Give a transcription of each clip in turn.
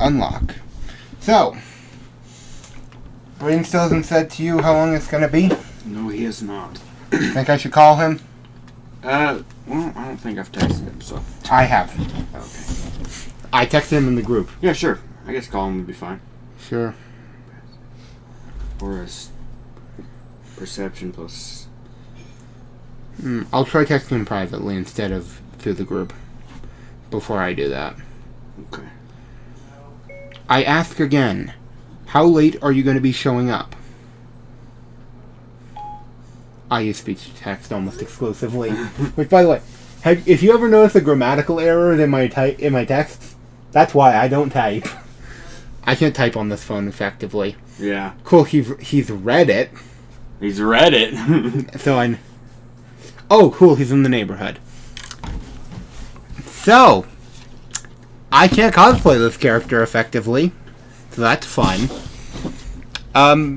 Unlock. So, Braden still hasn't said to you how long it's going to be? No, he has not. Think I should call him? Well, I don't think I've texted him, so... I have. Okay. I texted him in the group. Yeah, sure. I guess call him would be fine. Sure. Or a perception plus... I'll try texting him privately instead of through the group. Before I do that. Okay. I ask again, how late are you going to be showing up? I use speech to text almost exclusively. Which, by the way, if you ever notice a grammatical error in my texts, that's why I don't type. I can't type on this phone effectively. Yeah. Cool, he's read it. He's read it. So oh, cool, he's in the neighborhood. So, I can't cosplay this character effectively. So that's fun.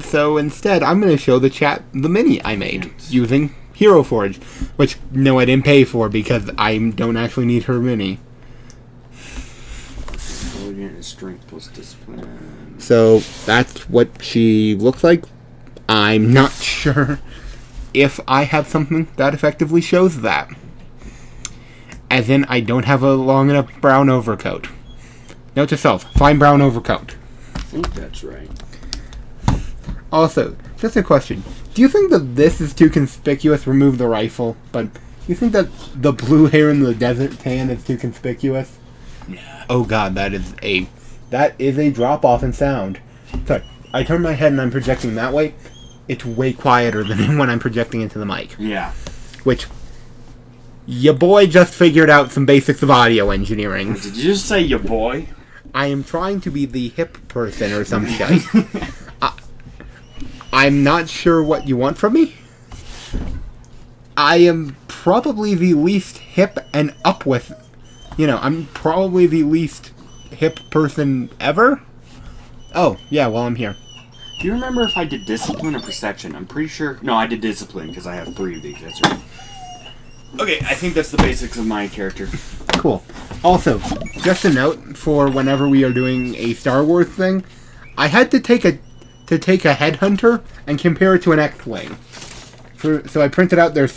So instead, I'm going to show the chat the mini I made using Hero Forge. Which, no, I didn't pay for because I don't actually need her mini. Strength plus discipline. So, that's what she looks like. I'm not sure if I have something that effectively shows that. As in, I don't have a long enough brown overcoat. Note to self, find brown overcoat. I think that's right. Also, just a question. Do you think that this is too conspicuous? Remove the rifle. But do you think that the blue hair in the desert tan is too conspicuous? Yeah. Oh god, that is a drop-off in sound. Sorry, I turn my head and I'm projecting that way. It's way quieter than when I'm projecting into the mic. Yeah. Which, ya boy just figured out some basics of audio engineering. Did you just say ya boy? I am trying to be the hip person or some shit. I'm not sure what you want from me. I am probably the least hip and up with... I'm probably the least hip person ever. Oh, yeah, well, I'm here. Do you remember if I did discipline or perception? I'm pretty sure... No, I did discipline because I have 3 of these. That's right. Okay, I think that's the basics of my character. Cool. Also, just a note for whenever we are doing a Star Wars thing, I had to take a headhunter and compare it to an X-Wing. So I printed out their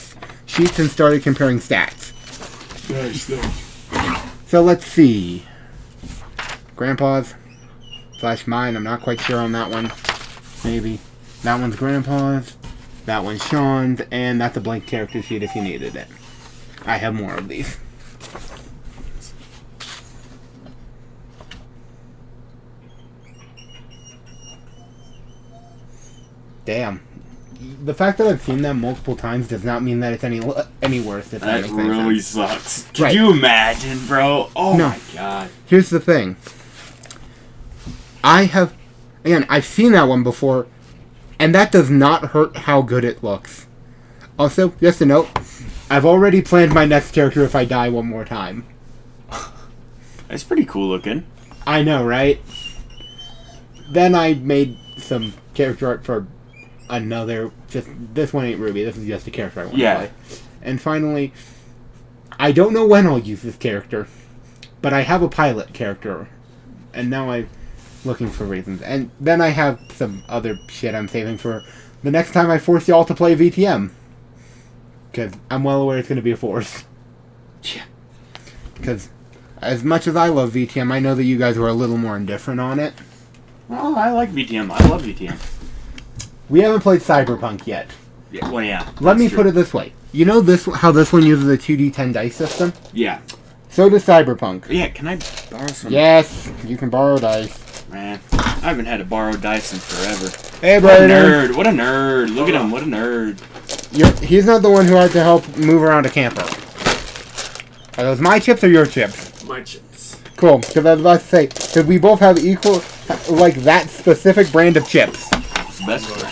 sheets and started comparing stats. Nice, So let's see. Grandpa's / mine. I'm not quite sure on that one. Maybe. That one's Grandpa's. That one's Sean's. And that's a blank character sheet if you needed it. I have more of these. Damn. The fact that I've seen them multiple times does not mean that it's any worse. If that makes really sense. Sucks. Could you imagine, bro? Oh no. My god. Here's the thing. I've seen that one before, and that does not hurt how good it looks. Also, just a note, I've already planned my next character if I die one more time. That's pretty cool looking. I know, right? Then I made some character art for another... This one ain't Ruby, this is just a character I want to play. And finally, I don't know when I'll use this character, but I have a pilot character, and now I'm looking for reasons. And then I have some other shit I'm saving for the next time I force y'all to play VTM. Because I'm well aware it's going to be a force. Yeah. Because as much as I love VTM, I know that you guys were a little more indifferent on it. Well, I like VTM. I love VTM. We haven't played Cyberpunk yet. Yeah, well, yeah. Let me put it this way. You know how this one uses a 2d10 dice system? Yeah. So does Cyberpunk. Yeah, can I borrow some? Yes, you can borrow dice. Man, I haven't had to borrow dice in forever. Hey, What a brother. nerd. What a nerd. Look at him. What a nerd. He's not the one who had to help move around a camper. Are those my chips or your chips? My chips. Cool, because I was about to say, because we both have equal, that specific brand of chips. It's the best brand.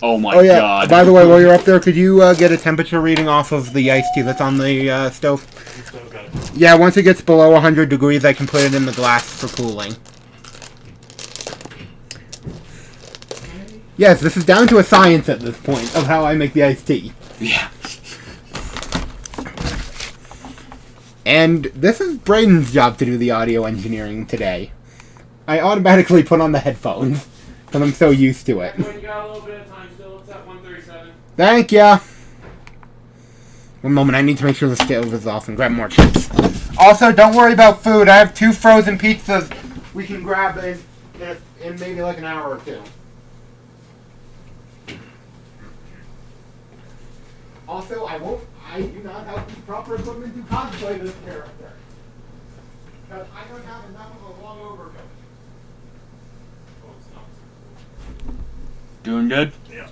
Oh my god. By the way, while you're up there, could you get a temperature reading off of the iced tea that's on the stove? Yeah, once it gets below 100 degrees, I can put it in the glass for cooling. Yes, this is down to a science at this point of how I make the iced tea. Yeah. And this is Braden's job to do the audio engineering today. I automatically put on the headphones, because I'm so used to it. When you got a little bit of time still, it's at 1:37. Thank ya! One moment, I need to make sure the stove is off and grab more chips. Also, don't worry about food. I have 2 frozen pizzas we can grab in maybe like an hour or 2. Also, I do not have the proper equipment to cosplay this character. Because I don't have enough of a long overcoat. Doing good? Yeah.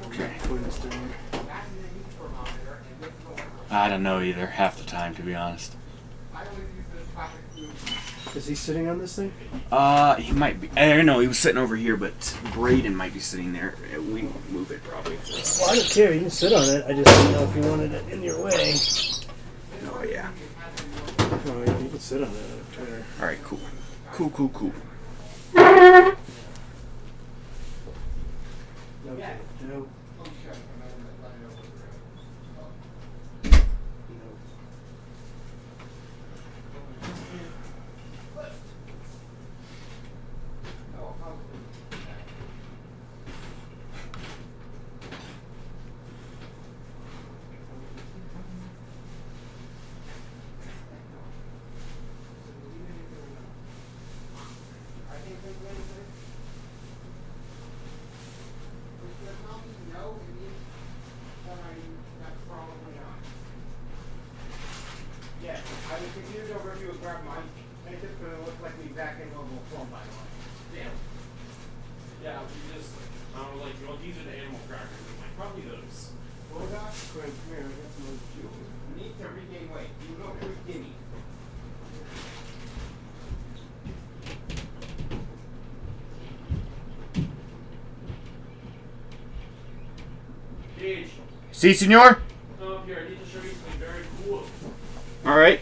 Okay. I don't know either, half the time, to be honest. Is he sitting on this thing? He might be. I don't know, he was sitting over here, but Braden might be sitting there. We can move it probably. Well, I don't care. You can sit on it. I just didn't know if you wanted it in your way. Oh, yeah. Oh, yeah, you can sit on it. Alright, cool. Cool. Okay. No. Yeah, I was confused over if you would grab mine. It's just going to look like the exact same level of phone by the way. Damn. Yeah, we just, like, well, these are the animal crackers. I'm like, probably those. What was that? Come here. I got some of those juice. You need to regain weight. You don't do skinny. Gage, Si, senor? come up here. I need to show you something very cool. Alright.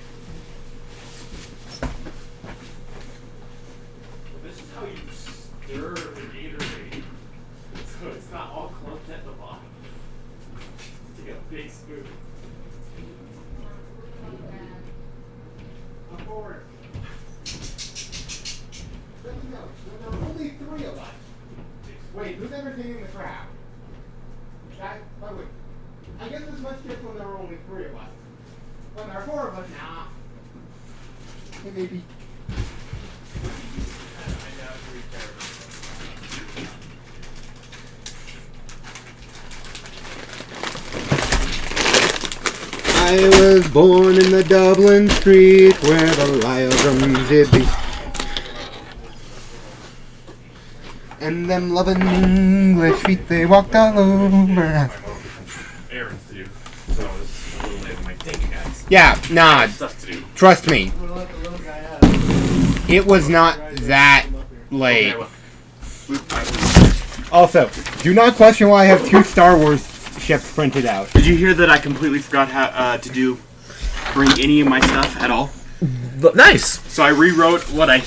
This is how you stir the Gatorade. So it's not all clumped at the bottom. Take a big spoon. Come forward. Let me know. There are only 3 of us. Wait, who's ever taken the crab? That, by the way, I guess this much gets when there are only 3 of us. When there are 4 of us, nah. Hey, maybe. I was born in the Dublin street where the lyre drums did beat. And them loving English feet, they walked all over. Errands to do. So this is a little late in my thinking, guys. Yeah, nah, Stuff to do. trust me, I'm gonna let the little guy out. it was not that late. Okay, Also, do not question why I have 2 Star Wars ships printed out. Did you hear that I completely forgot how to bring any of my stuff at all? But nice. So I rewrote what I'm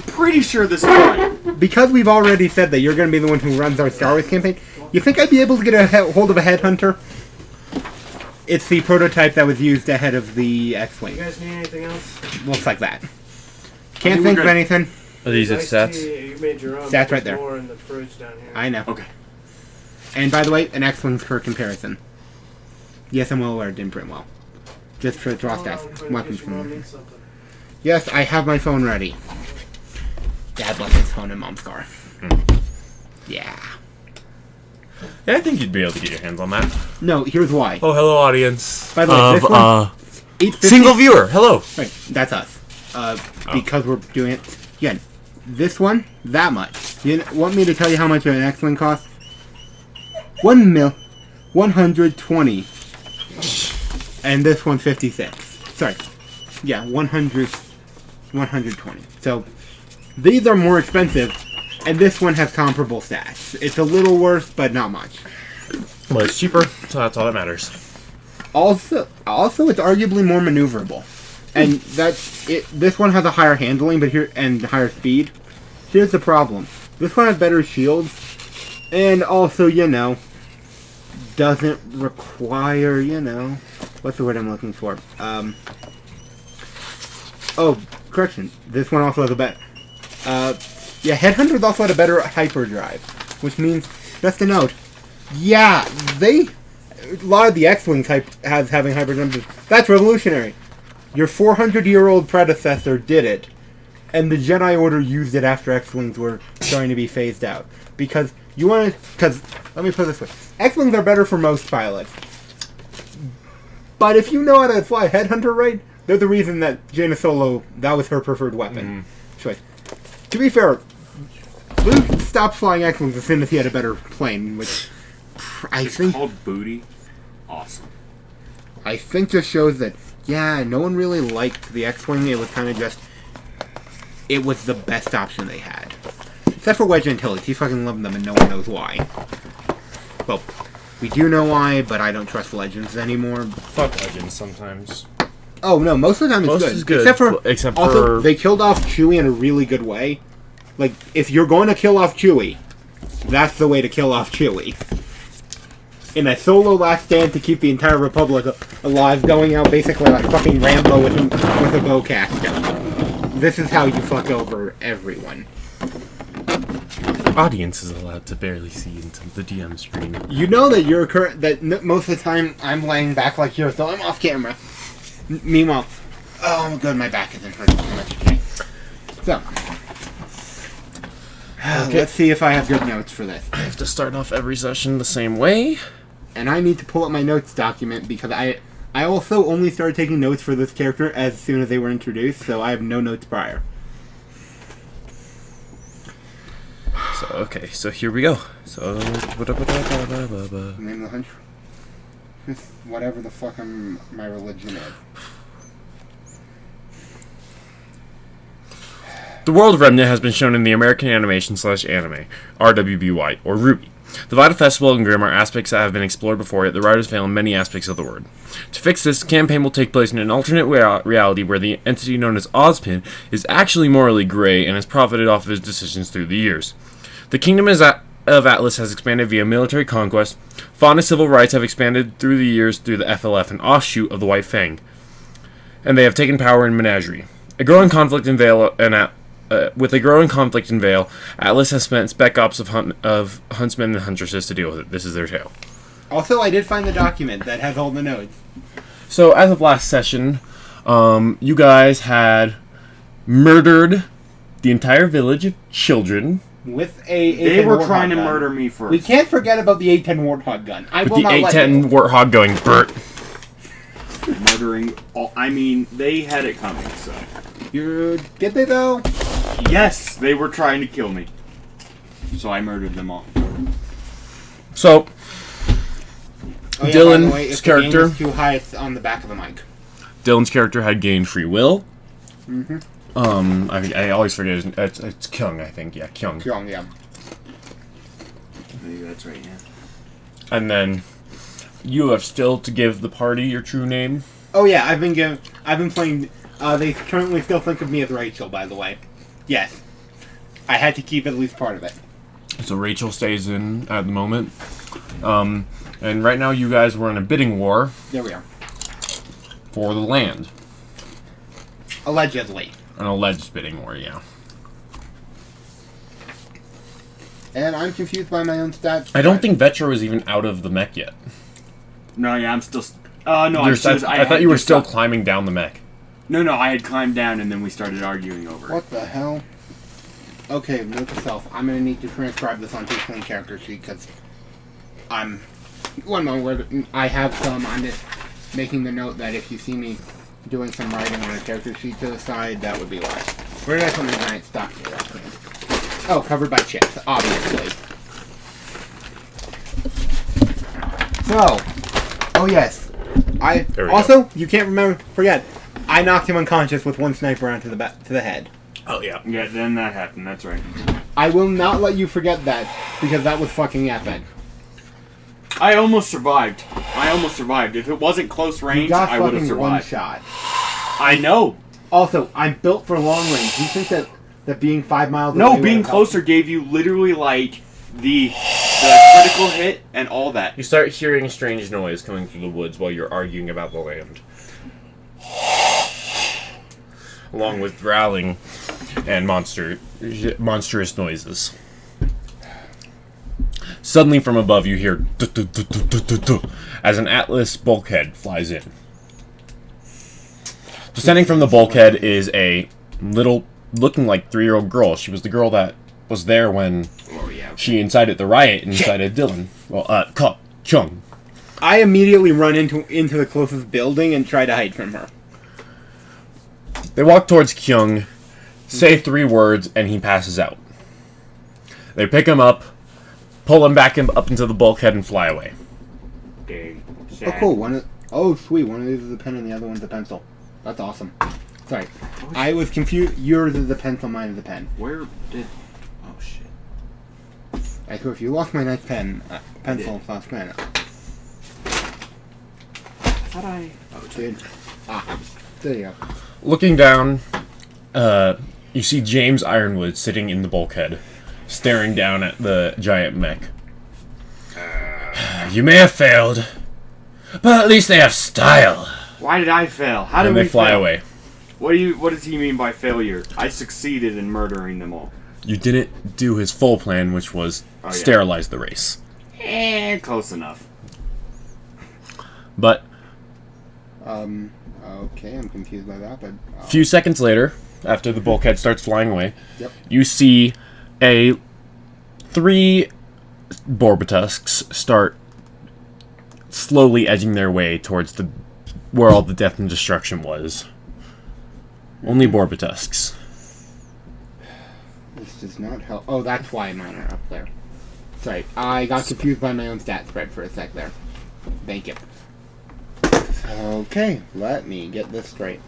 pretty sure this is right. Because we've already said that you're going to be the one who runs our Star Wars campaign, you think I'd be able to get a hold of a headhunter? It's the prototype that was used ahead of the X-Wing. You guys need anything else? Looks like that. I Can't think think we're of good. anything. Are these Iced stats? tea, you made your own. Stats but right there's there. More in the fridge down here. I know. Okay. And by the way, an X-Wing for comparison. Yes, I'm well aware it didn't print well. Just for draw stats. Weapons. Your mom needs something. Yes, I have my phone ready. Dad left his phone in Mom's car. Yeah. Yeah, I think you'd be able to get your hands on that. No, here's why. Oh, hello, audience. By the way, this one- 850 single viewer. Hello. Right, that's us. Because we're doing it. Again, this one, that much. You want me to tell you how much an X-Wing costs? 120. And this one, 56. Sorry. Yeah, 120. So, these are more expensive, and this one has comparable stats. It's a little worse, but not much. Well, it's cheaper, so that's all that matters. Also, it's arguably more maneuverable, and that's it. This one has a higher handling, and higher speed. Here's the problem: this one has better shields, and also, doesn't require, what's the word I'm looking for? Oh, correction. This one also has a better. Yeah, Headhunters also had a better hyperdrive, which means, just a note. Yeah, a lot of the X-Wings has having hyperdrives. That's revolutionary. Your 400-year-old predecessor did it, and the Jedi Order used it after X-Wings were starting to be phased out. Because let me put it this way. X-Wings are better for most pilots. But if you know how to fly Headhunter right, they're the reason that Jaina Solo, that was her preferred weapon choice. To be fair, Luke stopped flying X-Wings as soon as he had a better plane, which I think called Booty. Awesome. I think just shows that, yeah, no one really liked the X-Wing. It was kind of just, it was the best option they had. Except for Wedge Antilles. He fucking loved them and no one knows why. Well, we do know why, but I don't trust Legends anymore. Fuck Legends sometimes. Oh, no, most of the time it's Most good. is good. Except for... they killed off Chewie in a really good way. Like, if you're going to kill off Chewie, that's the way to kill off Chewie. In a solo last stand to keep the entire Republic alive, going out basically like fucking Rambo with a bowcaster. This is how you fuck over everyone. Audience is allowed to barely see into the DM screen. You know that most of the time I'm laying back like here, so I'm off camera. Meanwhile, oh good, my back isn't hurting too much today. So, let's see if I have good notes for this. I have to start off every session the same way. And I need to pull up my notes document because I also only started taking notes for this character as soon as they were introduced, so I have no notes prior. So, okay, so here we go. So, Name the hunch. Just whatever the fuck my religion is. the world of Remnant has been shown in the American Animation/Anime, RWBY, or RWBY. The Vita Festival and Grimm are aspects that have been explored before, yet the writers fail in many aspects of the word. To fix this, the campaign will take place in an alternate reality where the entity known as Ozpin is actually morally gray and has profited off of his decisions through the years. The kingdom of Atlas has expanded via military conquest. Fauna civil rights have expanded through the years through the FLF, an offshoot of the White Fang, and they have taken power in Menagerie. With a growing conflict in Vale, Atlas has spent spec ops of huntsmen and huntresses to deal with it. This is their tale. Also, I did find the document that has all the notes. So, as of last session, you guys had murdered the entire village of children. With a They were Warthog trying to gun. murder me first. We can't forget about the A10 Warthog gun. I With will the not let A10 you. Warthog going, Bert. Murdering all... I mean, they had it coming, so... Did they, though? Yes, they were trying to kill me. So I murdered them all. So, Oh, yeah, Dylan's by the way, if character... the gain is too high, it's on the back of the mic. Dylan's character had gained free will. Mm-hmm. I always forget it's Kyung, I think. Yeah, Kyung. Kyung, yeah. Maybe that's right, yeah. And then you have still to give the party your true name. Oh yeah, I've been playing. They currently still think of me as Rachel, by the way. Yes, I had to keep at least part of it. So Rachel stays in at the moment. And right now you guys were in a bidding war. There we are. For the land. Allegedly. An alleged bidding war, yeah. And I'm confused by my own stats. I don't think Vetra was even out of the mech yet. No, yeah, I'm still... no, I thought you were still climbing down the mech. No, I had climbed down and then we started arguing over it. What the hell? Okay, note to self. I'm gonna need to transcribe this onto a clean character sheet because I'm... One moment, where I have some... I'm just making the note that if you see me doing some writing on a character sheet to the side, that would be why. Where did I put my giant stock here? Oh, covered by chips, obviously. So, oh yes, you can't forget, I knocked him unconscious with one sniper round to the head. Oh yeah. Yeah, then that happened, that's right. I will not let you forget that, because that was fucking epic. I almost survived. If it wasn't close range, I would have survived. One shot. I know. Also, I'm built for long range. Do you think that being 5 miles away... No, being closer gave you literally, like, the the critical hit and all that. You start hearing a strange noise coming through the woods while you're arguing about the land. Along with growling and monstrous noises. Suddenly from above you hear as an Atlas bulkhead flies in. Descending from the bulkhead is a little, looking like 3-year-old girl. She was the girl that was there when she incited the riot and incited Dylan. Well, Chung. I immediately run into the closest building and try to hide from her. They walk towards Kyung, say 3 words, and he passes out. They pick him up, pull him back up into the bulkhead, and fly away. Oh, cool. Sweet. One of these is a pen and the other one's a pencil. That's awesome. Sorry. I was confused. Yours is the pencil, mine is the pen. Where did... Oh, shit. I thought if you lost my nice pen, pencil / pen. I thought I... Oh, Dude. There you go. Looking down, you see James Ironwood sitting in the bulkhead, staring down at the giant mech. You may have failed, but at least they have style. Why did I fail? How did and we they fly fail? away. What does he mean by failure? I succeeded in murdering them all. You didn't do his full plan, which was sterilize the race. Close enough. But okay, I'm confused by that, but... a few seconds later, after the bulkhead starts flying away, Yep. you see 3 Borbatusks start slowly edging their way towards where all the death and destruction was. Only Borbatusks. This does not help. Oh, that's why mine are up there. Sorry, I got confused by my own stat spread for a sec there. Thank you. Okay, let me get this straight.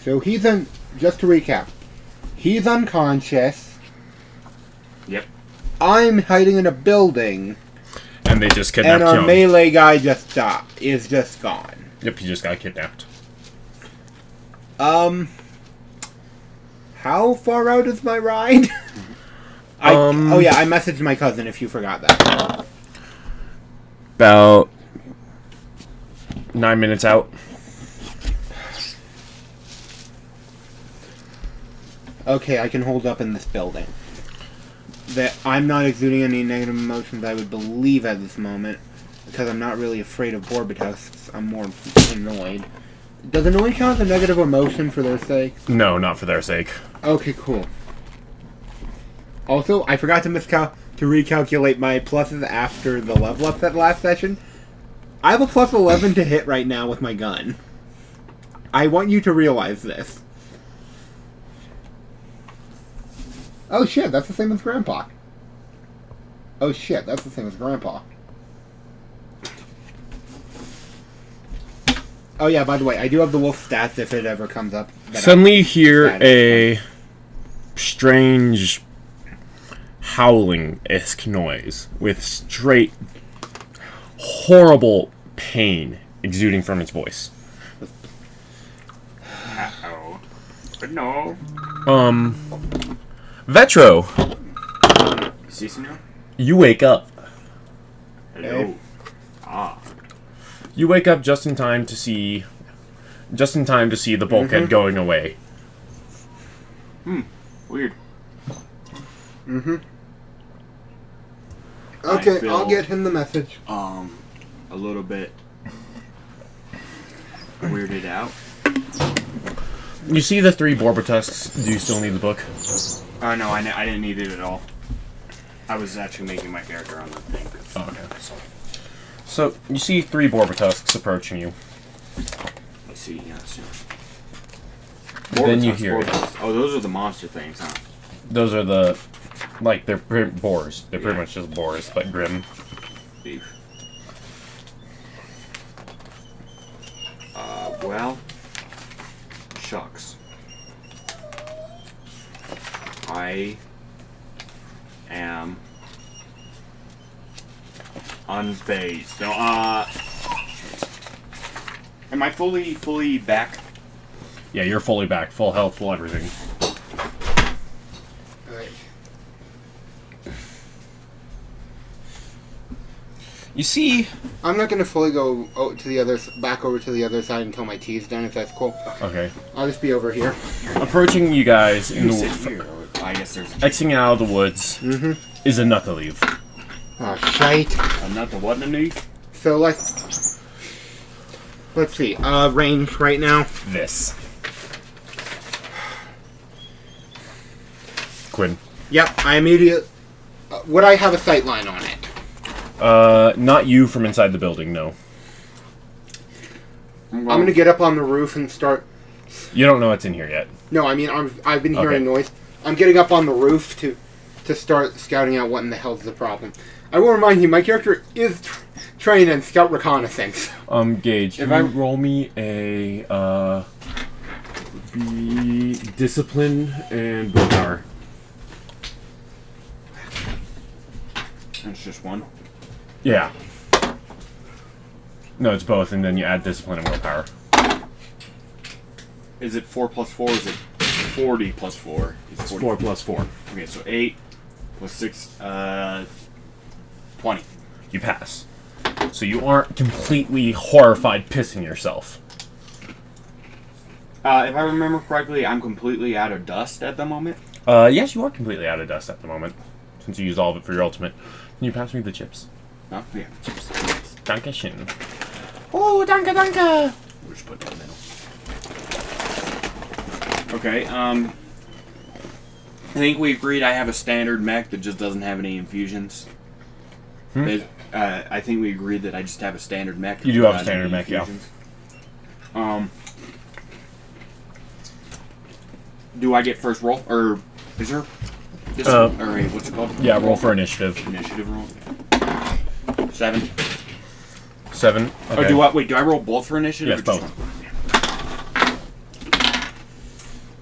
So just to recap, he's unconscious. Yep. I'm hiding in a building. And they just kidnapped And our Kyung. melee guy is just gone. Yep, he just got kidnapped. How far out is my ride? I messaged my cousin if you forgot that. About 9 minutes out. Okay, I can hold up in this building. That I'm not exuding any negative emotions, I would believe at this moment, because I'm not really afraid of Borbatusks. I'm more annoyed. Does annoying count as a negative emotion for their sake? No, not for their sake. Okay, cool. Also, I forgot to recalculate my pluses after the level up that last session. I have a plus 11 to hit right now with my gun. I want you to realize this. Oh shit, that's the same as Grandpa. Oh shit, that's the same as Grandpa. Oh yeah, by the way, I do have the wolf stats if it ever comes up. Suddenly you hear a strange howling-esque noise with straight horrible pain exuding from its voice. Uh-oh. But no. Vetro, Si, senor? you wake up. Hello. Hey. Ah. You wake up just in time to see the bulkhead going away. Weird. Okay, I'll get him the message. A little bit weirded out. You see the 3 Borbatusks. Do you still need the book? Oh no, I didn't need it at all. I was actually making my character on the thing. Oh, okay. So, you see 3 Borbatusks approaching you. Let's see, yes. Then you hear it. Oh, those are the monster things, huh? Those are they're boars. They're pretty much just boars, but grim. Beef. Well, shucks. I am unfazed. No, am I fully back? Yeah, you're fully back. Full health, full everything. Alright. You see... I'm not gonna fully go to the other back over to the other side until my tea is done. If that's cool. Okay. I'll just be over here. Approaching you guys in You the sit here. I guess there's Xing out of the woods is a knuckleave. Oh shite. not the what underneath. So let's see. Range right now. This. Quinn. Yep. I immediately. Would I have a sight line on it? Not you from inside the building, no. I'm gonna get up on the roof and start. You don't know what's in here yet. No, I mean I've been hearing Okay. noise. I'm getting up on the roof to start scouting out what in the hell's the problem. I will remind you, my character is trained in scout reconnaissance. Gage, If can I- you roll me a, the discipline and willpower? It's just one. Yeah. No, it's both, and then you add discipline and willpower. Is it 4 plus 4? Or is it 40 plus 4? It's 4 plus 4. Okay, so 8 plus 6, 20. You pass. So you aren't completely horrified pissing yourself. If I remember correctly, I'm completely out of dust at the moment. Yes, you are completely out of dust at the moment, since you used all of it for your ultimate. Can you pass me the chips? Oh, yeah. Chips. Dankeschön. Oh, danke, danke! We'll just put that in the middle. Okay, I think we agreed I have a standard mech that just doesn't have any infusions. I think we agreed that I just have a standard mech. You do have a without standard any mech, yeah. infusions. Do I get first roll? Or is there... This or what's it called? Yeah, roll for initiative. Initiative roll. 7. 7. Okay. Oh, do I roll both for initiative? Yes, or just both. one?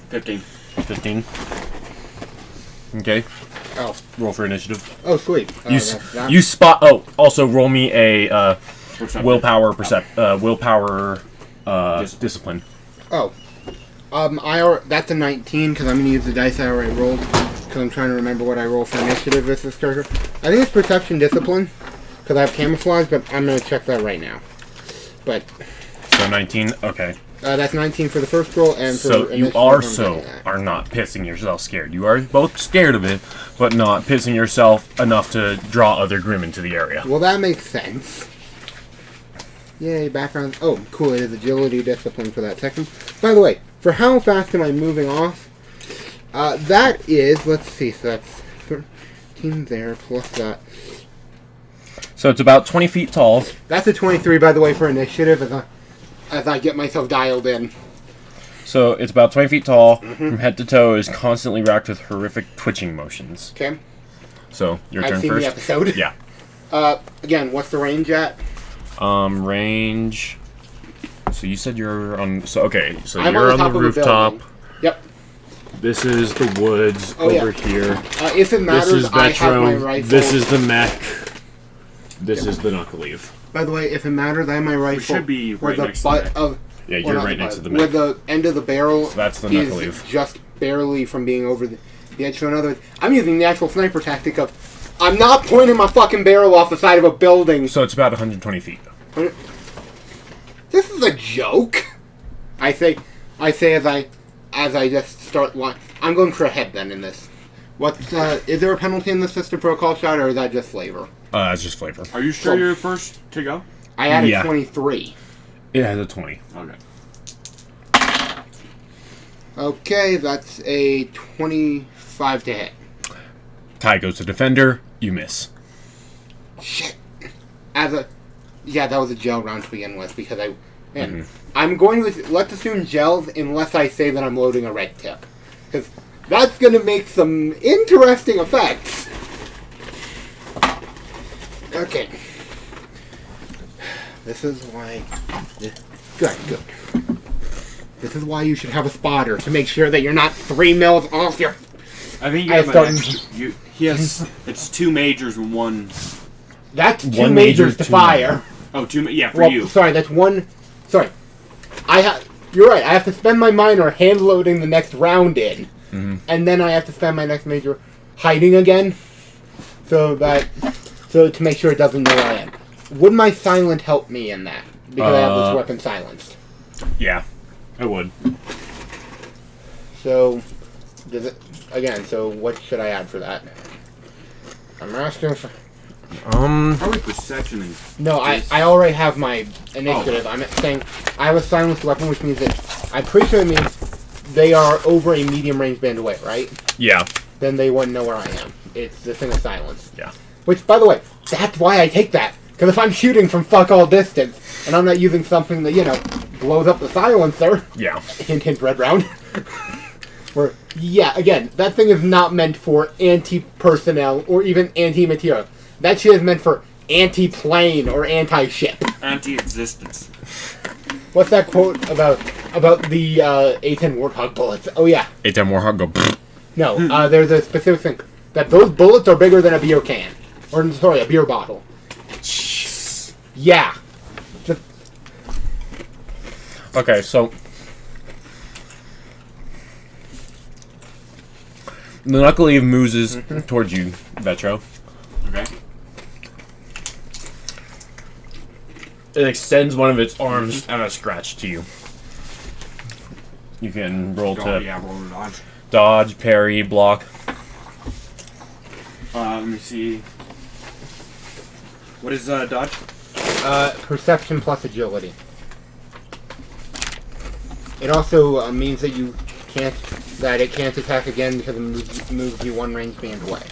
15. 15. Okay. Oh. Roll for initiative. Oh, sweet. You spot. Oh, also roll me a Perception. willpower discipline. Oh. That's a 19 because I'm gonna use the dice I already rolled because I'm trying to remember what I roll for initiative with this character. I think it's perception discipline because I have camouflage, but I'm gonna check that right now. But So 19. Okay. that's 19 for the first roll, and for So you initiative, are not pissing yourself scared. You are both scared of it, but not pissing yourself enough to draw other Grim into the area. Well, that makes sense. Yay, background. Oh, cool. It is agility discipline for that second. By the way, for how fast am I moving off? That is, let's see, so that's 13 there plus that. So it's about 20 feet tall. That's a 23, by the way, for initiative as I get myself dialed in. So it's about 20 feet tall. From head to toe is constantly racked with horrific twitching motions. Okay. So your I've turn seen first. the episode. Yeah. Again, what's the range at? Range. So you said you're on. So okay. So I'm you're on on the the top of a rooftop. building. Yep. This is the woods Oh, yeah. over here. If it This matters, is I have my Vetro. rifle. This is the mech. This is the knuckleave. By the way, if it matters, I have my rifle. should be where right the next to butt the mech. of. Yeah, well, you're not right the next to butt, the where mech. the end of the barrel That's the is knuckleave. just barely from being over the edge. So in other words, I'm using the actual sniper tactic of I'm not pointing my fucking barrel off the side of a building. So it's about 120 feet. This is a joke. I say as I just start. I'm going for a headband in this. What's is there a penalty in the system for a call shot, or is that just flavor? It's just flavor. Are you sure So- you're first to go? I added Yeah. 23. It has a 20. Okay. Okay, that's a 25 to hit. Tie goes to defender. You miss. Shit. Yeah, that was a gel round to begin with because I'm going to let's assume gels unless I say that I'm loading a red tip, because that's going to make some interesting effects. Okay. This is why. Good. This is why you should have a spotter to make sure that you're not 3 mils off your. I think you I have start- an extra. He has. It's 2 majors and 1. That's 2 One majors major, to 2 fire. Oh, 2. Yeah, for Well, you. sorry, that's 1. Sorry, you're right. I have to spend my minor hand loading the next round in, and then I have to spend my next major hiding again, so to make sure it doesn't know I am. would my silent help me in that? Because I have this weapon silenced. Yeah, it would. So, does it... Again, so what should I add for that? I'm asking for... Probably perception and... No, I already have my initiative. I'm saying I have a silenced weapon, which means that I'm pretty sure it means they are over a medium range band away, right? Yeah. Then they wouldn't know where I am. It's the thing of silence. Yeah. Which, by the way, that's why I take that. Because if I'm shooting from fuck all distance, and I'm not using something that, blows up the silencer... Yeah. Hint, hint, red round. Where, yeah, again, that thing is not meant for anti-personnel or even anti-material. That shit is meant for anti-plane or anti-ship. Anti-existence. What's that quote about the A-10 Warthog bullets? Oh, yeah. A-10 Warthog go... Pfft. No, there's a specific thing. That those bullets are bigger than a beer can. Or, sorry, a beer bottle. Yeah. Just... Okay, so... The knuckle eve moves towards you, Vetro. Okay. It extends one of its arms and a scratch to you. You can roll to roll to dodge. dodge, parry, block. Let me see. What is dodge? Perception plus agility. It also means that it can't attack again because it moves you one range band away.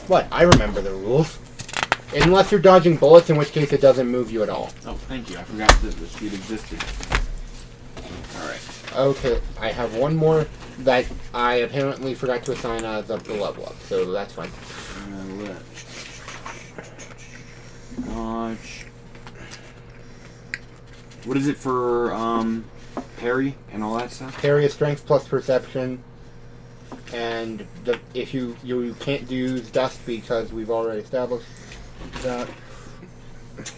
What? I remember the rules. Unless you're dodging bullets, in which case it doesn't move you at all. Oh, thank you. I forgot that the sheet existed. Alright. Okay, I have one more that I apparently forgot to assign as up the level up, so that's fine. Dodge. What is it for parry and all that stuff? Parry is strength plus perception, and if you can't use dust because we've already established that.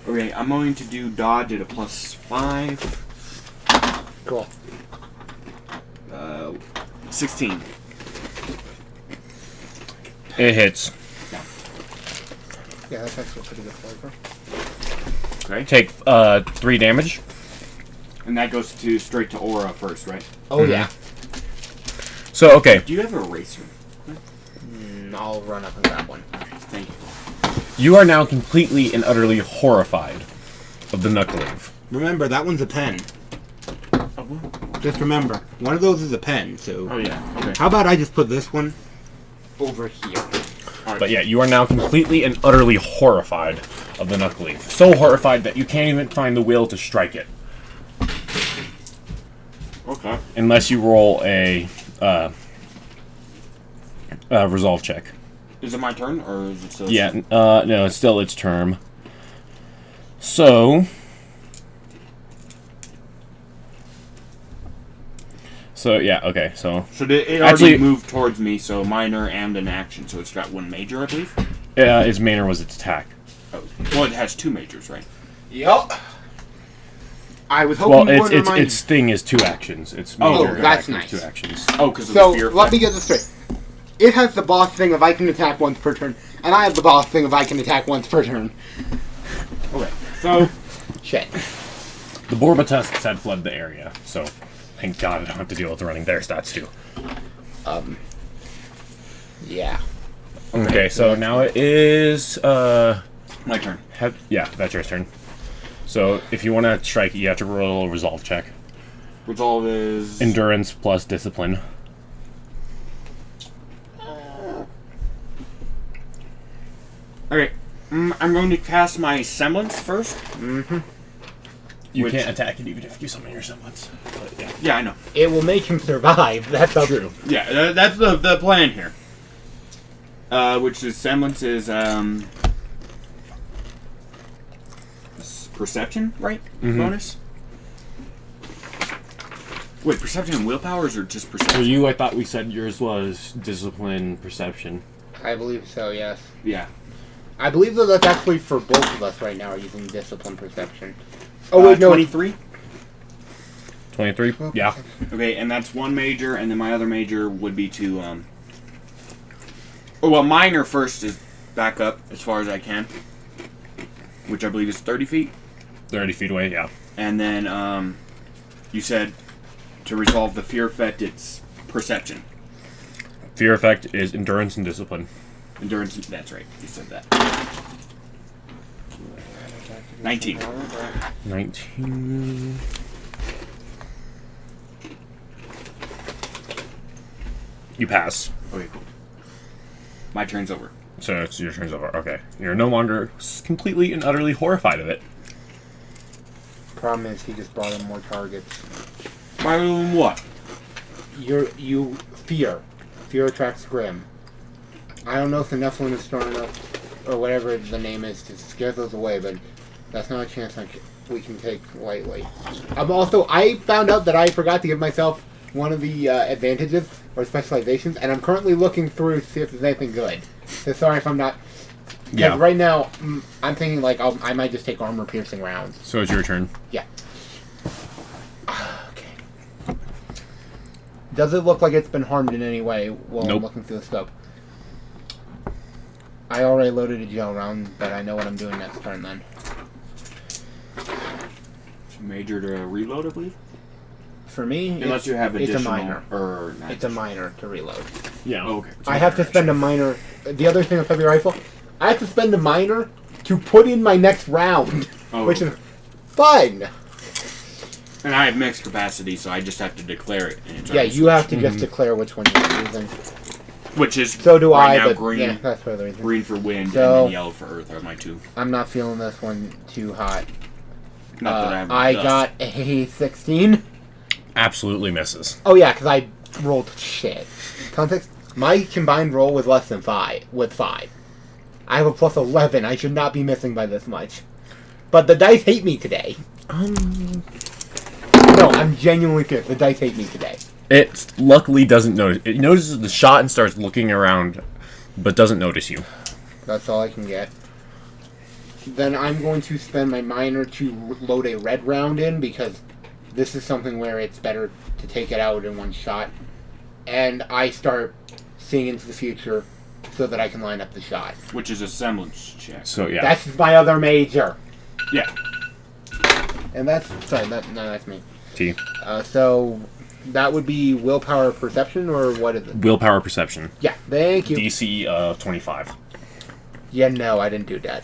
Okay, I'm going to do dodge at a +5. Cool. 16. It hits. Yeah, that's actually a pretty good flavor. Okay. Take 3 damage. And that goes straight to aura first, right? Oh, yeah. So, okay. Do you have a eraser? I'll run up and grab one. Thank you. You are now completely and utterly horrified of the knuckle eve. Remember, that one's a pen. Just remember, one of those is a pen, so... Oh, yeah. Okay. How about I just put this one over here? But yeah, you are now completely and utterly horrified of the knuckle eve. So horrified that you can't even find the will to strike it. Okay. Unless you roll a resolve check. Is it my turn, or is it still... Yeah, no, it's still its term. So, yeah, okay, so... So it already Actually, moved towards me, so minor and an action, so it's got one major, I believe? its manner was its attack. Oh. Well, it has 2 majors, right? Yup. I was hoping Well, its thing is 2 actions. It's Oh, major that's attack is nice. 2 actions. Oh, because of So, the fear let me effect. get this straight. It has the boss thing of I can attack once per turn, and I have the boss thing of I can attack once per turn. Okay, so... Shit. The Borbatusks had fled the area, so thank God I don't have to deal with running their stats too. Yeah. Okay, so now it is, My turn. yeah, that's your turn. So, if you want to strike, you have to roll a resolve check. Resolve is... Endurance plus discipline. Okay, I'm going to cast my semblance first. You Which- can't attack it even if you summon your semblance. But yeah. Yeah, I know. It will make him survive. That's true. Yeah, that's the plan here. Which is semblance is perception, right? Bonus. Wait, perception and willpower, or just For perception? you, I thought we said yours was discipline, perception. I believe so, yes. Yeah. I believe that that's actually for both of us right now are using discipline perception. Oh, wait, no. 23. 23? Yeah. Okay, and that's one major, and then my other major would be to oh well, minor first is back up as far as I can. which I believe is 30 feet. 30 feet away, yeah. And then you said to resolve the fear effect, it's perception. Fear effect is endurance and discipline. Endurance, that's right. You said that. 19. 19. You pass. Okay, cool. My turn's over. So it's your turn's over. Okay. You're no longer completely and utterly horrified of it. Problem is, he just brought in more targets. What? You fear. Fear attracts Grim. I don't know if the Nephilim is strong enough, or whatever the name is, to scare those away, but that's not a chance we can take lightly. I found out that I forgot to give myself one of the advantages or specializations, and I'm currently looking through to see if there's anything good. So sorry if I'm not. Yeah. Right now, I'm thinking like I might just take armor-piercing rounds. So it's your turn. Yeah. Okay. Does it look like it's been harmed in any way while Nope. I'm looking through the scope? I already loaded a gel round, but I know what I'm doing next turn then. Major to reload, I believe? For me, Unless you have it's additional... a minor. Or not It's a minor to reload. Yeah. Okay. I have to spend a minor. The other thing with heavy rifle, I have to spend a minor to put in my next round, Oh, which okay. is fun. And I have mixed capacity, so I just have to declare it. And Yeah, you have to just declare which one you're using. Which is So do right I, now but green. yeah, that's for the reason. Green for wind So- and then yellow for earth are my two. I'm not feeling this one too hot. Not that I have I dust. got a 16. Absolutely misses. Oh yeah, because I rolled shit. Context: my combined roll was less than 5. With 5, I have a plus 11. I should not be missing by this much. But the dice hate me today. No, I'm genuinely pissed. The dice hate me today. It luckily doesn't notice. It notices the shot and starts looking around, but doesn't notice you. That's all I can get. Then I'm going to spend my minor to load a red round in, because this is something where it's better to take it out in one shot. And I start seeing into the future so that I can line up the shot. Which is a semblance check. So yeah. That's my other major. Yeah. And that's... Sorry, that's me. T. So that would be willpower perception, or what is it? Willpower perception. Yeah, thank you. DC of 25. Yeah, no, I didn't do that.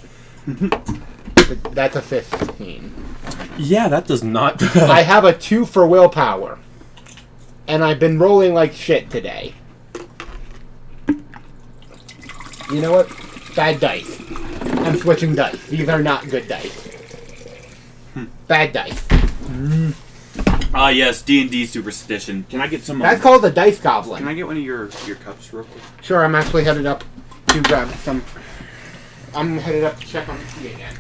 That's a 15. Yeah, that does not. I have a 2 for willpower. And I've been rolling like shit today. You know what? Bad dice. I'm switching dice. These are not good dice. Bad dice. Ah, yes, D&D superstition. Can I get some... That's called the Dice Goblin. Can I get one of your cups real quick? Sure, I'm actually headed up to grab some... I'm headed up to check on the tea again.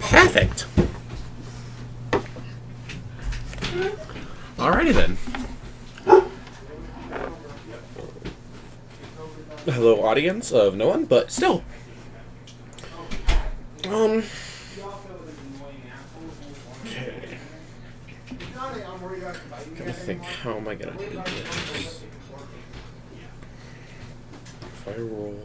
Perfect. Alrighty then. Hello, audience of no one, but still. Okay. Gotta think, how am I gonna do this? If I roll...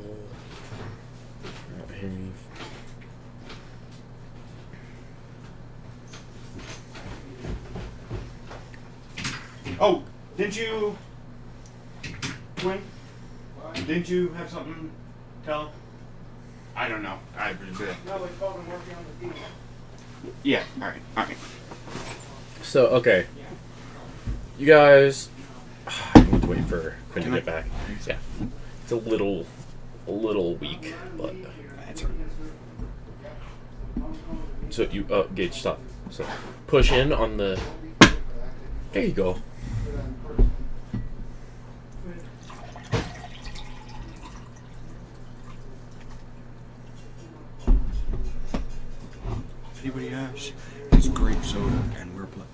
Oh, didn't you... Quinn? Didn't you have something to tell? I don't know. No, we told him working on the deal. Yeah, alright. So, okay. You guys... I need to wait for Quinn to get back. Yeah. It's a little weak, but... That's alright. So you... Gage, stop. So, push in on the... There you go. Anybody else? It's grape soda and we're playing.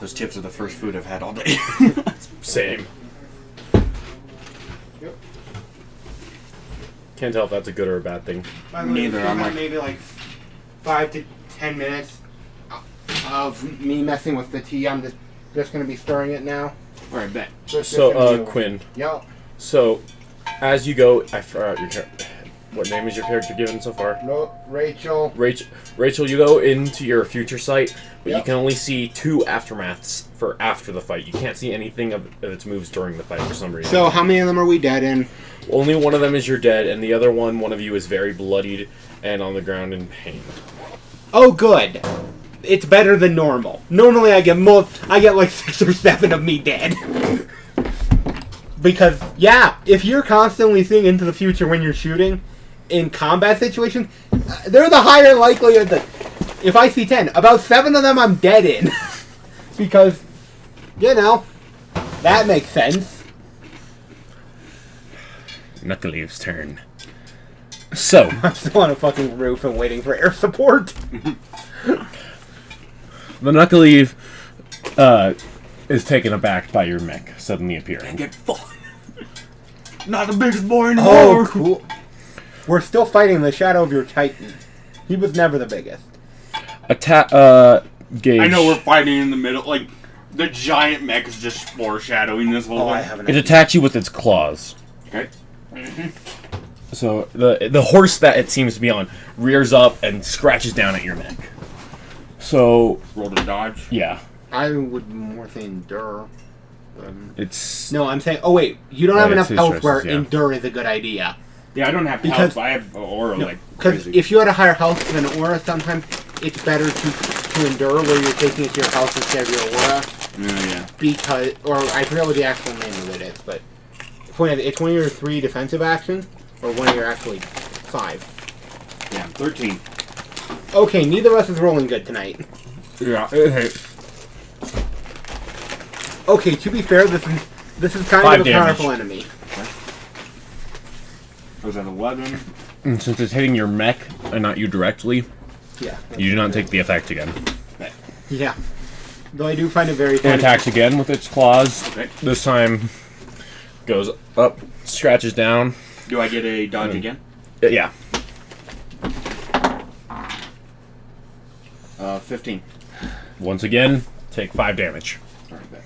Those chips are the first food I've had all day. Same. Can't tell if that's a good or a bad thing. Neither, I'm like- maybe like 5 to 10 minutes of me messing with the tea. I'm just going to be stirring it now. All right, bet. So, Quinn. Yep. So, as you go, I forgot what name is your character given so far? No, Rachel. Rachel, you go into your future sight, but Yep. you can only see 2 aftermaths for after the fight. You can't see anything of its moves during the fight for some reason. So how many of them are we dead in? Only one of them is you're dead, and the other one of you is very bloodied and on the ground in pain. Oh, good. It's better than normal. Normally I get like 6 or 7 of me dead. Because, yeah, if you're constantly seeing into the future when you're shooting, in combat situations, they're the higher likelihood that if I see 10, about 7 of them I'm dead in. Because, you know, that makes sense. Knuckleave's turn. So, I'm still on a fucking roof and waiting for air support. the Knuckleave is taken aback by your mech suddenly appearing. Get fucked. Not the biggest boy in the Oh, world. cool. We're still fighting the shadow of your Titan. He was never the biggest. Gauge. I know we're fighting in the middle. Like, the giant mech is just foreshadowing this whole Oh, I thing. haven't. It attacks you with its claws. Okay. So the horse that it seems to be on rears up and scratches down at your neck. So Roll to dodge. yeah, I would more say endure. it's No, I'm saying. Oh wait, you don't Oh, have it's enough his health choices, where yeah. endure is a good idea. Yeah, I don't have Because- health. I have aura like Because crazy. if you had a higher health than aura, sometimes it's better to endure where you're taking it to your health instead of your aura. Yeah. Because, or I forget what the actual name of it is, but it's one of your 3 defensive actions, or one of your actually 5. Yeah, 13. Okay, neither of us is rolling good tonight. Yeah. Okay, to be fair, this is kind 5 of a damage. powerful enemy. Was that 11? and since it's hitting your mech and not you directly, Yeah. you do not take the effect again. Yeah. Though I do find it very It funny. attacks again with its claws. Okay. This time goes up, scratches down. Do I get a dodge again? Yeah. 15. Once again, take 5 damage. Alright, bet.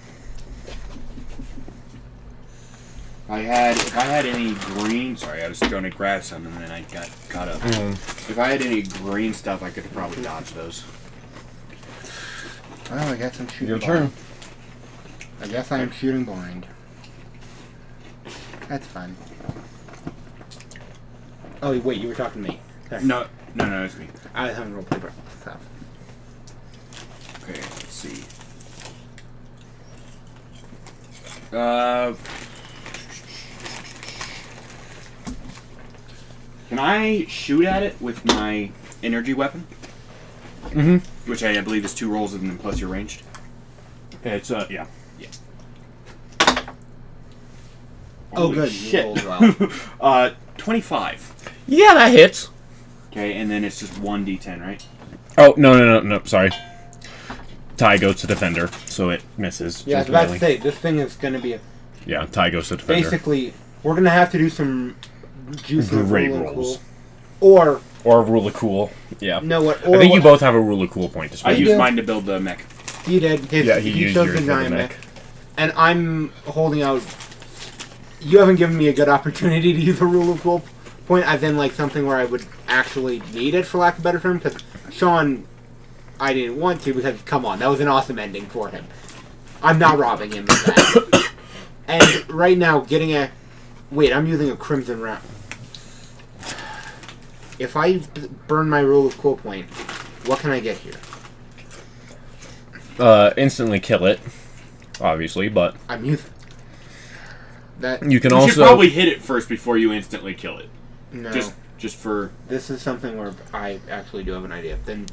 If I had any green, sorry, I was going to grab some and then I got caught up. If I had any green stuff, I could probably dodge those. Well, I guess I'm shooting Your blind. turn. I guess I am shooting blind. That's fun. Oh, wait, you were talking to me. Sorry. No, it's me. I was having roleplay stuff. Okay, let's see. Can I shoot at it with my energy weapon? Mm-hmm. Which I believe is 2 rolls and then plus your ranged. It's, yeah. Oh, Holy good. shit. You rolled well. 25. Yeah, that hits. Okay, and then it's just 1d10, right? Oh, no, sorry. Tie goes to defender, so it misses. Yeah, I was just about to barely. say, this thing is going to be... Yeah, tie goes to defender. Basically, we're going to have to do some juicy Great roll and rolls. cool. Or, Or a rule of cool. Yeah. no, what... I Or think you what, both have a rule of cool point to I spend. used do. mine to build the mech. He did. He used chose yours the for the giant mech. mech. And I'm holding out... You haven't given me a good opportunity to use a rule of cool point, as in, like, something where I would actually need it, for lack of a better term, because Sean... I didn't want to, because, come on, that was an awesome ending for him. I'm not robbing him of that. And right now, getting a... Wait, I'm using a Crimson Round. If I burn my rule of cool point, what can I get here? Instantly kill it, obviously, but I'm using... That... you can You should also... probably hit it first before you instantly kill it. No. Just for... This is something where I actually do have an idea. Then...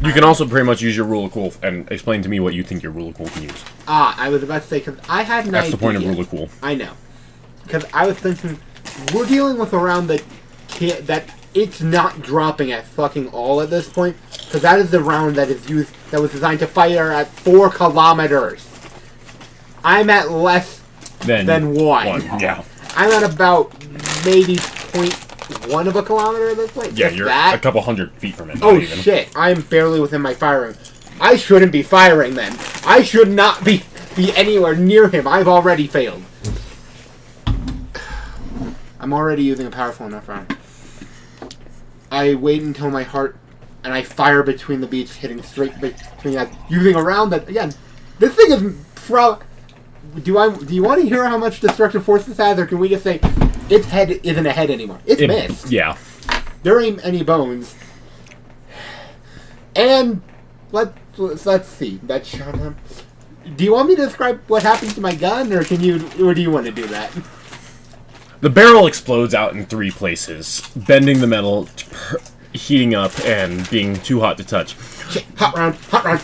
You can also pretty much use your rule of cool and explain to me what you think your rule of cool can use. I was about to say, because I had an That's idea. the point of rule of cool. I know. Because I was thinking, we're dealing with a round that it's not dropping at fucking all at this point, because that is the round that was designed to fire at 4 kilometers. I'm at less than 1. Yeah. I'm at about maybe 1 of a kilometer at this point. Yeah, Just you're that. a couple hundred feet from it. Oh not even. shit! I'm barely within my firing. I shouldn't be firing then. I should not be anywhere near him. I've already failed. I'm already using a powerful enough round. I wait until my heart, and I fire between the beats, hitting straight between that, using a round that again. This thing is Do you want to hear how much destructive force this has, or can we just say its head isn't a head anymore? It's missed. Yeah. There ain't any bones. And let's see. That shot him. Do you want me to describe what happens to my gun, or do you want to do that? The barrel explodes out in 3 places, bending the metal, heating up, and being too hot to touch. Shit, hot round, hot round.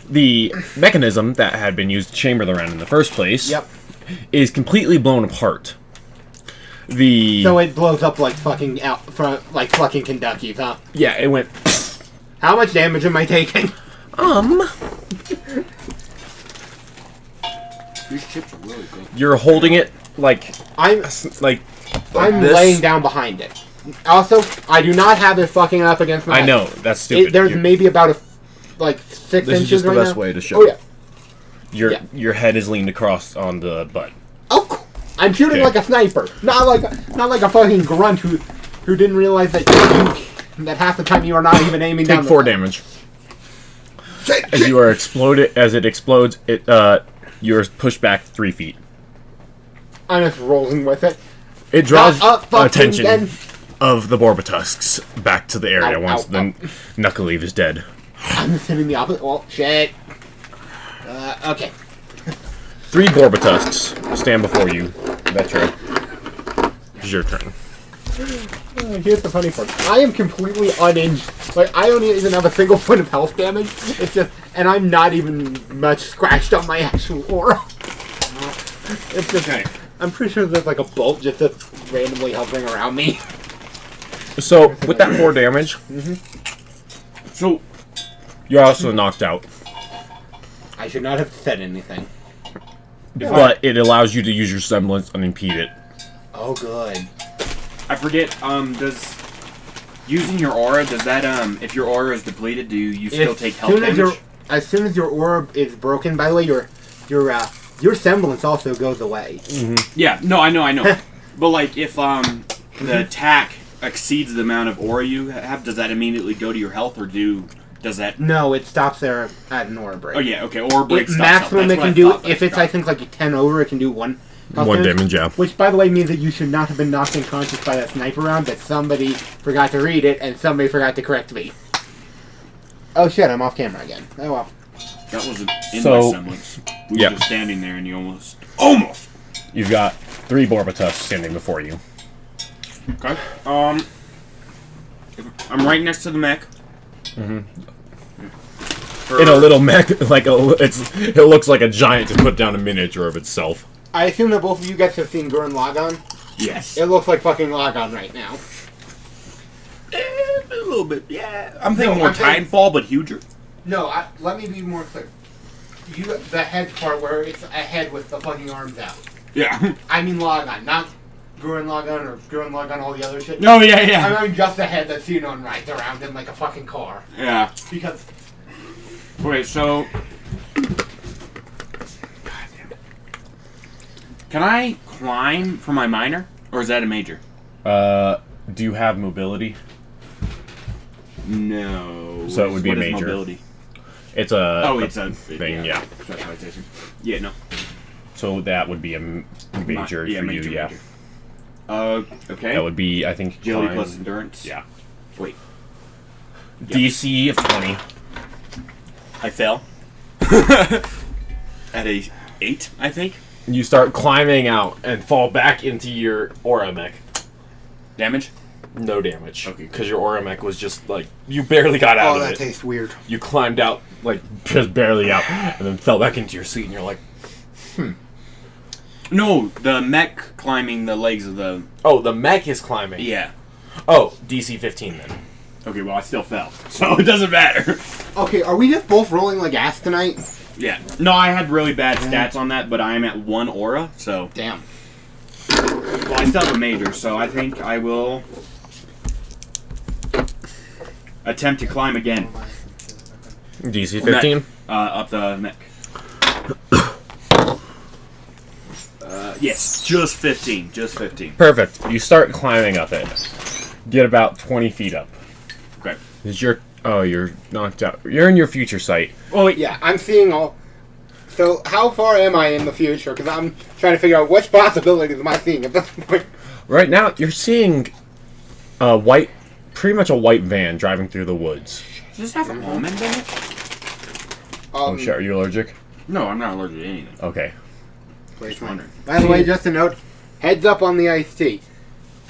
The mechanism that had been used to chamber the round in the first place is completely blown apart. So it blows up like fucking fucking Kentucky, huh? Yeah, it went. How much damage am I taking? These chips are really good. You're holding it like I'm this. laying down behind it. Also, I do not have it fucking up against my. I know that's stupid. There's maybe about 6 inches This is just the right best now. way to show. Oh yeah. Your head is leaned across on the butt. Oh, I'm shooting Okay. like a sniper, not like a fucking grunt who didn't realize that half the time you are not even aiming down. Take 4 damage. As you are exploded, as it explodes, you're pushed back 3 feet. I'm just rolling with it. It draws Not up, fucking attention then. of the Borbatusks back to the area Ow, once ow, the Knuckleave is dead. I'm just hitting the opposite. Oh shit. Okay. 3 Borbatusks stand before you, Vetra. It's your turn. Here's the funny part. I am completely uninjured. Like, I don't even have a single point of health damage. It's just, and I'm not even much scratched on my actual aura. It's just, I'm pretty sure there's like a bolt just randomly hovering around me. So, with that 4 damage, So, you're also knocked out. I should not have said anything. But it allows you to use your semblance unimpeded. Oh, good. I forget, does using your aura, does that, if your aura is depleted, do you still take health damage? As soon as your aura is broken, by the way, your semblance also goes away. Yeah, no, I know. But, like, if, the attack exceeds the amount of aura you have, does that immediately go to your health, or does that... No, it stops there at an aura break. Oh, yeah, okay, aura break stops Maximum health. it can do, if it's, I think, like 10 over, it can do 1 health 1 damage, yeah. Which, by the way, means that you should not have been knocked unconscious by that sniper round, that somebody forgot to read it, and somebody forgot to correct me. Oh shit, I'm off camera again. Oh well. That wasn't in So- my semblance. We were just standing there and you almost... You've got 3 Borbatusks standing before you. Okay. I'm right next to the mech. In a little mech, like it looks like a giant to put down a miniature of itself. I assume that both of you guys have seen Gurren Lagann. Yes. It looks like fucking Lagann right now. A little bit, yeah. I'm thinking No, more I'm thinking- Titanfall, but huger. No, let me be more clear. The head part where it's a head with the fucking arms out. Yeah. I mean Lagann, not Gurren Lagann or Gurren Lagann, all the other shit. No, yeah. I mean just the head that Xenon rides around in like a fucking car. Yeah. Because Wait, so... Can I climb for my minor? Or is that a major? Do you have mobility? No. So it would be What a is major. mobility? It's a It's a thing, yeah. Specialization. Yeah, no. So that would be a major for major, you, yeah. major. Okay. That would be, I think, Agility climb- plus endurance. Yeah. Wait. DC of 20. I fell. At a 8, I think. You start climbing out and fall back into your aura mech. Damage? No damage. Okay, Because your aura mech was just like, you barely got out of it. tastes weird. You climbed out, like, just barely out, and then fell back into your seat, and you're like, No, the mech climbing the legs of the... oh, the mech is climbing. Yeah. Oh, DC 15 then. Okay, well, I still fell. So it doesn't matter. Okay, are we just both rolling like ass tonight? Yeah. No, I had really bad stats on that, but I am at 1 aura, so... Damn. Well, I still have a major, so I think I will Attempt to climb again. DC 15. Up the neck. Yes, just 15. Just 15. Perfect. You start climbing up it. Get about 20 feet up. Okay. You're knocked out. You're in your future sight. Oh, yeah, I'm seeing all... So, how far am I in the future? Because I'm trying to figure out which possibilities am I seeing at this point. Right now, you're seeing pretty much a white van driving through the woods. Does this have an almond in it? Oh shit, are you allergic? No, I'm not allergic to anything. Okay. Just wondering. By the way, just a note, heads up on the iced tea.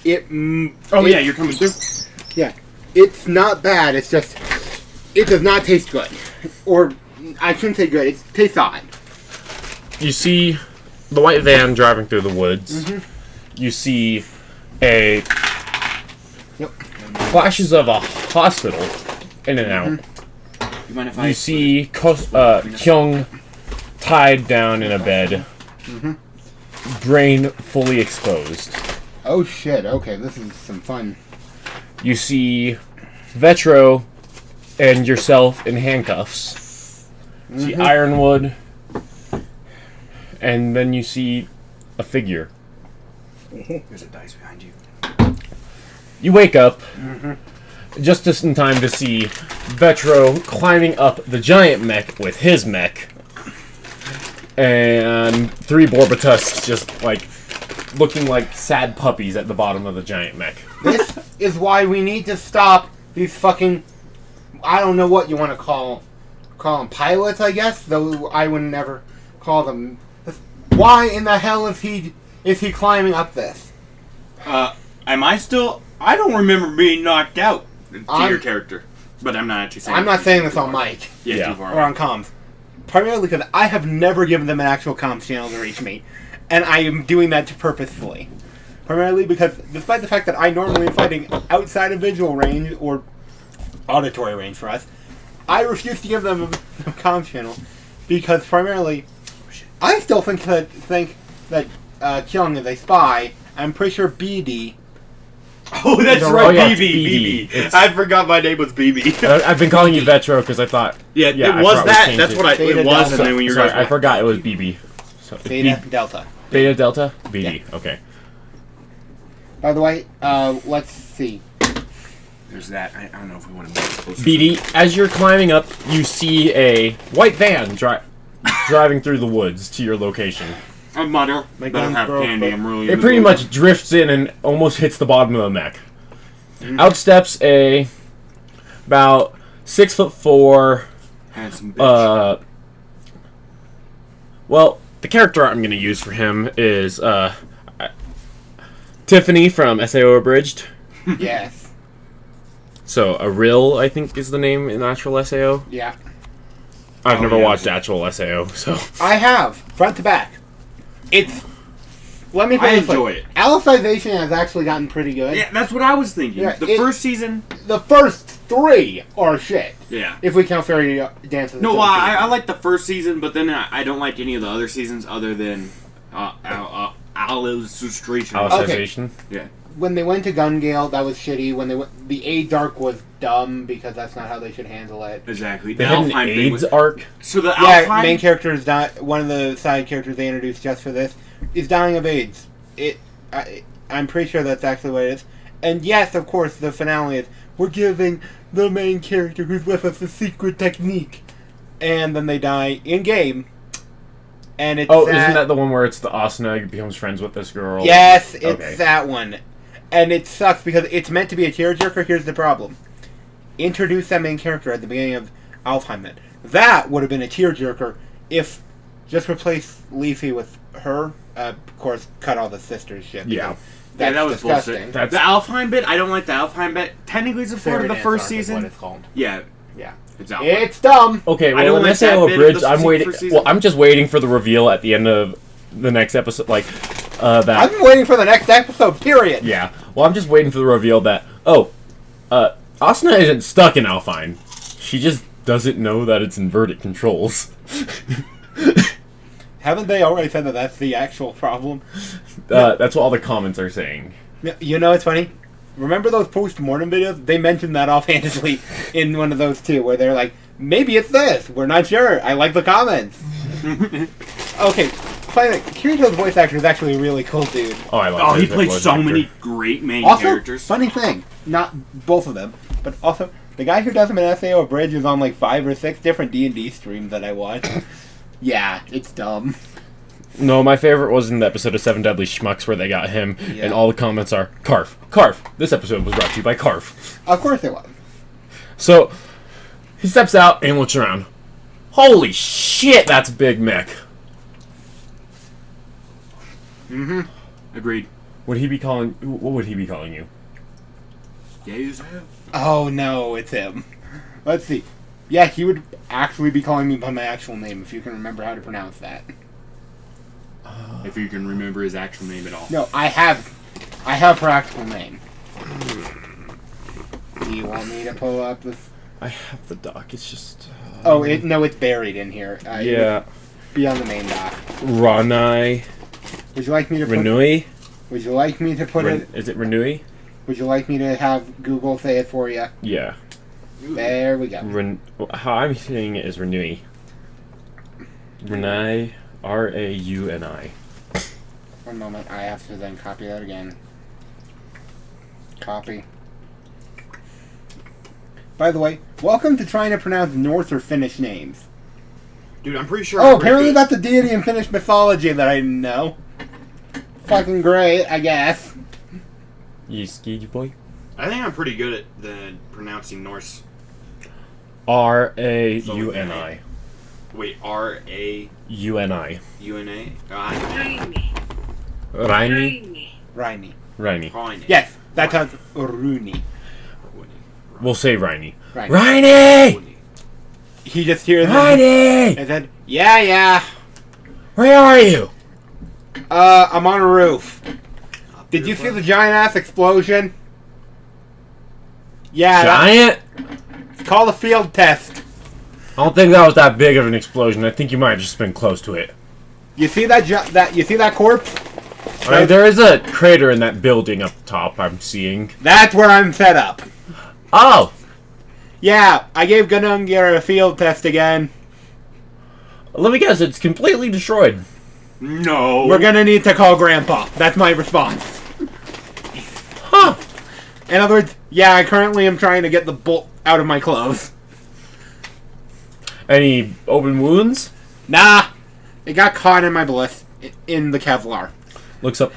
Yeah, you're coming through? Yeah, it's not bad, it's just, it does not taste good. Or, I shouldn't say good, it tastes odd. You see the white van driving through the woods. You see flashes of a hospital in and out. You mind if You see Kyung tied down in a bed, brain fully exposed. Oh shit, okay, this is some fun. You see Vetro and yourself in handcuffs. You see Ironwood, and then you see a figure. There's a dice behind you. You wake up just in time to see Vetro climbing up the giant mech with his mech, and 3 Borbatusks just like looking like sad puppies at the bottom of the giant mech. This is why we need to stop these fucking, I don't know what you want to call them, pilots, I guess, though I would never call them. Why in the hell is he climbing up this? Am I still... I don't remember being knocked out to your character. But I'm not actually saying... I'm not saying this on mic. Yeah, too far. Or on comms. Primarily because I have never given them an actual comms channel to reach me. And I am doing that purposefully. Primarily because, despite the fact that I normally am fighting outside of visual range, or auditory range for us, I refuse to give them a comms channel. Because primarily, I still think that Kyung is a spy. I'm pretty sure BD... Oh, that's Oh, right, yeah, BB. BB. I forgot my name was BB. I've been calling you Vetro because I thought... It I was forgot we that. changed That's it. what I... Beta It was, Delta. and then when you Sorry, guys... I forgot it was BB. So it's Beta Delta. Beta Delta? BD, okay. By the way, let's see. There's that. I don't know if we want to make it closer. BD, as you're climbing up, you see a white van driving through the woods to your location. I mutter. Make Better one have throw, candy. but- I'm really... It pretty much drifts in and almost hits the bottom of the mech. Out steps about 6'4". Handsome bitch. Well, the character art I'm going to use for him is Tiffany from SAO Abridged. Yes. So, Aril, I think, is the name in actual SAO. Yeah. I've Oh, never yeah. watched actual SAO, so... I have. Front to back. It's... Let me put I it this way. enjoy it. Alicization has actually gotten pretty good. Yeah, that's what I was thinking. Yeah, the first season... The first 3 are shit. Yeah. If we count Fairy Dances. No, well, I like the first season, but then I don't like any of the other seasons other than Illustration. Alicization. Yeah. When they went to Gungale, that was shitty. When they went... The AIDS arc was dumb, because that's not how they should handle it. Exactly. They The had an Alpine thing AIDS was... arc. So the Yeah, Alpine... main character is not... One of the side characters they introduced just for this is dying of AIDS. I'm pretty sure that's actually what it is. And yes, of course, the finale is, we're giving the main character who's with us a secret technique. And then they die in-game. And it's Isn't that the one where it's the Asuna becomes friends with this girl? Yes, it's Okay. that one. And it sucks because it's meant to be a tearjerker. Here's the problem. Introduce that main character at the beginning of Alfheim. That would have been a tearjerker if just replace Leafy with her. Of course, cut all the sisters shit. Yeah. That's that was disgusting. bullshit. That's- The Alfheim bit, I don't like the Alfheim bit. Technically, it's a part of the Fairy first Dance Arc is season. what it's called. Yeah, Yeah. it's Alfheim. It's dumb. Okay, I well, don't in like SAO that bit of Abridged, the I'm waiting... first season. Well, I'm just waiting for the reveal at the end of the next episode, like, that... I've been waiting for the next episode, period. Yeah. Well, I'm just waiting for the reveal that, Asuna isn't stuck in Alfheim. She just doesn't know that it's inverted controls. Haven't they already said that that's the actual problem? That's what all the comments are saying. You know, it's funny. remember those post-mortem videos? They mentioned that offhandedly in one of those too, where they're like, maybe it's this. We're not sure. I like the comments. Okay, finally, Kirito's voice actor is actually a really cool dude. Oh, I like. Oh, he his plays voice so actor. many great main Also, characters. funny thing, not both of them, but also the guy who does him in SAO Bridge is on like 5 or 6 different D&D streams that I watch. Yeah, it's dumb. No, my favorite was in the episode of Seven Deadly Schmucks where they got him, Yeah. and all the comments are Carf, Carf. This episode was brought to you by Carf. Of course it was. So he steps out and looks around. Holy shit, that's a big mech. Mm-hmm. Agreed. Would he be calling? What would he be calling you? Oh no, it's him. Let's see. Yeah, he would actually be calling me by my actual name if you can remember how to pronounce that. If you can remember his actual name at all. No, I have her actual name. Do you want me to pull up this? I have the doc. It's just. Oh, it's buried in here. Yeah. Be on the main doc. Ranai Would you like me to put? Renui. Would you like me to put it? Is it Renui? Would you like me to have Google say it for you? Yeah. There we go. How I'm saying it is Renui. Renai. Rauni. One moment, I have to then copy that again. Copy. By the way, welcome to trying to pronounce Norse or Finnish names. Dude, I'm pretty sure. Oh, apparently that's a deity in Finnish mythology that I didn't know. Fucking great, I guess. You ski boy. I think I'm pretty good at the pronouncing Norse. Rauni. Wait, R-A-U-N-A? Uni. Raini. Raini. Raini. Yes, that sounds Runi. We'll say Raini. Raini. Raini! He just hears it Raini! and said, yeah. Where are you? I'm on a roof. Did you see the giant-ass explosion? Yeah, Giant? it's called a field test. I don't think that was that big of an explosion. I think you might have just been close to it. You see that you see that corpse? Alright, there is a crater in that building up top I'm seeing. That's where I'm set up. Oh! Yeah, I gave Gunungir a field test again. Let me guess, it's completely destroyed. No. We're gonna need to call Grandpa. That's my response. Huh! In other words, yeah, I currently am trying to get the bolt out of my clothes. Any open wounds? Nah, it got caught in my bliss in the Kevlar. Looks up.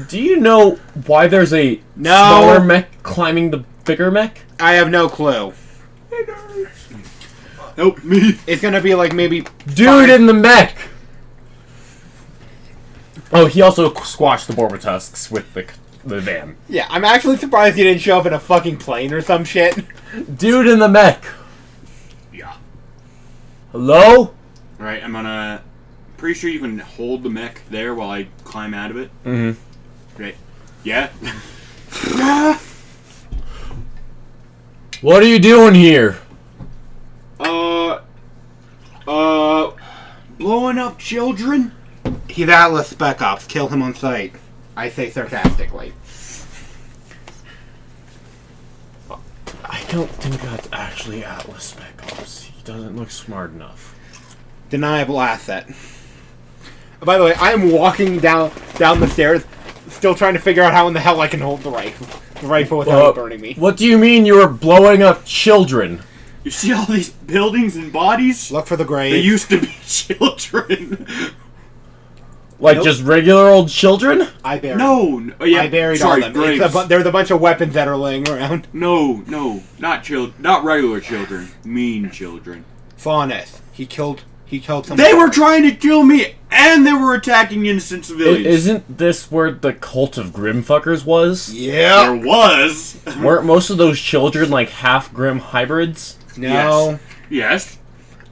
Do you know why there's a No. smaller mech climbing the bigger mech? I have no clue. Help me. It's gonna be like maybe Dude in the mech! Oh, he also squashed the Borbatusks with the van. Yeah, I'm actually surprised he didn't show up in a fucking plane or some shit. Dude in the mech! Yeah. Hello? Alright, I'm gonna... Pretty sure you can hold the mech there while I climb out of it. Mm-hmm. Great. Yeah. What are you doing here? Blowing up children? He's Atlas Spec Ops. Kill him on sight. I say sarcastically. I don't think that's actually Atlas Spec Ops. He doesn't look smart enough. Deniable asset. By the way, I am walking down the stairs, still trying to figure out how in the hell I can hold the rifle without it burning me. What do you mean you were blowing up children? You see all these buildings and bodies? Look for the grave. They used to be children. Like Nope. just regular old children? I buried. No. Oh, yeah. I buried Sorry, all of them. graves. There's a bunch of weapons that are laying around. No, not not regular children. Mean children. Faunus. He killed some. They were trying to kill me, and they were attacking innocent civilians. Isn't this where the cult of Grimfuckers was? Yeah. There was. Weren't most of those children like half Grim hybrids? No. Yes.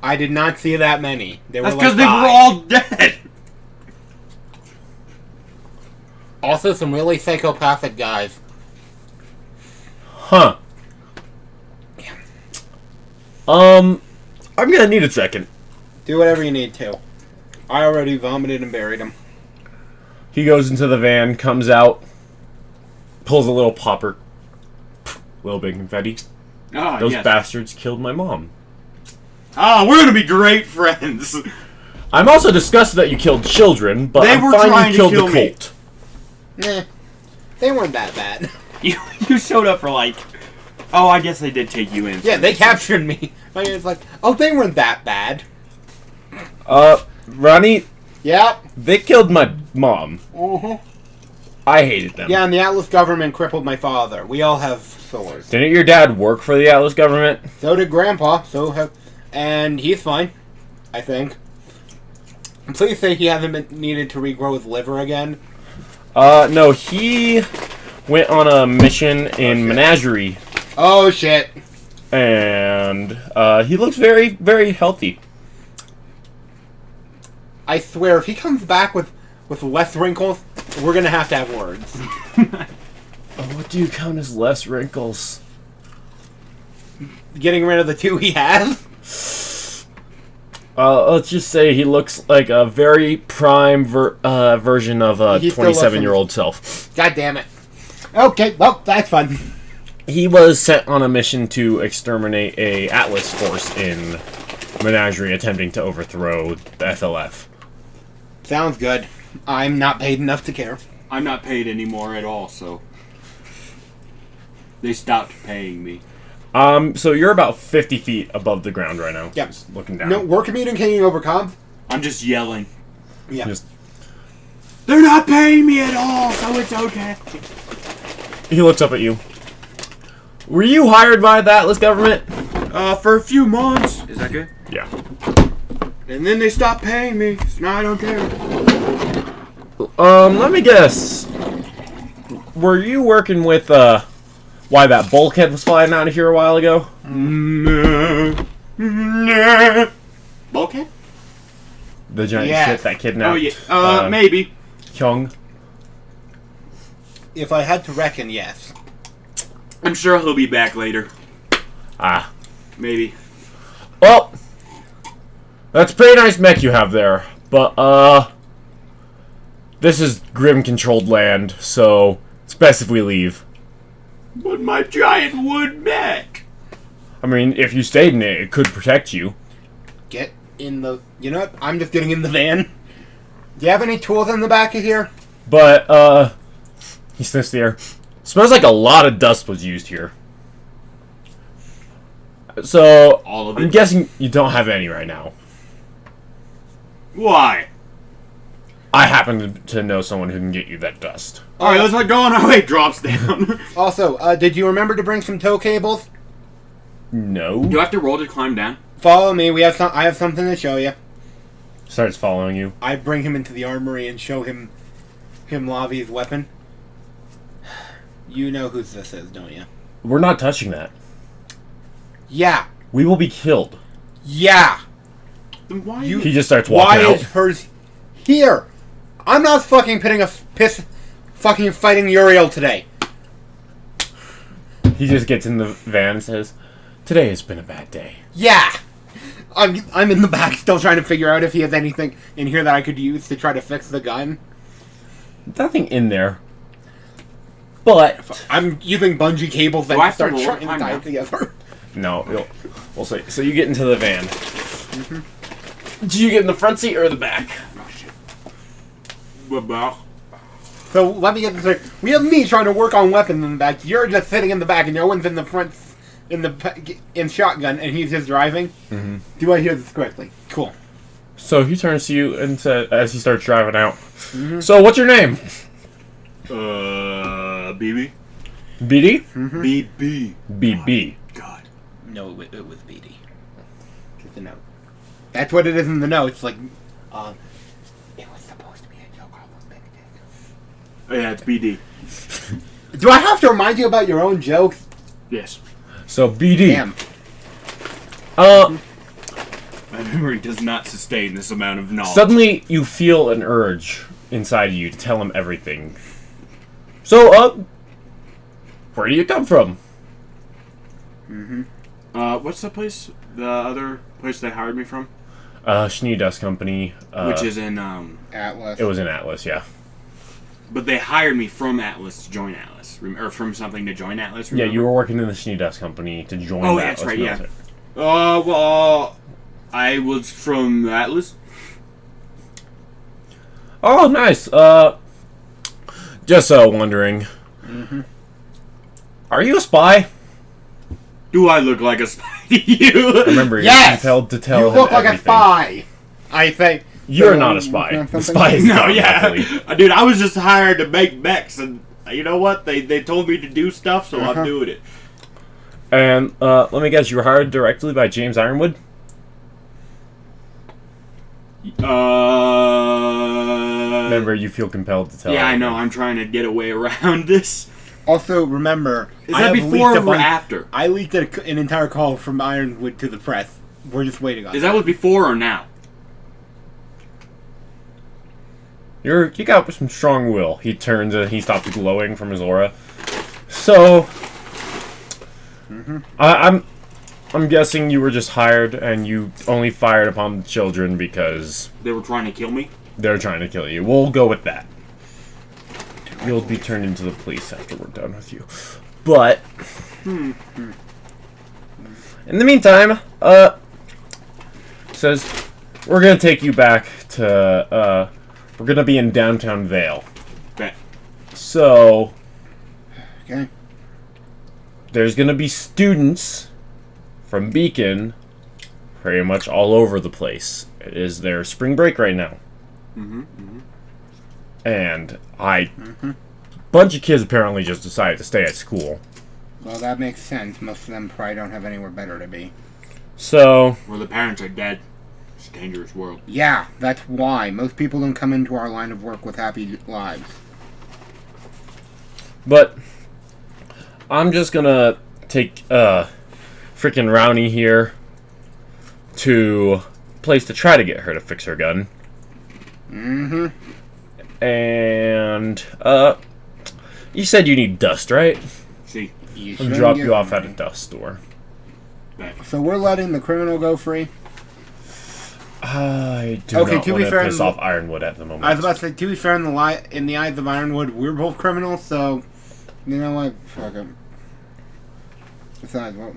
I did not see that many. There That's were because like they were 5. all dead. Also, some really psychopathic guys. Huh. I'm gonna need a second. Do whatever you need to. I already vomited and buried him. He goes into the van, comes out. Pulls a little popper. Little bit confetti. Ah, Those yes. bastards killed my mom. Ah, we're gonna be great friends. I'm also disgusted that you killed children, but They I'm were fine trying you to killed kill the me. Colt. Nah, they weren't that bad. You showed up for like. Oh, I guess they did take you in. Yeah, they captured me. But it's like, oh, they weren't that bad. Ronnie, Yeah. they killed my mom. Uh-huh. I hated them. Yeah, and the Atlas government crippled my father. We all have swords. Didn't your dad work for the Atlas government? So did Grandpa. And he's fine, I think. Please say he hasn't been needed to regrow his liver again. No, he went on a mission in Menagerie, Oh shit! and he looks very, very healthy. I swear, if he comes back with less wrinkles, we're gonna have to have words. What do you count as less wrinkles? Getting rid of the two he has. Let's just say he looks like a very prime version of a He still looks 27-year-old self. God damn it. Okay, well, that's fun. He was sent on a mission to exterminate a Atlas force in Menagerie, attempting to overthrow the FLF. Sounds good. I'm not paid enough to care. I'm not paid anymore at all, so. They stopped paying me. So you're about 50 feet above the ground right now. Yep. Just looking down. No, we're communicating over comms. I'm just yelling. Yeah. Just, They're not paying me at all, so it's okay. he looks up at you. Were you hired by the Atlas government? For a few months. Is that good? Yeah. And then they stopped paying me. So now I don't care. Let me guess. Were you working with, why that bulkhead was flying out of here a while ago? Bulkhead? The giant Yes. ship that kidnapped, Oh, yeah. Maybe. Hyung. If I had to reckon, yes. I'm sure he'll be back later. Ah. Maybe. Well, that's a pretty nice mech you have there, but, this is Grim-controlled land, so it's best if we leave. But my giant wood mech. I mean, if you stayed in it, it could protect you. Get in the... You know what? I'm just getting in the van. Do you have any tools in the back of here? But, he sniffs the air. Smells like a lot of dust was used here. So, All of I'm it. guessing you don't have any right now. Why? I happen to know someone who can get you that dust. Alright, let's not go on our way. Drops down. Also, did you remember to bring some tow cables? No. Do I have to roll to climb down? Follow me. I have something to show you. Starts following you. I bring him into the armory and show him Lavi's weapon. You know whose this is, don't you? We're not touching that. Yeah. We will be killed. Yeah. Then why? You- He just starts Why walking out. is hers here? I'm not fucking fucking fighting Uriel today. He just gets in the van and says, "Today has been a bad day." Yeah. I'm in the back still trying to figure out if he has anything in here that I could use to try to fix the gun. Nothing in there. But I'm using bungee cables Do I that have to start roll trying to time tie now? it together. no, we'll say. So you get into the van. Do you get in the front seat or the back? Oh, shit. What about? So let me get this straight. We have me trying to work on weapons in the back. You're just sitting in the back, and no one's in the front, in shotgun, and he's just driving. Mm-hmm. Do I hear this correctly? Cool. So he turns to you and says, as he starts driving out, "So what's your name?" BB? BD? BB. BB. God. No, it was BD. Just a note. That's what it is in the notes. Like, it was supposed to be a joke. I almost made it. Oh, yeah, it's BD. Do I have to remind you about your own jokes? Yes. So BD. Damn. My memory does not sustain this amount of knowledge. Suddenly you feel an urge inside of you to tell him everything. So, where do you come from? What's the place? The other place they hired me from? Schnee Dust Company. Which is in, Atlas. It was in Atlas, yeah. But they hired me from Atlas to join Atlas, or from something to join Atlas. Yeah, Remember? you were working in the Sneedust company to join. Oh, the that's Atlas right. Yeah. military. Well, I was from Atlas. Oh, nice. Just wondering. Are you a spy? Do I look like a spy to you? Remember, you're Yes! compelled to tell You him look like everything. a spy. I think. You're not a spy. The spy is No, gone, yeah, luckily. dude. I was just hired to make mechs, and you know what? They told me to do stuff, so I'm doing it. And let me guess, you were hired directly by James Ironwood? Remember, you feel compelled to tell Yeah, I him. know. I'm trying to get a way around this. Also, remember, Is I that have before leaked a or bunch- after? I leaked an entire call from Ironwood to the press. We're just waiting on Is that was before or now? You got some strong will. He turns and he stops glowing from his aura. So, I'm guessing you were just hired and you only fired upon the children because They were trying to kill me. they're trying to kill you. We'll go with that. You'll be turned into the police after we're done with you. But in the meantime, says we're gonna take you back to we're gonna be in downtown Vale. Bet. So Okay. there's gonna be students from Beacon pretty much all over the place. It is their spring break right now. And bunch of kids apparently just decided to stay at school. Well, that makes sense. Most of them probably don't have anywhere better to be. So, Well, the parents are dead. It's a dangerous world. Yeah, that's why. Most people don't come into our line of work with happy lives. but I'm just gonna take freaking Rowney here to a place to try to get her to fix her gun. And you said you need dust, right? See, You I'll shouldn't drop get you off at a me. dust store. bet. So we're letting the criminal go free? I do Okay, not to want be to fair, piss off Ironwood at the moment. I was about to say, to be fair, in the eyes of Ironwood, we're both criminals, so... You know what? Fuck 'em. Besides, what?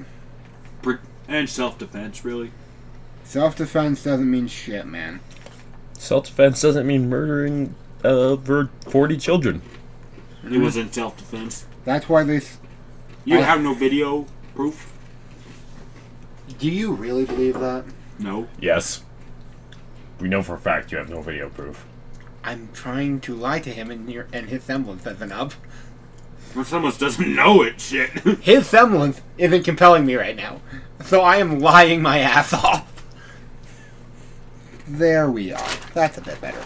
And self-defense, really. Self-defense doesn't mean shit, man. Self-defense doesn't mean murdering over 40 children. It wasn't self-defense. That's why they... You have no video proof? Do you really believe that? No. Yes. We know for a fact you have no video proof. I'm trying to lie to him, and his semblance isn't up. If someone doesn't know it, shit. His semblance isn't compelling me right now. So I am lying my ass off. There we are. That's a bit better.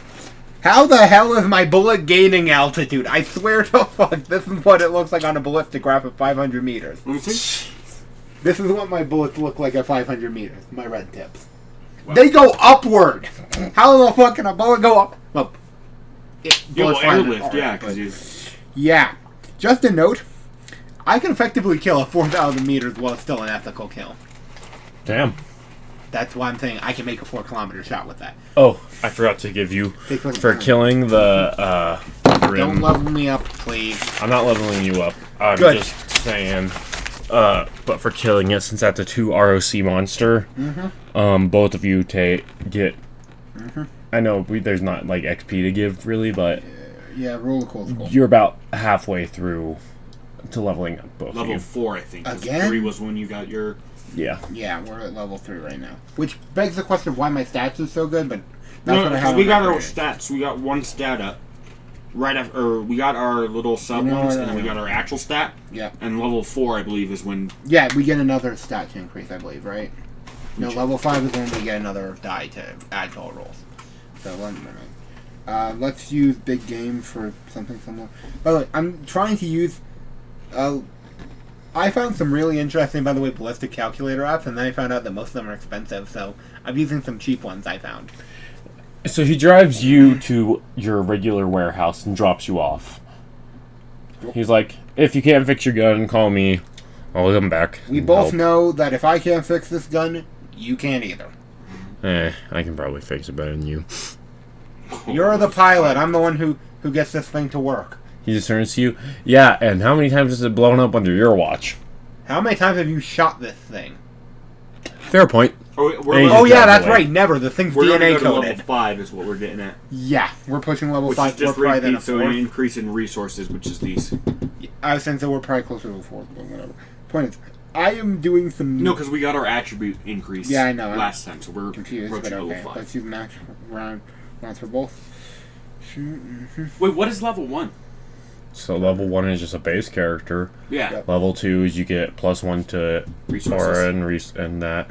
How the hell is my bullet gaining altitude? I swear to fuck, this is what it looks like on a ballistic graph at 500 meters. Let me see. This is what my bullets look like at 500 meters. My red tips. Wow. They go upward! How the fuck can a bullet go up? Well, Yeah, well, bullets fly in the airlift, air, yeah, but- because you... Yeah. Just a note, I can effectively kill at 4,000 meters while it's still an ethical kill. Damn. That's why I'm saying I can make a 4-kilometer shot with that. Oh, I forgot to give you Take fucking for time. killing the Don't Grim. level me up, please. I'm not leveling you up. I'm Good. just saying. But for killing it, since that's a 2 ROC monster, both of you get. I know there's not like XP to give really, but Yeah, roller coaster. you're about halfway through to leveling up both of Level you. 4, I think. 'cause Again? 3 was when you got your... Yeah. Yeah, we're at level 3 right now. Which begs the question of why my stats are so good, but that's No, what I have. we on got my our grade. stats. We got one stat up. Right after... Or we got our little sub You know ones, what, and then we got our actual stat. Yeah. And level 4, I believe, is when... Yeah, we get another stats increase, I believe, right? No, Which- level 5 is when we get another die to add to all rolls. So, one minute. Let's use big game for something similar. By the way, I'm trying to use... I found some really interesting, by the way, ballistic calculator apps, and then I found out that most of them are expensive, so I'm using some cheap ones I found. So he drives you to your regular warehouse and drops you off. He's like, if you can't fix your gun, call me. I'll come back. We and both help." know that if I can't fix this gun, you can't either. I can probably fix it better than you. You're the pilot. I'm the one who who gets this thing to work. He just turns to you. Yeah, and how many times has it blown up under your watch? How many times have you shot this thing? Fair point. Oh yeah, that's right. Never. The thing's We're DNA gonna go to level coded. 5 is what we're getting at. Yeah, we're pushing level Which 5. is just We're probably then a repeat, so 4. an increase in resources, which is these. I was saying that we're probably closer to a 4, but whatever. Point is, I am doing some... No, because we got our attribute increase Yeah, I know. last time, so we're confused, but approaching okay. level 5. Let's do match rounds for both. Wait, what is level 1? So level 1 is just a base character. Yeah. Yep. Level 2 is you get +1 to Resources. aura and that.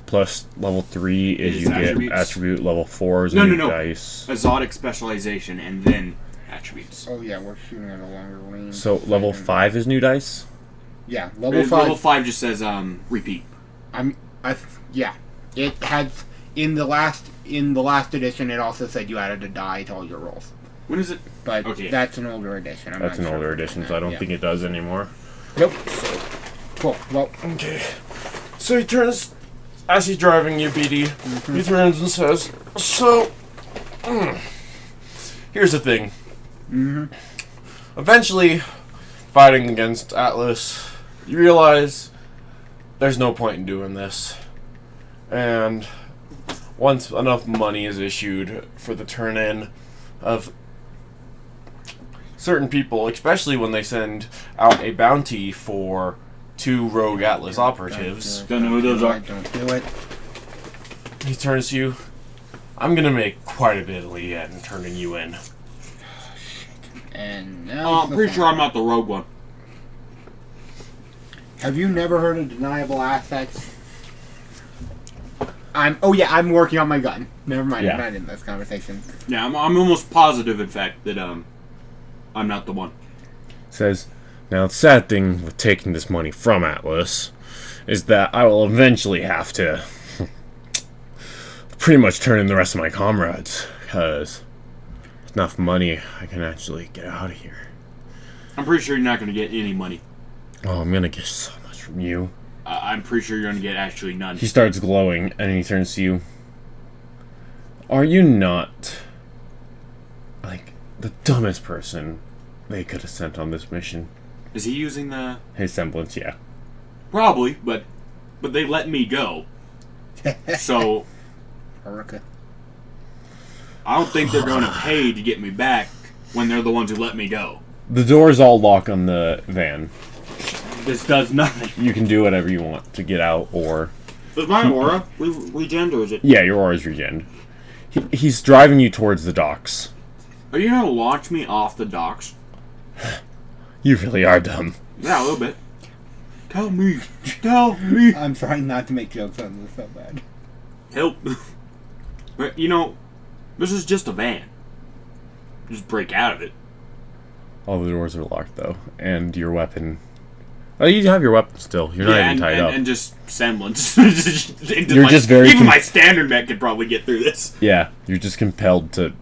Plus level 3 is Is you attributes. get attribute. Level 4 is No, new no, no. dice. Exotic specialization and then attributes. Oh yeah, we're shooting at a longer range. So level 5 is new dice. Yeah, level 5. Level 5 just says repeat. Yeah, it has in the last edition. It also said you added a die to all your rolls, When is it? but Okay. that's an older edition. That's an older edition, so I don't think it does anymore. Nope. Cool. Well, Okay. So he turns, as he's driving you, BD, he turns and says, so, here's the thing. Eventually, fighting against Atlas, you realize there's no point in doing this. And once enough money is issued for the turn-in of certain people, especially when they send out a bounty for 2 rogue Atlas operatives, Don't know who those are. Don't do it. he turns to you. I'm gonna make quite a bit of yen turning you in. And now I'm pretty sure I'm not the rogue one. Have you never heard of deniable assets? I'm working on my gun. Never mind, Yeah. I'm not in this conversation. Yeah, I'm almost positive, in fact, that I'm not the one. Says, now the sad thing with taking this money from Atlas is that I will eventually have to pretty much turn in the rest of my comrades, because with enough money I can actually get out of here. I'm pretty sure you're not going to get any money. Oh, I'm gonna get so much from you. I'm pretty sure you're going to get actually none. He starts glowing and he turns to you. Are you not like the dumbest person they could have sent on this mission? Is he using the... His semblance, yeah. Probably, but they let me go. So Haruka. I don't think they're going to pay to get me back when they're the ones who let me go. The doors all lock on the van. This does nothing. You can do whatever you want to get out, or... Is my aura regened, or is it... Yeah, your aura's regen. He's driving you towards the docks. Are you going to launch me off the docks? You really are dumb. Yeah, a little bit. Tell me. Tell me. I'm trying not to make jokes on this so bad. Help. But, you know, this is just a van. Just break out of it. All the doors are locked, though. And your weapon... Oh, you have your weapon still. You're not even tied up. And just semblance. You're just very... Even my standard mech could probably get through this. Yeah, you're just compelled to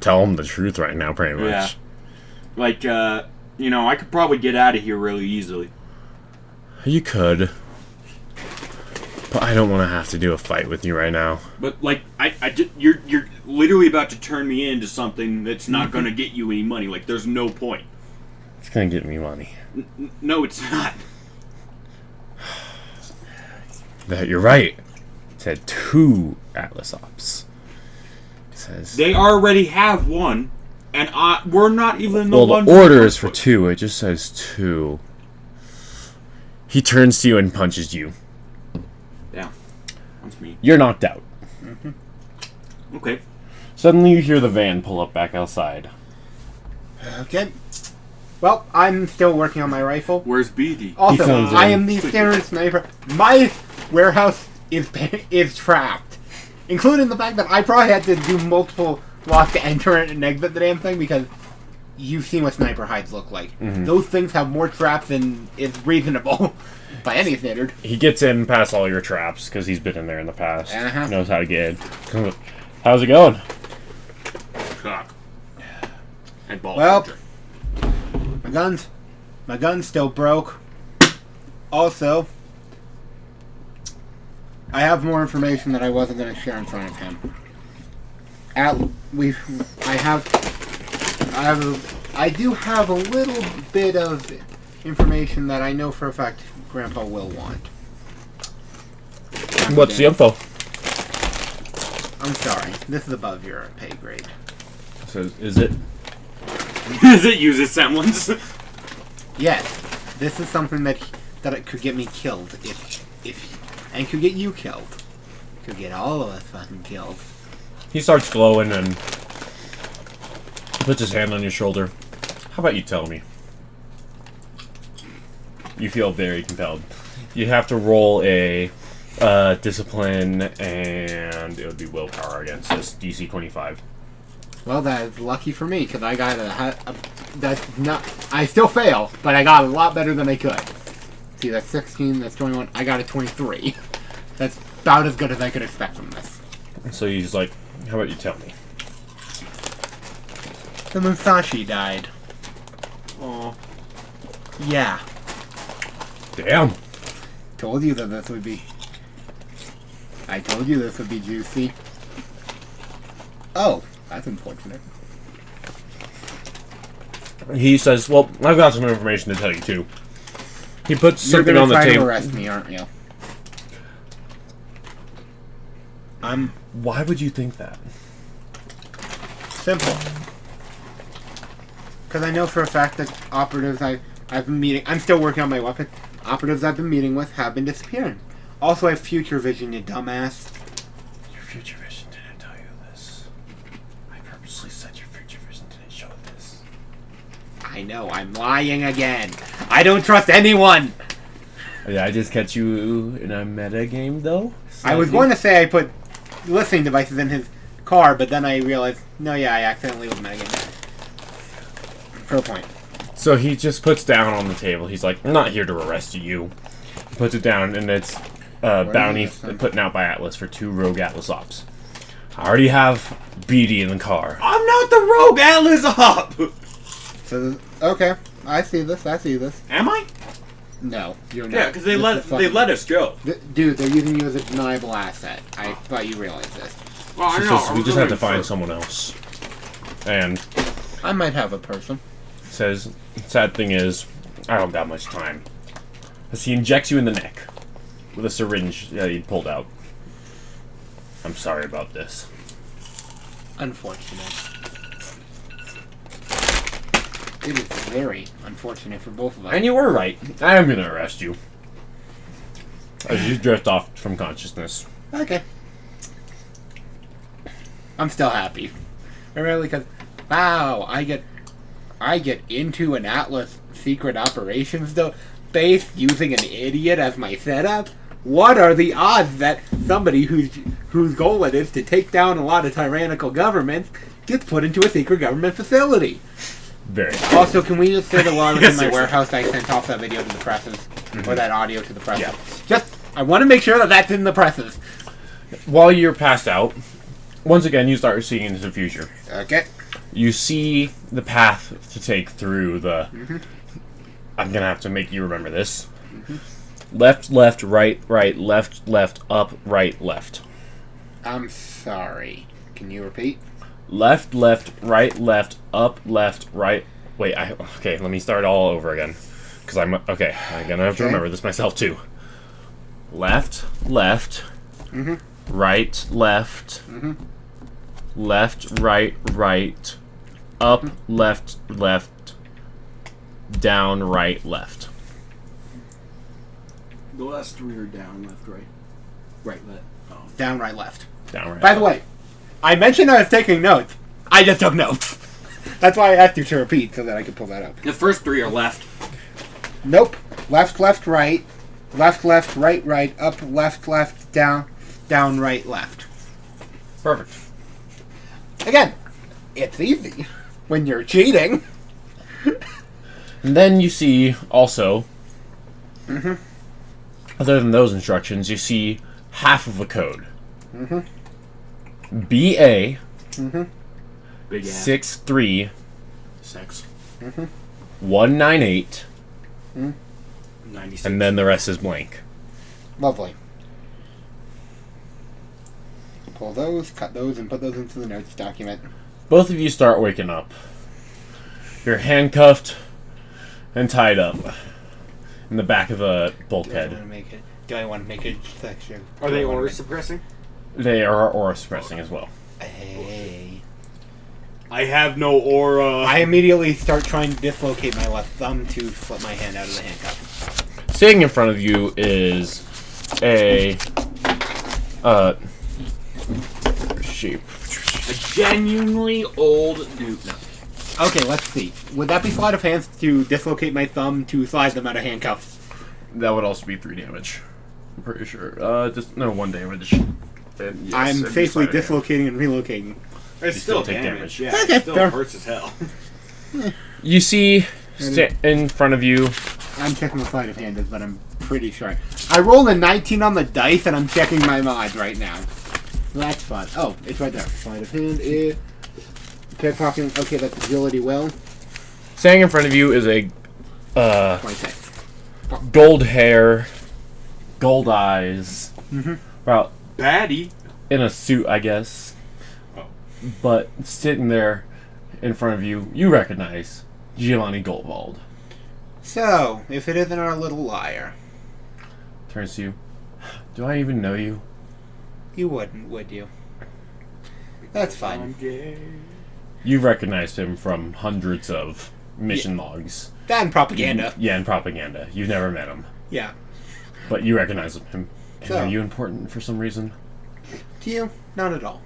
tell him the truth right now, pretty much. Yeah. Like, you know, I could probably get out of here really easily. You could. But I don't want to have to do a fight with you right now. But, like, you're literally about to turn me into something that's not going to get you any money. Like, there's no point. It's gonna get me money. No, it's not. That you're right. It said 2 Atlas Ops. It says... They already have one, and we're not even the Well, ones... the order is for 2. It just says 2. He turns to you and punches you. Yeah. That's me. You're knocked out. Okay. Suddenly you hear the van pull up back outside. Okay. Well, I'm still working on my rifle. Where's BD? Also, comes I in. am the standard sniper. My warehouse is trapped, including the fact that I probably had to do multiple locks to enter and exit the damn thing because you've seen what sniper hides look like. Those things have more traps than is reasonable by any standard. He gets in past all your traps because he's been in there in the past. Uh-huh. Knows how to get in. How's it going? Cock. And ball. Well, puncher. my gun's still broke. Also, I have more information that I wasn't going to share in front of him. I have I do have a little bit of information that I know for a fact Grandpa will want. What's the info? I'm sorry. This is above your pay grade. So, is it? Does it use a semblance? Yes. This is something that it could get me killed and could get you killed. Could get all of us fucking killed. He starts glowing and puts his hand on your shoulder. How about you tell me? You feel very compelled. You have to roll a discipline, and it would be willpower against this DC 25. Well, that is lucky for me, because I got that's not... I still fail, but I got a lot better than I could. See, that's 16, that's 21. I got a 23. That's about as good as I could expect from this. So he's like, how about you tell me? The Musashi died. Oh. Yeah. Damn. Told you that this would be... I told you this would be juicy. Oh, that's unfortunate. He says, well, I've got some information to tell you, too. He puts You're something on the gonna try to table. arrest me, aren't you? Why would you think that? Simple. Because I know for a fact that operatives I've been meeting... I'm still working on my weapon. Operatives I've been meeting with have been disappearing. Also, I have future vision, you dumbass. Your future vision didn't tell you this. I purposely said your future vision didn't show this. I know, I'm lying again. I don't trust anyone! Did I just catch you in a meta game, though? I was going to say I put listening devices in his car, but then I realized, no, yeah, I accidentally was mega. Fair point. So he just puts down on the table. He's like, I'm not here to arrest you. He puts it down, and it's bounty putting out by Atlas for 2 rogue Atlas ops. I already have BD in the car. I'm not the rogue Atlas op! So, okay, I see this. Am I? No, you're not. Yeah, because they This is fucking- let us go. Dude, they're using you as a deniable asset. I thought you realized this. Well, I It's know. just- we just have to find someone else. And I might have a person. says, sad thing is, I don't got much time. As he injects you in the neck with a syringe that he pulled out. I'm sorry about this. Unfortunate. It is very unfortunate for both of us. And you were right. I am going to arrest you. As you drift off from consciousness. Okay. I'm still happy. Really, because, wow, I get into an Atlas secret operations base using an idiot as my setup? What are the odds that somebody whose goal it is to take down a lot of tyrannical governments gets put into a secret government facility? Very. Also, can we just say that while I was Yes, in my seriously. warehouse, I sent off that video to the presses? Or that audio to the presses? Yeah. I want to make sure that that's in the presses. While you're passed out, once again, you start seeing into the future. Okay. You see the path to take through the... I'm going to have to make you remember this. Left, left, right, right, left, left, up, right, left. I'm sorry. Can you repeat? Left, left, right, left, up, left, right. Wait, okay, let me start all over again. Because I'm going to have to remember this myself, too. Left, left, right, left, left, right, right, up, left, left, down, right, left. The last 3 are down, left, right. Right. Left. Oh. Down, right, left. Down, right. By the way, I mentioned I was taking notes. I just took notes. That's why I asked you to repeat, so that I could pull that up. The first 3 are left. Nope. Left, left, right. Left, left, right, right. Up, left, left, down, down, right, left. Perfect. Again, it's easy when you're cheating. And then you see, also, other than those instructions, you see half of the code. BA Big ass. 63 Sex. 198, 96. and then the rest is blank. Lovely. Pull those, cut those, and put those into the notes document. Both of you start waking up. You're handcuffed and tied up in the back of a Do I bulkhead. want to make it section? Are they aura suppressing? They are aura suppressing as well. Hey. I have no aura. I immediately start trying to dislocate my left thumb to slip my hand out of the handcuff. Sitting in front of you is a sheep. A genuinely old dude. No. Okay, let's see. Would that be sleight of hands to dislocate my thumb to slide them out of handcuffs? That would also be 3 damage. I'm pretty sure. 1 damage. And yes, I'm it'd be safely sleight of hand. dislocating and relocating. It's still still take damage. damage. Yeah, Okay, it still fair. hurts as hell. You see in front of you. I'm checking the sleight of hand, but I'm pretty sure. I rolled a 19 on the dice, and I'm checking my mods right now. That's fun. Oh, it's right there. Sleight of hand is... Pickpocketing. Okay, that's agility well. Standing in front of you is a 26. gold hair, gold eyes, well, Baddie. in a suit, I guess. Oh. But sitting there in front of you, you recognize Giovanni Goldwald. So, if it isn't our little liar, Turns to you. Do I even know you? you wouldn't, would you? That's fine. I'm gay. You recognized him from hundreds of mission logs. And propaganda. Yeah, and propaganda. You've never met him. Yeah. But you recognize him. And So- are you important for some reason? To you, not at all.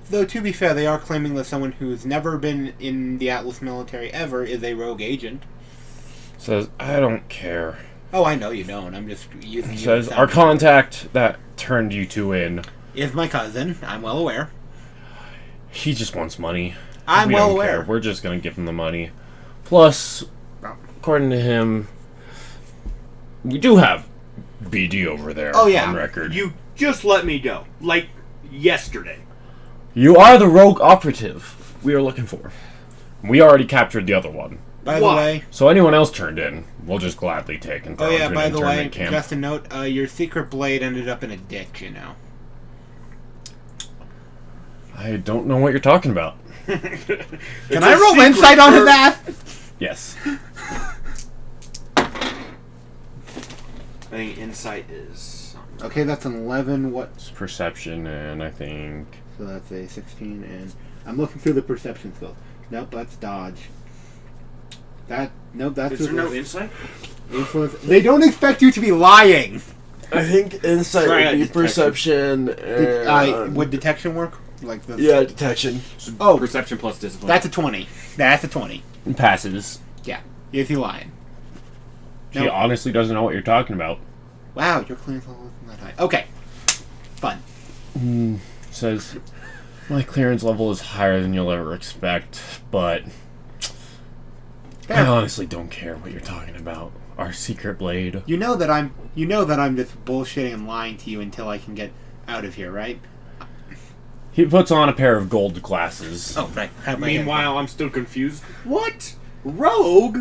Though, to be fair, they are claiming that someone who's never been in the Atlas military ever is a rogue agent. Says, I don't care. Oh, I know you don't. I'm just using you. Says, as our sound. contact that turned you two in, Is my cousin. I'm well aware. he just wants money. I'm We well don't aware. care. We're just gonna give him the money. Plus, according to him, we do have BD over there Oh, yeah. on record. You just let me go. Like yesterday. You are the rogue operative we are looking for. We already captured the other one. By the Why? way, So anyone else turned in, we'll just gladly take and throw oh yeah, into by an the way, internment camp. just a note, your secret blade ended up in a ditch, you know. I don't know what you're talking about. Can I roll insight onto that? Yes. I think insight is. Okay, that's an 11. What? It's perception, and I think... So that's a 16, and I'm looking through the perception skills. Nope, that's dodge. Nope, that's Is there no insight? influence. They don't expect you to be lying. I think insight Try would be detection. perception and... Would detection work? Like the yeah, detection. Oh, Perception plus discipline. that's a 20. That's a 20. passes. Yeah, is he lying? He Nope. honestly doesn't know what you're talking about. Wow, your clearance level isn't that high. Okay, fun. Says, my clearance level is higher than you'll ever expect, but I Fair. honestly don't care what you're talking about. Our secret blade. You know that I'm just bullshitting and lying to you until I can get out of here, right? He puts on a pair of gold glasses. Oh, right. Meanwhile, I'm still confused. What? Rogue?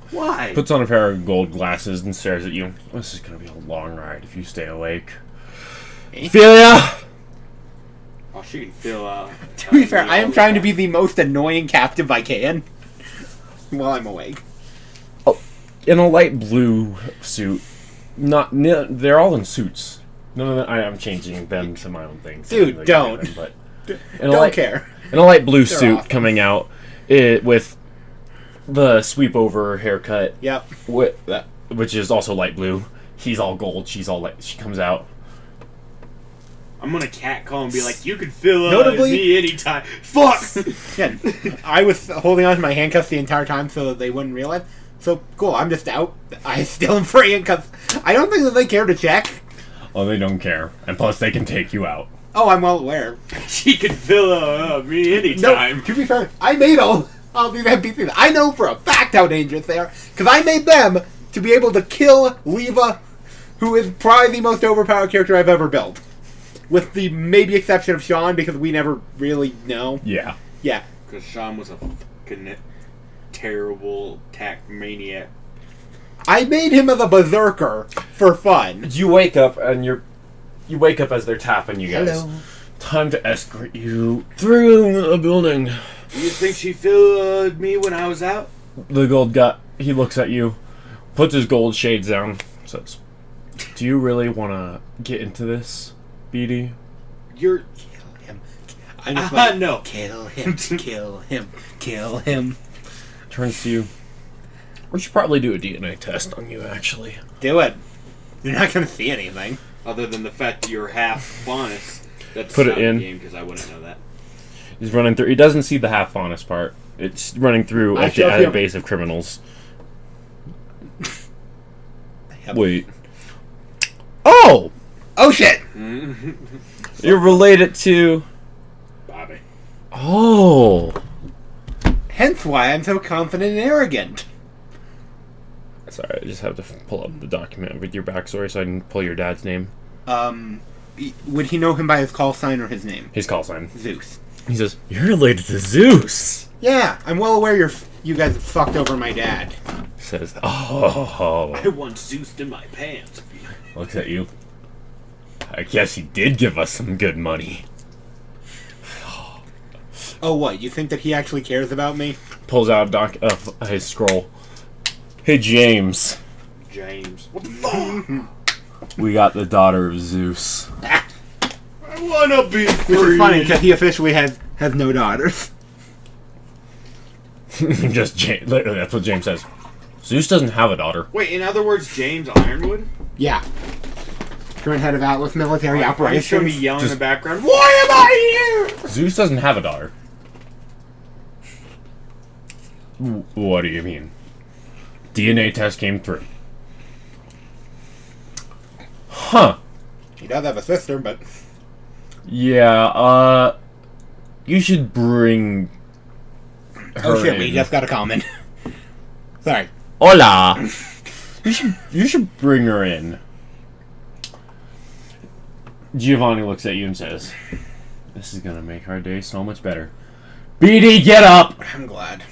Why? Puts on a pair of gold glasses and stares at you. This is gonna be a long ride if you stay awake. Ophelia! Oh, she can fill out. To be fair, I am trying to be the most annoying captive I can while I'm awake. In a light blue suit. They're all in suits. No, I'm changing them to my own thing. Dude, don't. But Don't care. In a light blue They're suit awesome. coming out with the sweep over haircut, Yep. which is also light blue. He's all gold. She's all light. She comes out. I'm gonna catcall and be like, you can fill out Notably- me anytime. Fuck! Yeah, I was holding on to my handcuffs the entire time so that they wouldn't realize. So, cool, I'm just out. I still am free handcuffs. I don't think that they care to check. Oh, they don't care. And plus, they can take you out. Oh, I'm well aware. She can fill out me No, anytime. to be fair, I made all these NPCs. I know for a fact how dangerous they are, because I made them to be able to kill Leva, who is probably the most overpowered character I've ever built. With the maybe exception of Sean, because we never really know. Yeah. Yeah. Because Sean was a fucking terrible attack maniac. I made him as a berserker for fun. You wake up and you wake up as they're tapping you guys. Hello. Time to escort you through the building. You think she filled me when I was out? The gold guy, he looks at you, puts his gold shades down, says, "Do you really want to get into this, BD?" You're... Kill him. I just like, no. kill him. Kill him. Kill him. Turns to you. We should probably do a DNA test on you, actually. Do it. You're not gonna see anything. Other than the fact that you're half Faunus. That's Put it not in. the game because I wouldn't know that. He's running through. He doesn't see the half honest part. It's running through I at shall the feel- base of criminals. Wait. Oh! Oh shit! You're related to... Bobby. Oh! Hence why I'm so confident and arrogant. Sorry, I just have to pull up the document with your backstory so I can pull your dad's name. Would he know him by his call sign or his name? His call sign. Zeus. He says, "You're related to Zeus!" Yeah, I'm well aware you guys have fucked over my dad. Says, "Oh." I want Zeus in my pants. Looks at you. I guess he did give us some good money. Oh, what? You think that he actually cares about me? Pulls out his scroll. Hey, James. James. What the fuck? We got the daughter of Zeus. I wanna be Which free. is funny, because he officially has no daughters. Just literally, that's what James says. Zeus doesn't have a daughter. Wait, in other words, James Ironwood? Yeah. Current head of Atlas Military Are you Operations. gonna be yelling in Just- the background? Why am I here? Zeus doesn't have a daughter. What do you mean? DNA test came through. Huh. He does have a sister, but... Yeah, you should bring her Oh shit, in. we just got a comment. Sorry. Hola! You should bring her in. Giovanni looks at you and says, "This is gonna make our day so much better." BD, get up! I'm glad.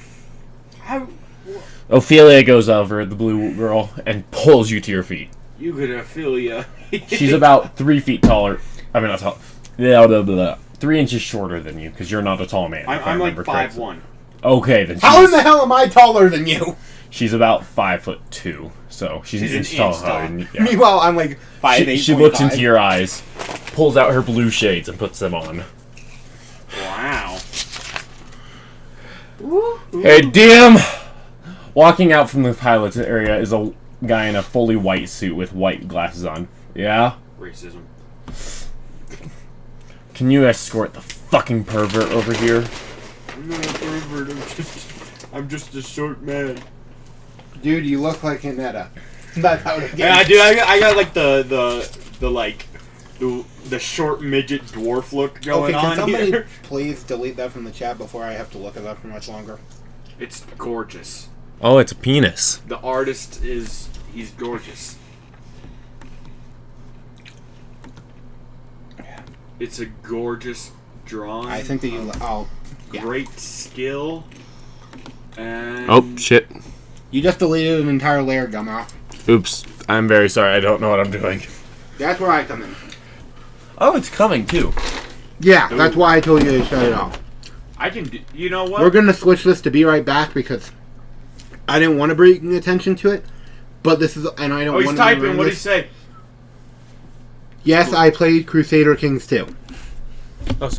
How? Ophelia goes over, the blue girl, and pulls you to your feet. You could Ophelia. She's about 3 feet taller. I mean, not tall. Blah, blah, blah. 3 inches shorter than you, because you're not a tall man. if I I'm like remember correctly. 5'1". Okay, then How in the hell am I taller than you? she's about 5'2", so she's an inch taller than you. Yeah. Meanwhile, I'm like 5'8". She looks into your eyes, pulls out her blue shades, and puts them on. Wow. Hey, DM! Walking out from the pilot's area is a guy in a fully white suit with white glasses on. Yeah? Racism. Can you escort the fucking pervert over here? I'm not a pervert. I'm just a short man. Dude, you look like an Etta. That's how it Yeah, dude, I got like the short midget dwarf look going Okay, can on somebody here. please delete that from the chat before I have to look it up for much longer? It's gorgeous. Oh, it's a penis. The artist he's gorgeous. It's a gorgeous drawing. I think that you... Oh, yeah. Great skill. And Oh, shit. You just deleted an entire layer, dumbass. Oops. I'm very sorry. I don't know what I'm doing. That's where I come in. Oh, it's coming, too. Yeah, that's why I told you to shut it off. I can do, you know what? We're gonna switch this to be right back because I didn't want to bring attention to it, but this is... And I don't Oh, he's want typing. to... What did he say? Yes, I played Crusader Kings 2. Oh,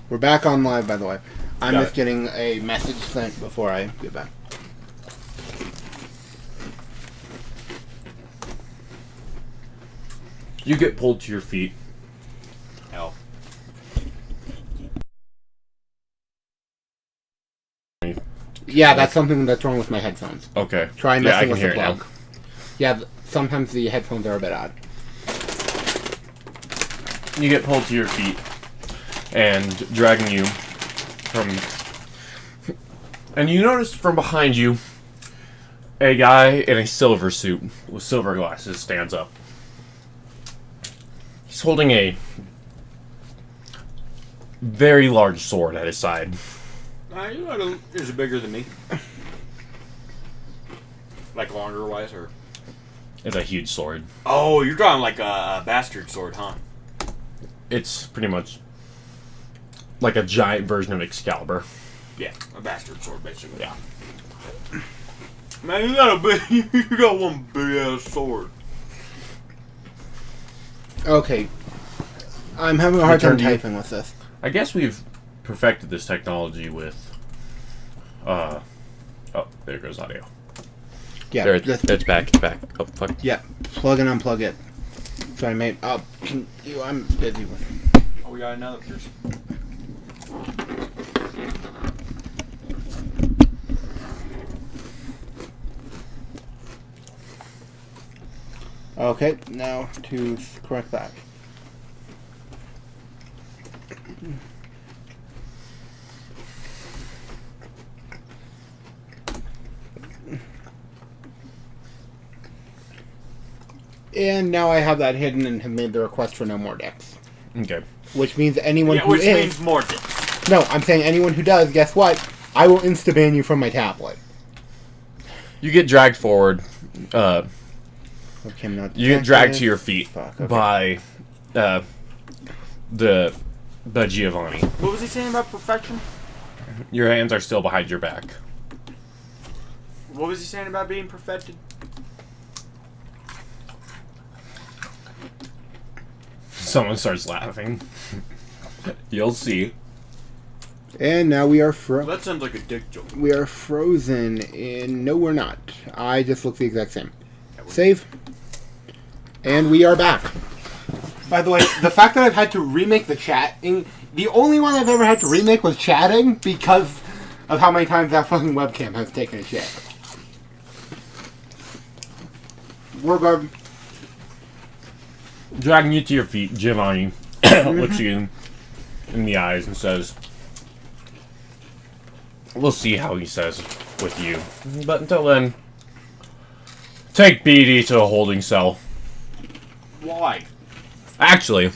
We're back on live, by the way. I'm Got just it. getting a message sent before I get back. You get pulled to your feet. Hell. Yeah, that's something that's wrong with my headphones. Okay. Try Yeah, I messing can with hear the it now. plug. Yeah, sometimes the headphones are a bit odd. You get pulled to your feet and dragging you from. And you notice from behind you a guy in a silver suit with silver glasses stands up. He's holding a very large sword at his side. You know, is it bigger than me? Like longer wise, or? It's a huge sword. Oh, you're drawing like a bastard sword, huh? It's pretty much like a giant version of Excalibur. Yeah, a bastard sword, basically. Yeah. Man, you got one big ass sword. Okay. I'm having a hard time Return to you. typing with this. I guess we've perfected this technology with. Oh, there goes audio. Yeah, There, just, it's back. It's back. Oh, fuck. yeah, plug and unplug it. Sorry, mate. Can you? I'm busy with. Oh, we got another person. Okay, now to correct that. And now I have that hidden and have made the request for no more decks. Okay. Which means anyone Yeah, who which is... means more dicks. No, I'm saying anyone who does, guess what? I will insta-ban you from my tablet. You get dragged forward. Okay, I'm not You get dragged to your feet Fuck, okay. by the Giovanni. What was he saying about perfection? Your hands are still behind your back. What was he saying about being perfected? Someone starts laughing. You'll see. And now we are That sounds like a dick joke. we are frozen in... No, we're not. I just look the exact same. Save. And we are back. By the way, the fact that I've had to remake the chatting... The only one I've ever had to remake was chatting because of how many times that fucking webcam has taken a shit. Warguard. Dragging you to your feet, Giovanni looks you in the eyes and says, "We'll see how he says with you. But until then, take BD to a holding cell. Why? Actually,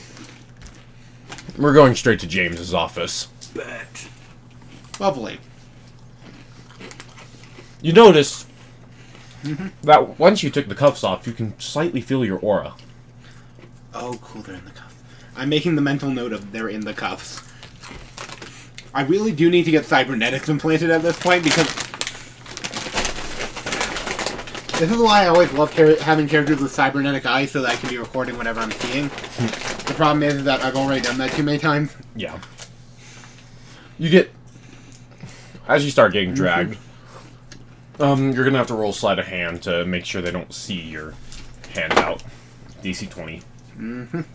we're going straight to James's office." Bet. Lovely. You notice that once you took the cuffs off, you can slightly feel your aura. Oh, cool, they're in the cuffs. I'm making the mental note of they're in the cuffs. I really do need to get cybernetics implanted at this point because... This is why I always love having characters with cybernetic eyes so that I can be recording whatever I'm seeing. The problem is that I've already done that too many times. Yeah. You get... As you start getting dragged, you're gonna have to roll sleight of hand to make sure they don't see your hand out. DC 20. And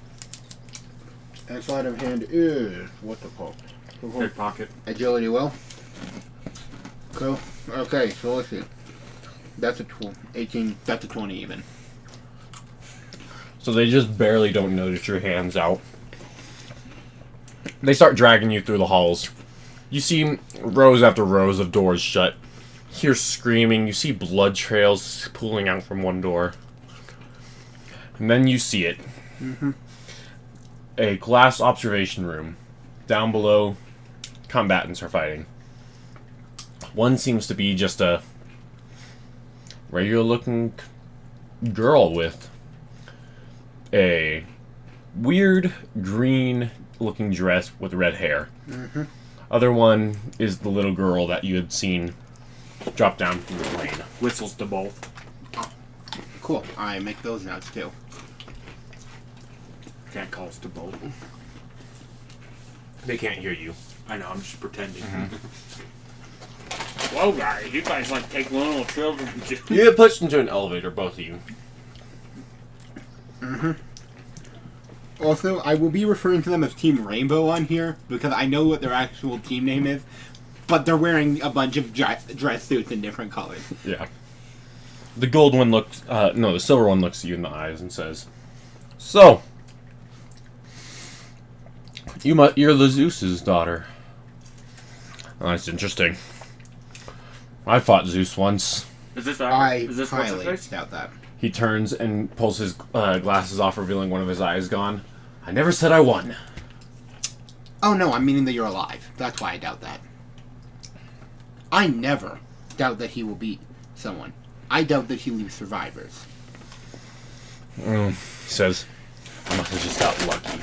sleight of hand is... What the fuck? Pickpocket. Agility will. Cool. Okay, so let's see. That's a 18. That's a 20 even. So they just barely don't notice your hands out. They start dragging you through the halls. You see rows after rows of doors shut. You hear screaming. You see blood trails pooling out from one door. And then you see it. A glass observation room. Down below, combatants are fighting. One seems to be just a regular looking girl with a weird green looking dress with red hair. Other one is the little girl that you had seen drop down from the plane. Whistles to both. Cool. I make those notes too. Can't call us to both. They can't hear you. I know, I'm just pretending. Whoa, guys, you guys like take little children to You get pushed into an elevator, both of you. Also, I will be referring to them as Team Rainbow on here, because I know what their actual team name is, but they're wearing a bunch of dress suits in different colors. Yeah. The gold one looks, no, the silver one looks at you in the eyes and says, "So, you're the Zeus's daughter. Oh, that's interesting. I fought Zeus once." Is this I what's his highly face? doubt that. He turns and pulls his glasses off, revealing one of his eyes gone. "I never said I won." Oh no, I'm meaning that you're alive. That's why I doubt that. I never doubt that he will beat someone. I doubt that he leaves survivors. He says, "I must have just got lucky."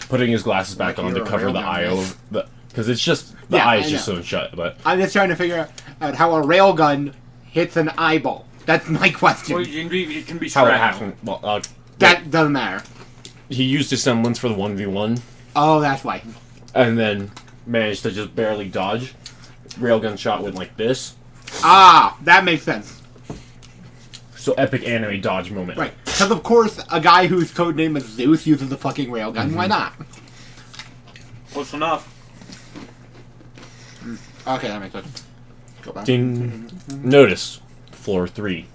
Putting his glasses back Like on to you're a cover the railgun eye miss. over the, because it's just the Yeah, eye I is just know. so shut. But I'm just trying to figure out how a railgun hits an eyeball. That's my question. Well, it can be how it shrapnel. happened? Well, That doesn't matter. he used his semblance for the 1v1, Oh, that's why. and then managed to just barely dodge. Railgun shot went like this. Ah, that makes sense. So epic anime dodge moment. Right. Because, of course, a guy whose code name is Zeus uses a fucking railgun. Why not? Close enough. Okay, that makes sense. Go back. Ding. Notice floor 3,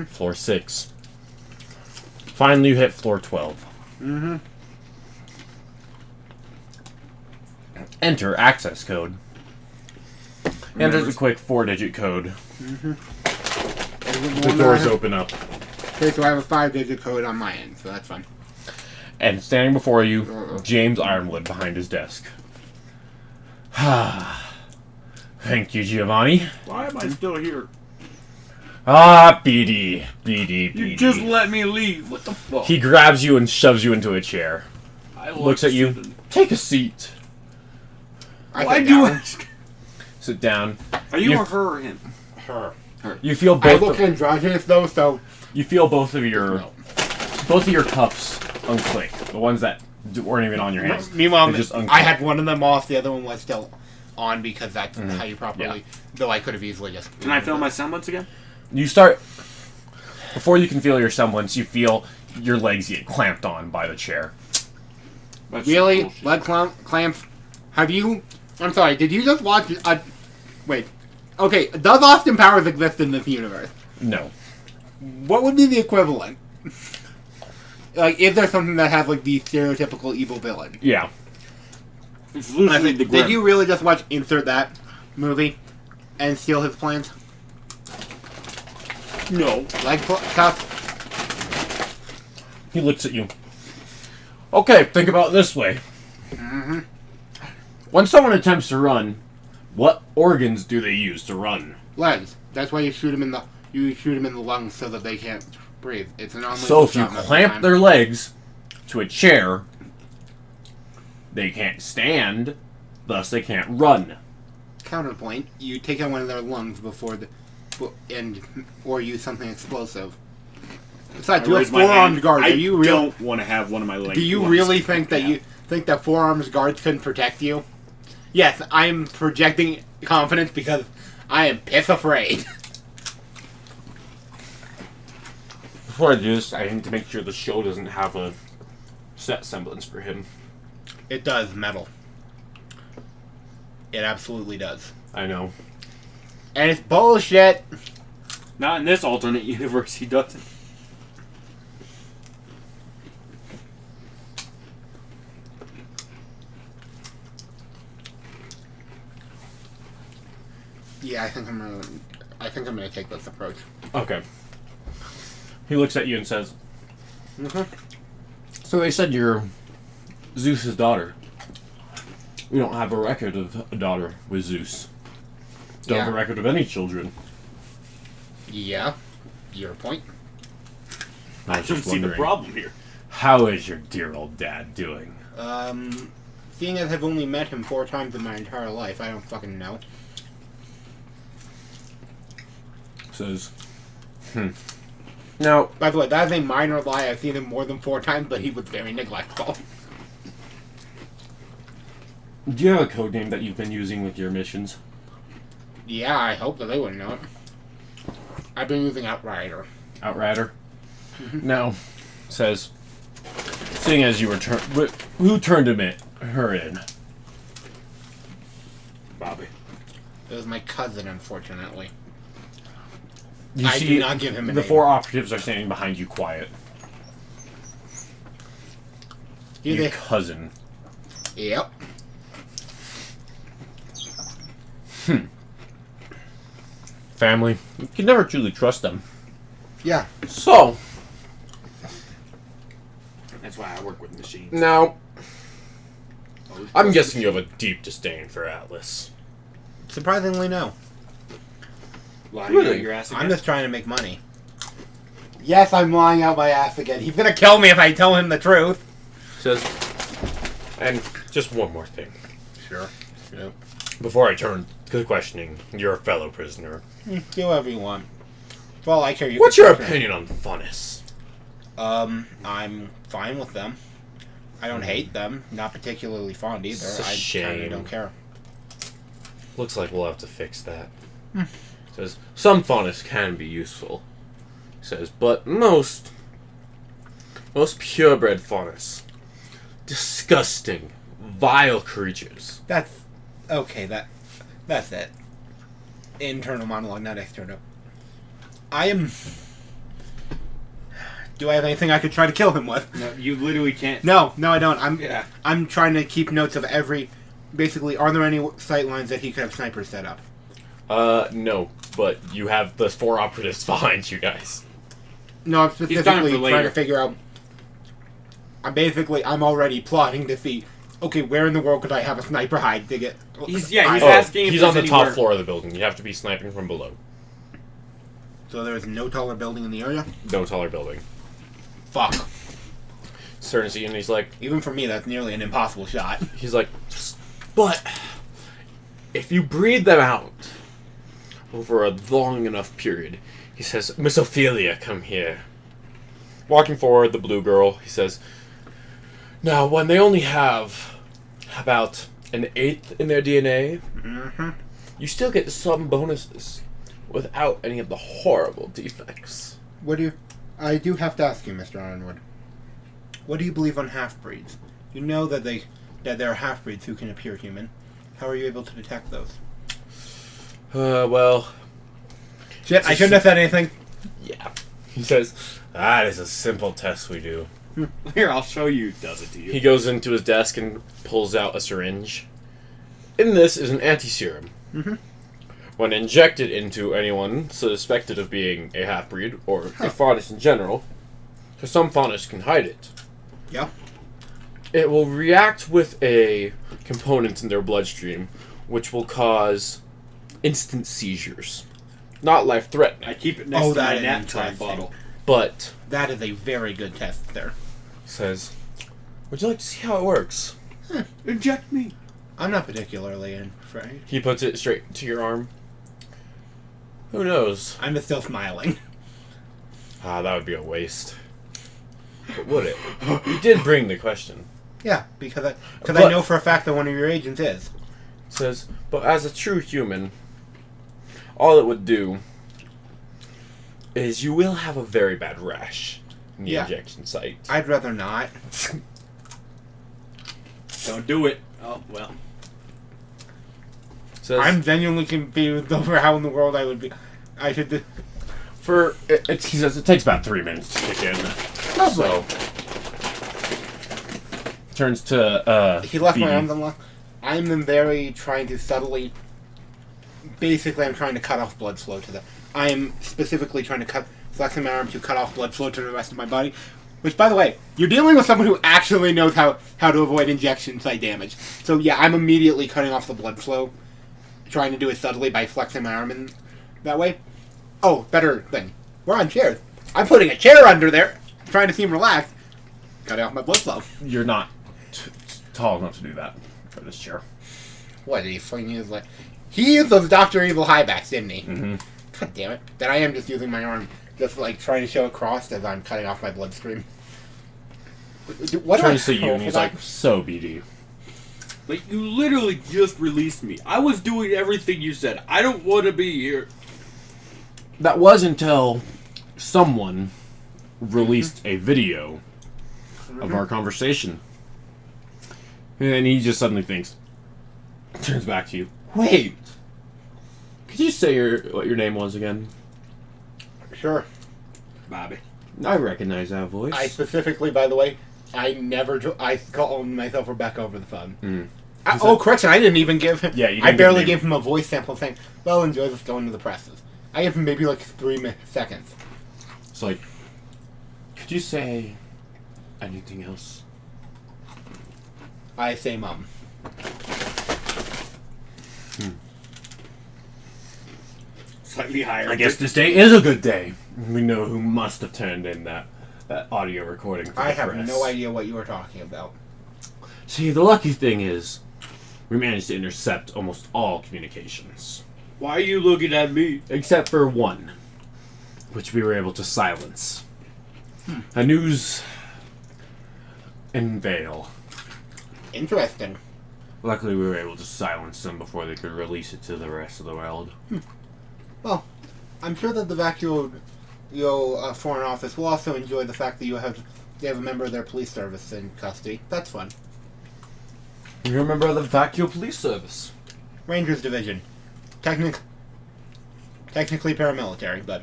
floor 6. Finally, you hit floor 12. Enter access code. Enters a quick 4-digit code. The doors open up, Okay, so I have a 5-digit code on my end, so that's fine. and standing before you, James Ironwood behind his desk. Thank you, Giovanni. Why am I still here? BD. You just let me leave. What the fuck? He grabs you and shoves you into a chair. I Looks at you. Take a seat. Why sit do you down. ask? Sit down. Are you You- or her or him? Her. You feel I both. look androgynous, though, so... You feel both of your cuffs unclick. The ones that weren't even on your hands. Meanwhile, They just unclick. I had one of them off, the other one was still on because that's how you properly... Yeah. Though I could have easily just... Can I feel my semblance again? You start before you can feel your semblance. You feel your legs get clamped on by the chair. That's Really? some bullshit. Leg clamps? Have you... I'm sorry, did you just watch... Wait. Okay, does Austin Powers exist in this universe? No. What would be the equivalent? Like, is there something that has, like, the stereotypical evil villain? Yeah. It's loosely the Did you really just watch Insert That movie and steal his plans? No. Leg cuff? He looks at you. Okay, think about it this way. When someone attempts to run, what organs do they use to run? Legs. That's why you shoot him in the lungs so that they can't breathe. It's an non-lethal So if you shot most of the clamp time. their legs to a chair, they can't stand, thus they can't run. Counterpoint, you take out one of their lungs or use something explosive. Besides, you have raise my hand. four-armed guards. I Do you really? don't want to have one of my legs. Do you lungs really cut think that down. you think that four-armed guards can protect you? Yes, I am projecting confidence because I am piss afraid. Before I do this, I need to make sure the show doesn't have a set semblance for him. It does, metal. It absolutely does. I know. And it's bullshit. Not in this alternate universe, he doesn't. Yeah, I think I'm gonna take this approach. Okay. He looks at you and says, So they said you're Zeus's daughter. We don't have a record of a daughter with Zeus. Don't have a Yeah. record of any children. Yeah, your point. I I was don't just see the wondering, problem here. how is your dear old dad doing? Seeing as I've only met him 4 times in my entire life, I don't fucking know. Says, Now, By the way, that is a minor lie. I've seen him more than 4 times, but he was very neglectful. Do you have a code name that you've been using with your missions? Yeah, I hope that they wouldn't know it. I've been using Outrider. Outrider? Now, says, seeing as you were who turned her in? Bobby. It was my cousin, unfortunately. You I see, did not give him a the name. 4 operatives are standing behind you, quiet. Your cousin. Yep. Family. You can never truly trust them. Yeah. So, That's why I work with machines. now, I'm guessing you have a deep disdain for Atlas. Surprisingly, no. Lying Really? out your ass I'm again? just trying to make money. Yes, I'm lying out my ass again. He's gonna kill me if I tell him the truth. Says, and just one more thing. Sure. Yeah. Before I turn to the questioning, you're a fellow prisoner. Do whatever you want. Well, I care. What's your opinion on Funness? I'm fine with them. I don't hate them. Not particularly fond either. It's a I kind shame. of don't care. Looks like we'll have to fix that. Says, some Funness can be useful. Says, but most purebred Funness, disgusting, vile creatures. That's okay. That's it. Internal monologue, not external. I am. Do I have anything I could try to kill him with? No, you literally can't. No, I don't. I'm trying to keep notes of every. Basically, are there any sight lines that he could have snipers set up? No, but you have the 4 operatives behind you guys. No, I'm done it specifically for trying later. to figure out. I'm already plotting to see. Okay, where in the world could I have a sniper hide to get? He's I- asking if he's there's on the top anywhere- floor of the building. You have to be sniping from below. So there is no taller building in the area. No taller building. Fuck. Certainty, and he's like, Even for me, that's nearly an impossible shot. but if you breed them out over a long enough period, he says, Miss Ophelia, come here. Walking forward, the blue girl, he says, now, when they only have about an 1/8 in their DNA, you still get some bonuses without any of the horrible defects. I do have to ask you, Mr. Ironwood. What do you believe on half-breeds? You know that there are half-breeds who can appear human. How are you able to detect those? Well, Shit, I shouldn't have said anything. yeah. He says, that is a simple test we do. Here, I'll show you. Does it to you? He goes into his desk and pulls out a syringe. In this is an anti-serum. When injected into anyone suspected of being a half-breed, or a faunus in general, because some faunus can hide it, Yeah. it will react with a component in their bloodstream, which will cause instant seizures. Not life-threatening, I keep it next Oh, to my that nap is time interesting. bottle. but That is a very good test there. says, would you like to see how it works? Inject me. I'm not particularly afraid. He puts it straight to your arm. Who knows? I'm just still smiling. That would be a waste. But would it? You did bring the question. Yeah, because I But- know for a fact that one of your agents is. Says, but as a true human, all it would do is you will have a very bad rash in the Yeah. injection site. I'd rather not. Don't do it. Oh, well. Says, I'm genuinely confused over how in the world I would be. I should. he says it takes about 3 minutes to kick in. So turns to He left my BB. arms unlocked. I'm very trying to subtly. Basically, I'm trying to cut off blood flow to the. I am specifically trying to flexing my arm to cut off blood flow to the rest of my body. Which, by the way, you're dealing with someone who actually knows how to avoid injection site damage. So yeah, I'm immediately cutting off the blood flow, trying to do it subtly by flexing my arm in that way. Oh, better thing. We're on chairs. I'm putting a chair under there, trying to seem relaxed, cutting off my blood flow. You're not tall enough to do that for this chair. What did he fling his like? He used those Dr. Evil highbacks, didn't he? Mm-hmm. God damn it. Then I am just using my arm, just like trying to show it crossed as I'm cutting off my bloodstream. What do Trying I to see you, roll and for he's that? like, so BD. Like, you literally just released me. I was doing everything you said. I don't want to be here. That was until someone released a video of our conversation. And then he just suddenly turns back to you. Wait! Could you say what your name was again? Sure. Bobby. I recognize that voice. I specifically, by the way, I called myself Rebecca over the phone. Correction, I didn't even give him... Yeah, you didn't I barely give gave him a voice sample saying, well, enjoy this going to the presses. I gave him maybe like 3 seconds. It's like, could you say anything else? I say mum. Slightly higher. I guess this day is a good day. We know who must have turned in that audio recording for I the have press. no idea what you are talking about. See, the lucky thing is, we managed to intercept almost all communications. Why are you looking at me? Except for one, which we were able to silence. A news in Vale. Interesting. Luckily, we were able to silence them before they could release it to the rest of the world. Well, I'm sure that the Vacuo Foreign Office will also enjoy the fact that they have a member of their police service in custody. That's fun. You're a member of the Vacuo Police Service. Rangers Division. Technically paramilitary, but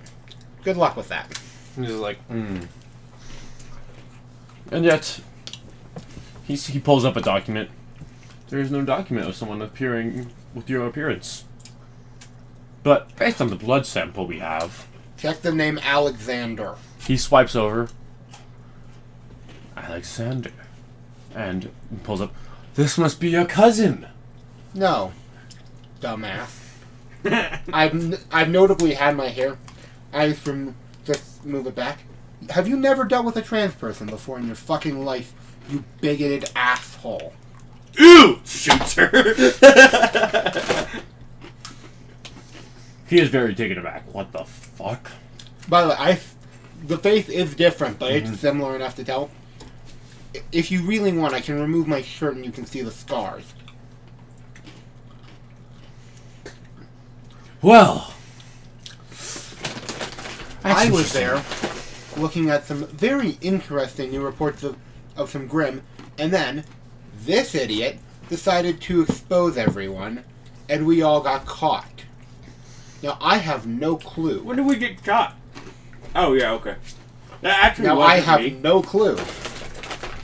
good luck with that. He's like, And yet, he pulls up a document. There is no document of someone appearing with your appearance. But based on the blood sample we have, Check the name Alexander. he swipes over Alexander and pulls up. This must be your cousin. No, dumbass. I've notably had my hair. I used to just move it back. Have you never dealt with a trans person before in your fucking life, you bigoted asshole? Ew! Shoots her. He is very taken aback. What the fuck? By the way, the face is different, but it's similar enough to tell. If you really want, I can remove my shirt and you can see the scars. Well, I was there looking at some very interesting new reports of some Grimm, and then this idiot decided to expose everyone, and we all got caught. Now, I have no clue. When did we get caught? Oh, yeah, okay. That actually Now, wasn't I have me. no clue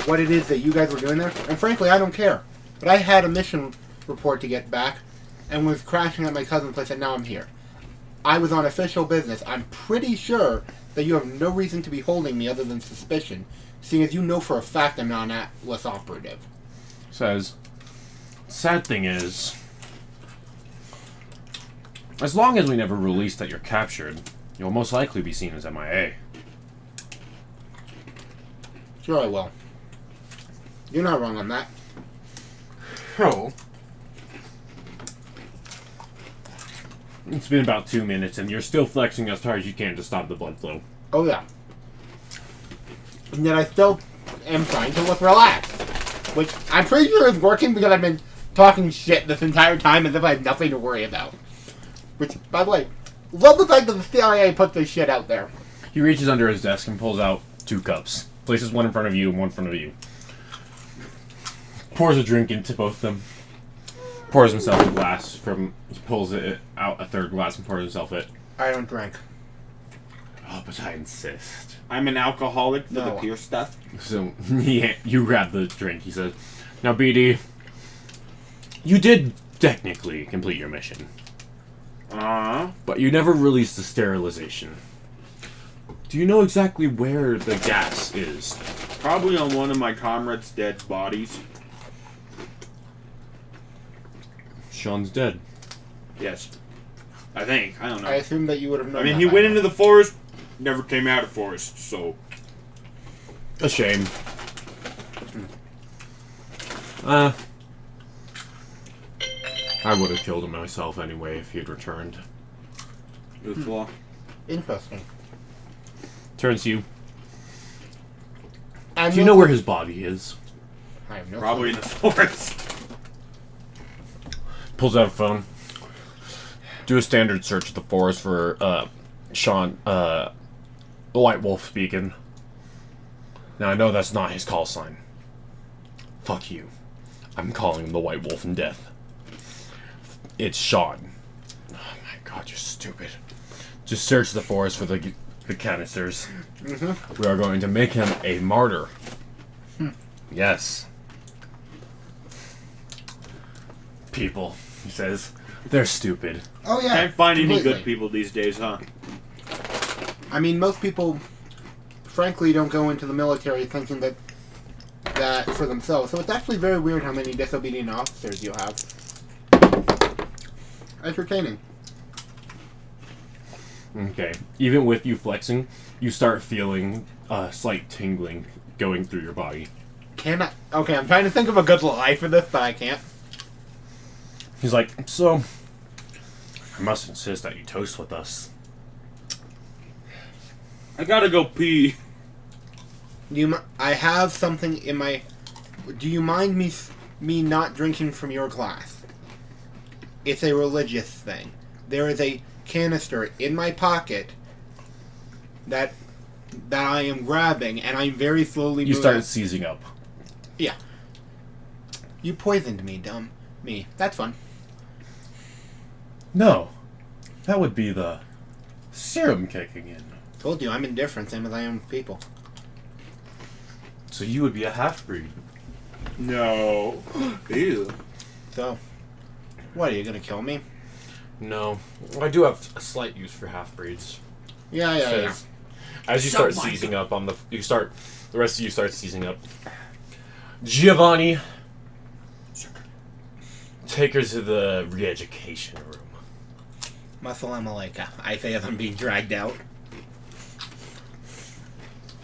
what it is that you guys were doing there, and frankly, I don't care. But I had a mission report to get back, and was crashing at my cousin's place, and now I'm here. I was on official business. I'm pretty sure that you have no reason to be holding me other than suspicion, seeing as you know for a fact I'm not an Atlas operative. says, sad thing is, as long as we never release that you're captured, you'll most likely be seen as MIA. Sure I will. You're not wrong on that. Oh. It's been about 2 minutes, and you're still flexing as hard as you can to stop the blood flow. Oh yeah. And yet I still am trying to look relaxed. Which I'm pretty sure is working because I've been talking shit this entire time as if I have nothing to worry about. Which, by the way, love the fact that the CIA put this shit out there. He reaches under his desk and pulls out 2 cups. Places one in front of you and one in front of you. Pours a drink into both of them. Pours himself a glass from... He pulls it out a third glass and pours himself it. I don't drink. Oh, but I insist. I'm an alcoholic for the No. pure stuff. So, yeah, you grab the drink, he says. Now, BD, you did technically complete your mission. But you never released the sterilization. Do you know exactly where the gas is? Probably on one of my comrades' dead bodies. Sean's dead. Yes. I think. I don't know. I assume that you would have known. I mean, that he by went now. into the forest, never came out of forest, so... A shame. I would have killed him myself anyway if he had returned. Good flaw. Interesting. Turns to you. And Do you know where his body is? I have no Probably in clue. the forest. Pulls out a phone. Do a standard search of the forest for Sean, the White Wolf speaking. Now I know that's not his call sign. Fuck you. I'm calling him the White Wolf in death. It's Sean. Oh my god, you're stupid. Just search the forest for the canisters. We are going to make him a martyr. Yes. People, he says, they're stupid. Oh yeah. Can't find any completely. good people these days, huh? I mean, most people, frankly, don't go into the military thinking that for themselves. So it's actually very weird how many disobedient officers you have. Entertaining. Okay. Even with you flexing, you start feeling a slight tingling going through your body. Can I? Okay, I'm trying to think of a good lie for this, but I can't. He's like, so, I must insist that you toast with us. I gotta go pee. I have something in my. Do you mind me not drinking from your glass? It's a religious thing. There is a canister in my pocket that I am grabbing, and I'm very slowly. You start seizing up. Yeah. You poisoned me, dumb me. That's fun. No, that would be the serum kicking in. Told you, I'm indifferent, same as I am with people. So you would be a half-breed. No. Ew. So, what, are you gonna kill me? No, I do have a slight use for half-breeds. Yeah. Says, as you start seizing up on the rest of you start seizing up. Giovanni, take her to the re-education room. Assalamu alaikum. I say as I'm being dragged out.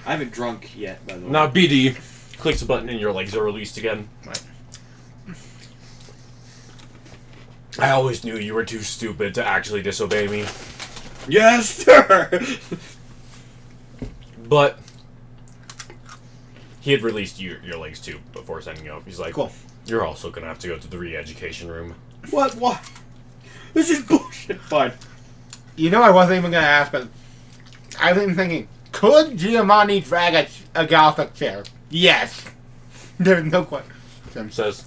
I haven't drunk yet, by the way. Now BD clicks a button and your legs are released again. Right. I always knew you were too stupid to actually disobey me. Yes, sir! But he had released your legs too before sending you up. He's like, Cool. You're also gonna have to go to the re-education room. What? This is bullshit. Fine. You know, I wasn't even gonna ask, but I've been thinking, could Giovanni drag a Gothic chair? Yes. There's no question. Says,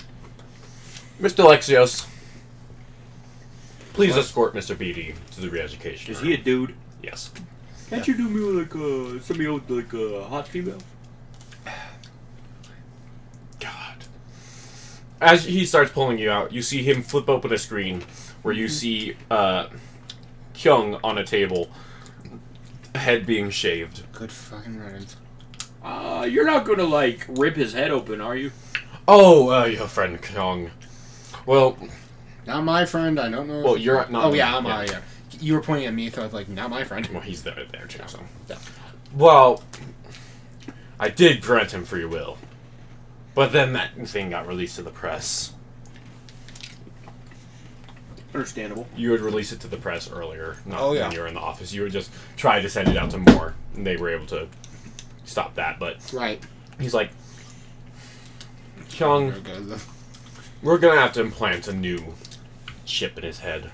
Mr. Lexios, please escort Mr. BD to the re-education Is room. he a dude? Yes. Can't you do me like send me out like a hot female? God. As he starts pulling you out, you see him flip open a screen where you see Kyung on a table, head being shaved. Good fucking riddance. You're not gonna like rip his head open, are you? Oh, your friend Kyung. Well, Not my friend, I don't know. well, you're not. Oh, yeah, yeah. You were pointing at me, so I was like, not my friend. Well, he's there too. So. Yeah. Well, I did grant him free will, but then that thing got released to the press. Understandable. You would release it to the press earlier, not Oh, yeah. when you were in the office. You would just try to send it out to more, and they were able to stop that. But Right. he's like, Kyung, There goes the- we're gonna have to implant a new chip in his head.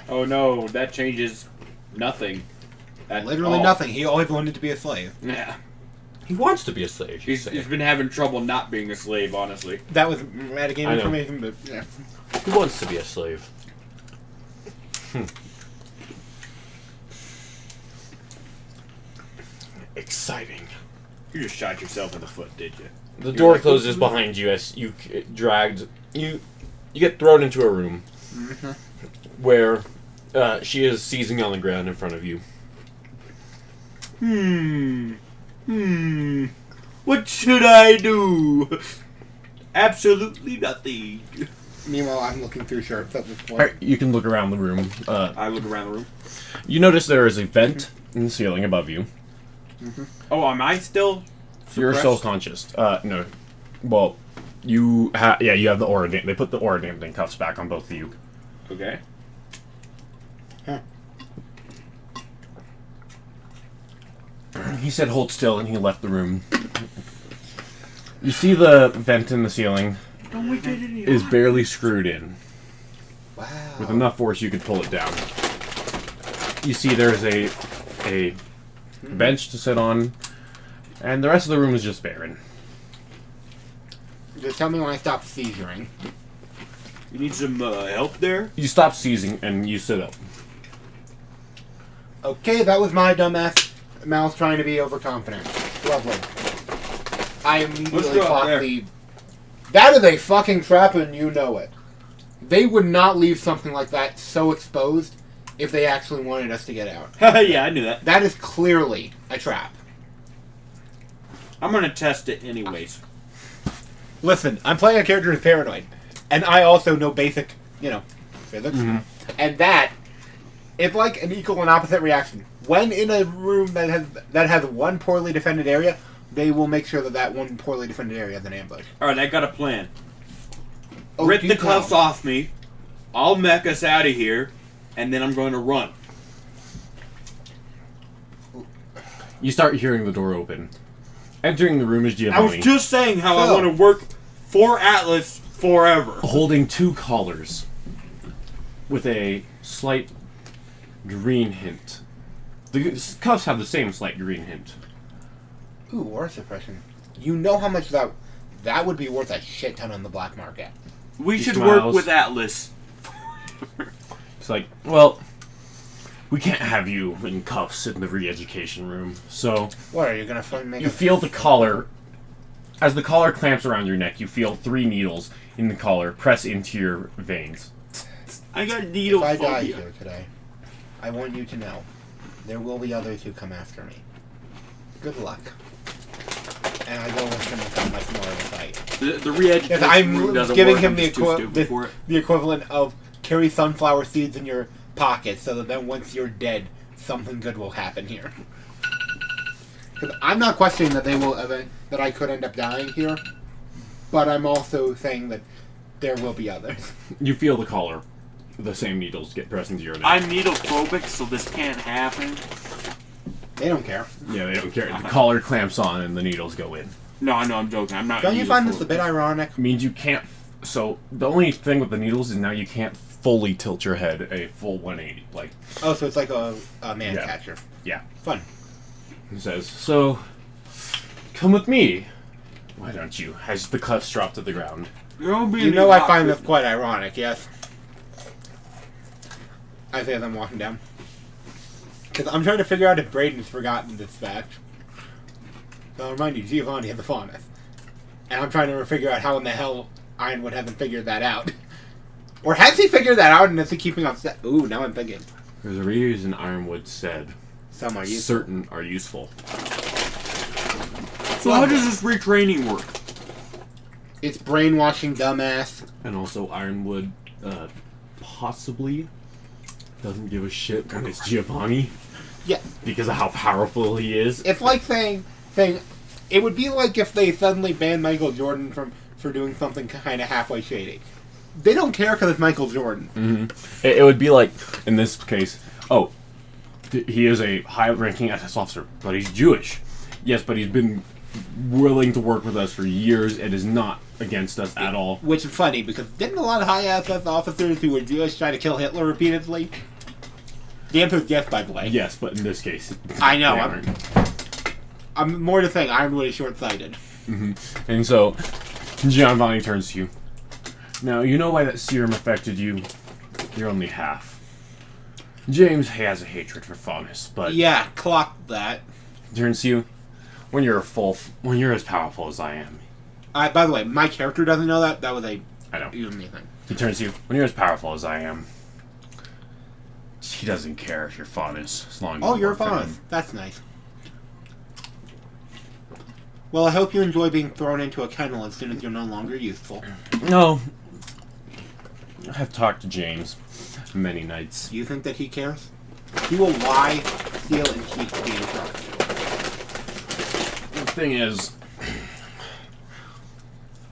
Oh no, that changes nothing. At Literally all. nothing. He always wanted to be a slave. Yeah. He wants to be a slave. He's been having trouble not being a slave, honestly. That was metagame I know. information, but yeah. He wants to be a slave. Exciting. You just shot yourself in the foot, did you? The door closes behind you as you you get thrown into a room where she is seizing on the ground in front of you. What should I do? Absolutely nothing. Meanwhile, I'm looking through shirts at this point. Alright, you can look around the room. I look around the room. You notice there is a vent in the ceiling above you. Oh, am I still? You're suppressed? still conscious. No. Well, you have you have the aura. They put the aura dampening cuffs back on both of you. Okay. He said hold still and he left the room. You see the vent in the ceiling Don't we get any is barely screwed in. Wow. With enough force, you could pull it down. You see there's a bench to sit on, and the rest of the room is just barren. Just tell me when I stop seizuring. You need some help there? You stop seizing, and you sit up. Okay, that was my dumbass mouse trying to be overconfident. Lovely. I immediately caught the... That is a fucking trap, and you know it. They would not leave something like that so exposed if they actually wanted us to get out. Yeah, I knew that. That is clearly a trap. I'm gonna test it anyways. Listen, I'm playing a character who's paranoid, and I also know basic, physics. Mm-hmm. And that is like an equal and opposite reaction. When in a room that has one poorly defended area, they will make sure that one poorly defended area is an ambush. Alright, I got a plan. Oh, Rip do the cuffs tell. off me. I'll mech us out of here, and then I'm going to run. You start hearing the door open. Entering the room is I Giovanni, was just saying how I So- want to work for Atlas forever. holding two collars with a slight green hint. The cuffs have the same slight green hint. Ooh, war suppression. You know how much that would be worth a shit ton on the black market. We He should smiles. work with Atlas. It's like, well, we can't have you in cuffs in the re-education room. So What, are you gonna fucking make you feel the collar. As the collar clamps around your neck, you feel 3 needles in the collar press into your veins. I got needle If I die phobia. here today, I want you to know, there will be others who come after me. Good luck. And I go with him without much more of a fight. The re-education I'm room doesn't giving work. him I'm the, just too stupid for it. the equivalent of carry sunflower seeds in your pocket so that then once you're dead, something good will happen here. Because I'm not questioning that that I could end up dying here, but I'm also saying that there will be others. You feel the collar. The same needles get pressed into your neck. I'm needle phobic, so this can't happen. They don't care. Yeah, they don't care. The collar clamps on and the needles go in. No, I know, I'm joking. I'm not. Don't you needle find this a phobic. bit ironic? Means you can't. So the only thing with the needles is now you can't fully tilt your head a full 180. Like, Oh, so it's like a man Yeah. catcher. yeah. Fun. He says, "So, come with me. Why don't you?" As the cuffs drop to the ground. You know I find this quite ironic, yes? I say as I'm walking down. Because I'm trying to figure out if Braden's forgotten this fact. So I'll remind you, Giovanni had the faunus. And I'm trying to figure out how in the hell Ironwood hasn't figured that out. Or has he figured that out and is he keeping on set? Ooh, now I'm thinking. There's a reason Ironwood said, Some are useful. certain are useful. So how does this retraining work? It's brainwashing, dumbass. And also Ironwood, possibly doesn't give a shit when it's Giovanni. Yeah. Because of how powerful he is. It's like saying it would be like if they suddenly banned Michael Jordan for doing something kind of halfway shady. They don't care because it's Michael Jordan. Mm-hmm. It would be like, in this case, he is a high-ranking SS officer, but he's Jewish. Yes, but he's been willing to work with us for years and is not against us at all. Which is funny because didn't a lot of high SS officers who were Jewish try to kill Hitler repeatedly? The answer is yes, by the way. Yes, but in this case, I know. they aren't. I'm more to saying Ironwood is short-sighted. And so, Giovanni turns to you. Now, you know why that serum affected you? You're only half. James has a hatred for Faunus, but Yeah, clock that. turns to you. When you're as powerful as I am, By the way, my character doesn't know that. That was a I know. only thing. He turns to you. When you're as powerful as I am, he doesn't care if you're Faunus, as long as Oh, you you're work for fine. him. That's nice. Well, I hope you enjoy being thrown into a kennel as soon as you're no longer useful. No. I've talked to James many nights. Do you think that he cares? He will lie, steal, and cheat to be in charge. The thing is,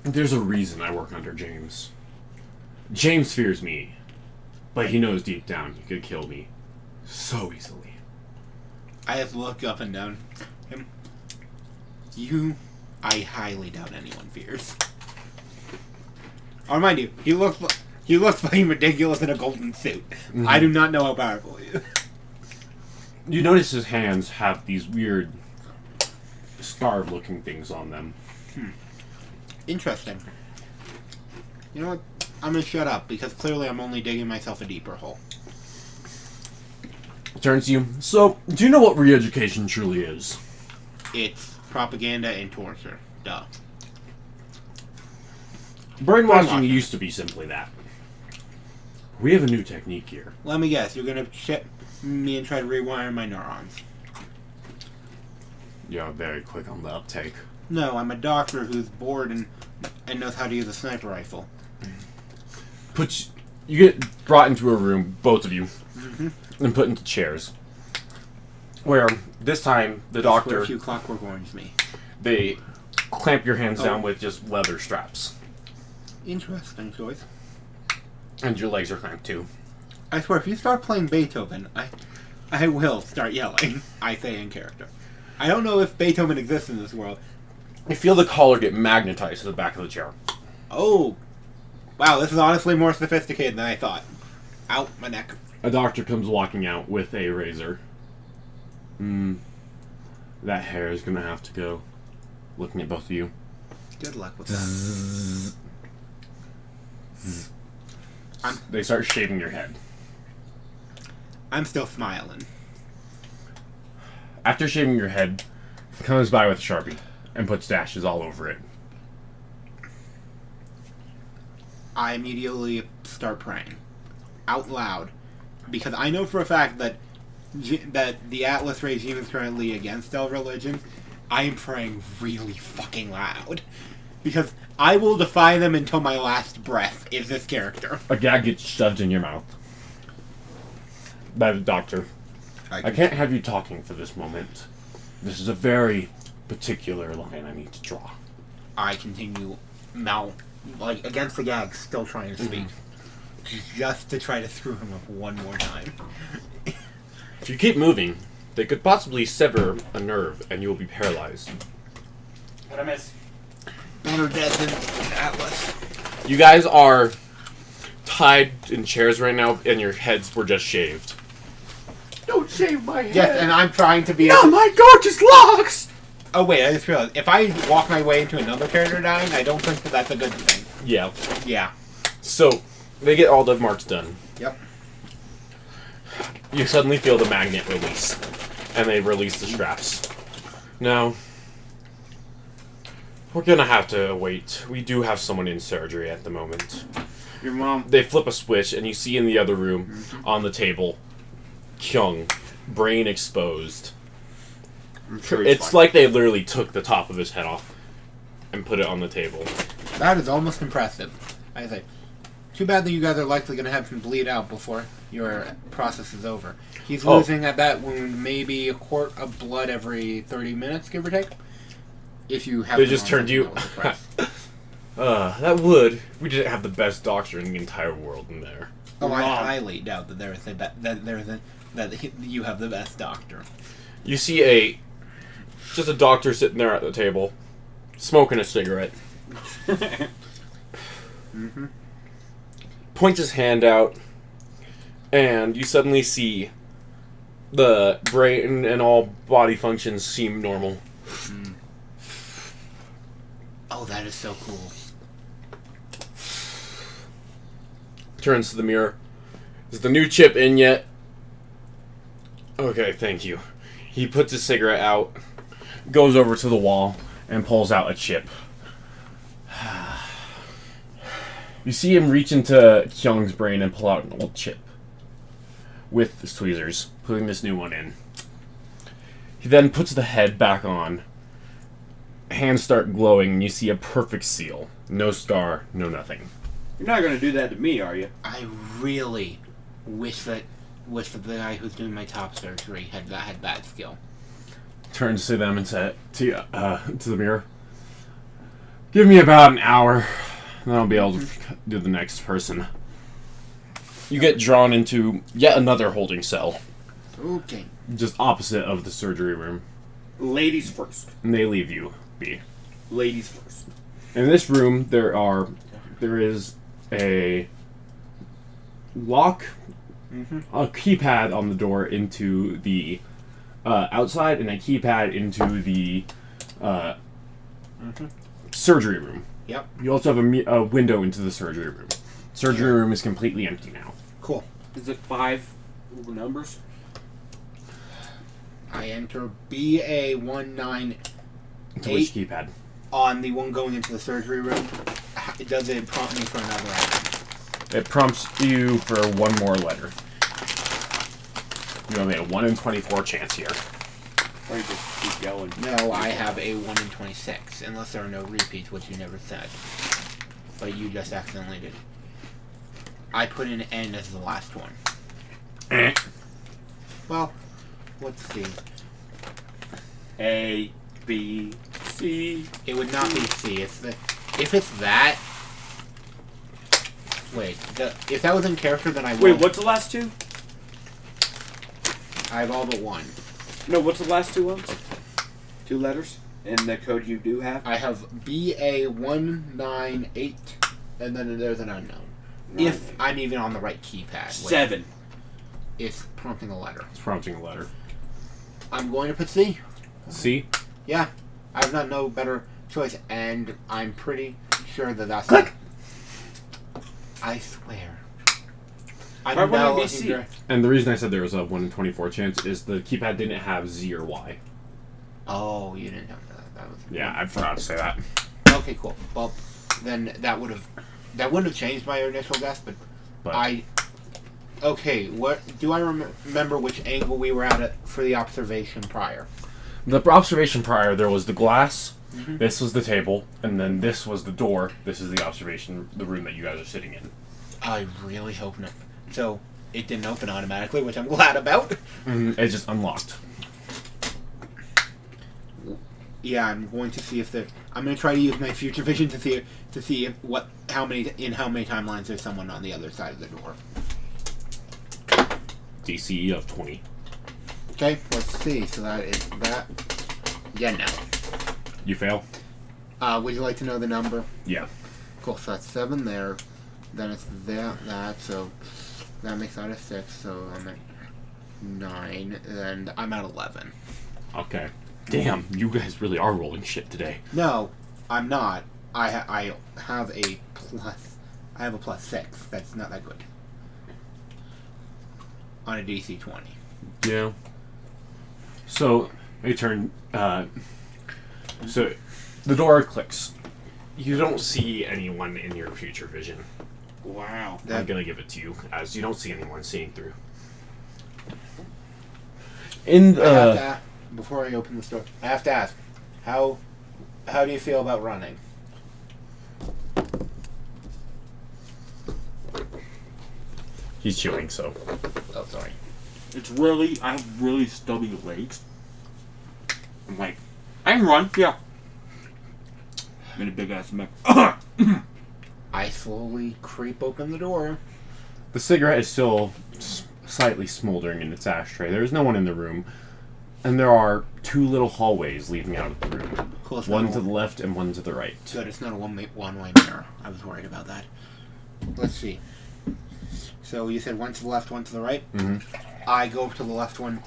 there's a reason I work under James. James fears me, but he knows deep down he could kill me so easily. I just look up and down him. I highly doubt anyone fears. I'll remind you, he looks fucking ridiculous in a golden suit. I do not know how powerful he is. You notice his hands have these weird scarred-looking things on them. Interesting. You know what? I'm gonna shut up, because clearly I'm only digging myself a deeper hole. Turns to you. So, do you know what re-education truly is? It's propaganda and torture. Duh. Brainwashing used to be simply that. We have a new technique here. Let me guess, you're gonna shit me and try to rewire my neurons. You're very quick on the uptake. No, I'm a doctor who's bored and knows how to use a sniper rifle. You get brought into a room, both of you, and put into chairs. Where this time the doctor, If you Clockwork Orange me. they clamp your hands down with just leather straps, Interesting choice. and your legs are clamped too. I swear, if you start playing Beethoven, I will start yelling. I say in character. I don't know if Beethoven exists in this world. You feel the collar get magnetized to the back of the chair. Oh, wow! This is honestly more sophisticated than I thought. Ow, my neck. A doctor comes walking out with a razor. That hair is gonna have to go. Looking at both of you. Good luck with that. They start shaving your head. I'm still smiling. After shaving your head, comes by with a Sharpie and puts dashes all over it. I immediately start praying. Out loud. Because I know for a fact that that the Atlas regime is currently against all religions. I am praying really fucking loud. Because I will defy them until my last breath is this character. A gag gets shoved in your mouth by the doctor. I can't have you talking for this moment. This is a very particular line I need to draw. I continue against the gag, still trying to speak. Just to try to screw him up one more time. If you keep moving, they could possibly sever a nerve and you will be paralyzed. What I miss? Better dead than Atlas. You guys are tied in chairs right now and your heads were just shaved. Don't shave my head. Yes, and I'm trying to be... my gorgeous locks! Oh wait, I just realized, if I walk my way into another character dying, I don't think that that's a good thing. Yeah. Yeah. So, they get all the marks done. Yep. You suddenly feel the magnet release, and they release the straps. Now, we're gonna have to wait. We do have someone in surgery at the moment. Your mom. They flip a switch, and you see in the other room, on the table, Kyung, brain exposed. I'm sure It's like they literally took the top of his head off and put it on the table. That is almost impressive. I say, too bad that you guys are likely going to have him bleed out before your process is over. He's losing at that wound maybe a quart of blood every 30 minutes, give or take. If you have. They just turned you. That would. If we didn't have the best doctor in the entire world in there. Oh, I highly doubt that you have the best doctor. You see just a doctor sitting there at the table, smoking a cigarette. Points his hand out, and you suddenly see the brain and all body functions seem normal. Oh, that is so cool. Turns to the mirror. Is the new chip in yet? Okay, thank you. He puts his cigarette out, goes over to the wall, and pulls out a chip. You see him reach into Kyung's brain and pull out an old chip with the tweezers, putting this new one in. He then puts the head back on. Hands start glowing, and you see a perfect seal. No scar, no nothing. You're not gonna do that to me, are you? I really wish that the guy who's doing my top surgery had that skill. Turns to them and said to the mirror, "Give me about an hour, and I'll be able to do the next person." You get drawn into yet another holding cell, Okay. just opposite of the surgery room, Ladies first. and they leave you be. Ladies first. In this room, there are there is a lock, a keypad on the door into the outside, and a keypad into the surgery room. Yep. You also have a window into the surgery room. Surgery room is completely empty now. Cool. Is it 5 numbers? I enter BA198 To which keypad? on the one going into the surgery room. Does it prompt me for another item? It prompts you for one more letter. You have a 1 in 24 chance here. Or you just keep going? No, I have a 1 in 26, unless there are no repeats, which you never said. But you just accidentally did. I put in N as the last one. Well, let's see. A, B, C. It would not be C. If it's that... Wait, if that was in character, then I will... Wait, what's the last two? I have all but one. No, what's the last 2 ones? 2 letters? And the code you do have? I have BA198, and then there's an unknown. If I'm even on the right keypad. 7. It's prompting a letter. It's prompting a letter. I'm going to put C. C? Yeah. I have not no better choice, and I'm pretty sure that that's... Click! I swear. Why I'm wouldn't now it be looking C? dir- And the reason I said there was a 1 in 24 chance is the keypad didn't have Z or Y. Oh, you didn't have that. That was... Yeah, I forgot to say that. Okay, cool. Well, then that wouldn't have changed my initial guess, but I... Okay, what... Do I remember which angle we were at for the observation prior? The observation prior, there was the glass, this was the table, and then this was the door. This is the observation, the room that you guys are sitting in. I really hope not. So, it didn't open automatically, which I'm glad about. It's just unlocked. Yeah, I'm going to see if there... I'm going to try to use my future vision to see if how many timelines there's someone on the other side of the door. DC of 20. Okay, let's see. So that is that. Yeah, no. You fail? Would you like to know the number? Yeah. Cool, so that's 7 there. Then it's that, so that makes that a 6, so I'm at 9, and I'm at 11. Okay. Damn, you guys really are rolling shit today. No, I'm not. I have a plus 6. That's not that good. On a DC 20. Yeah. So, they turn, so, the door clicks. You don't see anyone in your future vision. Wow. I'm gonna give it to you, as you don't see anyone seeing through. Before I open the store, I have to ask, how do you feel about running? He's chewing, so. Oh, sorry. I have really stubby legs. I'm like, I can run, yeah. I'm in a big ass mech. I slowly creep open the door. The cigarette is still slightly smoldering in its ashtray. There is no one in the room, and there are 2 little hallways leading out of the room. Cool, it's One not to the left and one to the right. Good, it's not a one-way mirror. I was worried about that. Let's see. So you said one to the left, one to the right? Mm-hmm. I go to the left one.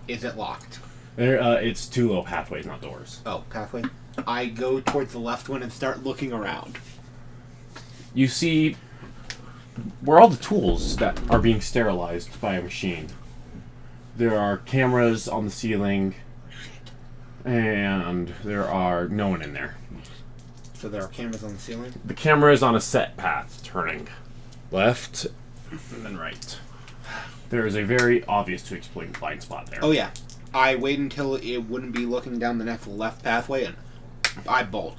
Is it locked? It's 2 little pathways, not doors. Oh, pathway. I go towards the left one and start looking around. You see where all the tools that are being sterilized by a machine. There are cameras on the ceiling, and there are no one in there. So there are cameras on the ceiling? The camera is on a set path, turning left and then right. There is a very obvious to explain blind spot there. Oh, yeah. I wait until it wouldn't be looking down the next left pathway, and I bolt.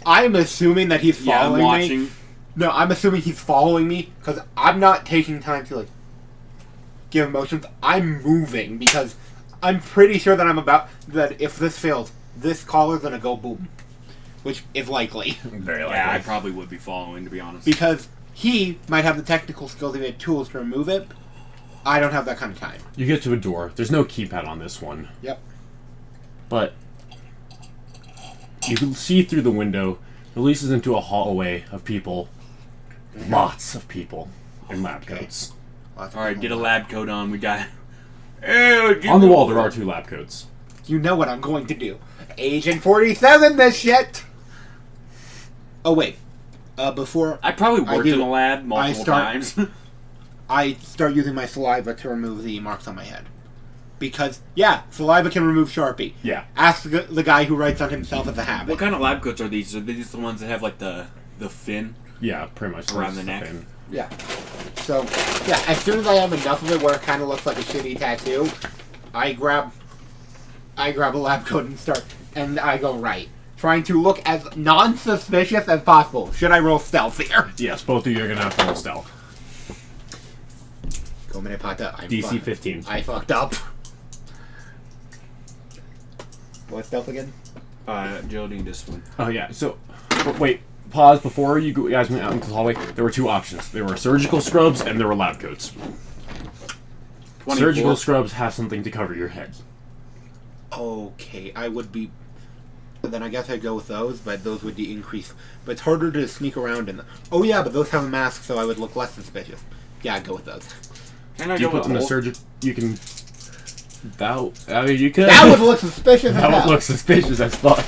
I'm assuming that he's following I'm watching. me. No, I'm assuming he's following me, because I'm not taking time to, give emotions. I'm moving, because I'm pretty sure that if this fails, this collar's gonna go boom. Which is likely. Very likely. Yeah, I probably would be following, to be honest. Because he might have the technical skills and the tools to remove it. I don't have that kind of time. You get to a door. There's no keypad on this one. Yep. But you can see through the window. It releases into a hallway of people Lots of people in lab coats. Lots of All right, people get a want- lab coat on. We got. Hey, On the wall, there are 2 lab coats. You know what I'm going to do. Agent 47 this shit! Oh, wait. Before I probably I worked do- in the lab multiple times. I start using my saliva to remove the marks on my head. Because, yeah, saliva can remove Sharpie. Yeah. Ask the guy who writes on himself as a habit. What kind of lab coats are these? Are these the ones that have like the fin? Yeah, pretty much. Around that's the neck. thing. Yeah. So, yeah, as soon as I have enough of it where it kind of looks like a shitty tattoo, I grab a lab coat and I go right. Trying to look as non-suspicious as possible. Should I roll stealth here? Yes, both of you are going to have to roll stealth. Go minute pata. DC 15. I fucked up. What's stealth again? Agility and discipline. Oh, yeah. So, but wait. Pause. Before you guys went out into the hallway, there were 2 options. There were surgical scrubs and there were lab coats. 24. Surgical scrubs have something to cover your head. Okay, I would be... Then I guess I'd go with those, but those would increase. But it's harder to sneak around in them. Oh yeah, but those have a mask, so I would look less suspicious. Yeah, I'd go with those. Can I Do you go put with them in a both? surgical... You can... I mean, you could. That would look suspicious as That hell. would look suspicious as fuck.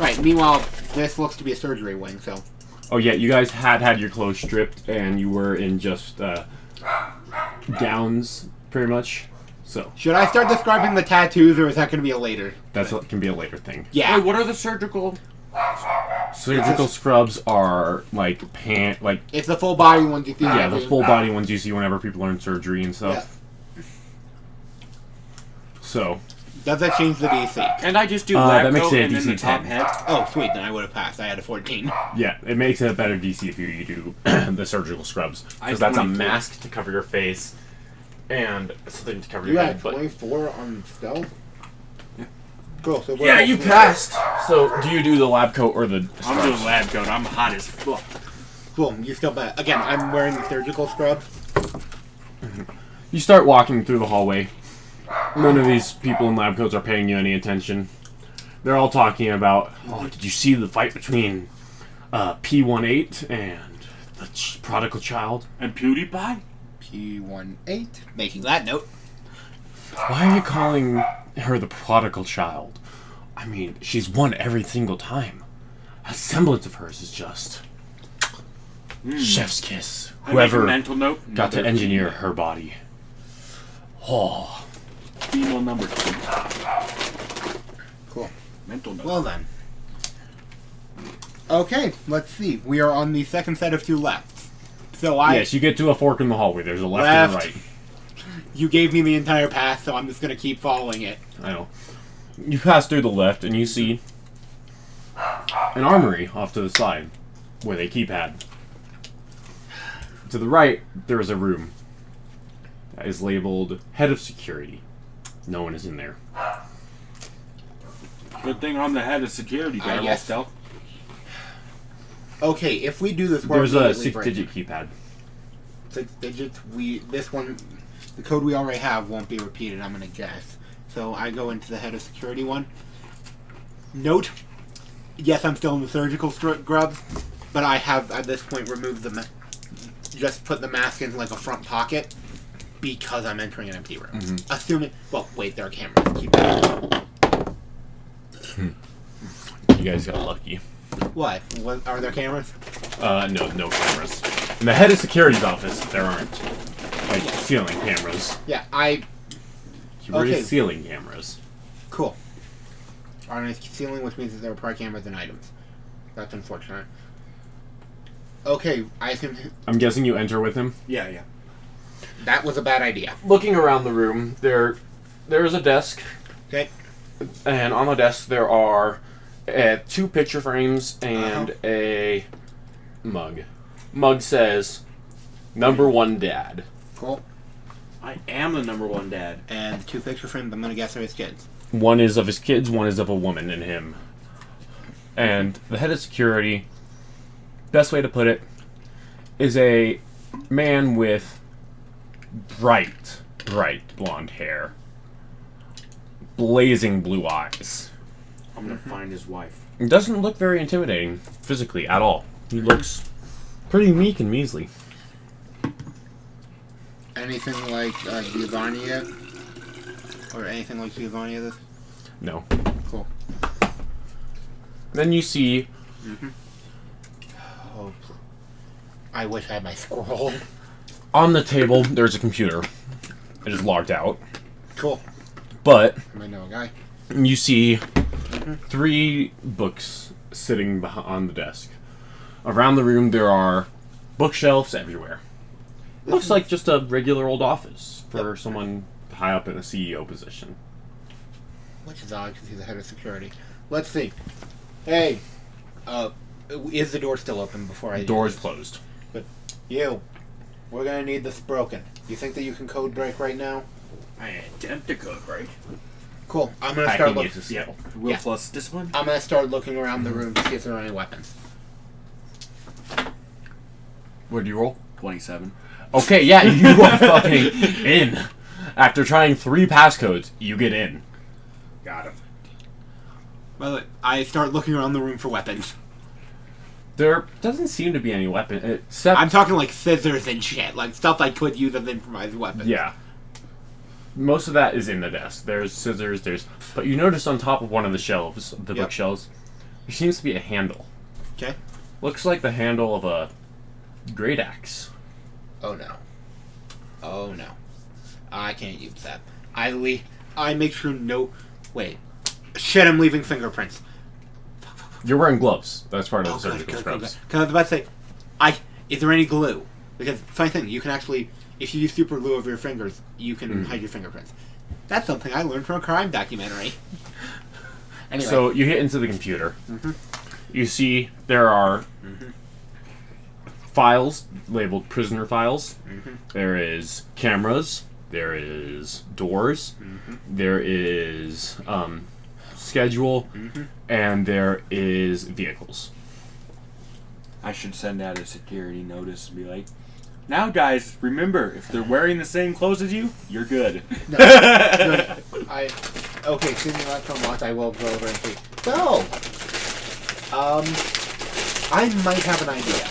Right, meanwhile, this looks to be a surgery wing, so... Oh yeah, you guys had your clothes stripped and you were in just gowns, pretty much. So Should I start describing the tattoos, or is that going to be a later? that's what can be a later thing. Yeah. Wait, what are the surgical? Surgical scrubs are like like It's the full body ones you see. yeah, the full body ones you see whenever people are in surgery and Yeah. stuff. So Does that change the DC? And I just do lab that makes coat it a and then the DC top 10. hat. Oh, sweet, then I would have passed. I had a 14. yeah, it makes it a better DC if you do the surgical scrubs I because that's a 24. mask to cover your face and something to cover You your had head. But 24 on stealth? Yeah. Cool, so yeah, you passed. So do you do the lab coat or the I'm scrubs? doing lab coat. I'm hot as fuck. Cool, you still bet. Again, I'm wearing the surgical scrub. You start walking through the hallway. None of these people in lab coats are paying you any attention. They're all talking about, oh, did you see the fight between P18 and the prodigal child? And PewDiePie? P18. Making that note. Why are you calling her the prodigal child? I mean, she's won every single time. A semblance of hers is just chef's kiss. I make a Whoever mental note. got to Another engineer female. her body. Oh. Female number 2. Cool. Mental note. Well then. Okay, let's see. We are on the second set of 2 left. So Yes, you get to a fork in the hallway. There's a left and a Left. right. You gave me the entire path, so I'm just gonna keep following it. I know. You pass through the left and you see an armory off to the side where they keep keypad. To the right, there is a room that is labeled Head of Security. No one is in there. Good thing I'm the head of security. Got all yes. stealth. Okay, if we do this, we're There's a immediately breaking. 6-digit keypad. 6 digits. This one, the code we already have won't be repeated. I'm gonna guess. So I go into the head of security one. Note: yes, I'm still in the surgical scrubs, but I have at this point removed the just put the mask in like a front pocket because I'm entering an empty room. Assuming, well, wait, there are cameras. Keep that. You guys got lucky. What? Are there cameras? No cameras. In the Head of Security's office, there aren't. Like, ceiling cameras. Yeah, Okay. Okay. Ceiling cameras. Cool. On a ceiling, which means that there are probably cameras and items. That's unfortunate. Okay, I assume I'm guessing you enter with him. Yeah. that was a bad idea. Looking around the room, there is a desk. Okay. And on the desk there are 2 picture frames and a mug. Mug says, "Number 1 Dad." Cool. I am the number 1 dad. And 2 picture frames, I'm gonna guess are his kids. One is of his kids, one is of a woman and him. And the head of security, best way to put it, is a man with bright blonde hair. Blazing blue eyes. I'm gonna find his wife. It doesn't look very intimidating physically at all. He looks Pretty meek and measly. Anything like Giovanni yet? Or anything like Giovanni this? No. Cool. Then you see Oh, I wish I had my scroll. on the table there's a computer. It is logged out. Cool. But I might know a guy. you see 3 books sitting on the desk. Around the room there are bookshelves everywhere. Looks like just a regular old office for someone high up in a CEO position. Which is odd because he's the head of security. Let's see. Hey, is the door still open before I... Door's closed. But you, we're gonna need this broken. You think that you can code break right now? I attempt to code break. Cool. I'm gonna start Hacking looking. is a skill. Will Yeah. plus discipline? I'm gonna start looking around the room to see if there are any weapons. Where do you roll? 27. Okay, yeah, you are fucking in. After trying 3 passcodes, you get in. Got him. By the way, I start looking around the room for weapons. There doesn't seem to be any weapon, except... I'm talking like scissors and shit, like stuff I could use as improvised weapons. Yeah. Most of that is in the desk. There's scissors, But you notice on top of one of the shelves, the Yep. bookshelves, there seems to be a handle. Okay. Looks like the handle of a great axe. Oh no. Oh no. I can't use that. I make sure no... Wait. Shit, I'm leaving fingerprints. You're wearing gloves. That's part of Oh, the good, surgical good, good, good. scrubs. Because I was about to say, is there any glue? Because, funny thing, you can actually, if you use super glue over your fingers, you can hide your fingerprints. That's something I learned from a crime documentary. Anyway. So you hit into the computer. You see there are files labeled prisoner files. There is cameras. There is doors. There is schedule. And there is vehicles. I should send out a security notice and be like, now guys, remember, if they're wearing the same clothes as you, you're good. No, okay, assuming that's unlocked, I will go over and see. So, I might have an idea.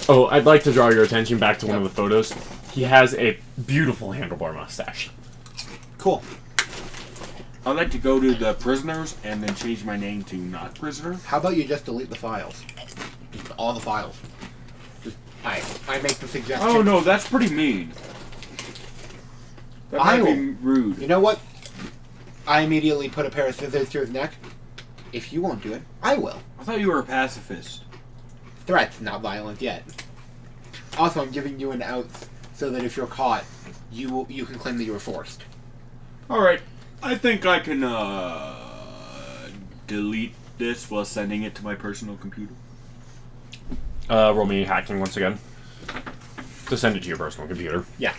Oh, I'd like to draw your attention back to one of the photos. He has a beautiful handlebar mustache. Cool. I'd like to go to the prisoners and then change my name to not prisoner. How about you just delete the files? Just all the files. Just, I make the suggestion. Oh no, that's pretty mean. That might be rude. You know what? I immediately put a pair of scissors to his neck. If you won't do it, I will. I thought you were a pacifist. Threats, not violent yet. Also, I'm giving you an out so that if you're caught, you can claim that you were forced. Alright, I think I can delete this while sending it to my personal computer. Roll me hacking once again. To send it to your personal computer. Yeah.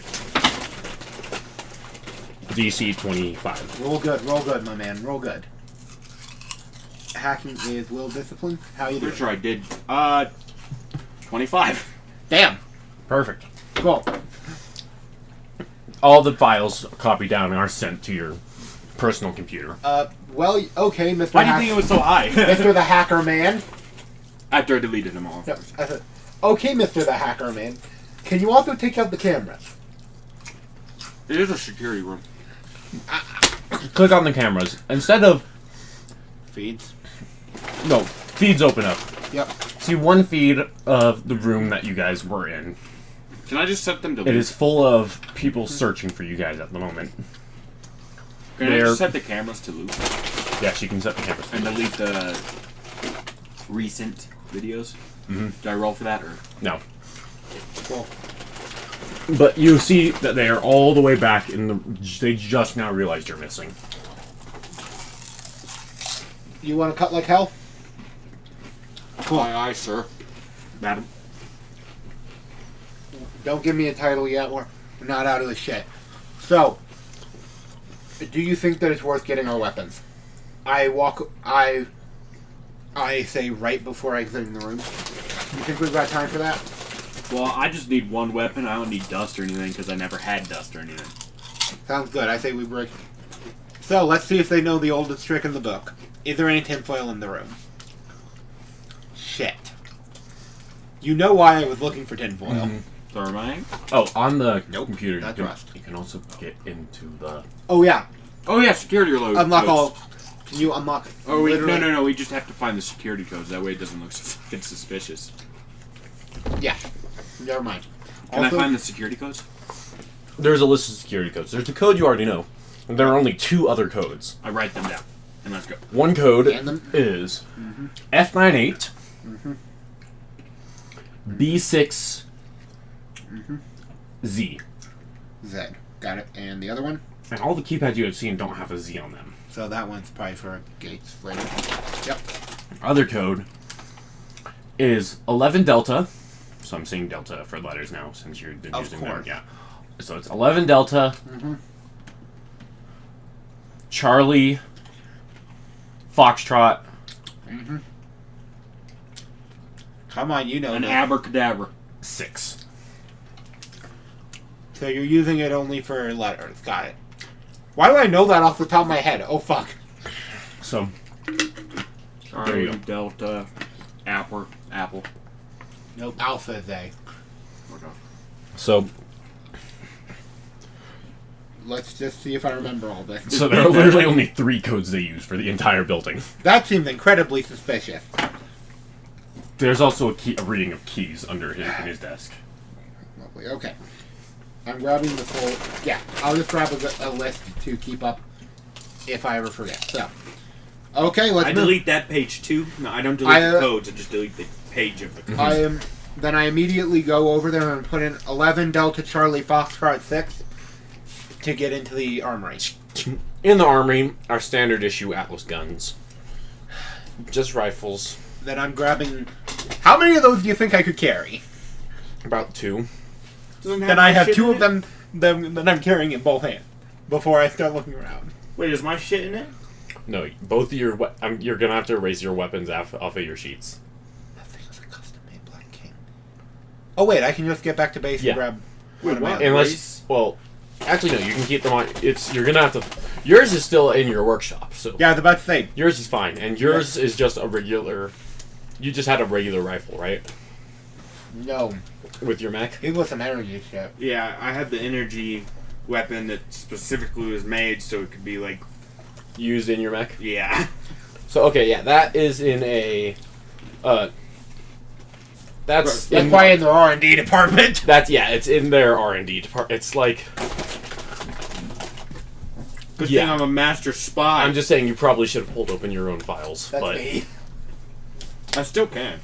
DC 25. Roll good, my man. Roll good. Hacking is will discipline. How you doing? Pretty sure I did. 25. Damn. Perfect. Cool. All the files copied down are sent to your personal computer. Well, okay, Mr. Why do you think it was so high? Mr. the Hacker Man. After I deleted them all. Yep. I said, okay, Mr. the Hacker Man. Can you also take out the cameras? It is a security room. Click on the cameras. Instead of... Feeds. No, feeds open up. Yep. See one feed of the room that you guys were in. Can I just set them to It is full of people searching for you guys at the moment. Can I just set the cameras to loop? Yes, you can set the cameras. And delete the recent videos? Mm-hmm. Do I roll for that or? No. Cool. But you see that they are all the way back in the... They just now realized you're missing. You want to cut like hell? Cool. Aye, sir. Madam. Don't give me a title yet. We're not out of the shit. So, do you think that it's worth getting our weapons? I say right before exiting the room. You think we've got time for that? Well, I just need one weapon. I don't need dust or anything because I never had dust or anything. Sounds good. I say we break. So, let's see if they know the oldest trick in the book. Is there any tinfoil in the room? Shit. You know why I was looking for tinfoil. Mhm. Thermite? Oh, on the Nope, computer, that's rust. you can also get into the... Oh, yeah. Oh, yeah, security load. Unlock codes. all... Can you unlock... Oh, wait, literally- no. We just have to find the security codes. That way it doesn't look so fucking suspicious. Yeah. Never mind. Can Also, I find the security codes? There's a list of security codes. There's the code you already know. And there are only 2 other codes. I write them down. And let's go. One code Scan them. is F98 B6 Z. Z. Got it. And the other one? And all the keypads you have seen don't have a Z on them. So that one's probably for gates later. Yep. Other code is 11 Delta. So I'm saying Delta for letters now since you've been Of using course. them. Yeah. So it's 11 Delta. Charlie. Foxtrot. Come on, you know An that. abracadabra. 6. So you're using it only for letters. Got it. Why do I know that off the top of my head? Oh, fuck. So Charlie, you go. Delta, Apple. Nope. Alpha is A. Okay. So Let's just see if I remember all this. So there are literally only 3 codes they use for the entire building. That seems incredibly suspicious. There's also a reading of keys under in his desk. Lovely. Okay. I'm grabbing the full... Yeah, I'll just grab a list to keep up if I ever forget. So, okay, let's I move. delete that page too. No, I don't delete the codes. I just delete the page of the codes. Then I immediately go over there and put in 11 Delta Charlie Foxtrot 6 to get into the armory. In the armory are standard issue Atlas guns. Just rifles. Then I'm grabbing... How many of those do you think I could carry? About 2. Then I have 2 of them that I'm carrying in both hands before I start looking around. Wait, is my shit in it? No, both of your... you're gonna have to erase your weapons off of your sheets. That thing was a custom-made Black King. Oh wait, I can just get back to base Yeah. and grab... Wait, one of my what? others. Unless... Well, actually no, you can keep them on... You're gonna have to... Yours is still in your workshop, so... Yeah, I was about to say. Yours is fine, and yours is just a regular... You just had a regular rifle, right? No. With your mech? It was some energy shit. Yeah, I had the energy weapon that specifically was made so it could be like... Used in your mech? Yeah. So, okay, yeah, that is in a... That's why in their R&D department. That's, yeah, it's in their R&D department. It's like... Good Yeah. thing I'm a master spy. I'm just saying you probably should have pulled open your own files, That's but... me. I still can.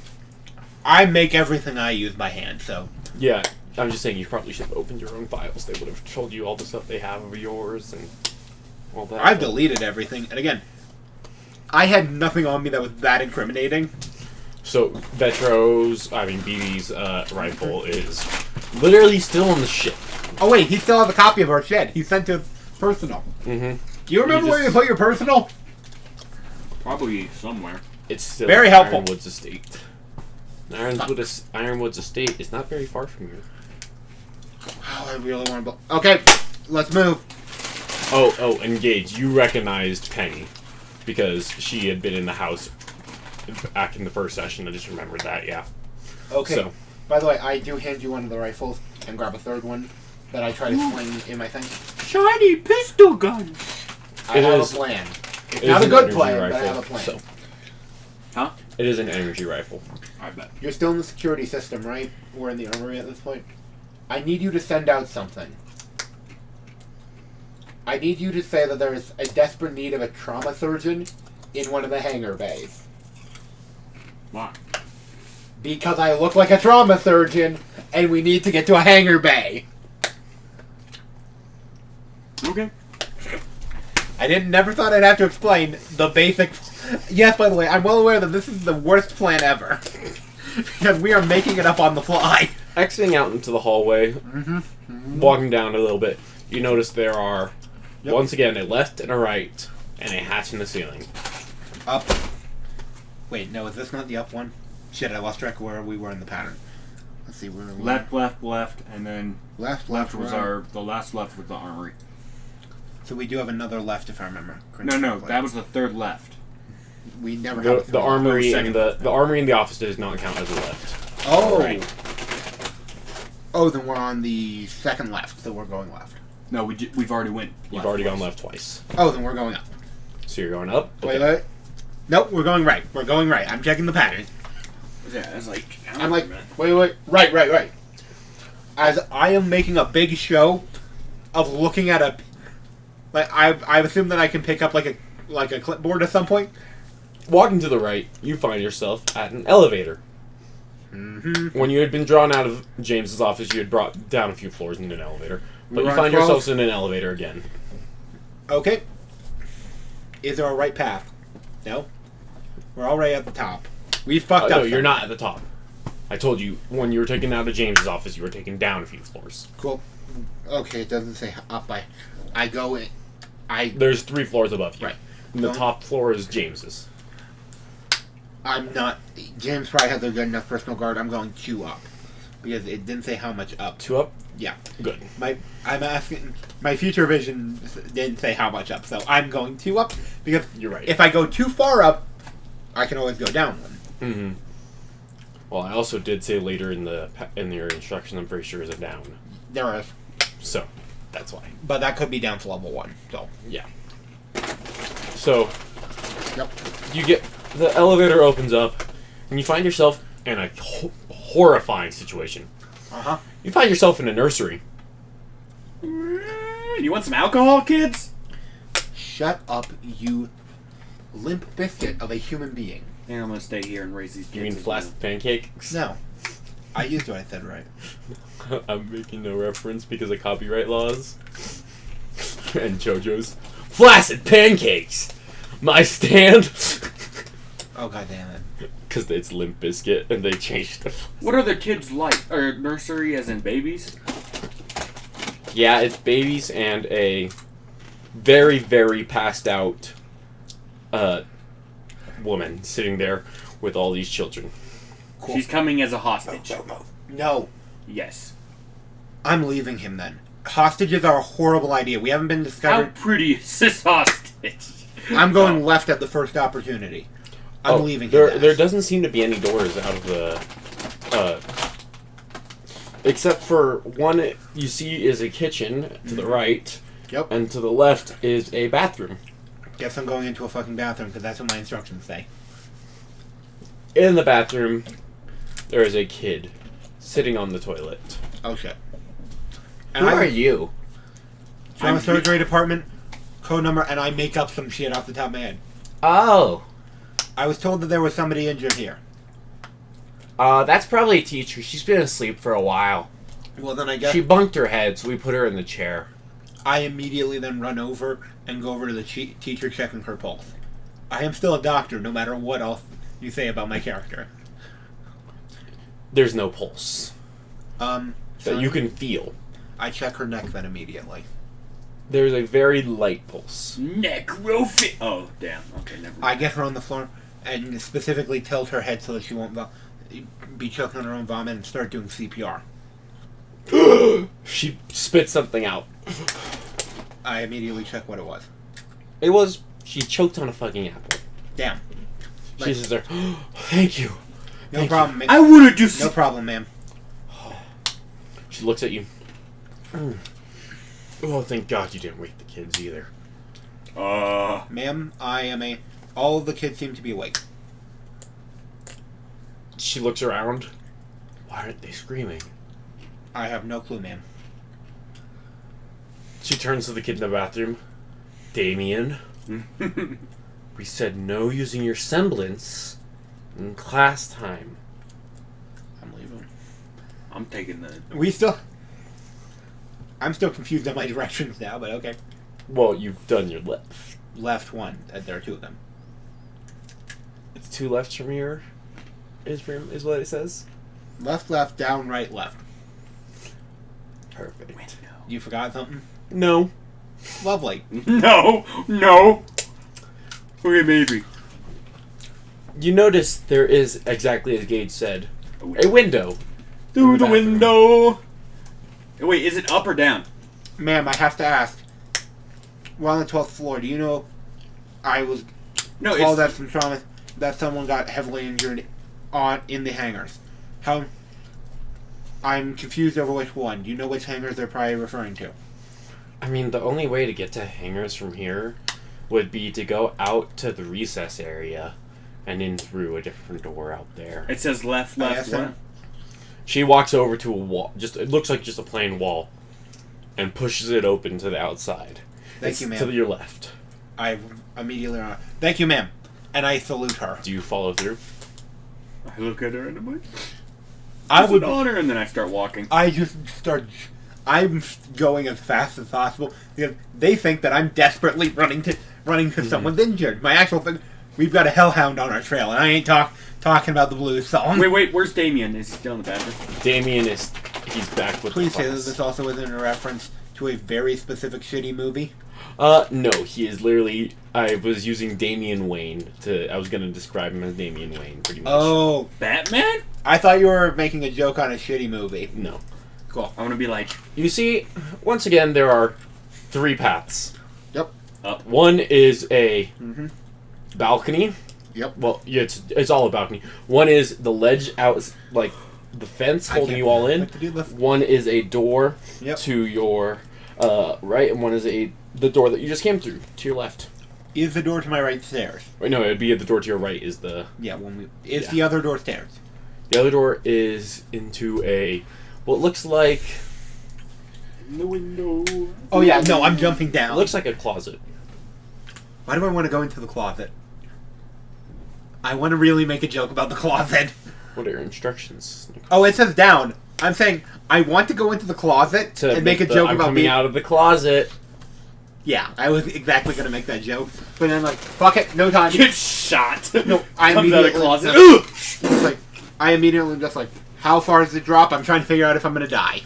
I make everything I use by hand, so... Yeah, I'm just saying you probably should have opened your own files. They would have told you all the stuff they have of yours and all that. I've deleted everything, and again, I had nothing on me that was that incriminating. So, BB's rifle is literally still in the ship. Oh wait, he still has a copy of our shed. He sent his personal. Mm-hmm. Do you remember where you put your personal? Probably somewhere. It's still Very helpful. Ironwood's estate. Ironwood's estate is not very far from here. Oh, I really want to... Okay, let's move. Oh, and Gage, you recognized Penny because she had been in the house back in the first session. I just remembered that, yeah. Okay. So, by the way, I do hand you one of the rifles and grab a third one that I try to sling in my thing. Shiny pistol gun! I It have is- a plan. It's it not is a an good energy plan, rifle, but I have a plan. So, Huh? it is an energy rifle. I bet. You're still in the security system, right? We're in the armory at this point. I need you to send out something. I need you to say that there is a desperate need of a trauma surgeon in one of the hangar bays. Why? Because I look like a trauma surgeon, and we need to get to a hangar bay. Okay. I never thought I'd have to explain the basic... Yes, by the way, I'm well aware that this is the worst plan ever. Because we are making it up on the fly. Exiting out into the hallway, walking down a little bit, you notice there are, once again, a left and a right, and a hatch in the ceiling. Up. Wait, no, is this not the up one? Shit, I lost track of where we were in the pattern. Let's see, we're Left, and then left left was right. the last left was the armory. So we do have another left, if I remember. No, that was the third left. We never have The armory second. and the armory and the office does not count as a left. Oh. Right. Oh, then we're on the second left, so we're going left. No, we've already went. You've already gone left twice. Oh, then we're going up. So you're going up? Wait. Nope, we're going right. We're going right. I'm checking the pattern. Yeah, it's like. I'm like, wait. Right. As I am making a big show of looking at a... Like, I assume that I can pick up, like a clipboard at some point. Walking to the right, you find yourself at an elevator. Mm-hmm. When you had been drawn out of James's office, you had brought down a few floors in an elevator. But We're you on find 12. yourselves in an elevator again. Okay. Is there a right path? No. We're already at the top. We fucked up. No, you're not at the top. I told you, when you were taken out of James's office, you were taken down a few floors. Cool. Okay, it doesn't say up. I go in. There's 3 floors above you. Right. And the Don't- top floor is James's. I'm not... James probably has a good enough personal guard. I'm going 2 up. Because it didn't say how much up. 2 up? Yeah. Good. I'm asking... My future vision didn't say how much up, so I'm going 2 up. Because You're right. if I go too far up, I can always go down 1. Mm-hmm. Well, I also did say later in your instruction, I'm pretty sure is a down. There is. So, that's why. But that could be down to level 1, so... Yeah. So, Yep. you get... The elevator opens up, and you find yourself in a horrifying situation. Uh-huh. You find yourself in a nursery. You want some alcohol, kids? Shut up, you limp biscuit of a human being. Yeah, I'm gonna stay here and raise these kids. You mean flaccid pancakes? No. I used what I said right. I'm making no reference because of copyright laws. And JoJo's flaccid pancakes! My stand! Oh, god damn it. Because it's Limp Bizkit and they changed the... What are the kids like? Or nursery as in babies? Yeah, it's babies and a very, very passed out woman sitting there with all these children. Cool. She's coming as a hostage. No. Yes. I'm leaving him then. Hostages are a horrible idea. We haven't been How discovered. pretty is this hostage? I'm going left at the first opportunity. I'm leaving him. There doesn't seem to be any doors out of the... except for one you see is a kitchen to the right. Yep. And to the left is a bathroom. Guess I'm going into a fucking bathroom because that's what my instructions say. In the bathroom, there is a kid sitting on the toilet. Oh shit. Who are you? From a third grade department, code number, and I make up some shit off the top of my head. Oh. I was told that there was somebody injured here. That's probably a teacher. She's been asleep for a while. Well, then I guess She bunked her head, so we put her in the chair. I immediately then run over and go over to the teacher checking her pulse. I am still a doctor, no matter what else you say about my character. There's no pulse So that you can feel. I check her neck then immediately. There's a very light pulse. Necrophi- Oh, damn. Okay, never mind. I get her on the floor and specifically tilt her head so that she won't be choking on her own vomit and start doing CPR. She spit something out. I immediately check what it was. She choked on a fucking apple. Damn. She sits there, thank you. No Thank problem, ma'am. I would've just... No problem, ma'am. She looks at you. Oh, thank God you didn't wake the kids either. Ma'am, all of the kids seem to be awake. She looks around. Why aren't they screaming? I have no clue, ma'am. She turns to the kid in the bathroom. Damien, we said no using your semblance in class time. I'm leaving. I'm taking the... I'm still confused on my directions now, but okay. Well, you've done your left. Left one. There are 2 of them. It's 2 lefts from here, is what it says. Left, down, right, left. Perfect. You forgot something? No. Lovely. No! Okay, maybe. You notice there is, exactly as Gage said, a window. Through the bathroom. window! Wait, is it up or down? Ma'am, I have to ask. We're on the 12th floor. Do you know I was No, told it's... that some trauma that someone got heavily injured in the hangars? How? I'm confused over which one. Do you know which hangars they're probably referring to? I mean, the only way to get to hangars from here would be to go out to the recess area and in through a different door out there. It says left, Yes, what? sir. She walks over to a wall. It looks like just a plain wall, and pushes it open to the outside. Thank you, ma'am. To your left. I immediately. Thank you, ma'am. And I salute her. Do you follow through? I look at her and I'm like, I it's would. an honor, and then I start walking. I just start. I'm going as fast as possible because they think that I'm desperately running because someone's injured. My actual thing, we've got a hellhound on our trail, and I ain't talking about the blues song. Wait, where's Damien? Is he still in the bathroom? Damien he's back with Please the say that class. this also isn't a reference to a very specific shitty movie. No, he is literally. I was using Damian Wayne I was gonna describe him as Damian Wayne, pretty much. Oh, Batman? I thought you were making a joke on a shitty movie. No. Cool. I want to be like, You see, once again, there are 3 paths. Yep. up. One is a Mhm. balcony. Yep. Well, yeah, it's all a balcony. One is the ledge out, like the fence I holding can't you all in. wait to do this. One is a door Yep. to your right, and one is the door that you just came through to your left. Is the door to my right stairs? Wait, no, it'd be the door to your right. Is the Yeah. Is the other door stairs? other door is into what looks like In the window. Oh yeah. No, I'm jumping down. it looks like a closet. Why do I want to go into the closet? I want to really make a joke about the closet. What are your instructions? Oh, it says down. I'm saying I want to go into the closet To and make a the, joke I'm about coming being. out of the closet. Yeah, I was exactly gonna make that joke, but then like, fuck it, no time. Get shot. No, I Comes out of immediately closet. just, like, I immediately just like, how far does it drop? I'm trying to figure out if I'm gonna die.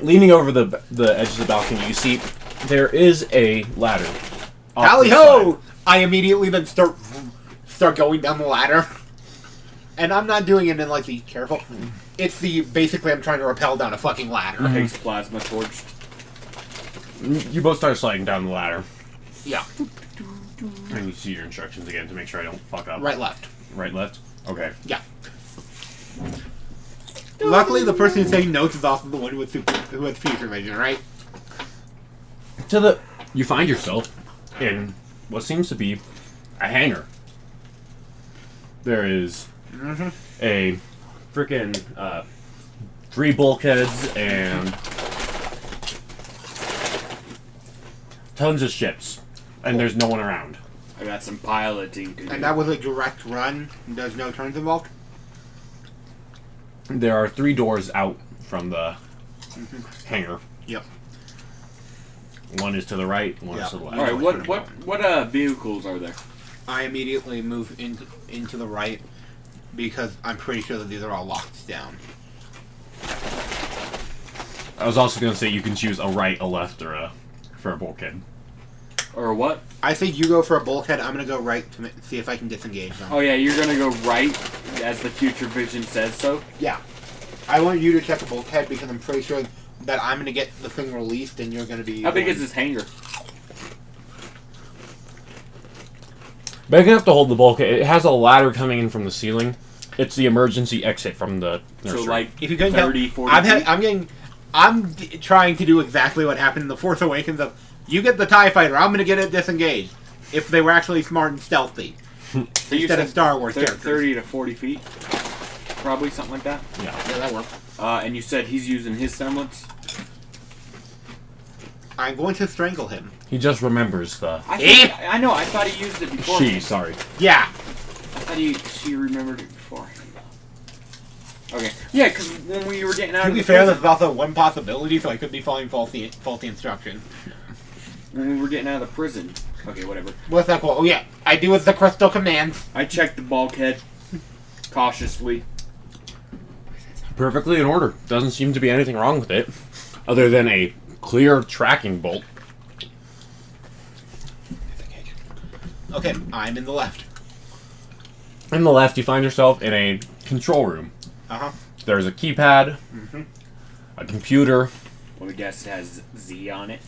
Leaning over the edge of the balcony, you see there is a ladder. off Tally the ho! side. I immediately then start going down the ladder, and I'm not doing it in like the careful. It's basically I'm trying to rappel down a fucking ladder. Takes plasma torch. You both start sliding down the ladder, Yeah, and you see your instructions again to make sure I don't fuck up. right, left. Right, left. Okay. Yeah. Luckily, the person who's saying notes is also the one who has future vision, right? You find yourself in what seems to be a hangar. There is a freaking 3 bulkheads and tons of ships, and there's no one around. I got some piloting to do. And that was a direct run. There's no turns involved. There are 3 doors out from the hangar. Yep. One is to the right, one Yeah. is to the left. All right, what vehicles are there? I immediately move into the right because I'm pretty sure that these are all locked down. I was also going to say you can choose a right, a left, or for a bulkhead. Or what? I think you go for a bulkhead. I'm gonna go right to see if I can disengage them. Oh yeah, you're gonna go right as the future vision says so. Yeah. I want you to check the bulkhead because I'm pretty sure that I'm gonna get the thing released and you're gonna be. How big is this hangar? Big enough to hold the bulkhead. It has a ladder coming in from the ceiling. It's the emergency exit from the nursery. So like If you couldn't 30, tell, 40 feet? I'm trying to do exactly what happened in The Force Awakens of, you get the TIE Fighter, I'm gonna get it disengaged. If they were actually smart and stealthy. So you Instead said of Star Wars characters. 30 to 40 feet? Probably something like that. Yeah. Yeah, that works. And you said he's using his semblance? I'm going to strangle him. He just remembers the... I know, I thought he used it before. sorry. Yeah. I thought she remembered it before. Okay. Yeah, because when we were getting out To of be the fair, prison, there's also one possibility, so I could be following faulty instructions. when we were getting out of the prison. Okay, whatever. What's that called? Oh yeah, I do as the crystal commands. I checked the bulkhead cautiously. Perfectly in order. Doesn't seem to be anything wrong with it. Other than a clear tracking bolt. Okay, I'm in the left. In the left, you find yourself in a control room. Uh-huh. There's a keypad, a computer. Well, we guess it has Z on it.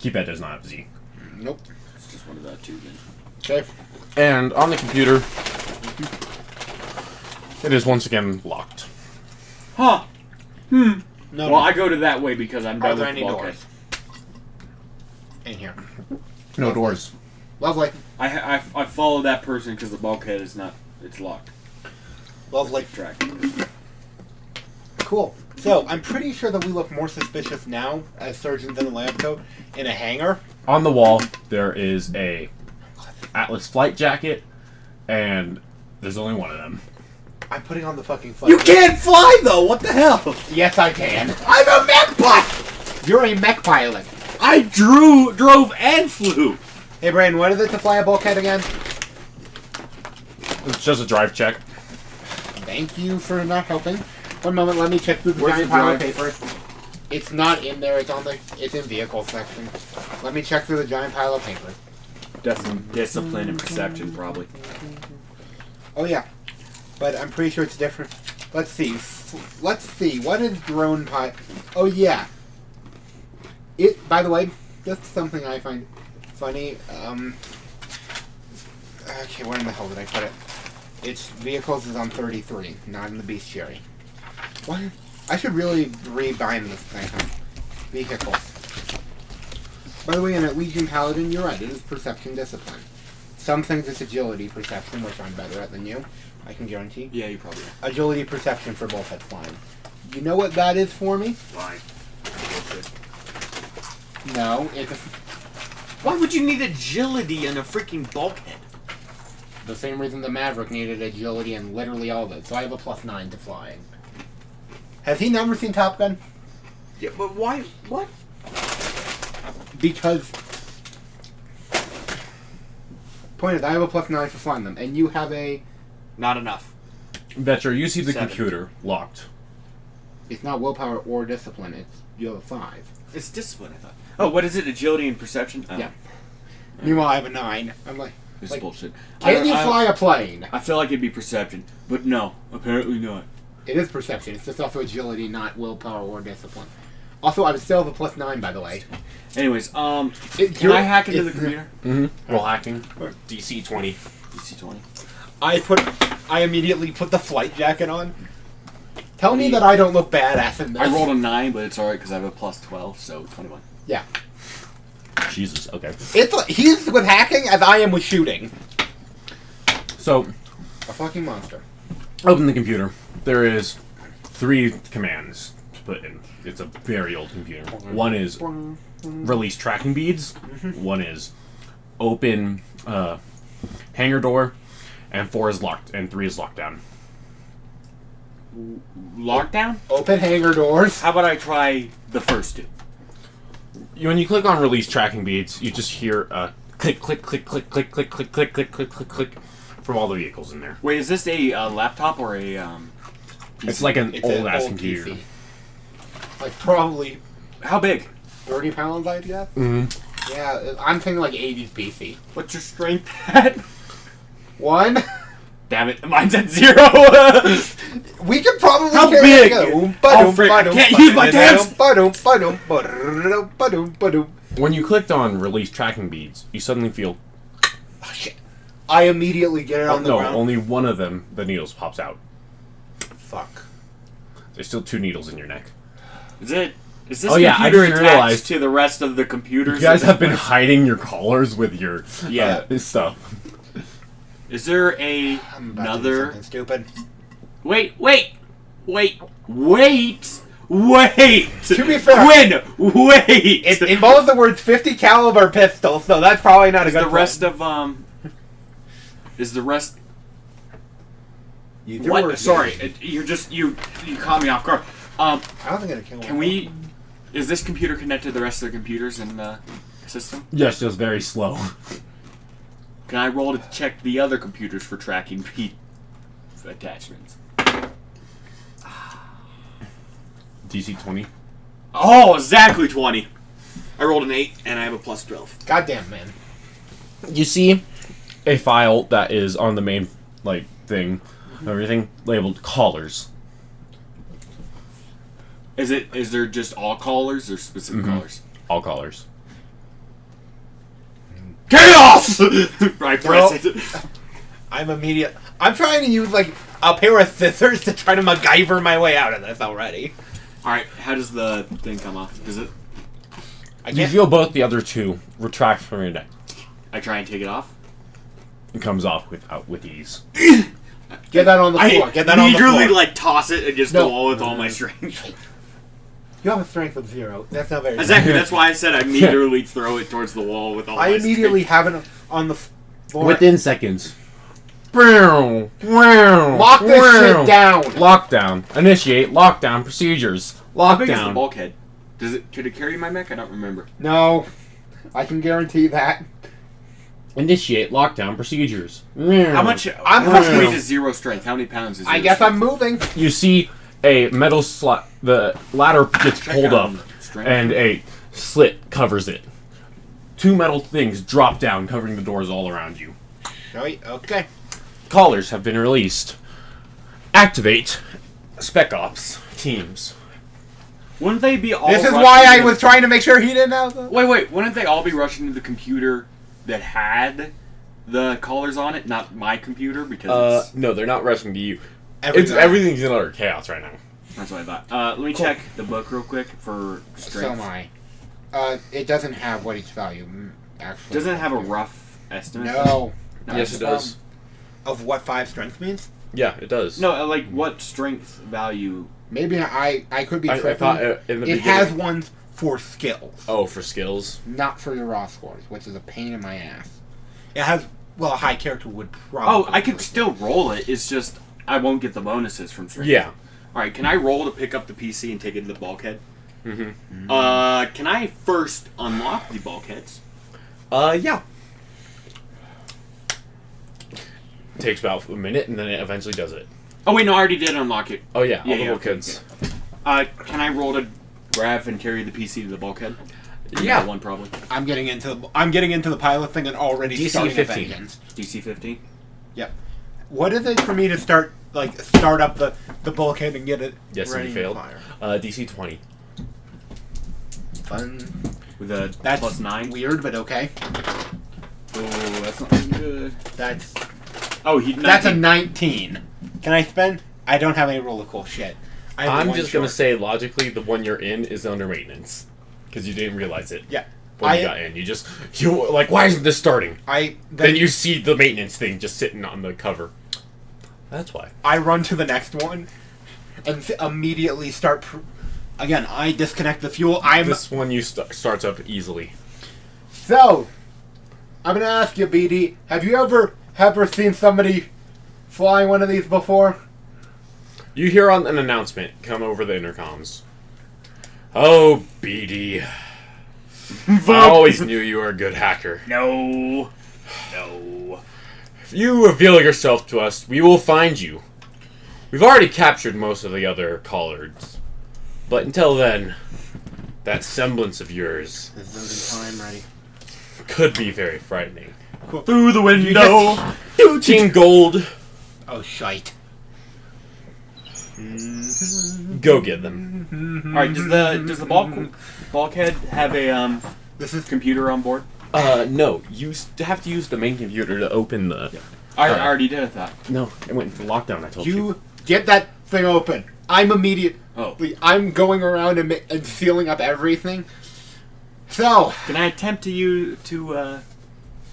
Keypad does not have Z. Nope. It's just one of the two then. Okay. And on the computer, It is once again locked. Huh. No. Well, I go to that way because I'm Are done there with any bulkhead. doors? In here. No doors. Lovely. I follow that person because the bulkhead is not. It's locked. Lovely. Track. Cool. So, I'm pretty sure that we look more suspicious now as surgeons in a lab coat in a hangar. On the wall, there is a Atlas flight jacket, and there's only one of them. I'm putting on the fucking flight. You can't fly though. What the hell? Yes, I can. I'm a mech pilot! You're a mech pilot. I drove, and flew. Hey, Brandon, what is it to fly a bulkhead again? It's just a drive check. Thank you for not helping. One moment, let me check through the Where's giant the pile of drive? papers. It's not in there, it's in vehicle section. Let me check through the giant pile of papers. Discipline and perception, probably. Oh yeah. But I'm pretty sure it's different. Let's see. What is drone pilot? Oh yeah. By the way, just something I find funny. Okay, where in the hell did I put it? Its vehicles is on 33, not in the bestiary. What? I should really rebind this thing. Vehicles. By the way, in a Legion Paladin, you're right. It is perception discipline. Some things it's agility perception, which I'm better at than you. I can guarantee. Yeah, you probably are. Agility perception for bullhead flying. You know what that is for me? Fine. No, it's Why would you need agility in a freaking bulkhead? the same reason the Maverick needed agility and literally all of it. So I have a +9 to flying. Has he never seen Top Gun? Yeah, but why? What? Because point is, I have a +9 for flying them, and you have a. Not enough. Betcher, you see the 7. computer locked. It's not willpower or discipline. It's you have a 5. It's discipline, I thought. Oh, what is it? Agility and perception? Oh. Yeah. Meanwhile, I have a 9. I'm like, This like, is bullshit. can you fly a plane? I feel like it'd be perception, but no, apparently not. It is perception. It's just also agility, not willpower or discipline. Also, I would still have a +9, by the way. Anyways, can you're- I hack into the it's- computer? Mm-hmm. Roll hacking. DC 20. DC-20. I immediately put the flight jacket on. Tell me that I don't look badass in this. I rolled a 9, but it's alright because I have a +12, so 21. Yeah. Jesus, okay. He's with hacking as I am with shooting. So, A fucking monster. open the computer. There is 3 commands to put in. It's a very old computer. One is release tracking beads. One is open hangar door. And 4 is locked, and 3 is locked down. Lockdown? Open hangar doors. How about I try the first 2? When you click on release tracking beads, you just hear a click, click, click, click, click, click, click, click, click, click, click, click from all the vehicles in there. Wait, is this a laptop or a PC? It's like an It's an old-ass old computer. PC. Like probably How big? 30 pounds, I'd guess. Mm-hmm. Yeah, I'm thinking like 80s PC. What's your strength at? 1. Damn it, mine's at 0! We could probably How carry big? it together. Oh, frick, I can't use my hands! When you clicked on release tracking beads, you suddenly feel... Oh, shit. I immediately get it on the no, ground. only one of them, the needles, pops out. Fuck. There's still 2 needles in your neck. Is this Oh, yeah, I computer just attached realized- to the rest of the computers? You guys in have this been place? hiding your collars with your Yeah. stuff. Is there I'm about to do another... something stupid. Wait! To be fair- Quinn, wait! It involves the words 50 caliber pistol, so that's probably not a Is good the rest of, Is the rest... What? Sorry, you caught me off guard. I don't think it'll kill Can we... Is this computer connected to the rest of the computers in the system? Yes, just very slow. Can I roll to check the other computers for tracking P attachments? DC 20. Oh, exactly 20. I rolled an 8, and I have a +12. Goddamn, man. You see a file that is on the main thing, everything labeled callers. Is there just all callers or specific callers? All callers. Chaos! I press it. I'm trying to use like a pair of scissors to try to MacGyver my way out of this already. Alright, how does the thing come off? Does it... You feel both the other two retract from your neck. I try and take it off? It comes off with ease. Get that on the floor. Get that on the floor. I eagerly, like, toss it and just go all with all my strength. You have a strength of 0. That's not very Exactly, that's why I said I immediately throw it towards the wall with all my I immediately have it on the floor. Within seconds. Lock Lock this shit down. Lockdown. Initiate lockdown procedures. How big is the Lockdown. bulkhead? Could it carry my mech? I don't remember. No. I can guarantee that. Initiate lockdown procedures. How much weight is 0 strength? How many pounds is 0 I guess strength? I'm moving. You see a metal slot. The ladder gets Check pulled up, on strength. and a slit covers it. 2 metal things drop down, covering the doors all around you. Okay. Callers have been released. Activate Spec Ops teams. Wouldn't they be all This is rushing why I to was trying to make sure he didn't have the... Wait. Wouldn't they all be rushing to the computer that had the callers on it, not my computer? Because No, they're not rushing to you. Everything. Everything's in utter chaos right now. that's what I thought. Let me check the book real quick for So strength. am I. It doesn't have what each value, actually. Doesn't it have a rough estimate? No. Yes, it does. Of what 5 strength means? Yeah, it does. No, like what strength value? Maybe I could be I tripping. thought in the it beginning. has ones for skills. Oh, for skills. Not for your raw scores, which is a pain in my ass. It has... Well, a high character would probably... Oh, I could still roll it. It's just I won't get the bonuses from strength. Yeah. All right, can I roll to pick up the PC and take it to the bulkhead? Mm-hmm. Can I first unlock the bulkheads? Yeah. It takes about a minute, and then it eventually does it. Oh wait, no, I already did unlock it. Oh yeah, all the okay, bulkheads. okay. Can I roll to grab and carry the PC to the bulkhead? Yeah. One probably. I'm getting into the pilot thing and already DC starting 15. a vengeance. DC 15. Yep. What is it for me to start up the bulkhead and get it Yes, ready you failed. to fire? DC 20. Fun. With a That's plus 9. weird, but okay. Oh, that's not looking good. That's That's a 19. Can I spend? I don't have any roll of cool shit. I'm just gonna say logically the one you're in is under maintenance because you didn't realize it. Yeah. When you got in, you like, why isn't this starting? Then you see the maintenance thing just sitting on the cover. That's why. I run to the next one and immediately start. Again, I disconnect the fuel. This one starts up easily. So, I'm gonna ask you, BD. Have you ever seen somebody fly one of these before? You hear on an announcement come over the intercoms. Oh, BD. I always knew you were a good hacker. No. If you reveal yourself to us, we will find you. We've already captured most of the other collards. But until then, that semblance of yours could be very frightening. Cool. Through the window! King Gold! Oh, shite. Go get them. Alright, does the bulkhead have a computer on board? No. You have to use the main computer to open the... Yeah. I already did, I thought. No, it went into lockdown, I told you. You get that thing open. I'm Oh. I'm going around and sealing up everything. So... Can I attempt to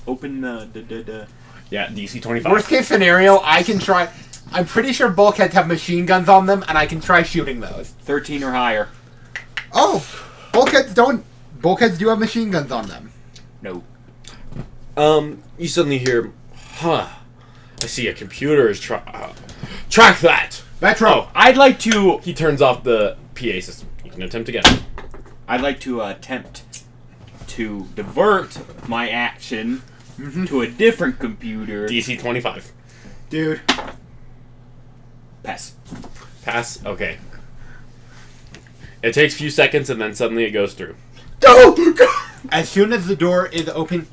open the... Yeah, DC 25. Worst case scenario, I can try... I'm pretty sure bulkheads have machine guns on them, and I can try shooting those. 13 or higher. Oh! Bulkheads don't... Bulkheads do have machine guns on them. No. You suddenly hear, I see a computer is track that! Metro! Oh, I'd like to... he turns off the PA system. You can attempt again. I'd like to attempt to divert my action to a different computer. DC 25. Dude. Pass. Pass? Okay. It takes a few seconds and then suddenly it goes through. Go! As soon as the door is open,